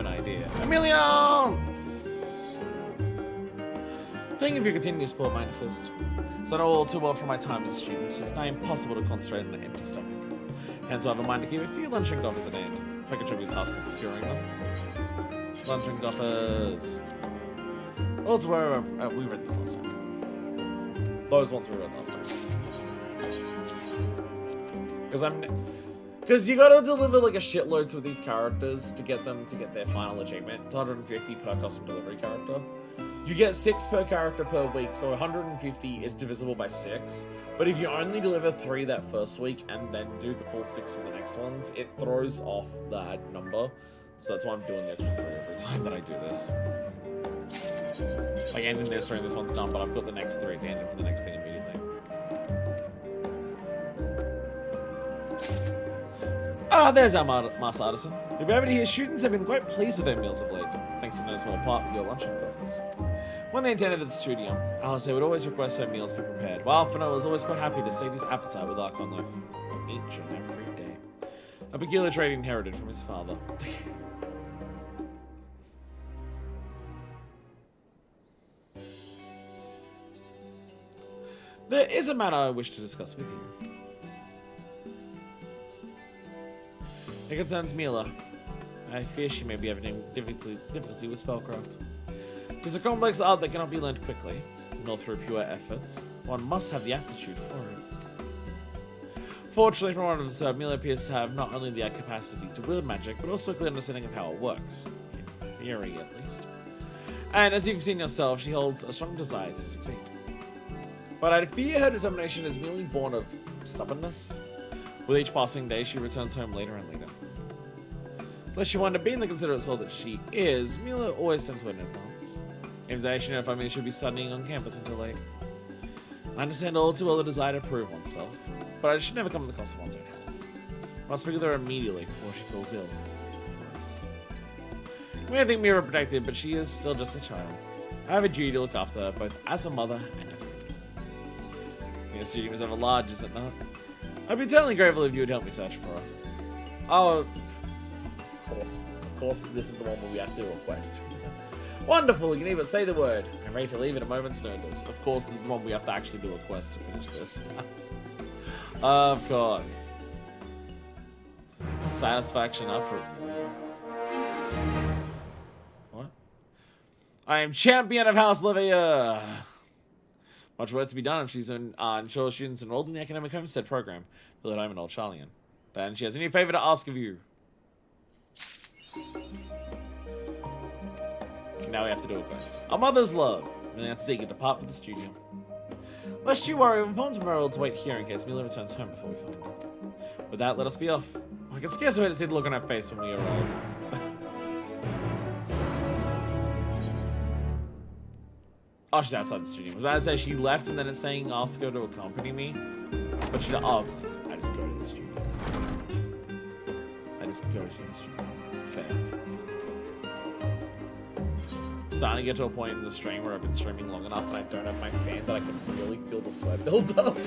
idea. Emilians! Thank you for your continued support, Manifest. So I know all too well from my time as a student, it's now impossible to concentrate on an empty stomach. Hence I have a mind to keep a few luncheon gophers at hand. I contribute to the task of procuring them. Luncheon gophers. Also, we read this last time. Those ones we read last time. Because you gotta deliver like a shitload to these characters to get them to get their final achievement. It's 150 per custom delivery character. You get 6 per character per week, so 150 is divisible by 6. But if you only deliver 3 that first week and then do the full 6 for the next ones, it throws off that number. So that's why I'm doing the extra 3 every time that I do this. Like ending this stream, this one's done, but I've got the next 3 to end in for the next thing immediately. Ah, there's our Master Artisan. You'll be able to hear students have been quite pleased with their meals of late, thanks in no small part to your luncheon coffers. When they attended at the studio, Alice would always request her meals be prepared, while Fino was always quite happy to sate his appetite with Archon loaf each and every day. A peculiar trait inherited from his father. There is a matter I wish to discuss with you. It concerns Mila. I fear she may be having difficulty with spellcraft. It is a complex art that cannot be learned quickly. nor through pure efforts. One must have the aptitude for it. Fortunately for one of us, Amelia appears to have not only the capacity to wield magic, but also a clear understanding of how it works. In theory, at least. And as you've seen yourself, she holds a strong desire to succeed. But I fear her determination is merely born of stubbornness. With each passing day, she returns home later and later. Lest she wonder, being the considerate soul that she is, Mila always sends word in advance. Even today, she notified me that she'll be studying on campus until late. I understand all too well the desire to prove oneself, but it should never come at the cost of one's own health. I must speak with her immediately before she falls ill. You may think Mira protected, but she is still just a child. I have a duty to look after her, both as a mother and a friend. The studio is ever large, is it not? I'd be eternally grateful if you would help me search for her. Oh, of course, this is the one where we have to do a quest. Wonderful, you can even say the word. I'm ready to leave at a moment's notice. Of course, this is the one we have to actually do a quest to finish this. Of course. Satisfaction up for... What? I am champion of House Livia! Much work to be done if she's ensure students enrolled in the Academic Homestead program. Feel that I'm an old Charlian. Then she has a new favor to ask of you. Now we have to do a quest. A mother's love. Really have to take it depart for the studio. Lest you worry, we've informed Merrill to wait here in case Mila returns home before we find her. With that, let us be off. I can scarce wait to see the look on her face when we arrive. Oh, she's outside the studio. Was that to say she left and then it's saying ask her to accompany me? But she... Oh, it's, I just go to the studio. I just go to the studio. Fair. Starting to get to a point in the stream where I've been streaming long enough and I don't have my fan that I can really feel the sweat build up.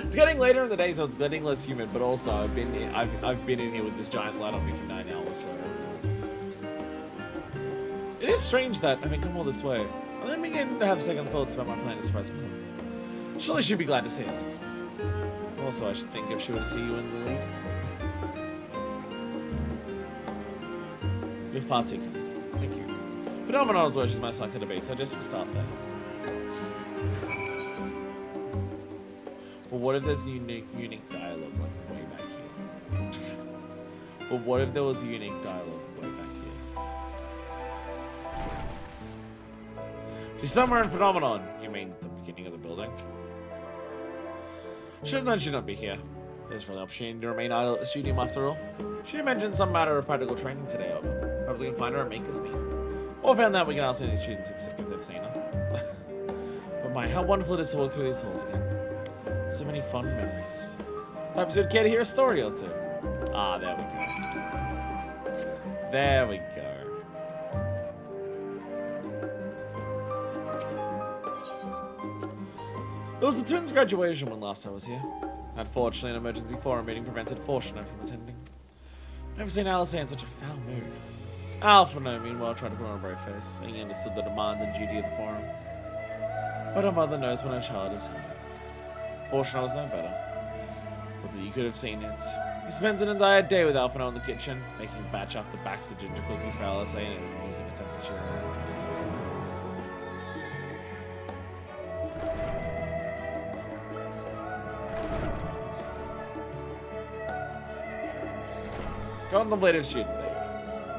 It's getting later in the day, so it's getting less humid, but also I've been in here with this giant light on me for 9 hours, so it is strange that I mean come all this way. I'm beginning to have second thoughts about my plan to surprise me. Surely she'd be glad to see us. Also, I should think if she were to see you in the lead. You're far too kind. Thank you. Phenomenal is where she's most likely to be, so I just will start there. Well, what if there's unique dialogue like way back here? But what if there was unique dialogue way back here? She's somewhere in Phenomenon. You mean the beginning of the building? Should have known she'd not be here. There's really an opportunity to remain idle at the studio after all. She mentioned some matter of practical training today, over. Perhaps we can find her and make us meet. Or found that we can ask any students if they've seen her. But my, how wonderful it is to walk through these halls again. So many fond memories. Perhaps you'd care to hear a story or two. Ah, there we go. There we go. It was the twins' graduation when last I was here. Unfortunately, an emergency forum meeting prevented Fortuna from attending. I've never seen Alice in such a foul mood. Alphino, meanwhile, tried to put on a brave face, saying he understood the demand and duty of the forum. But her mother knows when her child is hurt. Fortuna was no better. But you could have seen it. He spends an entire day with Alphino in the kitchen, making batch after batch of ginger cookies for Alice and using a temperature cheer her. Contemplative student.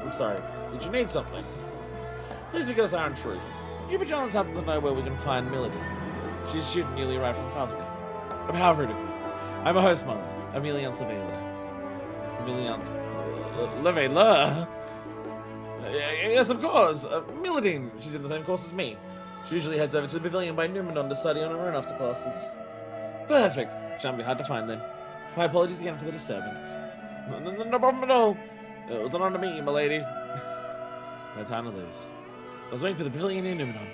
I'm sorry. Did you need something? Please because I aren't true. Jupiter Jones happens to know where we can find Milady. She's a student newly arrived from Falcon. But how rude of you. I'm a host mother, Emilian Savela. Emilian Lavela? Yes, of course. Miladine. She's in the same course as me. She usually heads over to the pavilion by Numenon to study on her own after classes. Perfect. Shan't be hard to find then. My apologies again for the disturbance. No problem at all. It was an honor to meet you, my lady. No time to lose. I was waiting for the pavilion in Numenon.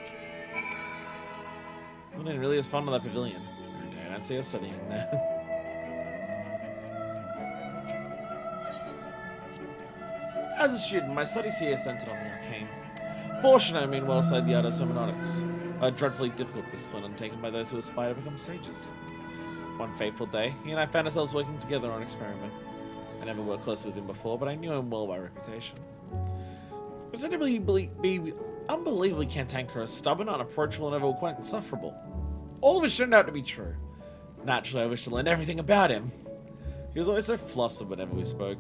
Numenon really is fun on that pavilion. Every day I'd see us studying there. As a student, my studies here centered on the arcane. Fortuna, meanwhile, studied the art of semiotics, a dreadfully difficult discipline undertaken by those who aspire to become sages. One fateful day, he and I found ourselves working together on an experiment. I never worked closely with him before, but I knew him well by reputation. Presumably unbelievably cantankerous, stubborn, unapproachable, and overall quite insufferable. All of it turned out to be true. Naturally, I wished to learn everything about him. He was always so flustered whenever we spoke,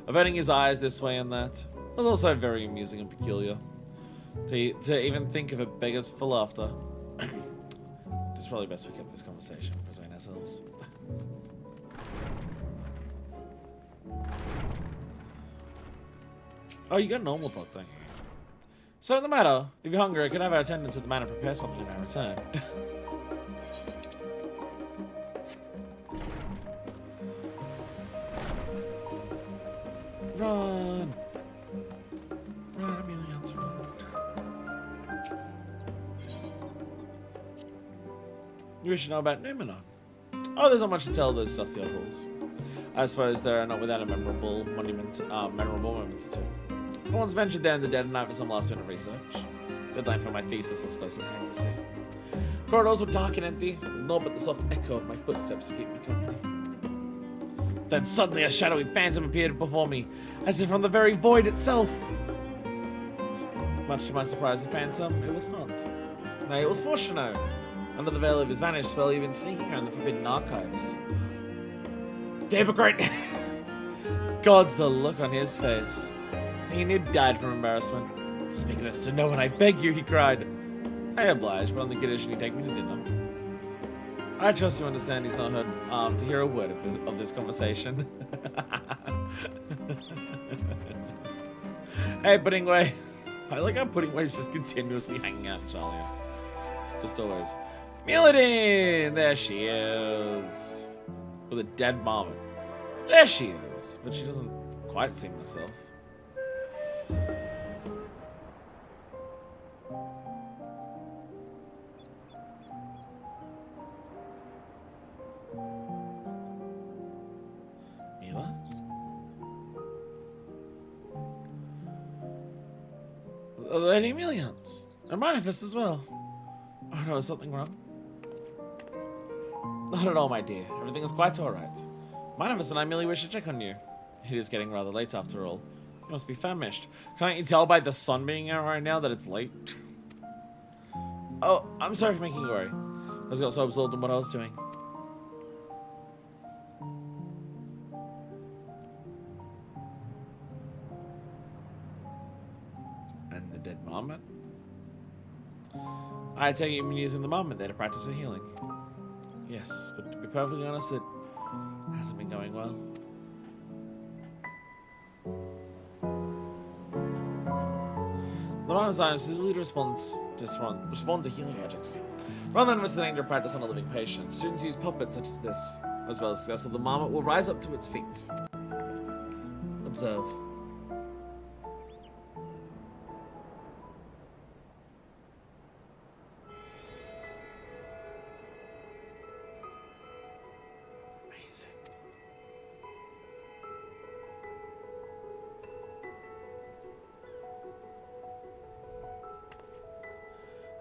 averting his eyes this way and that. It was also very amusing and peculiar. To even think of it beggars for laughter. It's probably best we kept this conversation between ourselves. Oh, you got a normal talk, don't you? So, no matter, if you're hungry, I could have our attendants at the manor prepare something in our return. Run! Run, Emilians, run. You wish to know about Numenor? Oh, there's not much to tell those dusty old halls. I suppose they're not without a memorable moments too. I once ventured there in the dead of night for some last-minute research. Deadline for my thesis was close at hand, you see. Corridors were dark and empty, with naught but the soft echo of my footsteps to keep me company. Then suddenly a shadowy phantom appeared before me, as if from the very void itself. Much to my surprise, the phantom, it was not. No, it was Fortuno. Under the veil of his vanish spell, he'd been sneaking around the forbidden archives. The hypocrite! God's the look on his face. He near died from embarrassment. Speak of this to no one, I beg you, he cried. I obliged, but on the condition you take me to dinner. I trust you understand he's not heard to hear a word of this conversation. Hey, Puddingway. I like how Puddingway's just continuously hanging out in Charlie. Just always. Muladin! There she is. With a dead marmot. There she is. But she doesn't quite seem herself. Mila? Lady Emilians. And Manifest as well. Oh no, is something wrong? Not at all, my dear. Everything is quite alright. Manifest and I merely wish to check on you. It is getting rather late after all. You must be famished. Can't you tell by the sun being out right now that it's late? Oh, I'm sorry for making you worry. I just got so absorbed in what I was doing. And the dead marmot? I take it you've been using the marmot there to practice your healing. Yes, but to be perfectly honest, it hasn't been going well. The marmot's time is physically to respond to healing magics. Rather than risk the danger of practice on a living patient, students use puppets such as this. As well as successful, the marmot will rise up to its feet. Observe.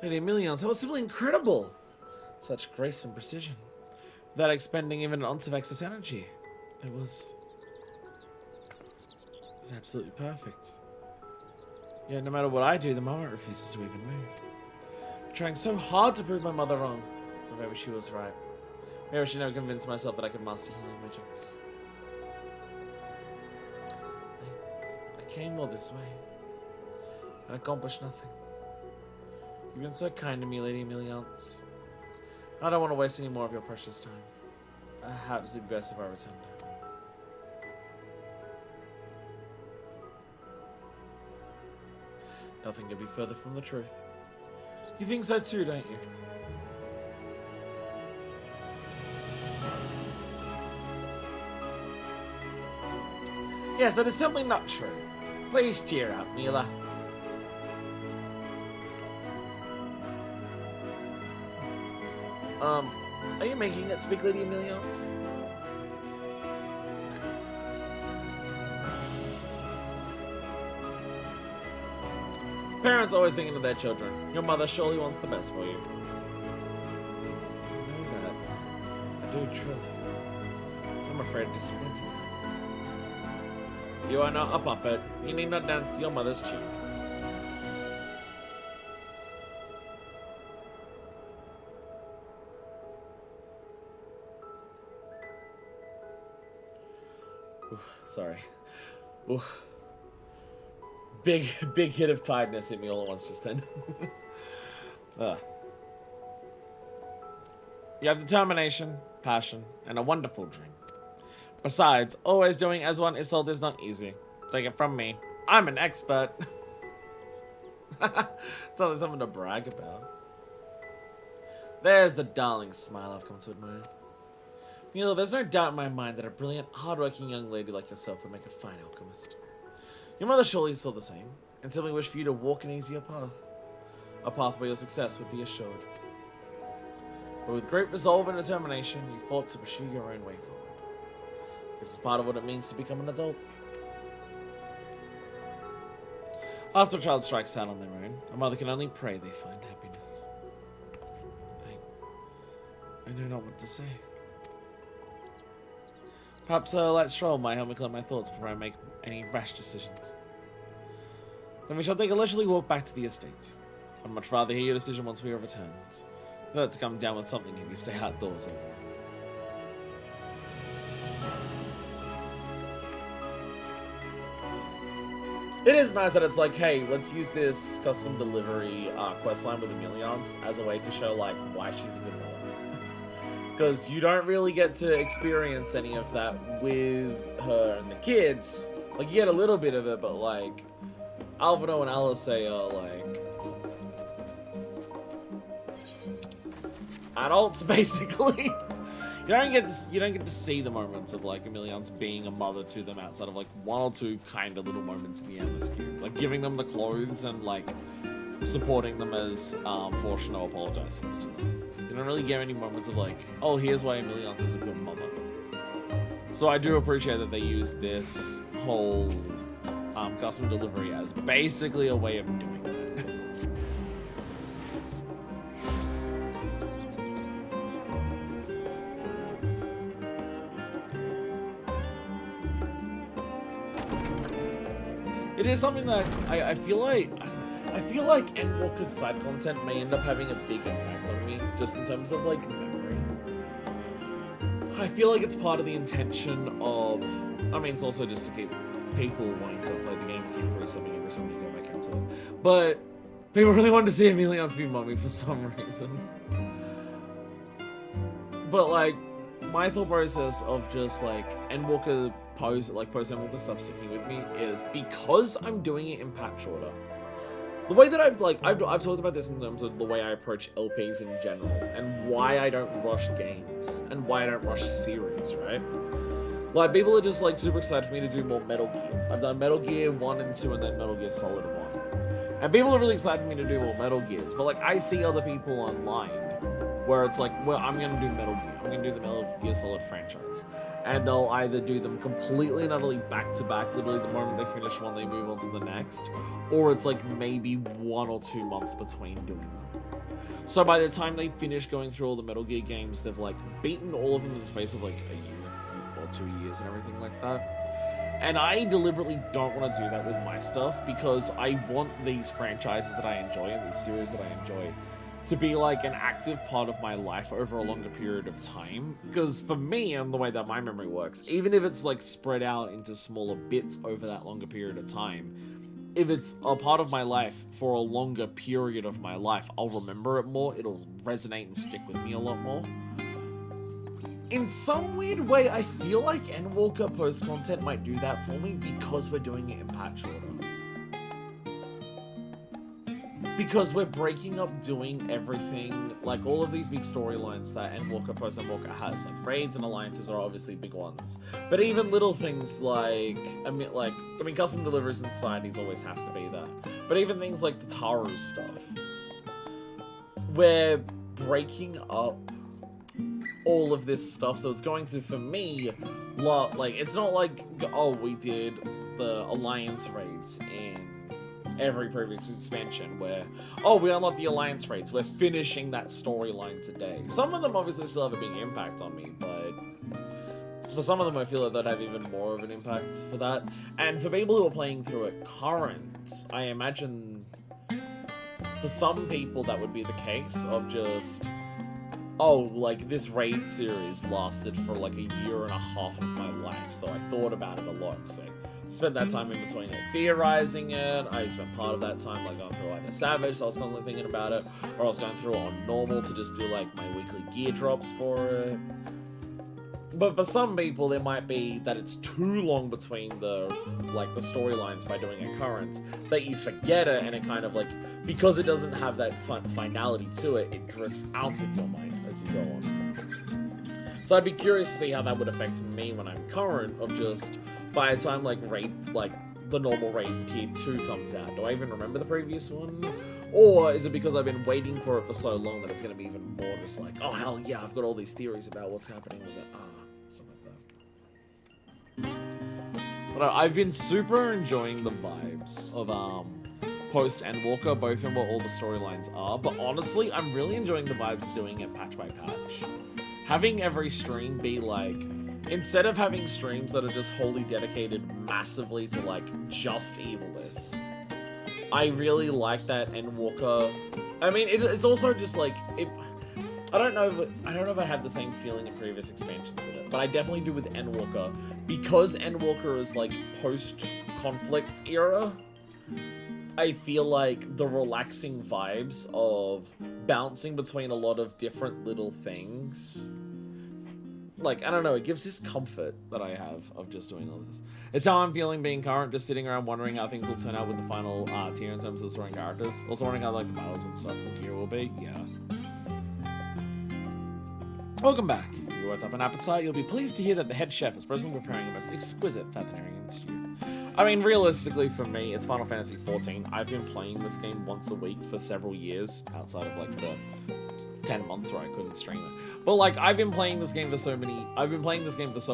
Lady Emilians, that was simply incredible! Such grace and precision. Without expending even an ounce of excess energy. It was absolutely perfect. Yet no matter what I do, the marmot refuses to even move. I'm trying so hard to prove my mother wrong. But maybe she was right. Maybe I should never convince myself that I could master healing magics. I came all this way. And accomplished nothing. You've been so kind to me, Lady Emilians. I don't want to waste any more of your precious time. Perhaps it'd be best if I returned home. Nothing could be further from the truth. You think so too, don't you? Yes, that is simply not true. Please cheer up, Mila. Are you making it speak, Lady Emilians? Parents always thinking of their children. Your mother surely wants the best for you. I know that. I do truly. So I'm afraid to disappoint you. You are not a puppet. You need not dance to your mother's tune. Sorry. Oof. Big hit of tiredness hit me all at once just then. You have determination, passion, and a wonderful dream. Besides, always doing as one is told is not easy. Take it from me. I'm an expert. It's not something to brag about. There's the darling smile I've come to admire. Mila, there's no doubt in my mind that a brilliant, hard-working young lady like yourself would make a fine alchemist. Your mother surely saw the same, and simply wished for you to walk an easier path. A path where your success would be assured. But with great resolve and determination, you fought to pursue your own way forward. This is part of what it means to become an adult. After a child strikes out on their own, a mother can only pray they find happiness. I know not what to say. Perhaps a light stroll might help me clear my thoughts before I make any rash decisions. Then we shall take a leisurely walk back to the estate. I'd much rather hear your decision once we are returned. Let's come down with something if you stay outdoors all day. It is nice that it's like, hey, let's use this custom delivery questline with Emiliance as a way to show, like, why she's a good mom. Because you don't really get to experience any of that with her and the kids. Like, you get a little bit of it, but, like, Alvaro and Alice are, like, adults, basically. You don't get to see the moments of, like, Emiliance being a mother to them outside of, like, one or two kind of little moments in the MSQ. Like, giving them the clothes and, like, supporting them as Fortuno apologizes to them. You don't really get any moments of, like, oh, here's why Emiliance is a good mother. So I do appreciate that they use this whole custom delivery as basically a way of doing that. It is something that I feel like Endwalker's side content may end up having a big impact on me, just in terms of, like, memory. I feel like it's part of the intention of, I mean, it's also just to keep people wanting to play the game, keep resuming every time you go back into it. But people really wanted to see Emiliance be mommy for some reason. But, like, my thought process of just, like, Endwalker post Endwalker stuff sticking with me is because I'm doing it in patch order. The way that I've talked about this in terms of the way I approach LPs in general, and why I don't rush games, and why I don't rush series, right? Like, people are just, like, super excited for me to do more Metal Gears. I've done Metal Gear 1 and 2 and then Metal Gear Solid 1. And people are really excited for me to do more Metal Gears, but, like, I see other people online where it's like, well, I'm gonna do Metal Gear. I'm gonna do the Metal Gear Solid franchise. And they'll either do them completely and utterly back-to-back, literally the moment they finish one, they move on to the next. Or it's like maybe 1 or 2 months between doing them. So by the time they finish going through all the Metal Gear games, they've, like, beaten all of them in the space of, like, a year or 2 years and everything like that. And I deliberately don't want to do that with my stuff, because I want these franchises that I enjoy and these series that I enjoy to be, like, an active part of my life over a longer period of time. Because for me, and the way that my memory works, even if it's, like, spread out into smaller bits over that longer period of time, if it's a part of my life for a longer period of my life, I'll remember it more, it'll resonate and stick with me a lot more. In some weird way, I feel like Endwalker post-content might do that for me because we're doing it in patch order. Because we're breaking up doing everything, like all of these big storylines that Endwalker post-Endwalker has. Like, raids and alliances are obviously big ones. But even little things like, I mean, custom deliveries and societies always have to be there. But even things like Tataru's stuff. We're breaking up all of this stuff, so it's going to, for me, like, it's not like, oh, we did the alliance raids in every previous expansion where, oh, we unlocked the alliance raids, we're finishing that storyline today. Some of them obviously still have a big impact on me, but for some of them I feel like they'd have even more of an impact for that. And for people who are playing through it current, I imagine for some people that would be the case of just, oh, like, this raid series lasted for like a year and a half of my life, so I thought about it a lot, so I spent that time in between it theorizing it. I spent part of that time like going through like the Savage, so I was constantly thinking about it, or I was going through it on normal to just do like my weekly gear drops for it. But for some people, it might be that it's too long between the storylines by doing a current that you forget it, and it kind of like, because it doesn't have that finality to it, it drifts out of your mind as you go on. So I'd be curious to see how that would affect me when I'm current, of just by the time like the normal raid tier 2 comes out, do I even remember the previous one? Or is it because I've been waiting for it for so long that it's going to be even more just like, oh hell yeah, I've got all these theories about what's happening with it. Stuff like that. But I've been super enjoying the vibes of post Endwalker, both in what all the storylines are. But honestly, I'm really enjoying the vibes doing it patch by patch. Having every stream be like, instead of having streams that are just wholly dedicated massively to like just evilness, I really like that Endwalker. I mean, it's also just like, I don't know if I have the same feeling in previous expansions with it, but I definitely do with Endwalker, because Endwalker is like post-conflict era. I feel like the relaxing vibes of bouncing between a lot of different little things, like, I don't know, it gives this comfort that I have of just doing all this. It's how I'm feeling being current, just sitting around wondering how things will turn out with the final tier in terms of the story and characters. Also wondering how like the battles and stuff and gear will be. Yeah. Welcome back. If you worked up an appetite, you'll be pleased to hear that the head chef is presently preparing a most exquisite Fathenarian stew. I mean, realistically for me, it's Final Fantasy XIV. I've been playing this game once a week for several years, outside of like the 10 months where I couldn't stream it. But like, I've been playing this game for so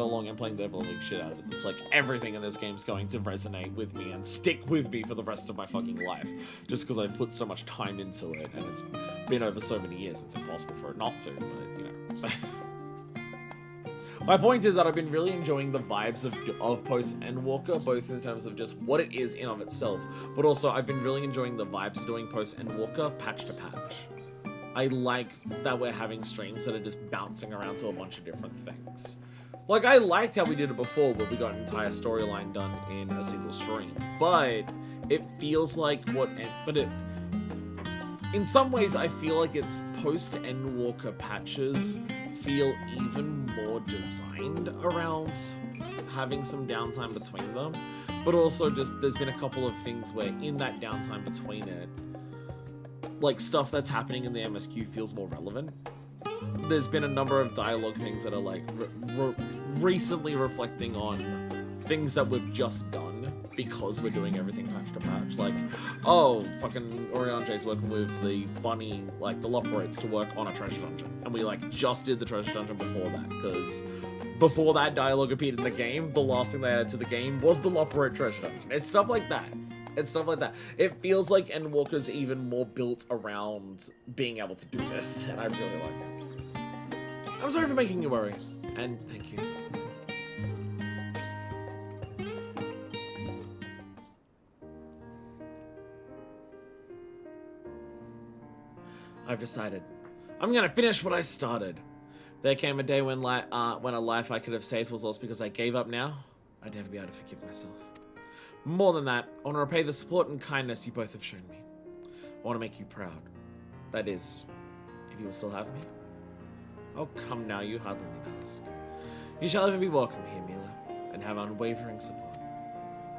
long and playing the ever-living shit out of it. It's like everything in this game's going to resonate with me and stick with me for the rest of my fucking life. Just because I've put so much time into it, and it's been over so many years, it's impossible for it not to, but you know. My point is that I've been really enjoying the vibes of post Endwalker, both in terms of just what it is in of itself, but also I've been really enjoying the vibes of doing post Endwalker patch to patch. I like that we're having streams that are just bouncing around to a bunch of different things. Like, I liked how we did it before, where we got an entire storyline done in a single stream, but it feels like in some ways I feel like it's post Endwalker patches feel even more designed around having some downtime between them, but also just there's been a couple of things where in that downtime between it, like stuff that's happening in the MSQ feels more relevant. There's been a number of dialogue things that are like recently reflecting on things that we've just done because we're doing everything patch to patch. Like, oh, fucking Oriange's working with the bunny, like the Loperates to work on a treasure dungeon. And we like just did the treasure dungeon before that, because before that dialogue appeared in the game, the last thing they added to the game was the Loperate treasure dungeon. It's stuff like that. It's stuff like that. It feels like Endwalker's even more built around being able to do this, and I really like it. I'm sorry for making you worry, and thank you. I've decided. I'm gonna finish what I started. There came a day when a life I could have saved was lost because I gave up now. I'd never be able to forgive myself. More than that, I want to repay the support and kindness you both have shown me. I want to make you proud. That is, if you will still have me. Oh, come now, you hardly need to ask. You shall ever be welcome here, Mila, and have unwavering support.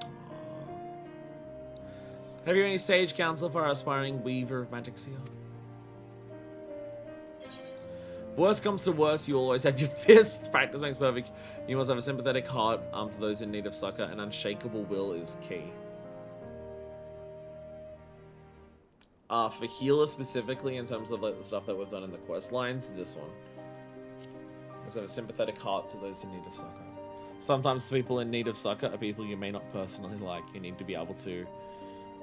Aww. Have you any sage counsel for our aspiring weaver of magic seal? Worst comes to worst, you always have your fists. Practice makes perfect. You must have a sympathetic heart to those in need of succor, and unshakable will is key. For healer specifically, in terms of like the stuff that we've done in the quest lines, this one. Must have a sympathetic heart to those in need of succor. Sometimes people in need of succor are people you may not personally like. You need to be able to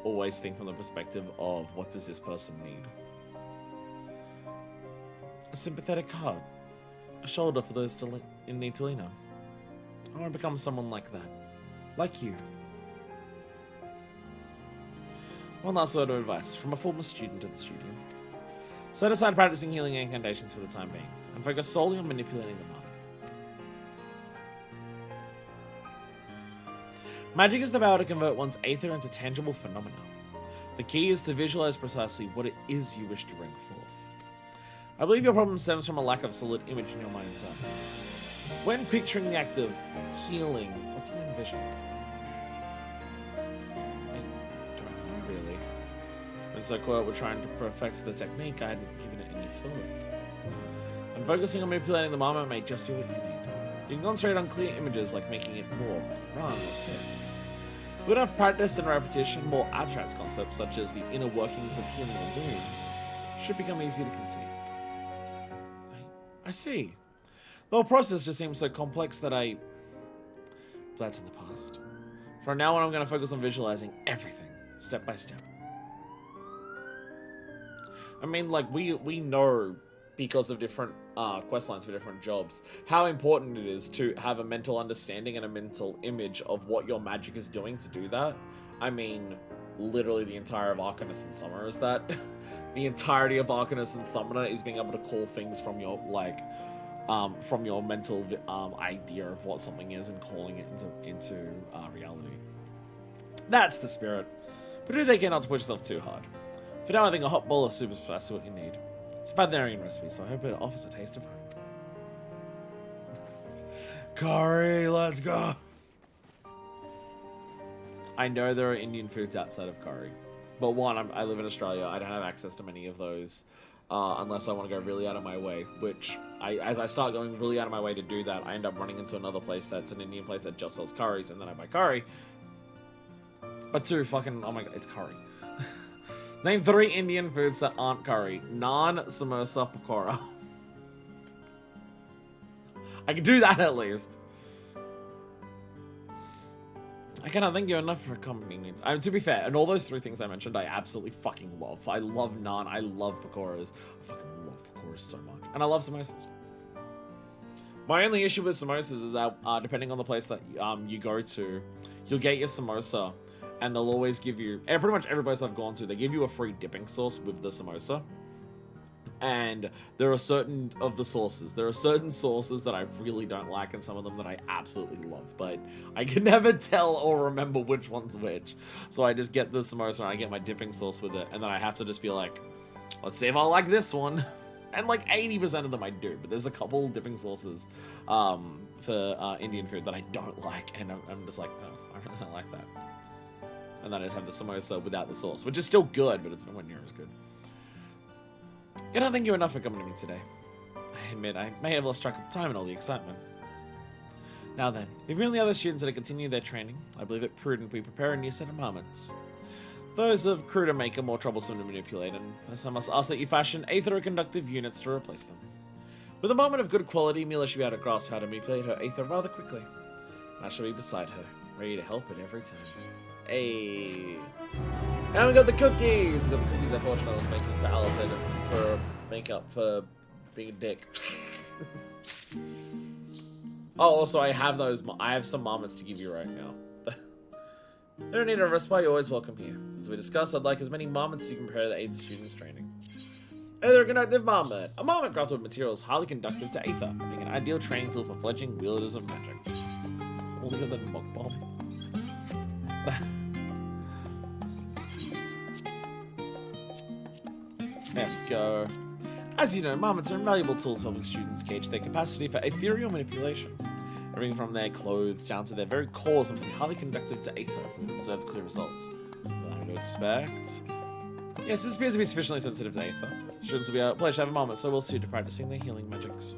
always think from the perspective of what does this person need. A sympathetic heart. A shoulder for those in need to lean on. I want to become someone like that. Like you. One last word of advice from a former student at the studio. Set aside practicing healing incantations for the time being, and focus solely on manipulating the mana. Magic is the power to convert one's aether into tangible phenomena. The key is to visualize precisely what it is you wish to bring forth. I believe your problem stems from a lack of solid image in your mind's eye. When picturing the act of healing, what do you envision? I don't know, really. When so we're trying to perfect the technique, I hadn't given it any thought. And focusing on manipulating the moment may just be what you need. You can concentrate on clear images like making it more run or sit. With enough practice and repetition, more abstract concepts such as the inner workings of healing and wounds should become easy to conceive. I see. The whole process just seems so complex that that's in the past. From now on, I'm going to focus on visualizing everything, step by step. I mean, like, we know, because of different quest lines for different jobs, how important it is to have a mental understanding and a mental image of what your magic is doing to do that. I mean, literally the entire of Arcanist and Summoner is that. The entirety of Arcanist and Summoner is being able to call things from your, like, from your mental idea of what something is and calling it into reality. That's the spirit. But do take care not to push yourself too hard. For now, I think a hot bowl of soup is precisely what you need. It's a Pandaemonium recipe, so I hope it offers a taste of home. Curry, let's go. I know there are Indian foods outside of curry. But one, I live in Australia. I don't have access to many of those unless I want to go really out of my way. Which, as I start going really out of my way to do that, I end up running into another place that's an Indian place that just sells curries, and then I buy curry. But two, fucking, oh my god, it's curry. Name 3 Indian foods that aren't curry. Naan, samosa, pakora. I can do that at least. I cannot thank you enough for accompanying me. To be fair, and all those 3 things I mentioned, I absolutely fucking love. I love naan. I love pakoras. I fucking love pakoras so much. And I love samosas. My only issue with samosas is that depending on the place that you go to, you'll get your samosa, and they'll always give you, and pretty much every place I've gone to, they give you a free dipping sauce with the samosa. And there are certain sauces that I really don't like, and some of them that I absolutely love, but I can never tell or remember which one's which. So I just get the samosa and I get my dipping sauce with it, and then I have to just be like, let's see if I like this one. And like 80% of them I do, but there's a couple dipping sauces for Indian food that I don't like, and I'm just like, oh, I really don't like that. And then I just have the samosa without the sauce, which is still good, but it's nowhere near as good. I don't thank you enough for coming to me today. I admit I may have lost track of time and all the excitement. Now then, if you're the other students that are continuing their training, I believe it prudent we prepare a new set of marmots. Those of cruder make are more troublesome to manipulate, and thus I must ask that you fashion aether-conductive units to replace them. With a marmot of good quality, Mila should be able to grasp how to manipulate her aether rather quickly. And I shall be beside her, ready to help at every time. Hey. And we got the cookies! We got the cookies unfortunately I was making for Allison for makeup for being a dick. Oh, also I have some marmots to give you right now. You don't need a respite, you're always welcome here. As we discussed, I'd like as many marmots as you can prepare to aid the students' training. Aether-conductive marmot. A marmot crafted with materials highly conductive to aether, being an ideal training tool for fledgling wielders of magic. Holier than Mug Bomb. There we go. As you know, marmots are invaluable tools for helping students gauge their capacity for ethereal manipulation. Everything from their clothes down to their very cores must be highly conductive to aether if we observe clear results. What I would expect. Yes, this appears to be sufficiently sensitive to aether. Students will be a pleasure to have a marmot, so well suited to practicing their healing magics.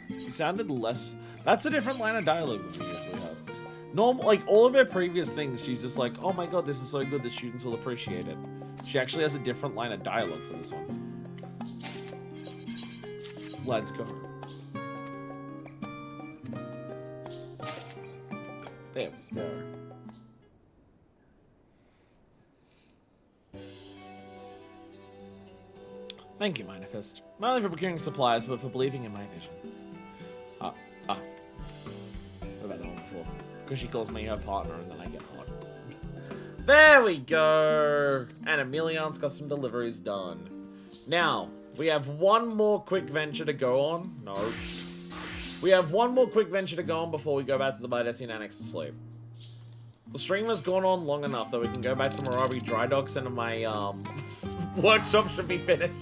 You sounded less. That's a different line of dialogue than we usually have. Like all of her previous things, she's just like, oh my god, this is so good, the students will appreciate it. She actually has a different line of dialogue for this one. Let's go. There we go. Thank you, Minifist. Not only for procuring supplies, but for believing in my vision. What about that one before? Because she calls me her partner and then I get hot. There we go! And Emilion's custom delivery is done. Now, we have one more quick venture to go on. No. We have one more quick venture to go on before we go back to the Bidesian Annex to sleep. The stream has gone on long enough that we can go back to Moravi Dry Docks and my workshop should be finished.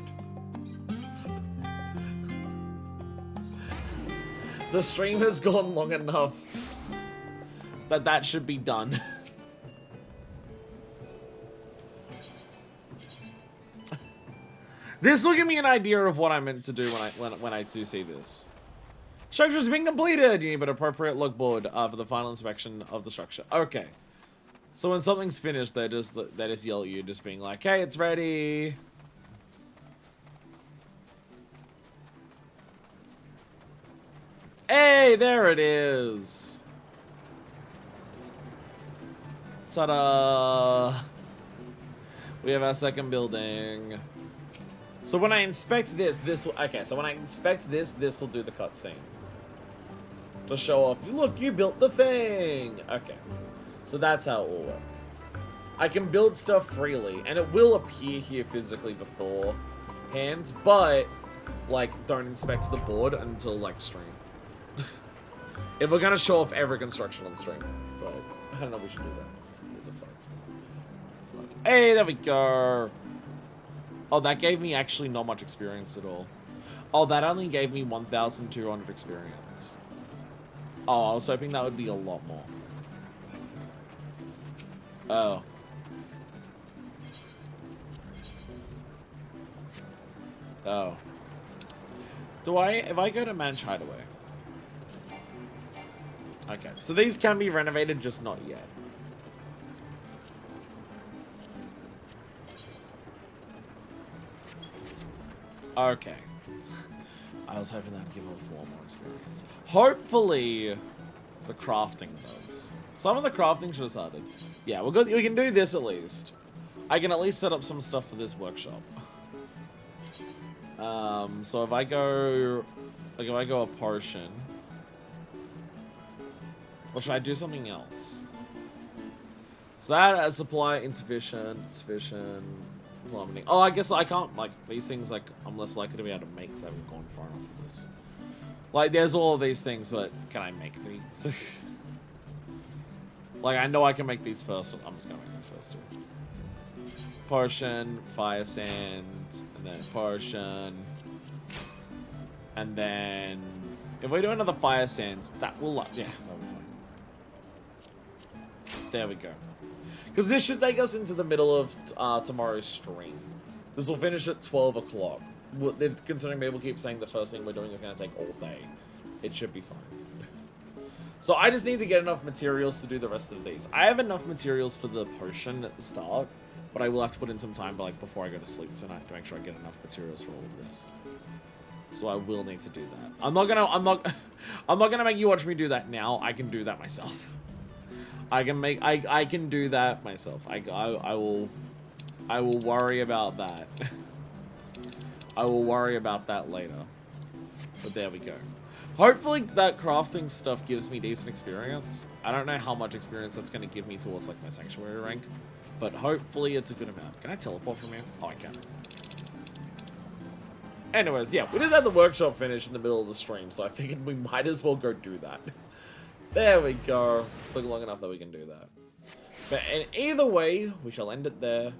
The stream has gone long enough that that should be done. This will give me an idea of what I'm meant to do when I do see this. Structure's been completed! You need an appropriate logboard for the final inspection of the structure. Okay. So when something's finished, they just yell at you, just being like, hey, it's ready! Hey, there it is! Ta-da! We have our second building. So when I inspect this will... Okay, so when I inspect this will do the cutscene. To show off, look, you built the thing! Okay. So that's how it will work. I can build stuff freely, and it will appear here physically beforehand, but, like, don't inspect the board until, like, stream. If we're gonna show off every construction on stream. But, I don't know if we should do that. There's a fight. Hey, there we go! Oh, that gave me actually not much experience at all. Oh, that only gave me 1,200 experience. Oh, I was hoping that would be a lot more. Oh. Oh. If I go to Manage Hideaway. Okay, so these can be renovated, just not yet. Okay. I was hoping that'd give off a lot more experience. Hopefully, the crafting does. Some of the crafting should have started. Yeah, we can do this at least. I can at least set up some stuff for this workshop. So if I go a potion, or should I do something else? So that as supply insufficient, sufficient. Plummeting. Oh, I guess I can't, like, these things, like, I'm less likely to be able to make because I haven't gone far enough for this. Like, there's all of these things, but can I make these? Like, I know I can make these first. I'm just gonna make these first too. Potion, fire sand, and then potion. And then, if we do another fire sands, that will, yeah, that'll be fine. There we go. Because this should take us into the middle of tomorrow's stream. This will finish at 12 o'clock. Considering people keep saying the first thing we're doing is going to take all day. It should be fine. So I just need to get enough materials to do the rest of these. I have enough materials for the potion at the start, but I will have to put in some time before I go to sleep tonight to make sure I get enough materials for all of this. So I will need to do that. I'm not gonna make you watch me do that now. I can do that myself. I can do that myself. I will worry about that. I will worry about that later. But there we go. Hopefully that crafting stuff gives me decent experience. I don't know how much experience that's going to give me towards like my sanctuary rank, but hopefully it's a good amount. Can I teleport from here? Oh, I can. Anyways, yeah, we just had the workshop finish in the middle of the stream, so I figured we might as well go do that. There we go. Took long enough that we can do that. But either way, we shall end it there.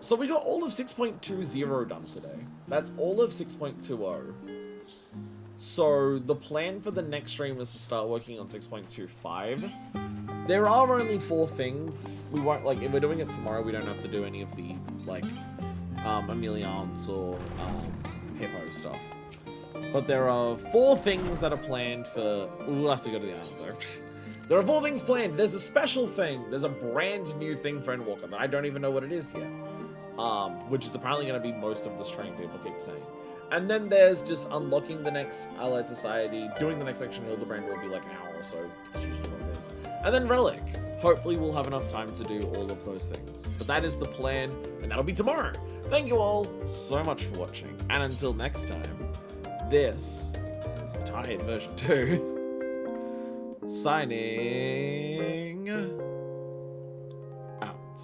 So we got all of 6.20 done today. That's all of 6.20. So the plan for the next stream is to start working on 6.25. There are only 4 things. We won't, like, if we're doing it tomorrow, we don't have to do any of the, like, Emilians or Hippo stuff. But there are 4 things that are planned for... We'll have to go to the island, though. There are 4 things planned. There's a special thing. There's a brand new thing for Endwalker that I don't even know what it is yet. Which is apparently going to be most of the stream, people keep saying. And then there's just unlocking the next Allied Society. Doing the next section of Hildebrand will be like an hour or so. That's usually what it is. And then Relic. Hopefully we'll have enough time to do all of those things. But that is the plan, and that'll be tomorrow. Thank you all so much for watching. And until next time, this is Tired version 2. Signing out.